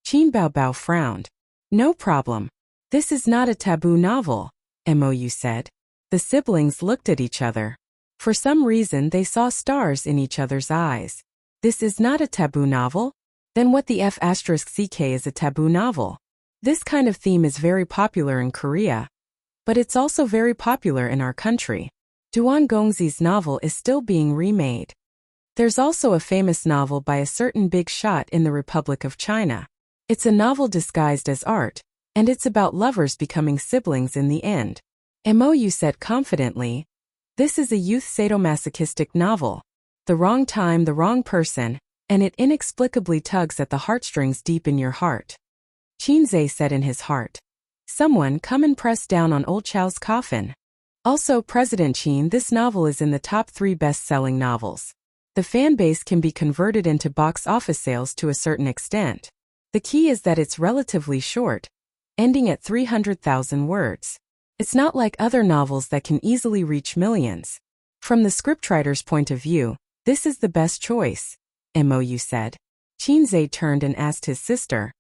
Qin Bao Bao frowned. No problem. This is not a taboo novel, Mou said. The siblings looked at each other. For some reason they saw stars in each other's eyes. This is not a taboo novel? Then what the F***ck is a taboo novel? This kind of theme is very popular in Korea. But it's also very popular in our country. Duan Gongzi's novel is still being remade. There's also a famous novel by a certain big shot in the Republic of China. It's a novel disguised as art, and it's about lovers becoming siblings in the end. Mou said confidently, this is a youth sadomasochistic novel. The wrong time, the wrong person, and it inexplicably tugs at the heartstrings deep in your heart. Qinzhe said in his heart. Someone come and press down on old Chow's coffin. Also, President Qin, this novel is in the top 3 best-selling novels. The fan base can be converted into box office sales to a certain extent. The key is that it's relatively short, ending at 300,000 words. It's not like other novels that can easily reach millions. From the scriptwriter's point of view, this is the best choice, Mou said. Qinzhe turned and asked his sister,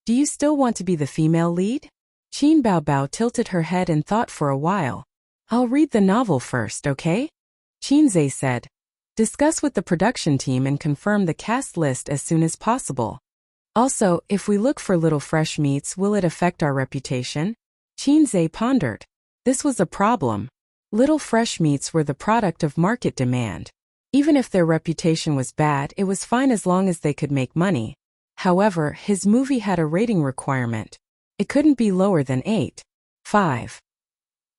do you still want to be the female lead? Qin Bao Bao tilted her head and thought for a while. I'll read the novel first, okay? Qinzhe said. Discuss with the production team and confirm the cast list as soon as possible. Also, if we look for little fresh meats, will it affect our reputation? Qinzhe pondered. This was a problem. Little fresh meats were the product of market demand. Even if their reputation was bad, it was fine as long as they could make money. However, his movie had a rating requirement. It couldn't be lower than 8.5.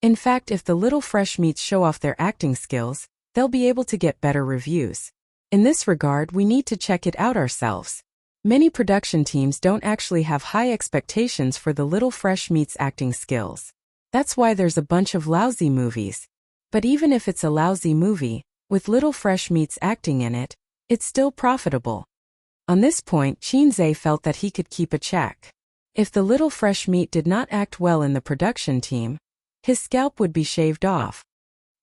In fact, if the little fresh meats show off their acting skills, they'll be able to get better reviews. In this regard, we need to check it out ourselves. Many production teams don't actually have high expectations for the little fresh meats' acting skills. That's why there's a bunch of lousy movies. But even if it's a lousy movie, with little fresh meats acting in it, it's still profitable. On this point, Qinzhe felt that he could keep a check. If the little fresh meat did not act well in the production team, his scalp would be shaved off.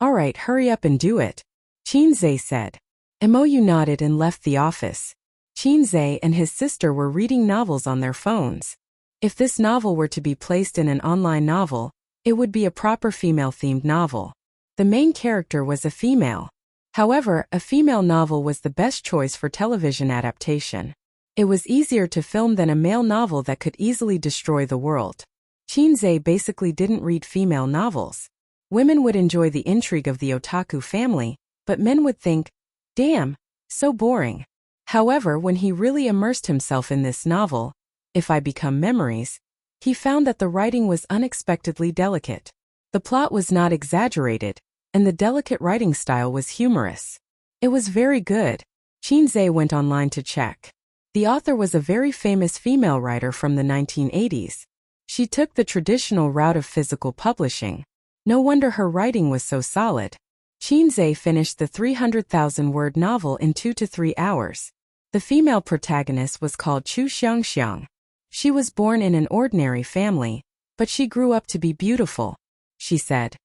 All right, hurry up and do it, Qinzhe said. Mou nodded and left the office. Qinzhe and his sister were reading novels on their phones. If this novel were to be placed in an online novel, it would be a proper female-themed novel. The main character was a female. However, a female novel was the best choice for television adaptation. It was easier to film than a male novel that could easily destroy the world. Qinzhe basically didn't read female novels. Women would enjoy the intrigue of the otaku family, but men would think, damn, so boring. However, when he really immersed himself in this novel, If I Become Memories, he found that the writing was unexpectedly delicate. The plot was not exaggerated, and the delicate writing style was humorous. It was very good. Qinzhe went online to check. The author was a very famous female writer from the 1980s. She took the traditional route of physical publishing. No wonder her writing was so solid. Qinzhe finished the 300,000-word novel in 2 to 3 hours. The female protagonist was called Chu Xiangxiang. She was born in an ordinary family, but she grew up to be beautiful. She said,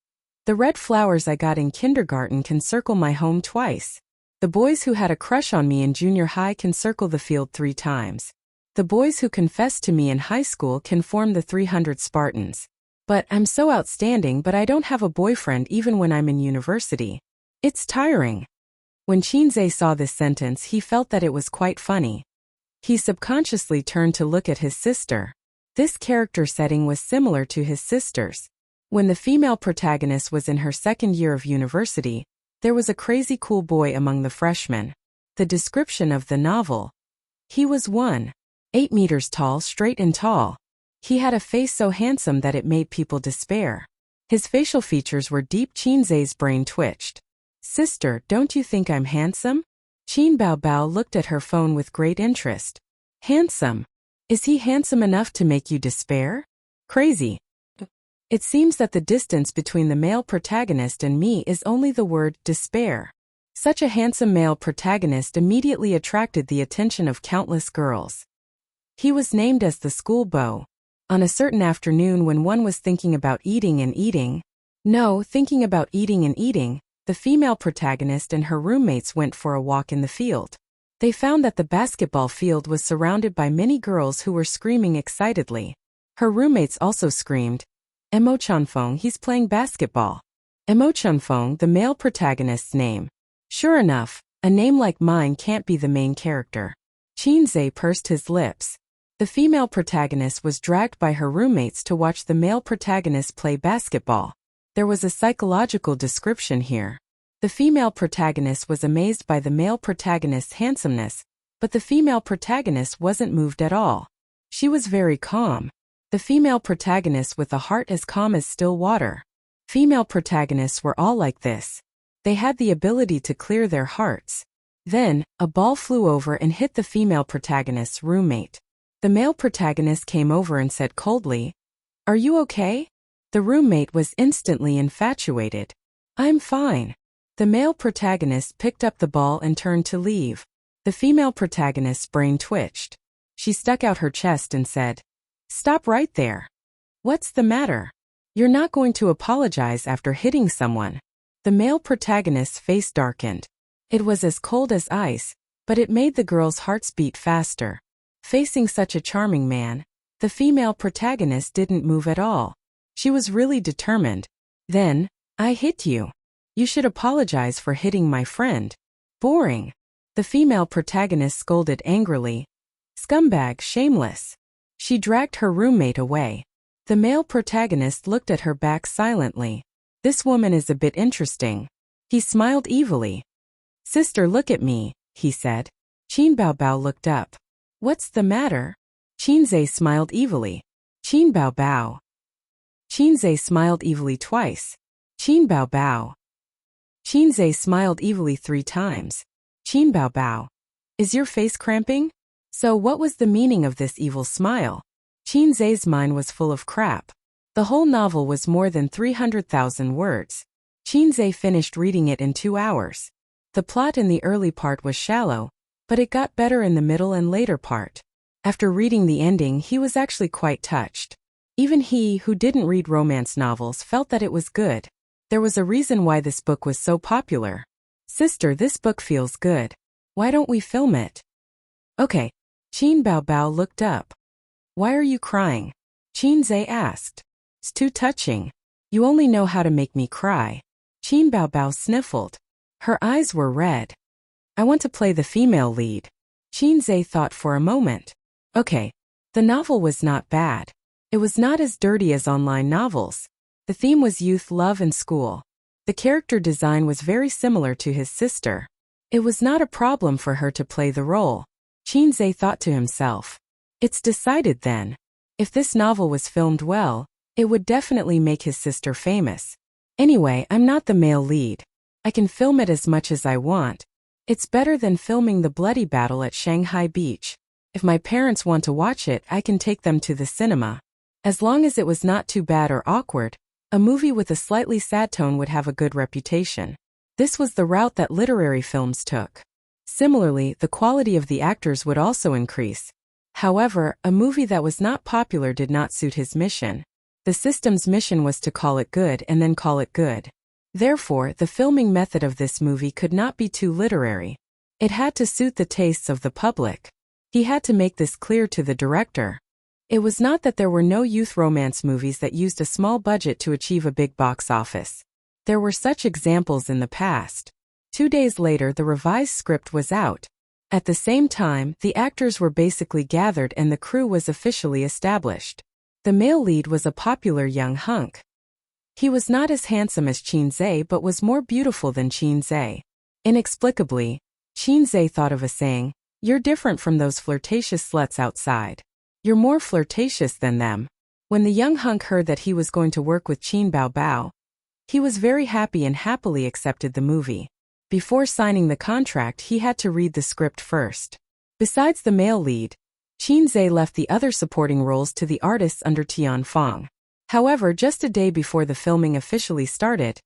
"The red flowers I got in kindergarten can circle my home twice. The boys who had a crush on me in junior high can circle the field 3 times. The boys who confessed to me in high school can form the 300 Spartans. But I'm so outstanding, but I don't have a boyfriend even when I'm in university. It's tiring." When Qinzhe saw this sentence, he felt that it was quite funny. He subconsciously turned to look at his sister. This character setting was similar to his sister's. When the female protagonist was in her 2nd year of university, there was a crazy cool boy among the freshmen. The description of the novel. He was 1.8 meters tall, straight and tall. He had a face so handsome that it made people despair. His facial features were deep. Qinzai's brain twitched. Sister, don't you think I'm handsome? Qin Baobao looked at her phone with great interest. Handsome? Is he handsome enough to make you despair? Crazy. It seems that the distance between the male protagonist and me is only the word despair. Such a handsome male protagonist immediately attracted the attention of countless girls. He was named as the school beau. On a certain afternoon when one was thinking about eating and eating, the female protagonist and her roommates went for a walk in the field. They found that the basketball field was surrounded by many girls who were screaming excitedly. Her roommates also screamed, Emo Chunfeng, he's playing basketball. Emo Chunfeng, the male protagonist's name. Sure enough, a name like mine can't be the main character. Qinzai pursed his lips. The female protagonist was dragged by her roommates to watch the male protagonist play basketball. There was a psychological description here. The female protagonist was amazed by the male protagonist's handsomeness, but the female protagonist wasn't moved at all. She was very calm. The female protagonist with a heart as calm as still water. Female protagonists were all like this. They had the ability to clear their hearts. Then, a ball flew over and hit the female protagonist's roommate. The male protagonist came over and said coldly, "Are you okay?" The roommate was instantly infatuated. "I'm fine." The male protagonist picked up the ball and turned to leave. The female protagonist's brain twitched. She stuck out her chest and said, "Stop right there. What's the matter? You're not going to apologize after hitting someone." The male protagonist's face darkened. It was as cold as ice, but it made the girl's hearts beat faster. Facing such a charming man, the female protagonist didn't move at all. She was really determined. Then, "I hit you. You should apologize for hitting my friend." "Boring." The female protagonist scolded angrily. "Scumbag, shameless." She dragged her roommate away. The male protagonist looked at her back silently. This woman is a bit interesting. He smiled evilly. "Sister, look at me," he said. Qin Baobao looked up. "What's the matter?" Qinzai smiled evilly. Qin Baobao. Qinzai smiled evilly twice. Qin Baobao. Qinzai smiled evilly 3 times. Qin Baobao. "Is your face cramping?" So what was the meaning of this evil smile? Qinzai's mind was full of crap. The whole novel was more than 300,000 words. Qinzai finished reading it in 2 hours. The plot in the early part was shallow, but it got better in the middle and later part. After reading the ending, he was actually quite touched. Even he, who didn't read romance novels, felt that it was good. There was a reason why this book was so popular. "Sister, this book feels good. Why don't we film it?" "Okay." Qin Baobao looked up. "Why are you crying?" Qinzai asked. "It's too touching. You only know how to make me cry." Qin Baobao sniffled. Her eyes were red. "I want to play the female lead." Qinzai thought for a moment. Okay. The novel was not bad. It was not as dirty as online novels. The theme was youth, love, and school. The character design was very similar to his sister. It was not a problem for her to play the role. Qinzai thought to himself. It's decided then. If this novel was filmed well, it would definitely make his sister famous. Anyway, I'm not the male lead. I can film it as much as I want. It's better than filming the bloody battle at Shanghai Beach. If my parents want to watch it, I can take them to the cinema. As long as it was not too bad or awkward, a movie with a slightly sad tone would have a good reputation. This was the route that literary films took. Similarly, the quality of the actors would also increase. However, a movie that was not popular did not suit his mission. The system's mission was to call it good and then call it good. Therefore, the filming method of this movie could not be too literary. It had to suit the tastes of the public. He had to make this clear to the director. It was not that there were no youth romance movies that used a small budget to achieve a big box office. There were such examples in the past. 2 days later, the revised script was out. At the same time, the actors were basically gathered and the crew was officially established. The male lead was a popular young hunk. He was not as handsome as Qinzai but was more beautiful than Qinzai. Inexplicably, Shinzei thought of a saying, "You're different from those flirtatious sluts outside. You're more flirtatious than them." When the young hunk heard that he was going to work with Qin Baobao, he was very happy and happily accepted the movie. Before signing the contract, he had to read the script first. Besides the male lead, Shinzei left the other supporting roles to the artists under Tian Fong. However, just a day before the filming officially started,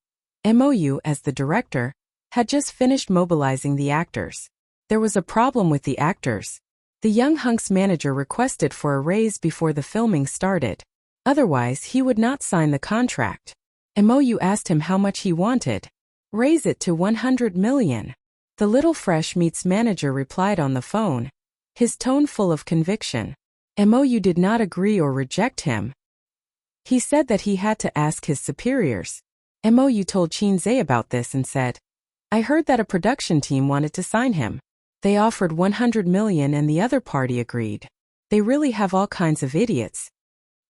MOU, as the director, had just finished mobilizing the actors. There was a problem with the actors. The young hunk's manager requested for a raise before the filming started. Otherwise, he would not sign the contract. MOU asked him how much he wanted. "Raise it to 100 million. The Little Fresh Meat's manager replied on the phone, his tone full of conviction. MOU did not agree or reject him. He said that he had to ask his superiors. MOU told Shinzei about this and said, "I heard that a production team wanted to sign him. They offered 100 million and the other party agreed. They really have all kinds of idiots."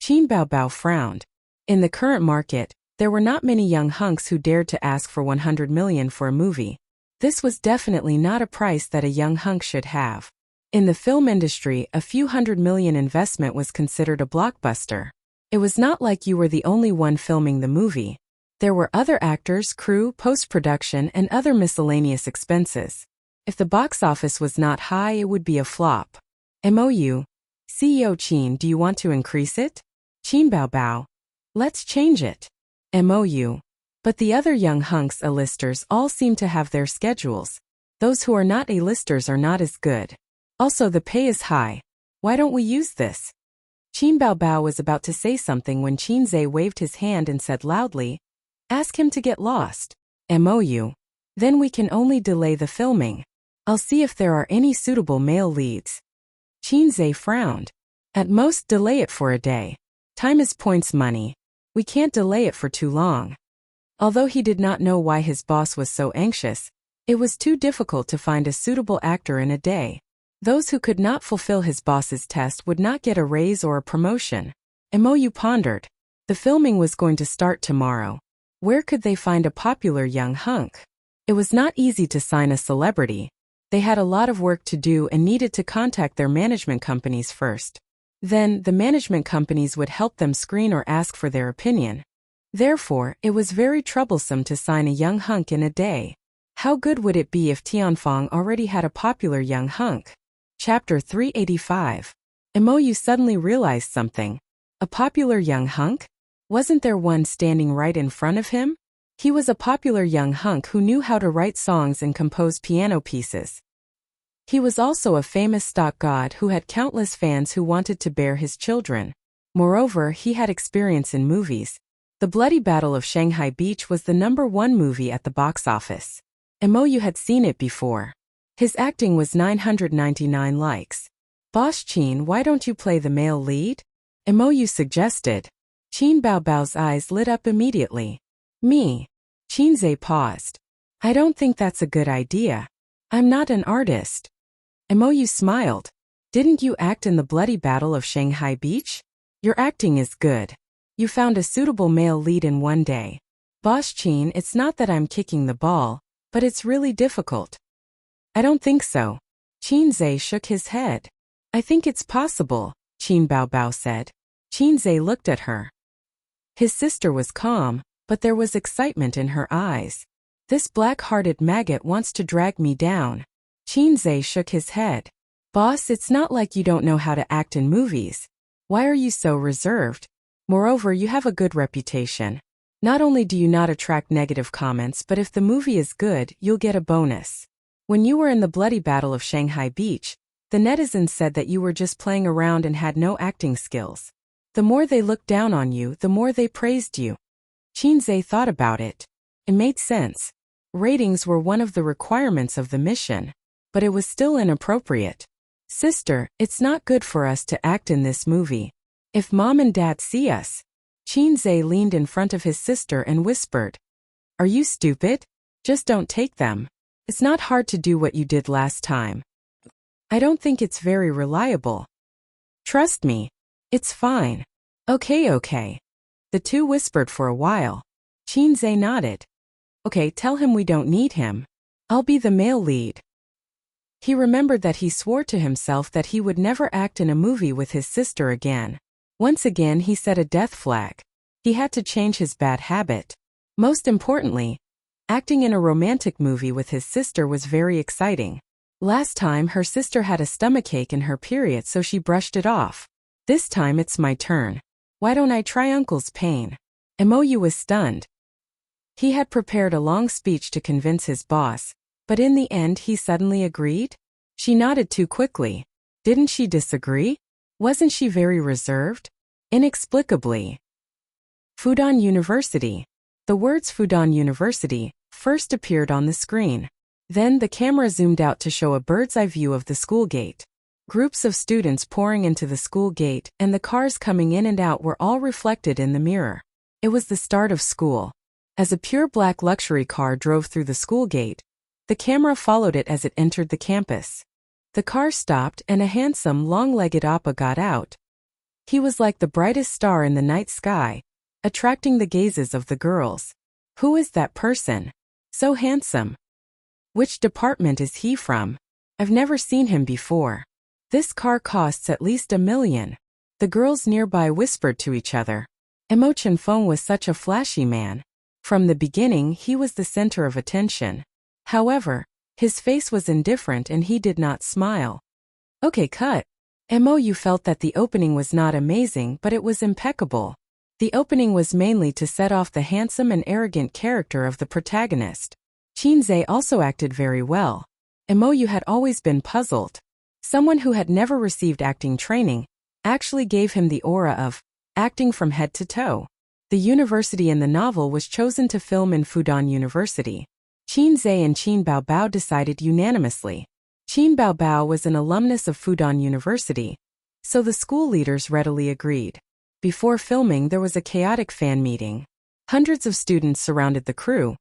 Qin Baobao frowned. In the current market, there were not many young hunks who dared to ask for 100 million for a movie. This was definitely not a price that a young hunk should have. In the film industry, a few $100 million investment was considered a blockbuster. It was not like you were the only one filming the movie. There were other actors, crew, post-production, and other miscellaneous expenses. If the box office was not high, it would be a flop. MOU. CEO Qin, do you want to increase it? Qin Baobao. Let's change it. MOU. But the other young hunks A-listers all seem to have their schedules. Those who are not A-listers are not as good. Also, the pay is high. Why don't we use this? Qin Baobao was about to say something when Shinzei waved his hand and said loudly, "Ask him to get lost." MOU. Then we can only delay the filming. I'll see if there are any suitable male leads. Shinzei frowned. At most, delay it for a day. Time is points money. We can't delay it for too long. Although he did not know why his boss was so anxious, it was too difficult to find a suitable actor in a day. Those who could not fulfill his boss's test would not get a raise or a promotion. MOU pondered. The filming was going to start tomorrow. Where could they find a popular young hunk? It was not easy to sign a celebrity. They had a lot of work to do and needed to contact their management companies first. Then, the management companies would help them screen or ask for their opinion. Therefore, it was very troublesome to sign a young hunk in a day. How good would it be if Tianfang already had a popular young hunk? Chapter 385. MOU suddenly realized something. A popular young hunk? Wasn't there one standing right in front of him? He was a popular young hunk who knew how to write songs and compose piano pieces. He was also a famous stock god who had countless fans who wanted to bear his children. Moreover, he had experience in movies. The Bloody Battle of Shanghai Beach was the #1 movie at the box office. MOU had seen it before. His acting was 999 likes. "Boss Qin, why don't you play the male lead?" MOU suggested. Qin Baobao's eyes lit up immediately. "Me?" Shinzei paused. "I don't think that's a good idea. I'm not an artist." MOU smiled. "Didn't you act in the Bloody Battle of Shanghai Beach? Your acting is good. You found a suitable male lead in one day. Boss Qin, it's not that I'm kicking the ball, but it's really difficult." "I don't think so." Shinzei shook his head. "I think it's possible," Qin Baobao said. Shinzei looked at her. His sister was calm, but there was excitement in her eyes. "This black-hearted maggot wants to drag me down." Shinzei shook his head. "Boss, it's not like you don't know how to act in movies. Why are you so reserved? Moreover, you have a good reputation. Not only do you not attract negative comments, but if the movie is good, you'll get a bonus. When you were in the Bloody Battle of Shanghai Beach, the netizens said that you were just playing around and had no acting skills. The more they looked down on you, the more they praised you." Shinzei thought about it. It made sense. Ratings were one of the requirements of the mission. But it was still inappropriate. "Sister, it's not good for us to act in this movie. If Mom and Dad see us." Shinzei leaned in front of his sister and whispered, "Are you stupid? Just don't take them. It's not hard to do what you did last time. I don't think it's very reliable. Trust me. It's fine." Okay. The two whispered for a while. Shinzei nodded. "Okay, tell him we don't need him. I'll be the male lead." He remembered that he swore to himself that he would never act in a movie with his sister again. Once again he set a death flag. He had to change his bad habit. Most importantly, acting in a romantic movie with his sister was very exciting. Last time her sister had a stomachache in her period, so she brushed it off. This time it's my turn. Why don't I try Uncle's pain? Mou was stunned. He had prepared a long speech to convince his boss, but in the end he suddenly agreed? She nodded too quickly. Didn't she disagree? Wasn't she very reserved? Inexplicably. Fudan University. The words Fudan University first appeared on the screen. Then the camera zoomed out to show a bird's-eye view of the school gate. Groups of students pouring into the school gate and the cars coming in and out were all reflected in the mirror. It was the start of school. As a pure black luxury car drove through the school gate, the camera followed it as it entered the campus. The car stopped and a handsome, long-legged oppa got out. He was like the brightest star in the night sky, attracting the gazes of the girls. Who is that person? So handsome. Which department is he from? I've never seen him before. This car costs at least $1 million. The girls nearby whispered to each other. Mo Chenfeng was such a flashy man. From the beginning he was the center of attention. However, his face was indifferent and he did not smile. Okay, cut. Mou felt that the opening was not amazing, but it was impeccable. The opening was mainly to set off the handsome and arrogant character of the protagonist. Qinze also acted very well. Mou had always been puzzled. Someone who had never received acting training actually gave him the aura of acting from head to toe. The university in the novel was chosen to film in Fudan University. Qinze and Qin Baobao decided unanimously. Qin Baobao was an alumnus of Fudan University, so the school leaders readily agreed. Before filming there was a chaotic fan meeting. Hundreds of students surrounded the crew,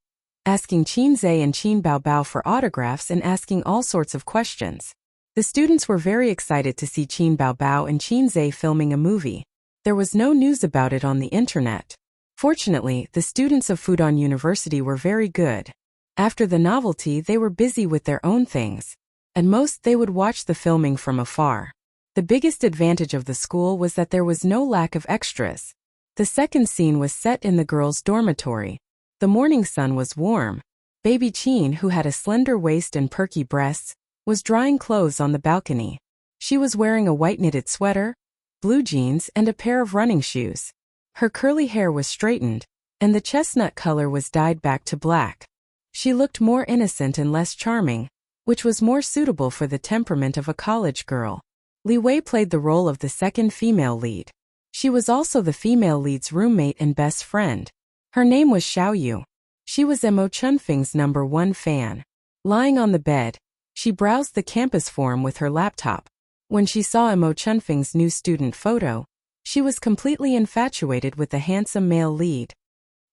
asking Qinze and Qin Baobao for autographs and asking all sorts of questions. The students were very excited to see Qin Baobao and Qinze filming a movie. There was no news about it on the internet. Fortunately, the students of Fudan University were very good. After the novelty, they were busy with their own things. At most, they would watch the filming from afar. The biggest advantage of the school was that there was no lack of extras. The second scene was set in the girls' dormitory. The morning sun was warm. Baby Qin, who had a slender waist and perky breasts, was drying clothes on the balcony. She was wearing a white knitted sweater, blue jeans, and a pair of running shoes. Her curly hair was straightened, and the chestnut color was dyed back to black. She looked more innocent and less charming, which was more suitable for the temperament of a college girl. Li Wei played the role of the second female lead. She was also the female lead's roommate and best friend. Her name was Xiaoyu. She was Mo Chunfeng's #1 fan. Lying on the bed, she browsed the campus forum with her laptop. When she saw Mo Chunfeng's new student photo, she was completely infatuated with the handsome male lead.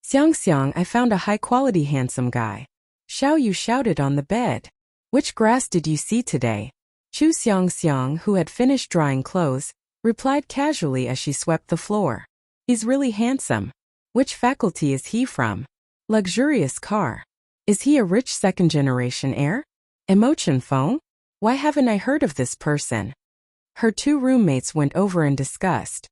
Xiang, I found a high-quality handsome guy. Xiaoyu shouted on the bed. Which grass did you see today? Chu Xiang, who had finished drying clothes, replied casually as she swept the floor. He's really handsome. Which faculty is he from? Luxurious car. Is he a rich second-generation heir? Mo Chenfeng? Why haven't I heard of this person? Her two roommates went over and discussed.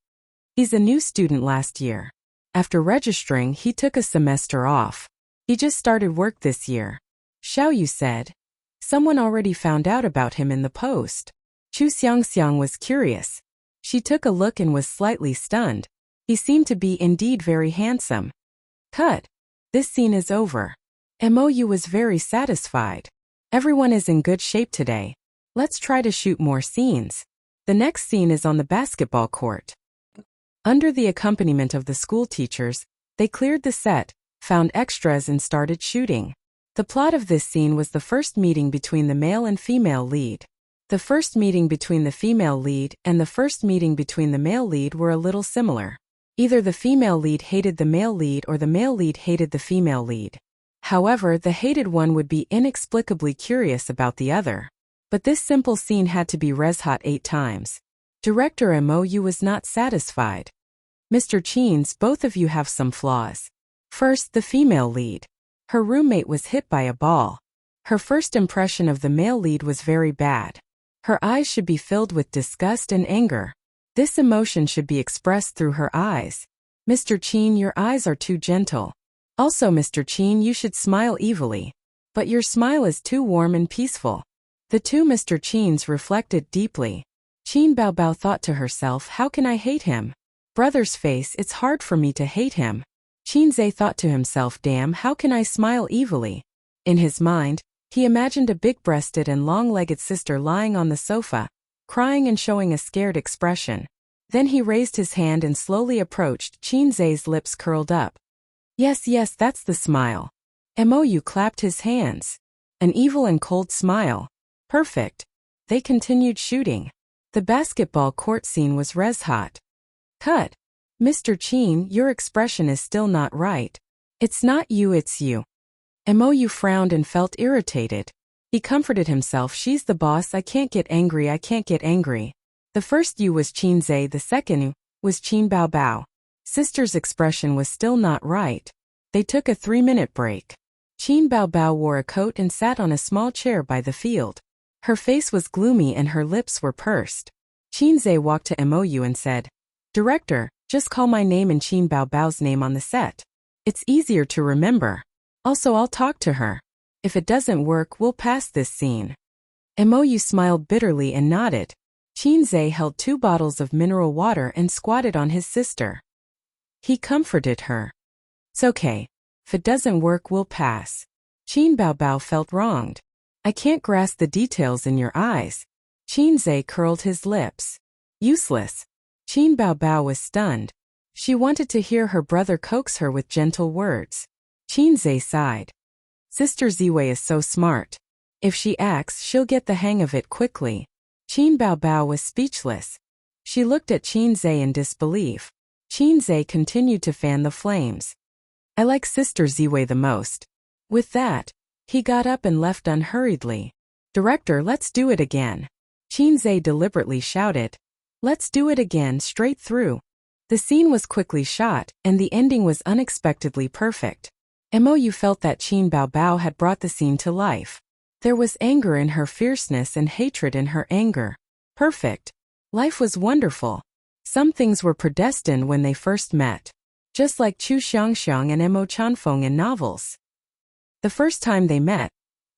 He's a new student last year. After registering, he took a semester off. He just started work this year. Xiaoyu said. Someone already found out about him in the post. Chu Xiang was curious. She took a look and was slightly stunned. He seemed to be indeed very handsome. Cut. This scene is over. Mou was very satisfied. Everyone is in good shape today. Let's try to shoot more scenes. The next scene is on the basketball court. Under the accompaniment of the school teachers, they cleared the set, found extras and started shooting. The plot of this scene was the first meeting between the male and female lead. The first meeting between the female lead and the first meeting between the male lead were a little similar. Either the female lead hated the male lead or the male lead hated the female lead. However, the hated one would be inexplicably curious about the other. But this simple scene had to be res-hot 8 times. Director Mou was not satisfied. Mr. Cheens, both of you have some flaws. First, the female lead. Her roommate was hit by a ball. Her first impression of the male lead was very bad. Her eyes should be filled with disgust and anger. This emotion should be expressed through her eyes. Mr. Chin, your eyes are too gentle. Also, Mr. Chin, you should smile evilly. But your smile is too warm and peaceful. The two Mr. Chins reflected deeply. Chin Baobao thought to herself, how can I hate him? Brother's face, it's hard for me to hate him. Chin Zhe thought to himself, damn, how can I smile evilly? In his mind, he imagined a big-breasted and long-legged sister lying on the sofa, crying and showing a scared expression. Then he raised his hand and slowly approached. Chin Zhe's lips curled up. Yes, yes, that's the smile. Mou clapped his hands. An evil and cold smile. Perfect. They continued shooting. The basketball court scene was res hot. Cut. Mr. Chin, your expression is still not right. It's not you, it's you. Mou frowned and felt irritated. He comforted himself, she's the boss, I can't get angry, I can't get angry. The first you was Chin Zhe, the second you was Chin Baobao. Sister's expression was still not right. They took a 3-minute break. Chin Baobao wore a coat and sat on a small chair by the field. Her face was gloomy and her lips were pursed. Chin Zhe walked to Mou and said, Director, just call my name and Chin Baobao's name on the set. It's easier to remember. Also, I'll talk to her. If it doesn't work, we'll pass this scene. Mou smiled bitterly and nodded. Chin Zhe held 2 bottles of mineral water and squatted on his sister. He comforted her. It's okay. If it doesn't work, we'll pass. Chin Baobao felt wronged. I can't grasp the details in your eyes. Chin Zhe curled his lips. Useless. Chin Baobao was stunned. She wanted to hear her brother coax her with gentle words. Chin Zhe sighed. Sister Ziwei is so smart. If she acts, she'll get the hang of it quickly. Chin Baobao was speechless. She looked at Chin Zhe in disbelief. Chin Zhe continued to fan the flames. I like Sister Ziwei the most. With that, he got up and left unhurriedly. Director, let's do it again. Chin Zhe deliberately shouted. Let's do it again, straight through. The scene was quickly shot, and the ending was unexpectedly perfect. Mou felt that Chin Baobao had brought the scene to life. There was anger in her fierceness and hatred in her anger. Perfect. Life was wonderful. Some things were predestined when they first met. Just like Chu Xiangxiang and Mo Chanfeng in novels. The first time they met,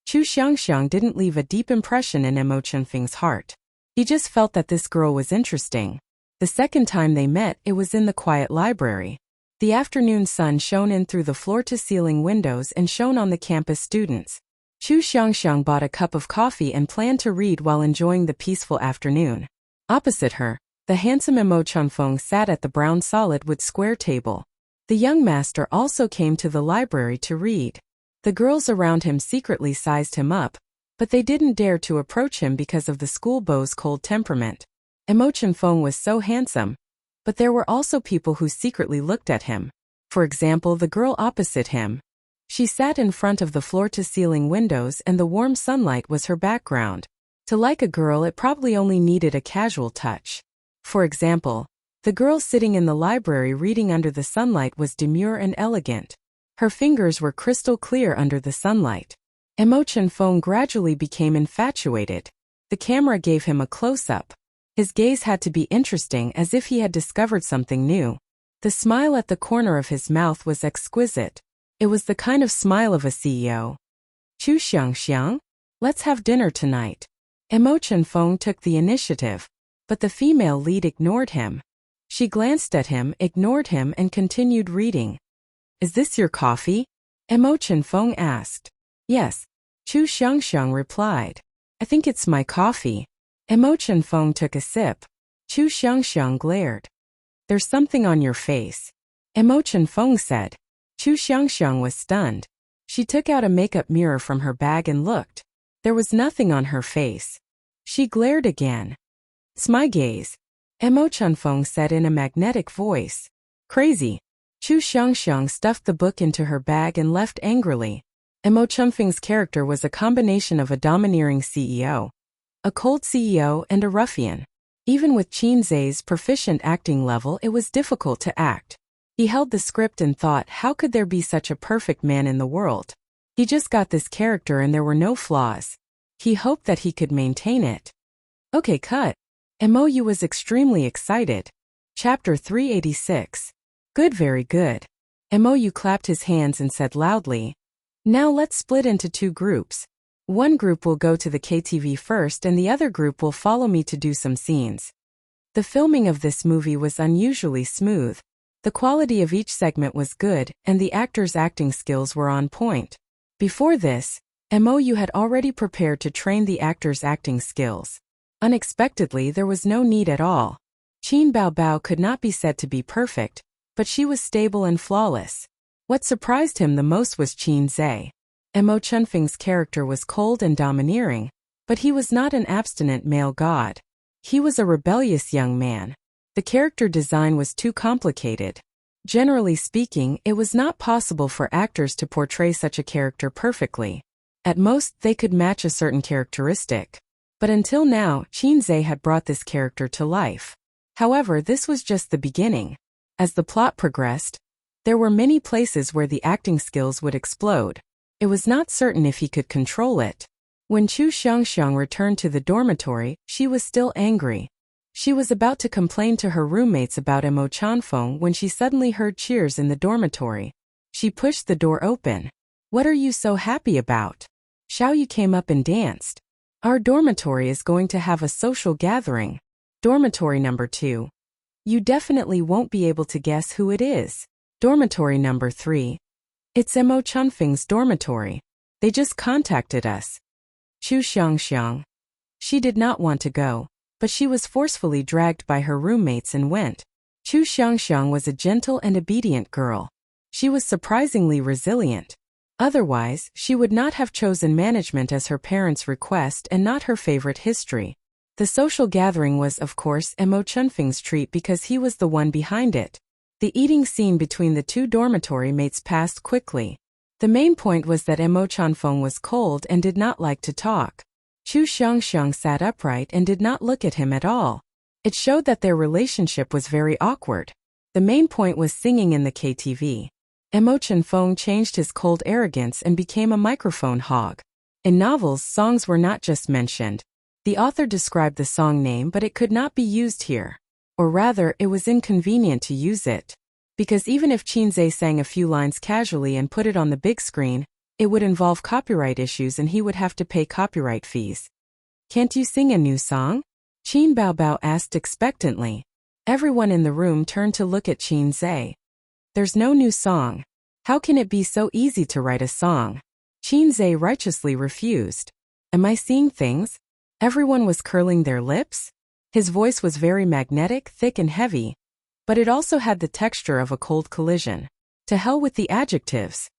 Chu Xiangxiang didn't leave a deep impression in Mo Chanfeng's heart. He just felt that this girl was interesting. The second time they met, it was in the quiet library. The afternoon sun shone in through the floor-to-ceiling windows and shone on the campus students. Chu Xiangxiang bought a cup of coffee and planned to read while enjoying the peaceful afternoon. Opposite her, the handsome Mo Chanfeng sat at the brown solid-wood square table. The young master also came to the library to read. The girls around him secretly sized him up, but they didn't dare to approach him because of the schoolboy's cold temperament. Mo Chanfeng was so handsome, but there were also people who secretly looked at him. For example, the girl opposite him. She sat in front of the floor-to-ceiling windows and the warm sunlight was her background. To like a girl, it probably only needed a casual touch. For example, the girl sitting in the library reading under the sunlight was demure and elegant. Her fingers were crystal clear under the sunlight. Mo Chanfeng gradually became infatuated. The camera gave him a close-up. His gaze had to be interesting, as if he had discovered something new. The smile at the corner of his mouth was exquisite. It was the kind of smile of a CEO. Chu Xiangxiang? Let's have dinner tonight. Mo Chanfeng took the initiative, but the female lead ignored him. She glanced at him, ignored him, and continued reading. Is this your coffee? Mo Chanfeng asked. Yes. Chu Xiangxiang replied. I think it's my coffee. Mo Chanfeng took a sip. Chu Xiangxiang glared. There's something on your face. Mo Chanfeng said. Chu Xiangxiang was stunned. She took out a makeup mirror from her bag and looked. There was nothing on her face. She glared again. It's my gaze. Mo Chanfeng said in a magnetic voice. Crazy. Chu Xiangxiang stuffed the book into her bag and left angrily. Mo Chanfeng's character was a combination of a domineering CEO, a cold CEO, and a ruffian. Even with Chin Zhe's proficient acting level, it was difficult to act. He held the script and thought, how could there be such a perfect man in the world? He just got this character and there were no flaws. He hoped that he could maintain it. Okay, cut. Mou was extremely excited. Chapter 386. Good, very good. Mou clapped his hands and said loudly, "Now let's split into two groups. One group will go to the KTV first and the other group will follow me to do some scenes." The filming of this movie was unusually smooth. The quality of each segment was good, and the actors' acting skills were on point. Before this, Mou had already prepared to train the actors' acting skills. Unexpectedly, there was no need at all. Qin Baobao could not be said to be perfect, but she was stable and flawless. What surprised him the most was Qin Zhe. Mo Chunfeng's character was cold and domineering, but he was not an abstinent male god. He was a rebellious young man. The character design was too complicated. Generally speaking, it was not possible for actors to portray such a character perfectly. At most, they could match a certain characteristic. But until now, Qin Zhe had brought this character to life. However, this was just the beginning. As the plot progressed, there were many places where the acting skills would explode. It was not certain if he could control it. When Chu Xiangxiang returned to the dormitory, she was still angry. She was about to complain to her roommates about Mo Chanfeng when she suddenly heard cheers in the dormitory. She pushed the door open. "What are you so happy about?" Xiaoyu came up and danced. "Our dormitory is going to have a social gathering. Dormitory number 2. You definitely won't be able to guess who it is. Dormitory number 3. It's Mo Chunfeng's dormitory. They just contacted us." Chu Xiangxiang. She did not want to go, but she was forcefully dragged by her roommates and went. Chu Xiangxiang was a gentle and obedient girl. She was surprisingly resilient. Otherwise, she would not have chosen management as her parents' request and not her favorite history. The social gathering was, of course, Mo Chunfeng's treat because he was the one behind it. The eating scene between the two dormitory mates passed quickly. The main point was that Mo Chanfeng was cold and did not like to talk. Chu Xiangxiang sat upright and did not look at him at all. It showed that their relationship was very awkward. The main point was singing in the KTV. Mo Chanfeng changed his cold arrogance and became a microphone hog. In novels, songs were not just mentioned. The author described the song name, but it could not be used here. Or rather, it was inconvenient to use it. Because even if Qin Zhe sang a few lines casually and put it on the big screen, it would involve copyright issues and he would have to pay copyright fees. "Can't you sing a new song?" Qin Baobao asked expectantly. Everyone in the room turned to look at Qin Zhe. "There's no new song. How can it be so easy to write a song?" Qin Zhe righteously refused. "Am I seeing things?" Everyone was curling their lips. His voice was very magnetic, thick and heavy, but it also had the texture of a cold collision. To hell with the adjectives.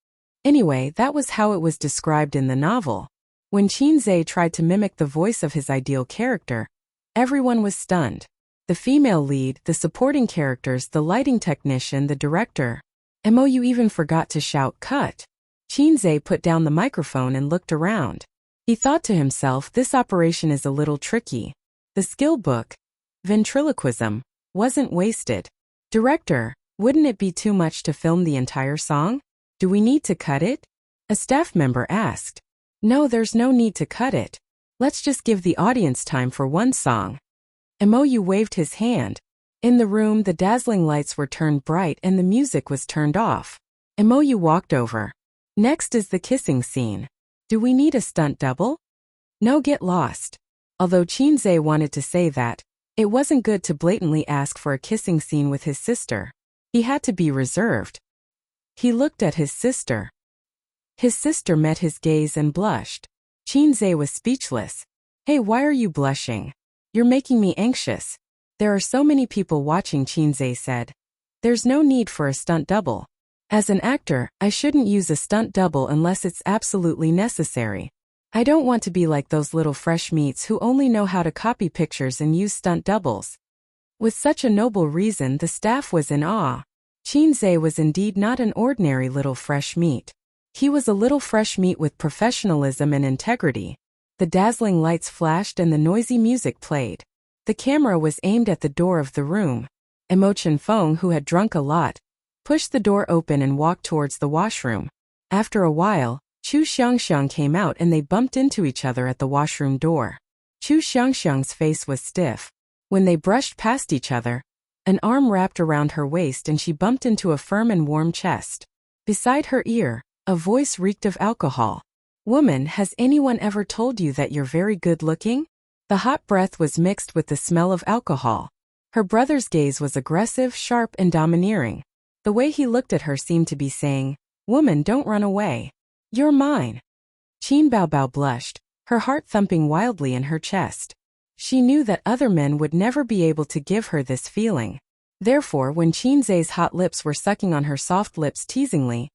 Anyway, that was how it was described in the novel. When Qin Zhe tried to mimic the voice of his ideal character, everyone was stunned. The female lead, the supporting characters, the lighting technician, the director. Mou even forgot to shout, "Cut!" Qin Zhe put down the microphone and looked around. He thought to himself, this operation is a little tricky. The skill book, ventriloquism, wasn't wasted. "Director, wouldn't it be too much to film the entire song? Do we need to cut it?" A staff member asked. "No, there's no need to cut it. Let's just give the audience time for one song." Mou waved his hand. In the room, the dazzling lights were turned bright and the music was turned off. Mou walked over. "Next is the kissing scene. Do we need a stunt double?" "No, get lost." Although Qin Zhe wanted to say that, it wasn't good to blatantly ask for a kissing scene with his sister. He had to be reserved. He looked at his sister. His sister met his gaze and blushed. Qin Zhe was speechless. "Hey, why are you blushing? You're making me anxious." "There are so many people watching," Qin Zhe said. "There's no need for a stunt double. As an actor, I shouldn't use a stunt double unless it's absolutely necessary. I don't want to be like those little fresh meats who only know how to copy pictures and use stunt doubles." With such a noble reason, the staff was in awe. Qin Zhe was indeed not an ordinary little fresh meat. He was a little fresh meat with professionalism and integrity. The dazzling lights flashed and the noisy music played. The camera was aimed at the door of the room. Mo Chanfeng, who had drunk a lot, pushed the door open and walked towards the washroom. After a while, Chu Xiangxiang came out and they bumped into each other at the washroom door. Chu Xiangxiang's face was stiff. When they brushed past each other, an arm wrapped around her waist and she bumped into a firm and warm chest. Beside her ear, a voice reeked of alcohol. Woman, has anyone ever told you that you're very good looking? The hot breath was mixed with the smell of alcohol. Her brother's gaze was aggressive, sharp, and domineering. The way he looked at her seemed to be saying, "Woman, don't run away. You're mine." Qin Baobao blushed, her heart thumping wildly in her chest. She knew that other men would never be able to give her this feeling. Therefore, when Qin Zai's hot lips were sucking on her soft lips teasingly,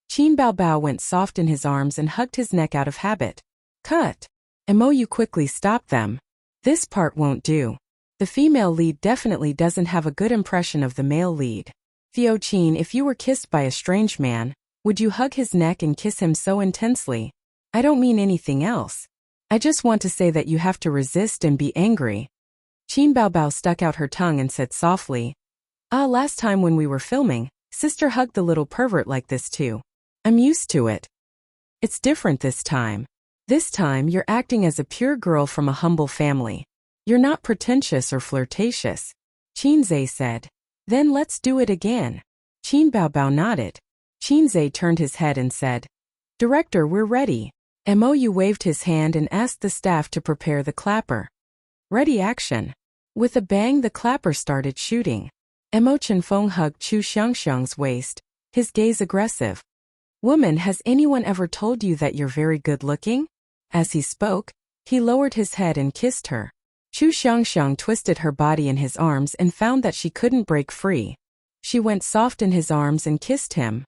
Qin Baobao went soft in his arms and hugged his neck out of habit. Cut. Mou quickly stopped them. This part won't do. The female lead definitely doesn't have a good impression of the male lead. Theo Qin, if you were kissed by a strange man, would you hug his neck and kiss him so intensely? I don't mean anything else. I just want to say that you have to resist and be angry. Qin Baobao stuck out her tongue and said softly, last time when we were filming, sister hugged the little pervert like this too. I'm used to it. It's different this time. This time you're acting as a pure girl from a humble family. You're not pretentious or flirtatious. Qin Zai said. Then let's do it again. Qin Baobao nodded. Qin Zai turned his head and said, Director, we're ready. Mou waved his hand and asked the staff to prepare the clapper. Ready, action. With a bang, the clapper started shooting. Mo Chenfeng hugged Chu Xiangxiang's waist, his gaze aggressive. Woman, has anyone ever told you that you're very good looking? As he spoke, he lowered his head and kissed her. Chu Xiangxiang twisted her body in his arms and found that she couldn't break free. She went soft in his arms and kissed him.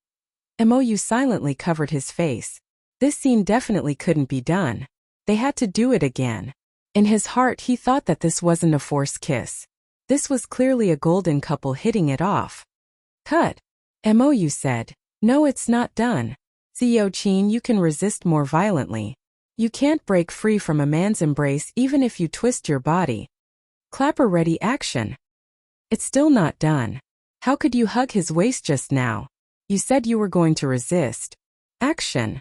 Mou silently covered his face. This scene definitely couldn't be done. They had to do it again. In his heart he thought that this wasn't a forced kiss. This was clearly a golden couple hitting it off. Cut. Mou said. No, it's not done. Theo Qin, you can resist more violently. You can't break free from a man's embrace even if you twist your body. Clapper, ready, action. It's still not done. How could you hug his waist just now? You said you were going to resist. Action.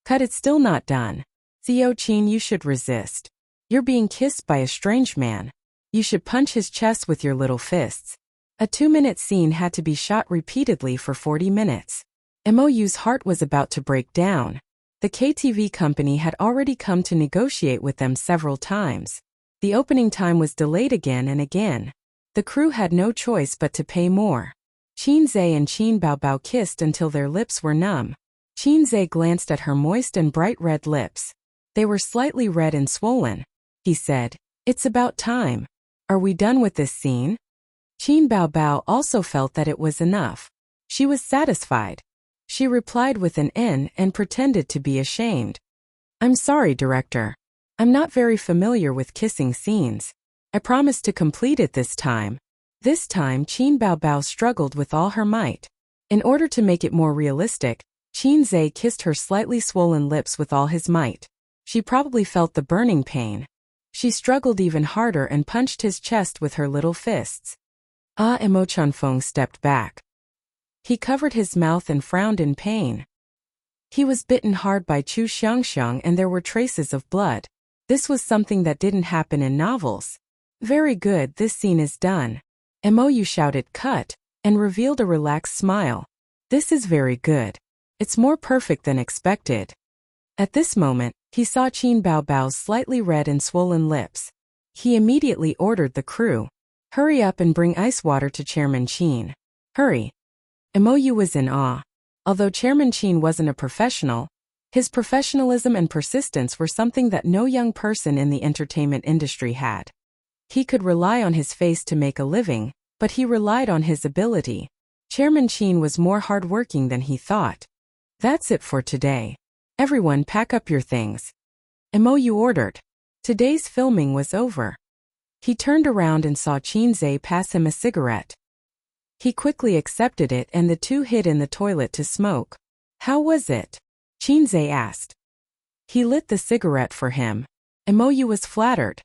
Cut, it's still not done. Theo Qin, you should resist. You're being kissed by a strange man. You should punch his chest with your little fists. A 2-minute scene had to be shot repeatedly for 40 minutes. Mou's heart was about to break down. The KTV company had already come to negotiate with them several times. The opening time was delayed again and again. The crew had no choice but to pay more. Qin Zai and Qin Baobao kissed until their lips were numb. Qin Zai glanced at her moist and bright red lips. They were slightly red and swollen. He said, It's about time. Are we done with this scene? Qin Baobao also felt that it was enough. She was satisfied. She replied with an N and pretended to be ashamed. I'm sorry, director. I'm not very familiar with kissing scenes. I promise to complete it this time. This time Qin Baobao struggled with all her might. In order to make it more realistic, Qin Zai kissed her slightly swollen lips with all his might. She probably felt the burning pain. She struggled even harder and punched his chest with her little fists. Mo Chenfeng stepped back. He covered his mouth and frowned in pain. He was bitten hard by Chu Xiangxiang and there were traces of blood. This was something that didn't happen in novels. Very good, this scene is done. Mou shouted cut, and revealed a relaxed smile. This is very good. It's more perfect than expected. At this moment, he saw Qin Baobao's slightly red and swollen lips. He immediately ordered the crew. Hurry up and bring ice water to Chairman Qin. Hurry. Mou was in awe. Although Chairman Qin wasn't a professional, his professionalism and persistence were something that no young person in the entertainment industry had. He could rely on his face to make a living, but he relied on his ability. Chairman Qin was more hardworking than he thought. That's it for today. Everyone pack up your things. Mou ordered. Today's filming was over. He turned around and saw Qin Zai pass him a cigarette. He quickly accepted it and the two hid in the toilet to smoke. How was it? Qin Zai asked. He lit the cigarette for him. Mou was flattered.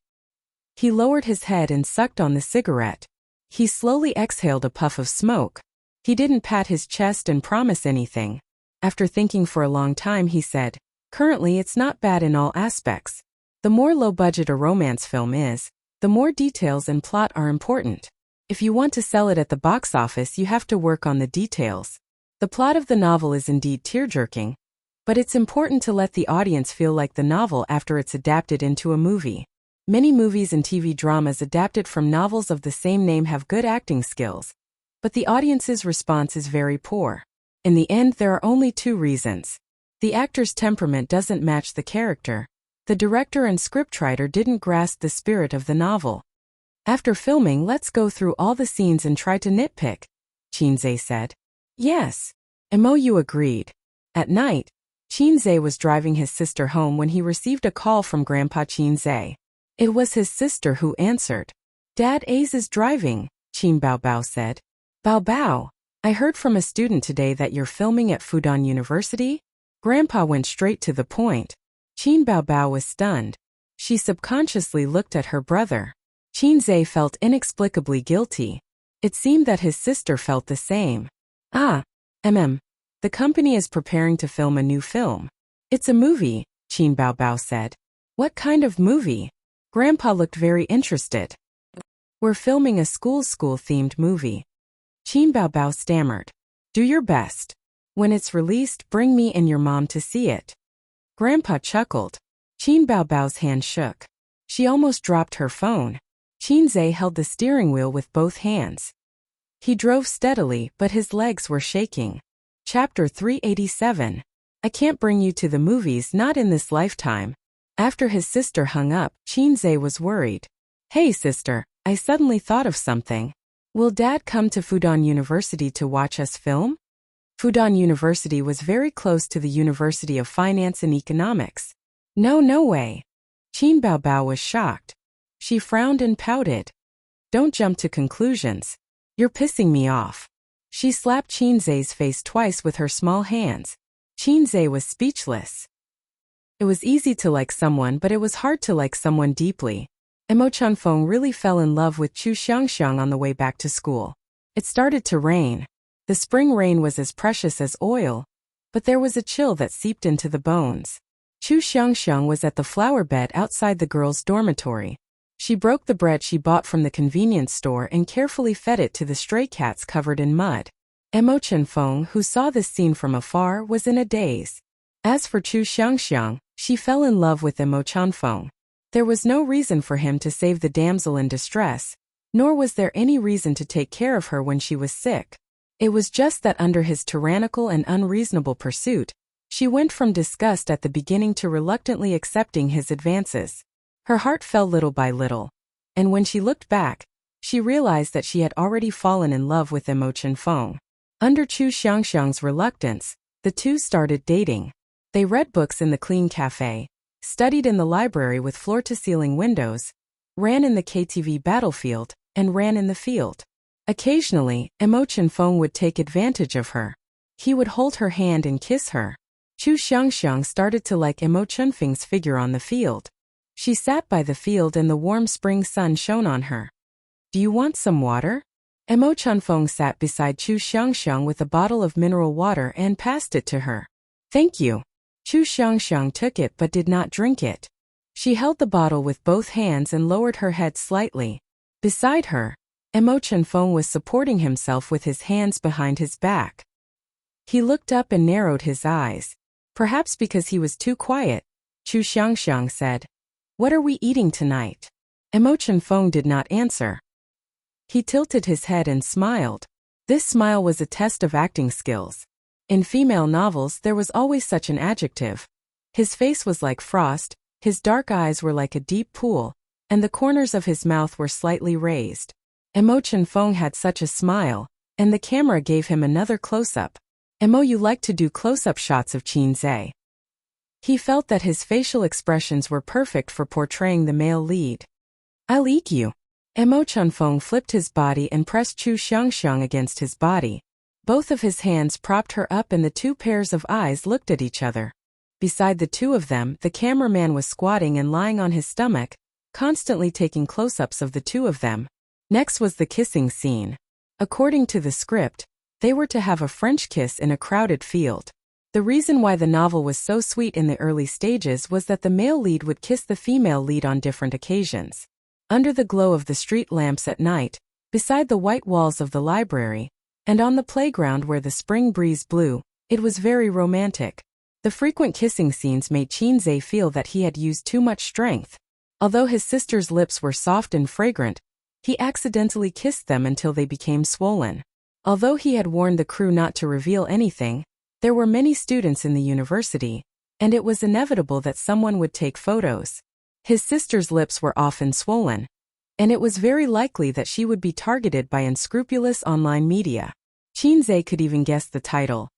He lowered his head and sucked on the cigarette. He slowly exhaled a puff of smoke. He didn't pat his chest and promise anything. After thinking for a long time he said, Currently, it's not bad in all aspects. The more low-budget a romance film is, the more details and plot are important. If you want to sell it at the box office, you have to work on the details. The plot of the novel is indeed tear-jerking, but it's important to let the audience feel like the novel after it's adapted into a movie. Many movies and TV dramas adapted from novels of the same name have good acting skills, but the audience's response is very poor. In the end, there are only two reasons. The actor's temperament doesn't match the character. The director and scriptwriter didn't grasp the spirit of the novel. After filming, let's go through all the scenes and try to nitpick, Chinze said. Yes. Imoyu agreed. At night, Chinze was driving his sister home when he received a call from Grandpa Chinze. It was his sister who answered. Dad Ace is driving, Qin Baobao said. Baobao, I heard from a student today that you're filming at Fudan University? Grandpa went straight to the point. Qin Baobao was stunned. She subconsciously looked at her brother. Chinze felt inexplicably guilty. It seemed that his sister felt the same. The company is preparing to film a new film. It's a movie, Qin Baobao said. What kind of movie? Grandpa looked very interested. We're filming a school-themed movie. Qin Baobao stammered. Do your best. When it's released, bring me and your mom to see it. Grandpa chuckled. Qin Baobao's hand shook. She almost dropped her phone. Chinze held the steering wheel with both hands. He drove steadily, but his legs were shaking. Chapter 387. I can't bring you to the movies, not in this lifetime. After his sister hung up, Chinze was worried. Hey sister, I suddenly thought of something. Will Dad come to Fudan University to watch us film? Fudan University was very close to the University of Finance and Economics. No way. Qin Baobao was shocked. She frowned and pouted. Don't jump to conclusions. You're pissing me off. She slapped Chinze's face twice with her small hands. Chinze was speechless. It was easy to like someone, but it was hard to like someone deeply. Emo Chunfeng really fell in love with Chu Xiangxiang on the way back to school. It started to rain. The spring rain was as precious as oil, but there was a chill that seeped into the bones. Chu Xiangxiang was at the flower bed outside the girls' dormitory. She broke the bread she bought from the convenience store and carefully fed it to the stray cats covered in mud. Emo Chunfeng, who saw this scene from afar, was in a daze. As for Chu Xiangxiang, she fell in love with Emo Chunfeng. There was no reason for him to save the damsel in distress, nor was there any reason to take care of her when she was sick. It was just that under his tyrannical and unreasonable pursuit, she went from disgust at the beginning to reluctantly accepting his advances. Her heart fell little by little, and when she looked back, she realized that she had already fallen in love with Emo Chunfeng. Under Chu Xiangxiang's reluctance, the two started dating. They read books in the clean cafe, studied in the library with floor-to-ceiling windows, ran in the KTV battlefield, and ran in the field. Occasionally, Emo Chunfeng would take advantage of her. He would hold her hand and kiss her. Chu Xiangxiang started to like Emo Chunfeng's figure on the field. She sat by the field and the warm spring sun shone on her. Do you want some water? Emo Chunfeng sat beside Chu Xiangxiang with a bottle of mineral water and passed it to her. Thank you. Chu Xiangxiang took it but did not drink it. She held the bottle with both hands and lowered her head slightly. Beside her, Emo Chunfeng was supporting himself with his hands behind his back. He looked up and narrowed his eyes. Perhaps because he was too quiet, Chu Xiangxiang said, What are we eating tonight? Emo Chunfeng did not answer. He tilted his head and smiled. This smile was a test of acting skills. In female novels, there was always such an adjective. His face was like frost, his dark eyes were like a deep pool, and the corners of his mouth were slightly raised. Emo Chunfeng had such a smile, and the camera gave him another close-up. Emo, you like to do close-up shots of Chinze. He felt that his facial expressions were perfect for portraying the male lead. I'll eat you. Emo Chunfeng flipped his body and pressed Chu Xiangxiang against his body. Both of his hands propped her up and the two pairs of eyes looked at each other. Beside the two of them, the cameraman was squatting and lying on his stomach, constantly taking close-ups of the two of them. Next was the kissing scene. According to the script, they were to have a French kiss in a crowded field. The reason why the novel was so sweet in the early stages was that the male lead would kiss the female lead on different occasions. Under the glow of the street lamps at night, beside the white walls of the library, and on the playground where the spring breeze blew, it was very romantic. The frequent kissing scenes made Chinze feel that he had used too much strength. Although his sister's lips were soft and fragrant, he accidentally kissed them until they became swollen. Although he had warned the crew not to reveal anything, there were many students in the university, and it was inevitable that someone would take photos. His sister's lips were often swollen, and it was very likely that she would be targeted by unscrupulous online media. Chinze could even guess the title.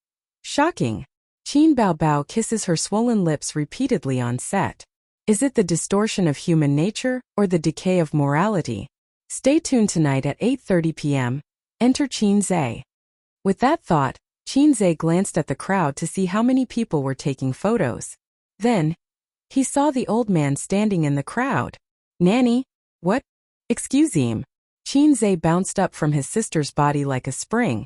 Shocking! Qin Baobao kisses her swollen lips repeatedly on set. Is it the distortion of human nature or the decay of morality? Stay tuned tonight at 8:30 p.m. Enter Chinze. With that thought, Chinze glanced at the crowd to see how many people were taking photos. Then, he saw the old man standing in the crowd. Nanny? What? Excuse him. Chinze bounced up from his sister's body like a spring,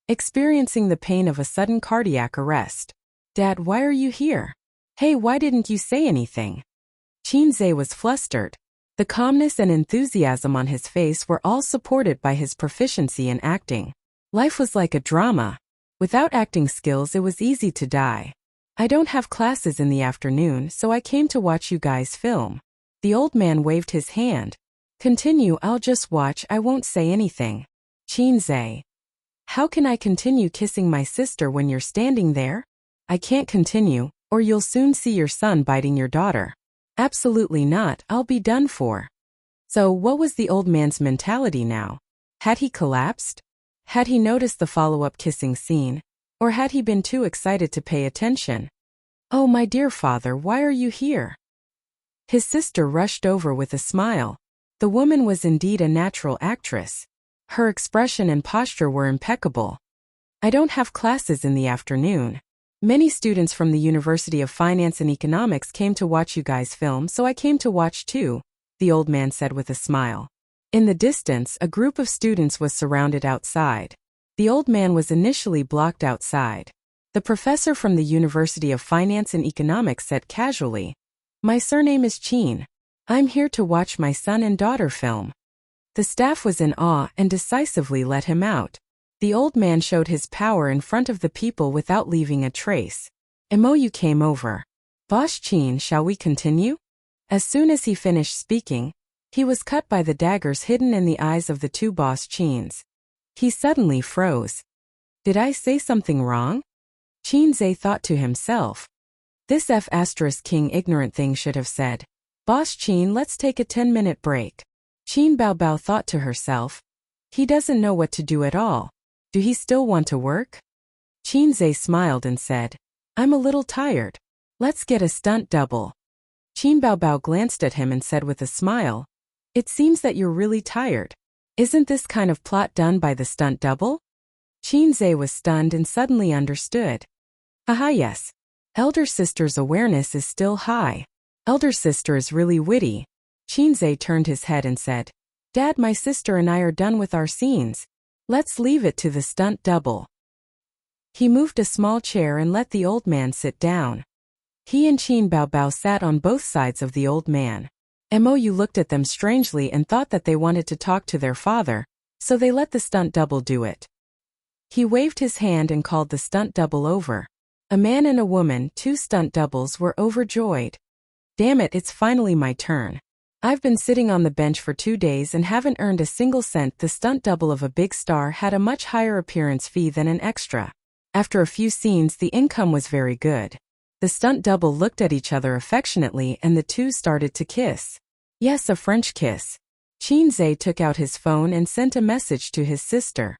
experiencing the pain of a sudden cardiac arrest. Dad, why are you here? Hey, why didn't you say anything? Chinze was flustered. The calmness and enthusiasm on his face were all supported by his proficiency in acting. Life was like a drama. Without acting skills, it was easy to die. I don't have classes in the afternoon, so I came to watch you guys film. The old man waved his hand. Continue, I'll just watch, I won't say anything. Chinze. How can I continue kissing my sister when you're standing there? I can't continue, or you'll soon see your son biting your daughter. Absolutely not, I'll be done for. So what was the old man's mentality now? Had he collapsed? Had he noticed the follow-up kissing scene? Or had he been too excited to pay attention? Oh, my dear father, why are you here? His sister rushed over with a smile. The woman was indeed a natural actress. Her expression and posture were impeccable. I don't have classes in the afternoon. Many students from the University of Finance and Economics came to watch you guys film, so I came to watch too, the old man said with a smile. In the distance, a group of students was surrounded outside. The old man was initially blocked outside. The professor from the University of Finance and Economics said casually, "My surname is Chin. I'm here to watch my son and daughter film." The staff was in awe and decisively let him out. The old man showed his power in front of the people without leaving a trace. Mou came over. Boss Chin, shall we continue? As soon as he finished speaking, he was cut by the daggers hidden in the eyes of the two boss Chins. He suddenly froze. Did I say something wrong? Chinze thought to himself. This King ignorant thing should have said, Boss Chin, let's take a 10-minute break. Qin Baobao thought to herself. He doesn't know what to do at all. Do he still want to work? Chinze smiled and said, I'm a little tired. Let's get a stunt double. Qin Baobao glanced at him and said with a smile, It seems that you're really tired. Isn't this kind of plot done by the stunt double? Chinze was stunned and suddenly understood. Haha, yes. Elder sister's awareness is still high. Elder sister is really witty. Chinze turned his head and said, Dad, my sister and I are done with our scenes. Let's leave it to the stunt double. He moved a small chair and let the old man sit down. He and Qin Baobao sat on both sides of the old man. Mou looked at them strangely and thought that they wanted to talk to their father, so they let the stunt double do it. He waved his hand and called the stunt double over. A man and a woman, two stunt doubles, were overjoyed. Damn it, it's finally my turn. I've been sitting on the bench for 2 days and haven't earned a single cent. The stunt double of a big star had a much higher appearance fee than an extra. After a few scenes, the income was very good. The stunt double looked at each other affectionately and the two started to kiss. Yes, a French kiss. Chinze took out his phone and sent a message to his sister.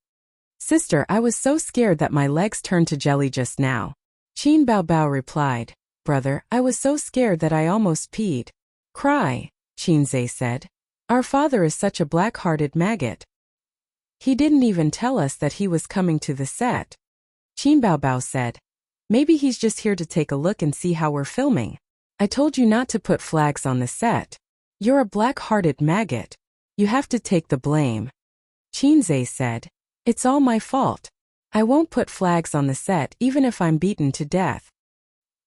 Sister, I was so scared that my legs turned to jelly just now. Qin Baobao replied, Brother, I was so scared that I almost peed. Cry, Chinze said. Our father is such a black-hearted maggot. He didn't even tell us that he was coming to the set. Qin Baobao said, Maybe he's just here to take a look and see how we're filming. I told you not to put flags on the set. You're a black-hearted maggot. You have to take the blame. Chinze said, It's all my fault. I won't put flags on the set even if I'm beaten to death.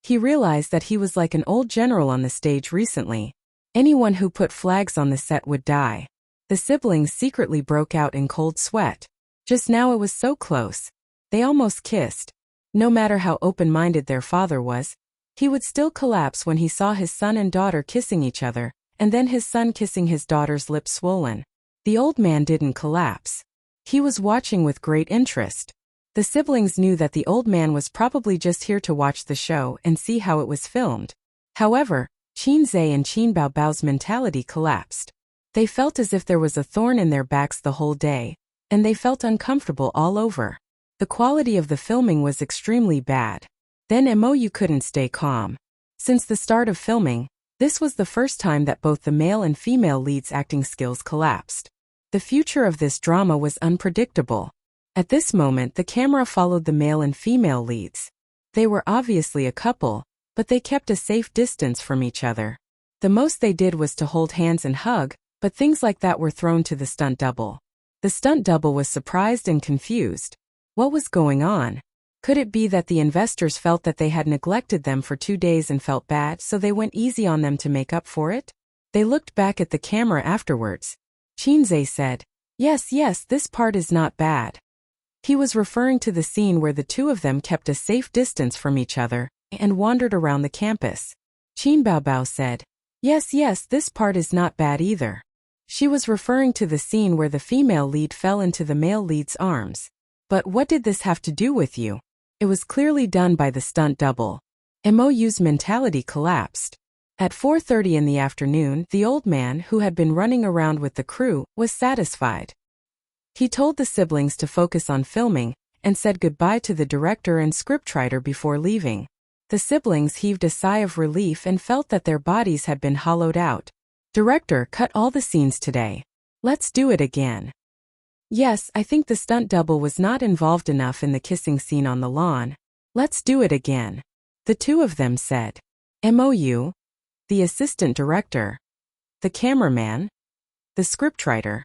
He realized that he was like an old general on the stage recently. Anyone who put flags on the set would die. The siblings secretly broke out in cold sweat. Just now it was so close. They almost kissed. No matter how open-minded their father was, he would still collapse when he saw his son and daughter kissing each other, and then his son kissing his daughter's lips swollen. The old man didn't collapse. He was watching with great interest. The siblings knew that the old man was probably just here to watch the show and see how it was filmed. However, Qin Zhe and Qin Baobao's mentality collapsed. They felt as if there was a thorn in their backs the whole day, and they felt uncomfortable all over. The quality of the filming was extremely bad. Then Mou couldn't stay calm. Since the start of filming, this was the first time that both the male and female leads' acting skills collapsed. The future of this drama was unpredictable. At this moment, the camera followed the male and female leads. They were obviously a couple, but they kept a safe distance from each other. The most they did was to hold hands and hug, but things like that were thrown to the stunt double. The stunt double was surprised and confused. What was going on? Could it be that the investors felt that they had neglected them for 2 days and felt bad, so they went easy on them to make up for it? They looked back at the camera afterwards. Qin Zhe said, Yes, this part is not bad. He was referring to the scene where the two of them kept a safe distance from each other and wandered around the campus. Qin Baobao said, Yes, this part is not bad either. She was referring to the scene where the female lead fell into the male lead's arms. But what did this have to do with you? It was clearly done by the stunt double. Mou's mentality collapsed. At 4:30 in the afternoon, the old man, who had been running around with the crew, was satisfied. He told the siblings to focus on filming, and said goodbye to the director and scriptwriter before leaving. The siblings heaved a sigh of relief and felt that their bodies had been hollowed out. Director, cut all the scenes today. Let's do it again. Yes, I think the stunt double was not involved enough in the kissing scene on the lawn. Let's do it again. The two of them said. Mou, the assistant director, the cameraman, the scriptwriter.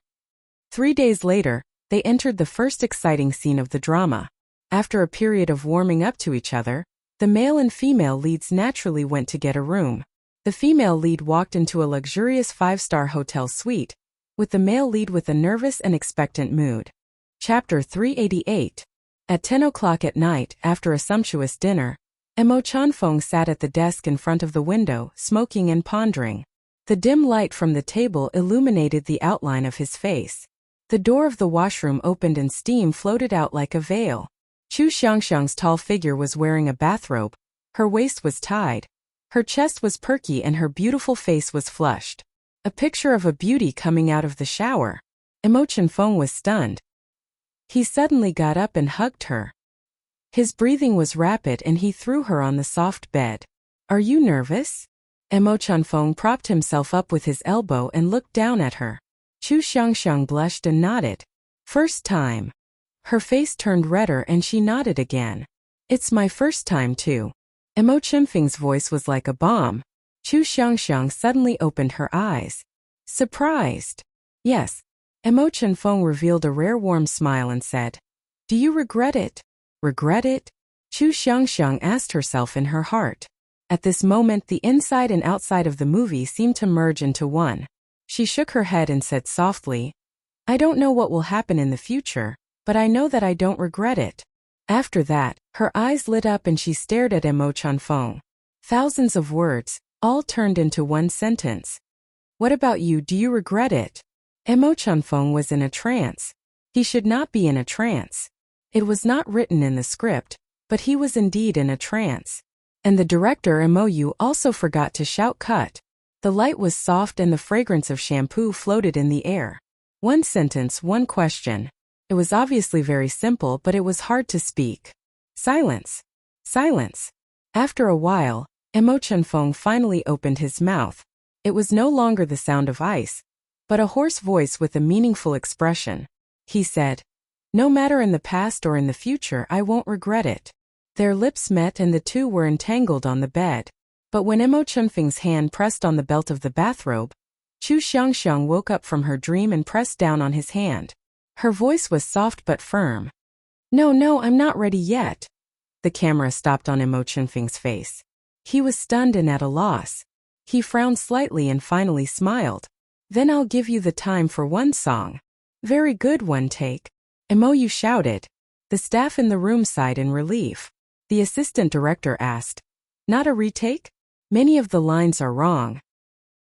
3 days later, they entered the first exciting scene of the drama. After a period of warming up to each other, the male and female leads naturally went to get a room. The female lead walked into a luxurious 5-star hotel suite, with the male lead with a nervous and expectant mood. Chapter 388. At 10 o'clock at night, after a sumptuous dinner, Mo Chanfeng sat at the desk in front of the window, smoking and pondering. The dim light from the table illuminated the outline of his face. The door of the washroom opened and steam floated out like a veil. Chu Xiangxiang's tall figure was wearing a bathrobe. Her waist was tied. Her chest was perky and her beautiful face was flushed. A picture of a beauty coming out of the shower. Mo Chanfeng was stunned. He suddenly got up and hugged her. His breathing was rapid and he threw her on the soft bed. Are you nervous? Mo Chanfeng propped himself up with his elbow and looked down at her. Chu Xiangxiang blushed and nodded. First time. Her face turned redder and she nodded again. It's my first time too. Mo Chanfeng's voice was like a bomb. Chu Xiangxiang suddenly opened her eyes. Surprised. Yes. Mo Chanfeng revealed a rare warm smile and said, Do you regret it? Regret it? Chu Xiangxiang asked herself in her heart. At this moment the inside and outside of the movie seemed to merge into one. She shook her head and said softly, I don't know what will happen in the future, but I know that I don't regret it. After that, her eyes lit up and she stared at Mo Chanfeng. Thousands of words, all turned into one sentence. What about you, do you regret it? Mo Chanfeng was in a trance. He should not be in a trance. It was not written in the script, but he was indeed in a trance. And the director Mou also forgot to shout cut. The light was soft and the fragrance of shampoo floated in the air. One sentence, one question. It was obviously very simple, but it was hard to speak. Silence. Silence. After a while, Mo Chanfeng finally opened his mouth. It was no longer the sound of ice, but a hoarse voice with a meaningful expression. He said, No matter in the past or in the future, I won't regret it. Their lips met and the two were entangled on the bed. But when Mo Chanfeng's hand pressed on the belt of the bathrobe, Chu Xiangxiang woke up from her dream and pressed down on his hand. Her voice was soft but firm. No, I'm not ready yet. The camera stopped on Emo Chunfing's face. He was stunned and at a loss. He frowned slightly and finally smiled. Then I'll give you the time for one song. Very good, one take. Emo, you shouted. The staff in the room sighed in relief. The assistant director asked, not a retake? Many of the lines are wrong.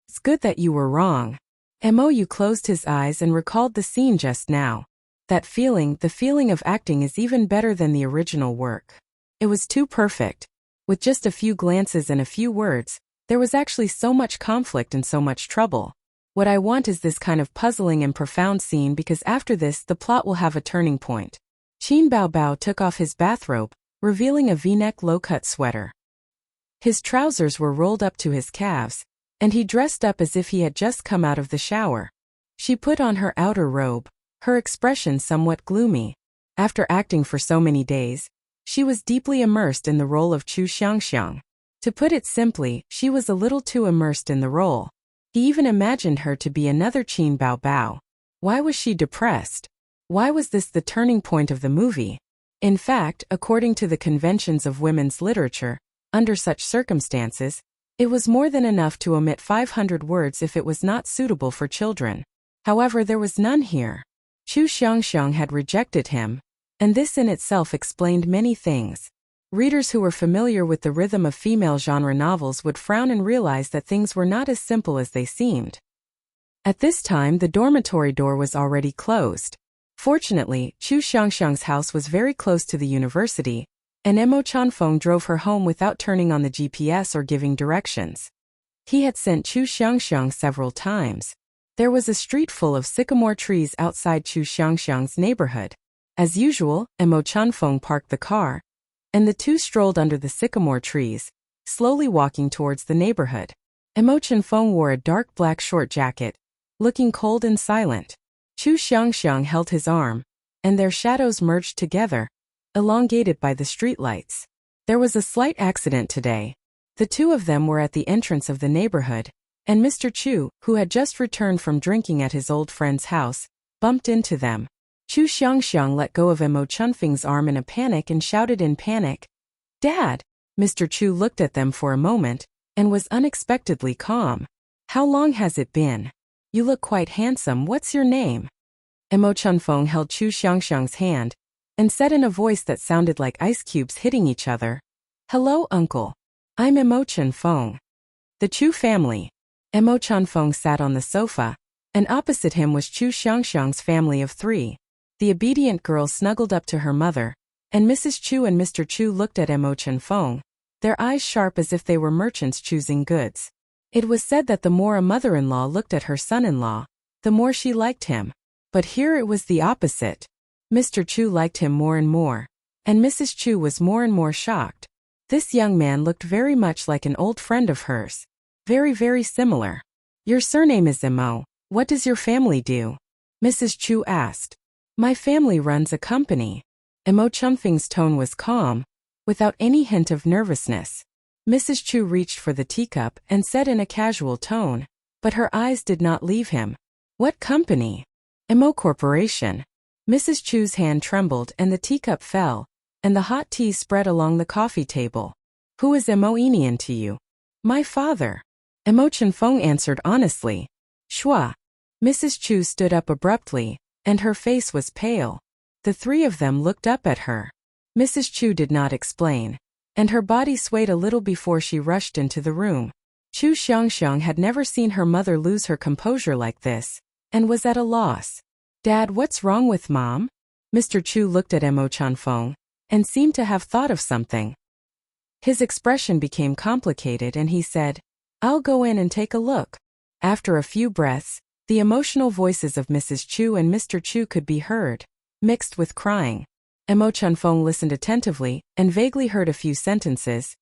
It's good that you were wrong. Emo closed his eyes and recalled the scene just now. That feeling, the feeling of acting, is even better than the original work. It was too perfect. With just a few glances and a few words, there was actually so much conflict and so much trouble. What I want is this kind of puzzling and profound scene, because after this the plot will have a turning point. Qin Baobao took off his bathrobe, revealing a V-neck low-cut sweater. His trousers were rolled up to his calves, and he dressed up as if he had just come out of the shower. She put on her outer robe, her expression somewhat gloomy. After acting for so many days, she was deeply immersed in the role of Chu Xiangxiang. To put it simply, she was a little too immersed in the role. He even imagined her to be another Qin Baobao. Why was she depressed? Why was this the turning point of the movie? In fact, according to the conventions of women's literature, under such circumstances, it was more than enough to omit 500 words if it was not suitable for children. However, there was none here. Chu Xiangxiang had rejected him, and this in itself explained many things. Readers who were familiar with the rhythm of female genre novels would frown and realize that things were not as simple as they seemed. At this time, the dormitory door was already closed. Fortunately, Chu Xiangxiang's house was very close to the university, and Emo Chanfeng drove her home without turning on the GPS or giving directions. He had sent Chu Xiangxiang several times. There was a street full of sycamore trees outside Chu Xiangxiang's neighborhood. As usual, Emo Chanfeng parked the car, and the two strolled under the sycamore trees, slowly walking towards the neighborhood. Emo Chanfeng wore a dark black short jacket, looking cold and silent. Chu Xiangxiang held his arm, and their shadows merged together, elongated by the streetlights. There was a slight accident today. The two of them were at the entrance of the neighborhood, and Mr. Chu, who had just returned from drinking at his old friend's house, bumped into them. Chu Xiangxiang let go of Emo Chunfing's arm in a panic and shouted in panic, "Dad!" Mr. Chu looked at them for a moment, and was unexpectedly calm. "How long has it been? You look quite handsome. What's your name?" Emo Chunfeng held Chu Xiangxiang's hand, and said in a voice that sounded like ice cubes hitting each other, "Hello, uncle. I'm Emo Chunfeng." The Chu family. Emo Chunfeng sat on the sofa, and opposite him was Chu Xiangxiang's family of three. The obedient girl snuggled up to her mother, and Mrs. Chu and Mr. Chu looked at Emo Chunfeng, their eyes sharp as if they were merchants choosing goods. It was said that the more a mother-in-law looked at her son-in-law, the more she liked him. But here it was the opposite. Mr. Chu liked him more and more, and Mrs. Chu was more and more shocked. This young man looked very much like an old friend of hers. Very similar. "Your surname is Emo. What does your family do?" Mrs. Chu asked. "My family runs a company." Emo Chunfing's tone was calm, without any hint of nervousness. Mrs. Chu reached for the teacup and said in a casual tone, but her eyes did not leave him, "What company?" "Emo Corporation." Mrs. Chu's hand trembled and the teacup fell, and the hot tea spread along the coffee table. "Who is Emo Enian to you?" "My father." Emo Chunfeng answered honestly. "Shua." Mrs. Chu stood up abruptly, and her face was pale. The three of them looked up at her. Mrs. Chu did not explain, and her body swayed a little before she rushed into the room. Chu Xiangxiang had never seen her mother lose her composure like this, and was at a loss. "Dad, what's wrong with Mom?" Mr. Chu looked at Emo Chunfeng, and seemed to have thought of something. His expression became complicated and he said, "I'll go in and take a look." After a few breaths, the emotional voices of Mrs. Chu and Mr. Chu could be heard, mixed with crying. Emo Chunfeng listened attentively, and vaguely heard a few sentences.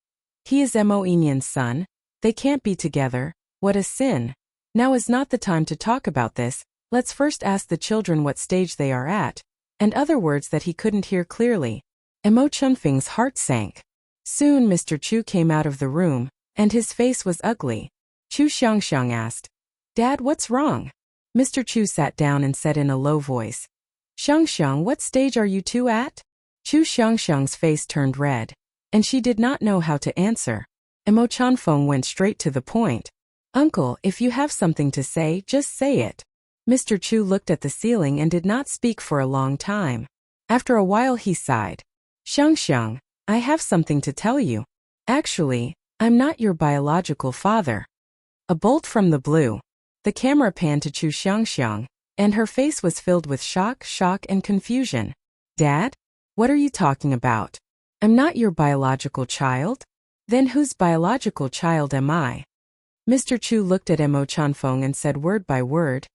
"He is Emo Enian's son. They can't be together. What a sin. Now is not the time to talk about this. Let's first ask the children what stage they are at," and other words that he couldn't hear clearly. Emo Chunfing's heart sank. Soon Mr. Chu came out of the room, and his face was ugly. Chu Xiangxiang asked, "Dad, what's wrong?" Mr. Chu sat down and said in a low voice, "Xiangxiang, what stage are you two at?" Chu Xiangxiang's face turned red, and she did not know how to answer. Mo Chanfeng went straight to the point. Uncle, if you have something to say, just say it. Mr. Chu looked at the ceiling and did not speak for a long time. After a while he sighed. Xiangxiang, I have something to tell you. Actually, I'm not your biological father. A bolt from the blue. The camera panned to Chu Xiangxiang, and her face was filled with shock, and confusion. Dad? What are you talking about? I'm not your biological child? Then whose biological child am I? Mr. Chu looked at Mo Chanfeng and said word by word.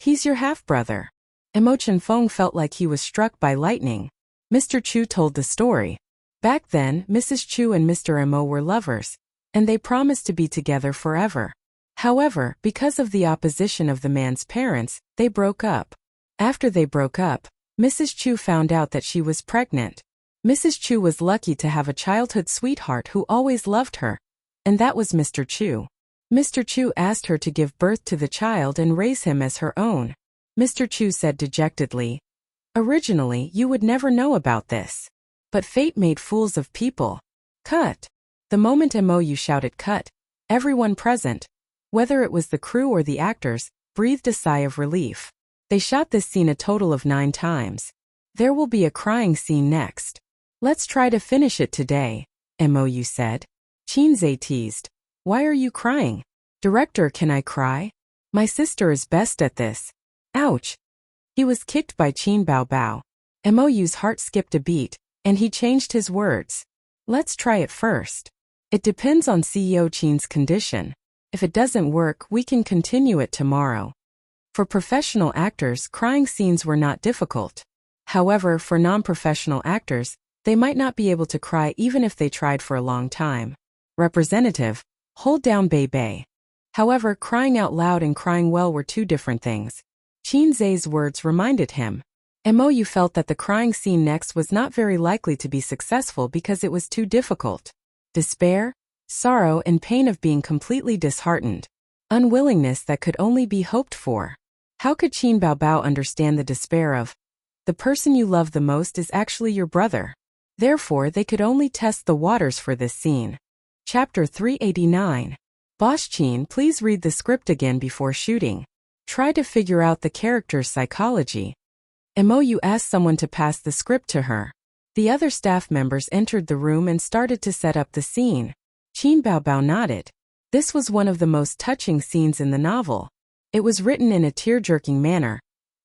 He's your half-brother. Mo Chanfeng felt like he was struck by lightning. Mr. Chu told the story. Back then, Mrs. Chu and Mr. Mo were lovers, and they promised to be together forever. However, because of the opposition of the man's parents, they broke up. After they broke up, Mrs. Chu found out that she was pregnant. Mrs. Chu was lucky to have a childhood sweetheart who always loved her, and that was Mr. Chu. Mr. Chu asked her to give birth to the child and raise him as her own. Mr. Chu said dejectedly, originally you would never know about this. But fate made fools of people. Cut. The moment Mo shouted cut, everyone present, whether it was the crew or the actors, breathed a sigh of relief. They shot this scene a total of 9 times. There will be a crying scene next. Let's try to finish it today, Mo said. Qinze teased. Why are you crying? Director, can I cry? My sister is best at this. Ouch. He was kicked by Qin Baobao. Mo's heart skipped a beat, and he changed his words. Let's try it first. It depends on CEO Qin's condition. If it doesn't work, we can continue it tomorrow. For professional actors, crying scenes were not difficult. However, for non-professional actors, they might not be able to cry even if they tried for a long time. Representative, hold down Bei. However, crying out loud and crying well were 2 different things. Qinze's words reminded him. Mo felt that the crying scene next was not very likely to be successful because it was too difficult. Despair, sorrow and pain of being completely disheartened. Unwillingness that could only be hoped for. How could Qin Baobao understand the despair of the person you love the most is actually your brother? Therefore, they could only test the waters for this scene. Chapter 389. Boss Qin, please read the script again before shooting. Try to figure out the character's psychology. Mo asked someone to pass the script to her. The other staff members entered the room and started to set up the scene. Qin Baobao nodded. This was one of the most touching scenes in the novel. It was written in a tear-jerking manner,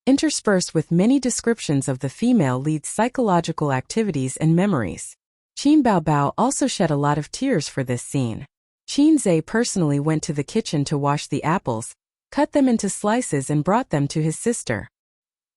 interspersed with many descriptions of the female lead's psychological activities and memories. Qin Baobao also shed a lot of tears for this scene. Qinze personally went to the kitchen to wash the apples, cut them into slices and brought them to his sister.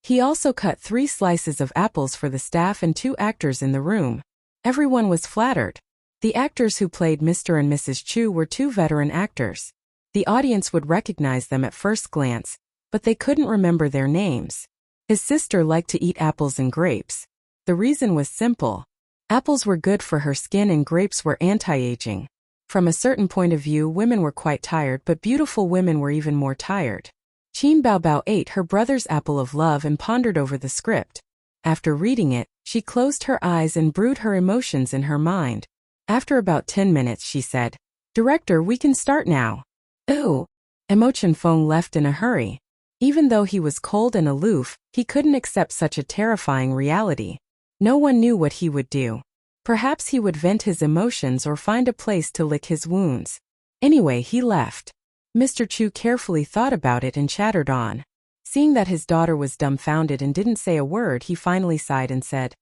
He also cut 3 slices of apples for the staff and 2 actors in the room. Everyone was flattered. The actors who played Mr. and Mrs. Chu were 2 veteran actors. The audience would recognize them at first glance, but they couldn't remember their names. His sister liked to eat apples and grapes. The reason was simple. Apples were good for her skin and grapes were anti-aging. From a certain point of view, women were quite tired, but beautiful women were even more tired. Qin Baobao ate her brother's apple of love and pondered over the script. After reading it, she closed her eyes and brewed her emotions in her mind. After about 10 minutes, she said, Director, we can start now. Ooh. Mo Chanfeng left in a hurry. Even though he was cold and aloof, he couldn't accept such a terrifying reality. No one knew what he would do. Perhaps he would vent his emotions or find a place to lick his wounds. Anyway, he left. Mr. Chu carefully thought about it and chattered on. Seeing that his daughter was dumbfounded and didn't say a word, he finally sighed and said,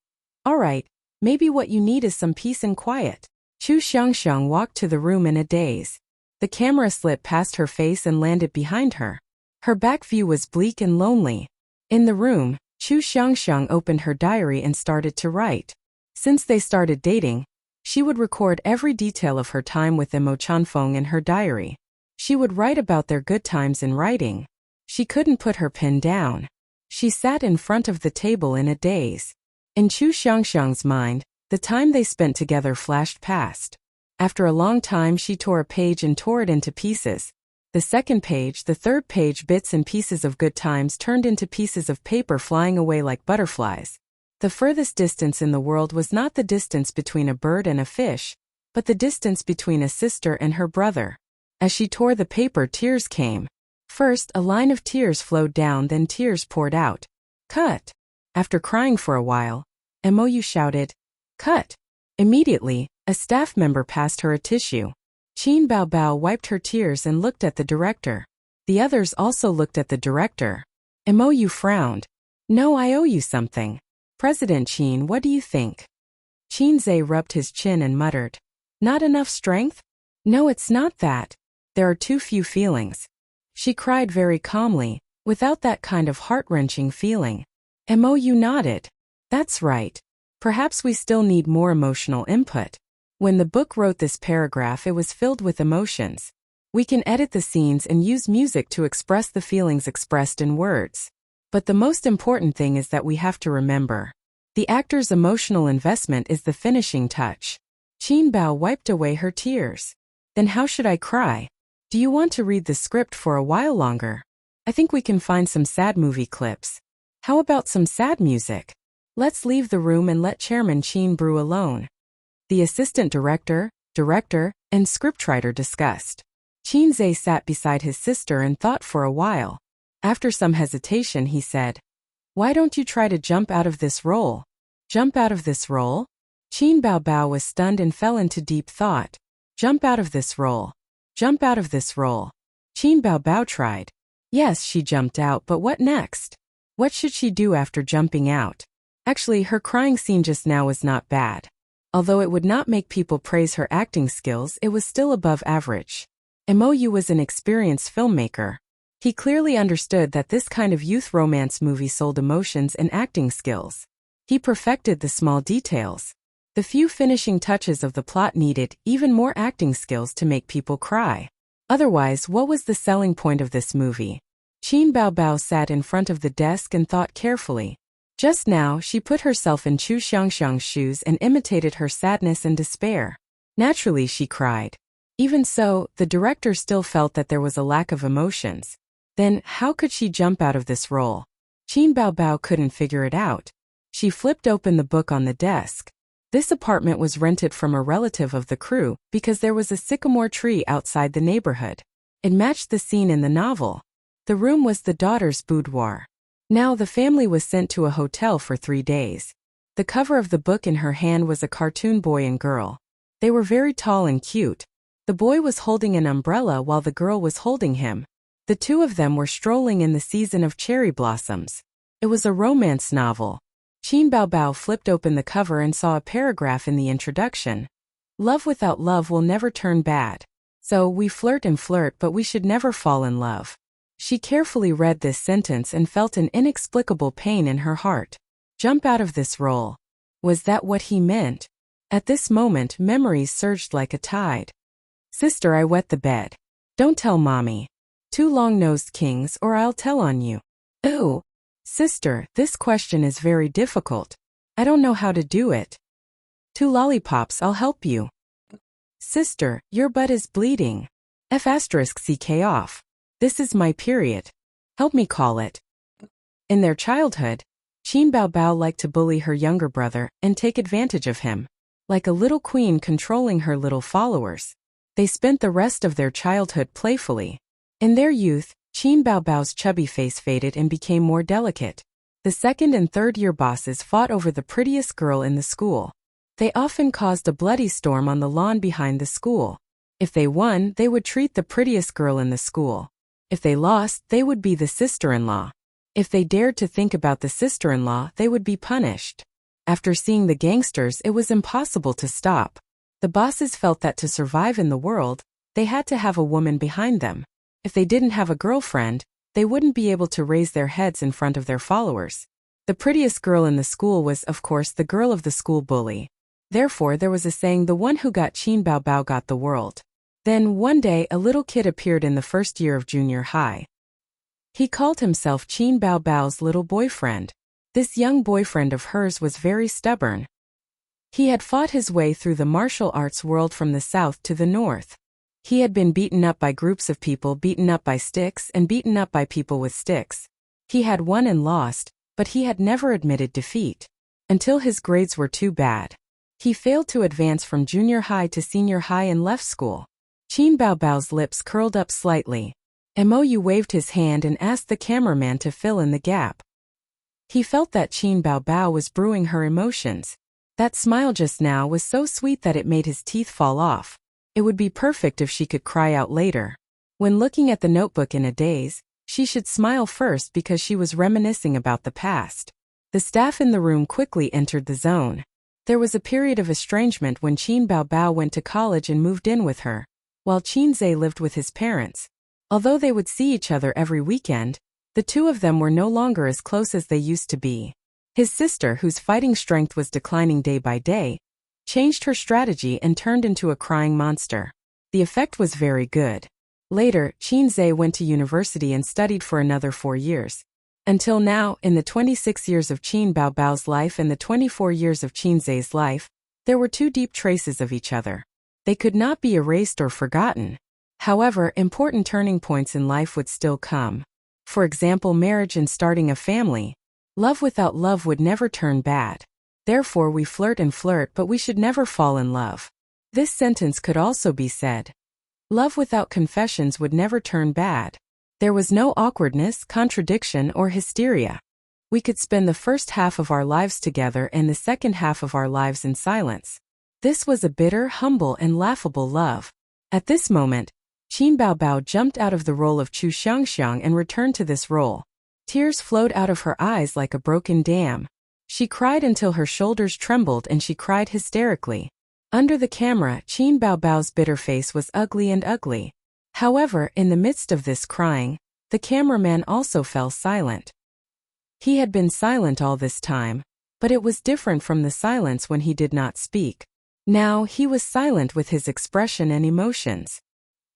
All right, maybe what you need is some peace and quiet. Chu Xiangxiang walked to the room in a daze. The camera slipped past her face and landed behind her. Her back view was bleak and lonely. In the room, Chu Xiangxiang opened her diary and started to write. Since they started dating, she would record every detail of her time with Mo Chanfeng in her diary. She would write about their good times in writing. She couldn't put her pen down. She sat in front of the table in a daze. In Chu Xiangxiang's mind, the time they spent together flashed past. After a long time, she tore a page and tore it into pieces. The second page, the third page, bits and pieces of good times turned into pieces of paper flying away like butterflies. The furthest distance in the world was not the distance between a bird and a fish, but the distance between a sister and her brother. As she tore the paper, tears came. First, a line of tears flowed down, then tears poured out. Cut! After crying for a while, Mo shouted, Cut! Immediately, a staff member passed her a tissue. Qin Baobao wiped her tears and looked at the director. The others also looked at the director. Mo frowned. No, I owe you something. President Qin, what do you think? Qin Zhe rubbed his chin and muttered. Not enough strength? No, it's not that. There are too few feelings. She cried very calmly, without that kind of heart-wrenching feeling. Mo nodded. That's right. Perhaps we still need more emotional input. When the book wrote this paragraph, it was filled with emotions. We can edit the scenes and use music to express the feelings expressed in words. But the most important thing is that we have to remember. The actor's emotional investment is the finishing touch. Qin Bao wiped away her tears. Then how should I cry? Do you want to read the script for a while longer? I think we can find some sad movie clips. How about some sad music? Let's leave the room and let Chairman Qin brew alone. The assistant director, and scriptwriter discussed. Qin Zhe sat beside his sister and thought for a while. After some hesitation, he said, Why don't you try to jump out of this role? Jump out of this role? Qin Baobao was stunned and fell into deep thought. Jump out of this role. Jump out of this role. Qin Baobao tried. Yes, she jumped out, but what next? What should she do after jumping out? Actually, her crying scene just now was not bad. Although it would not make people praise her acting skills, it was still above average. Mo was an experienced filmmaker. He clearly understood that this kind of youth romance movie sold emotions and acting skills. He perfected the small details. The few finishing touches of the plot needed even more acting skills to make people cry. Otherwise, what was the selling point of this movie? Qin Baobao sat in front of the desk and thought carefully. Just now, she put herself in Chu Xiangxiang's shoes and imitated her sadness and despair. Naturally, she cried. Even so, the director still felt that there was a lack of emotions. Then, how could she jump out of this role? Qin Baobao couldn't figure it out. She flipped open the book on the desk. This apartment was rented from a relative of the crew because there was a sycamore tree outside the neighborhood. It matched the scene in the novel. The room was the daughter's boudoir. Now the family was sent to a hotel for 3 days. The cover of the book in her hand was a cartoon boy and girl. They were very tall and cute. The boy was holding an umbrella while the girl was holding him. The two of them were strolling in the season of cherry blossoms. It was a romance novel. Qin Baobao flipped open the cover and saw a paragraph in the introduction. Love without love will never turn bad. So, we flirt and flirt, but we should never fall in love. She carefully read this sentence and felt an inexplicable pain in her heart. Jump out of this role. Was that what he meant? At this moment, memories surged like a tide. Sister, I wet the bed. Don't tell mommy. 2 long-nosed kings or I'll tell on you. Ooh. Sister, this question is very difficult. I don't know how to do it. 2 lollipops, I'll help you. Sister, your butt is bleeding. F***ck off. This is my period. Help me call it. In their childhood, Qin Baobao liked to bully her younger brother and take advantage of him. Like a little queen controlling her little followers. They spent the rest of their childhood playfully. In their youth, Qin Baobao's chubby face faded and became more delicate. The 2nd and 3rd year bosses fought over the prettiest girl in the school. They often caused a bloody storm on the lawn behind the school. If they won, they would treat the prettiest girl in the school. If they lost, they would be the sister-in-law. If they dared to think about the sister-in-law, they would be punished. After seeing the gangsters, it was impossible to stop. The bosses felt that to survive in the world, they had to have a woman behind them. If they didn't have a girlfriend, they wouldn't be able to raise their heads in front of their followers. The prettiest girl in the school was, of course, the girl of the school bully. Therefore, there was a saying, the one who got Qin Baobao got the world. Then, one day, a little kid appeared in the 1st year of junior high. He called himself Qin Baobao's little boyfriend. This young boyfriend of hers was very stubborn. He had fought his way through the martial arts world from the south to the north. He had been beaten up by groups of people, beaten up by sticks, and beaten up by people with sticks. He had won and lost, but he had never admitted defeat. until his grades were too bad. He failed to advance from junior high to senior high and left school. Qin Baobao's lips curled up slightly. Mou waved his hand and asked the cameraman to fill in the gap. He felt that Qin Baobao was brewing her emotions. That smile just now was so sweet that it made his teeth fall off. It would be perfect if she could cry out later. When looking at the notebook in a daze, she should smile first because she was reminiscing about the past. The staff in the room quickly entered the zone. There was a period of estrangement when Qin Baobao went to college and moved in with her, while Qin Zhe lived with his parents. Although they would see each other every weekend, the two of them were no longer as close as they used to be. His sister, whose fighting strength was declining day by day, changed her strategy and turned into a crying monster. The effect was very good. Later, Qin Zhe went to university and studied for another 4 years. Until now, in the 26 years of Qin Baobao's life and the 24 years of Qin Zhe's life, there were 2 deep traces of each other. They could not be erased or forgotten. However, important turning points in life would still come. For example, marriage and starting a family. Love without love would never turn bad. Therefore, we flirt and flirt, but we should never fall in love. This sentence could also be said. Love without confessions would never turn bad. There was no awkwardness, contradiction, or hysteria. We could spend the first half of our lives together and the second half of our lives in silence. This was a bitter, humble, and laughable love. At this moment, Qin Baobao jumped out of the role of Chu Xiangxiang and returned to this role. Tears flowed out of her eyes like a broken dam. She cried until her shoulders trembled and she cried hysterically. Under the camera, Qin Baobao's bitter face was ugly and ugly. However, in the midst of this crying, the cameraman also fell silent. He had been silent all this time, but it was different from the silence when he did not speak. Now, he was silent with his expression and emotions.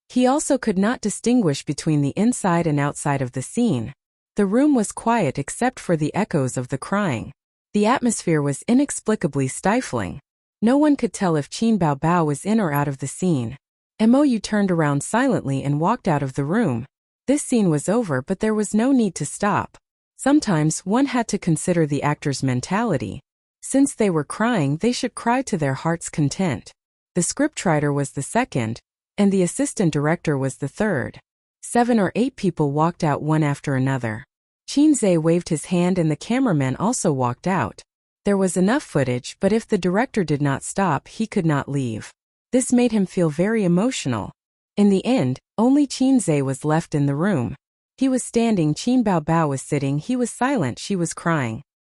He also could not distinguish between the inside and outside of the scene. The room was quiet except for the echoes of the crying. The atmosphere was inexplicably stifling. No one could tell if Qin Baobao was in or out of the scene. Mou turned around silently and walked out of the room. This scene was over, but there was no need to stop. Sometimes one had to consider the actor's mentality. Since they were crying, they should cry to their heart's content. The scriptwriter was the second, and the assistant director was the third. 7 or 8 people walked out one after another. Qin Zhe waved his hand and the cameraman also walked out. There was enough footage, but if the director did not stop, he could not leave. This made him feel very emotional. In the end, only Qin Zhe was left in the room. He was standing, Qin Baobao was sitting, he was silent, she was crying.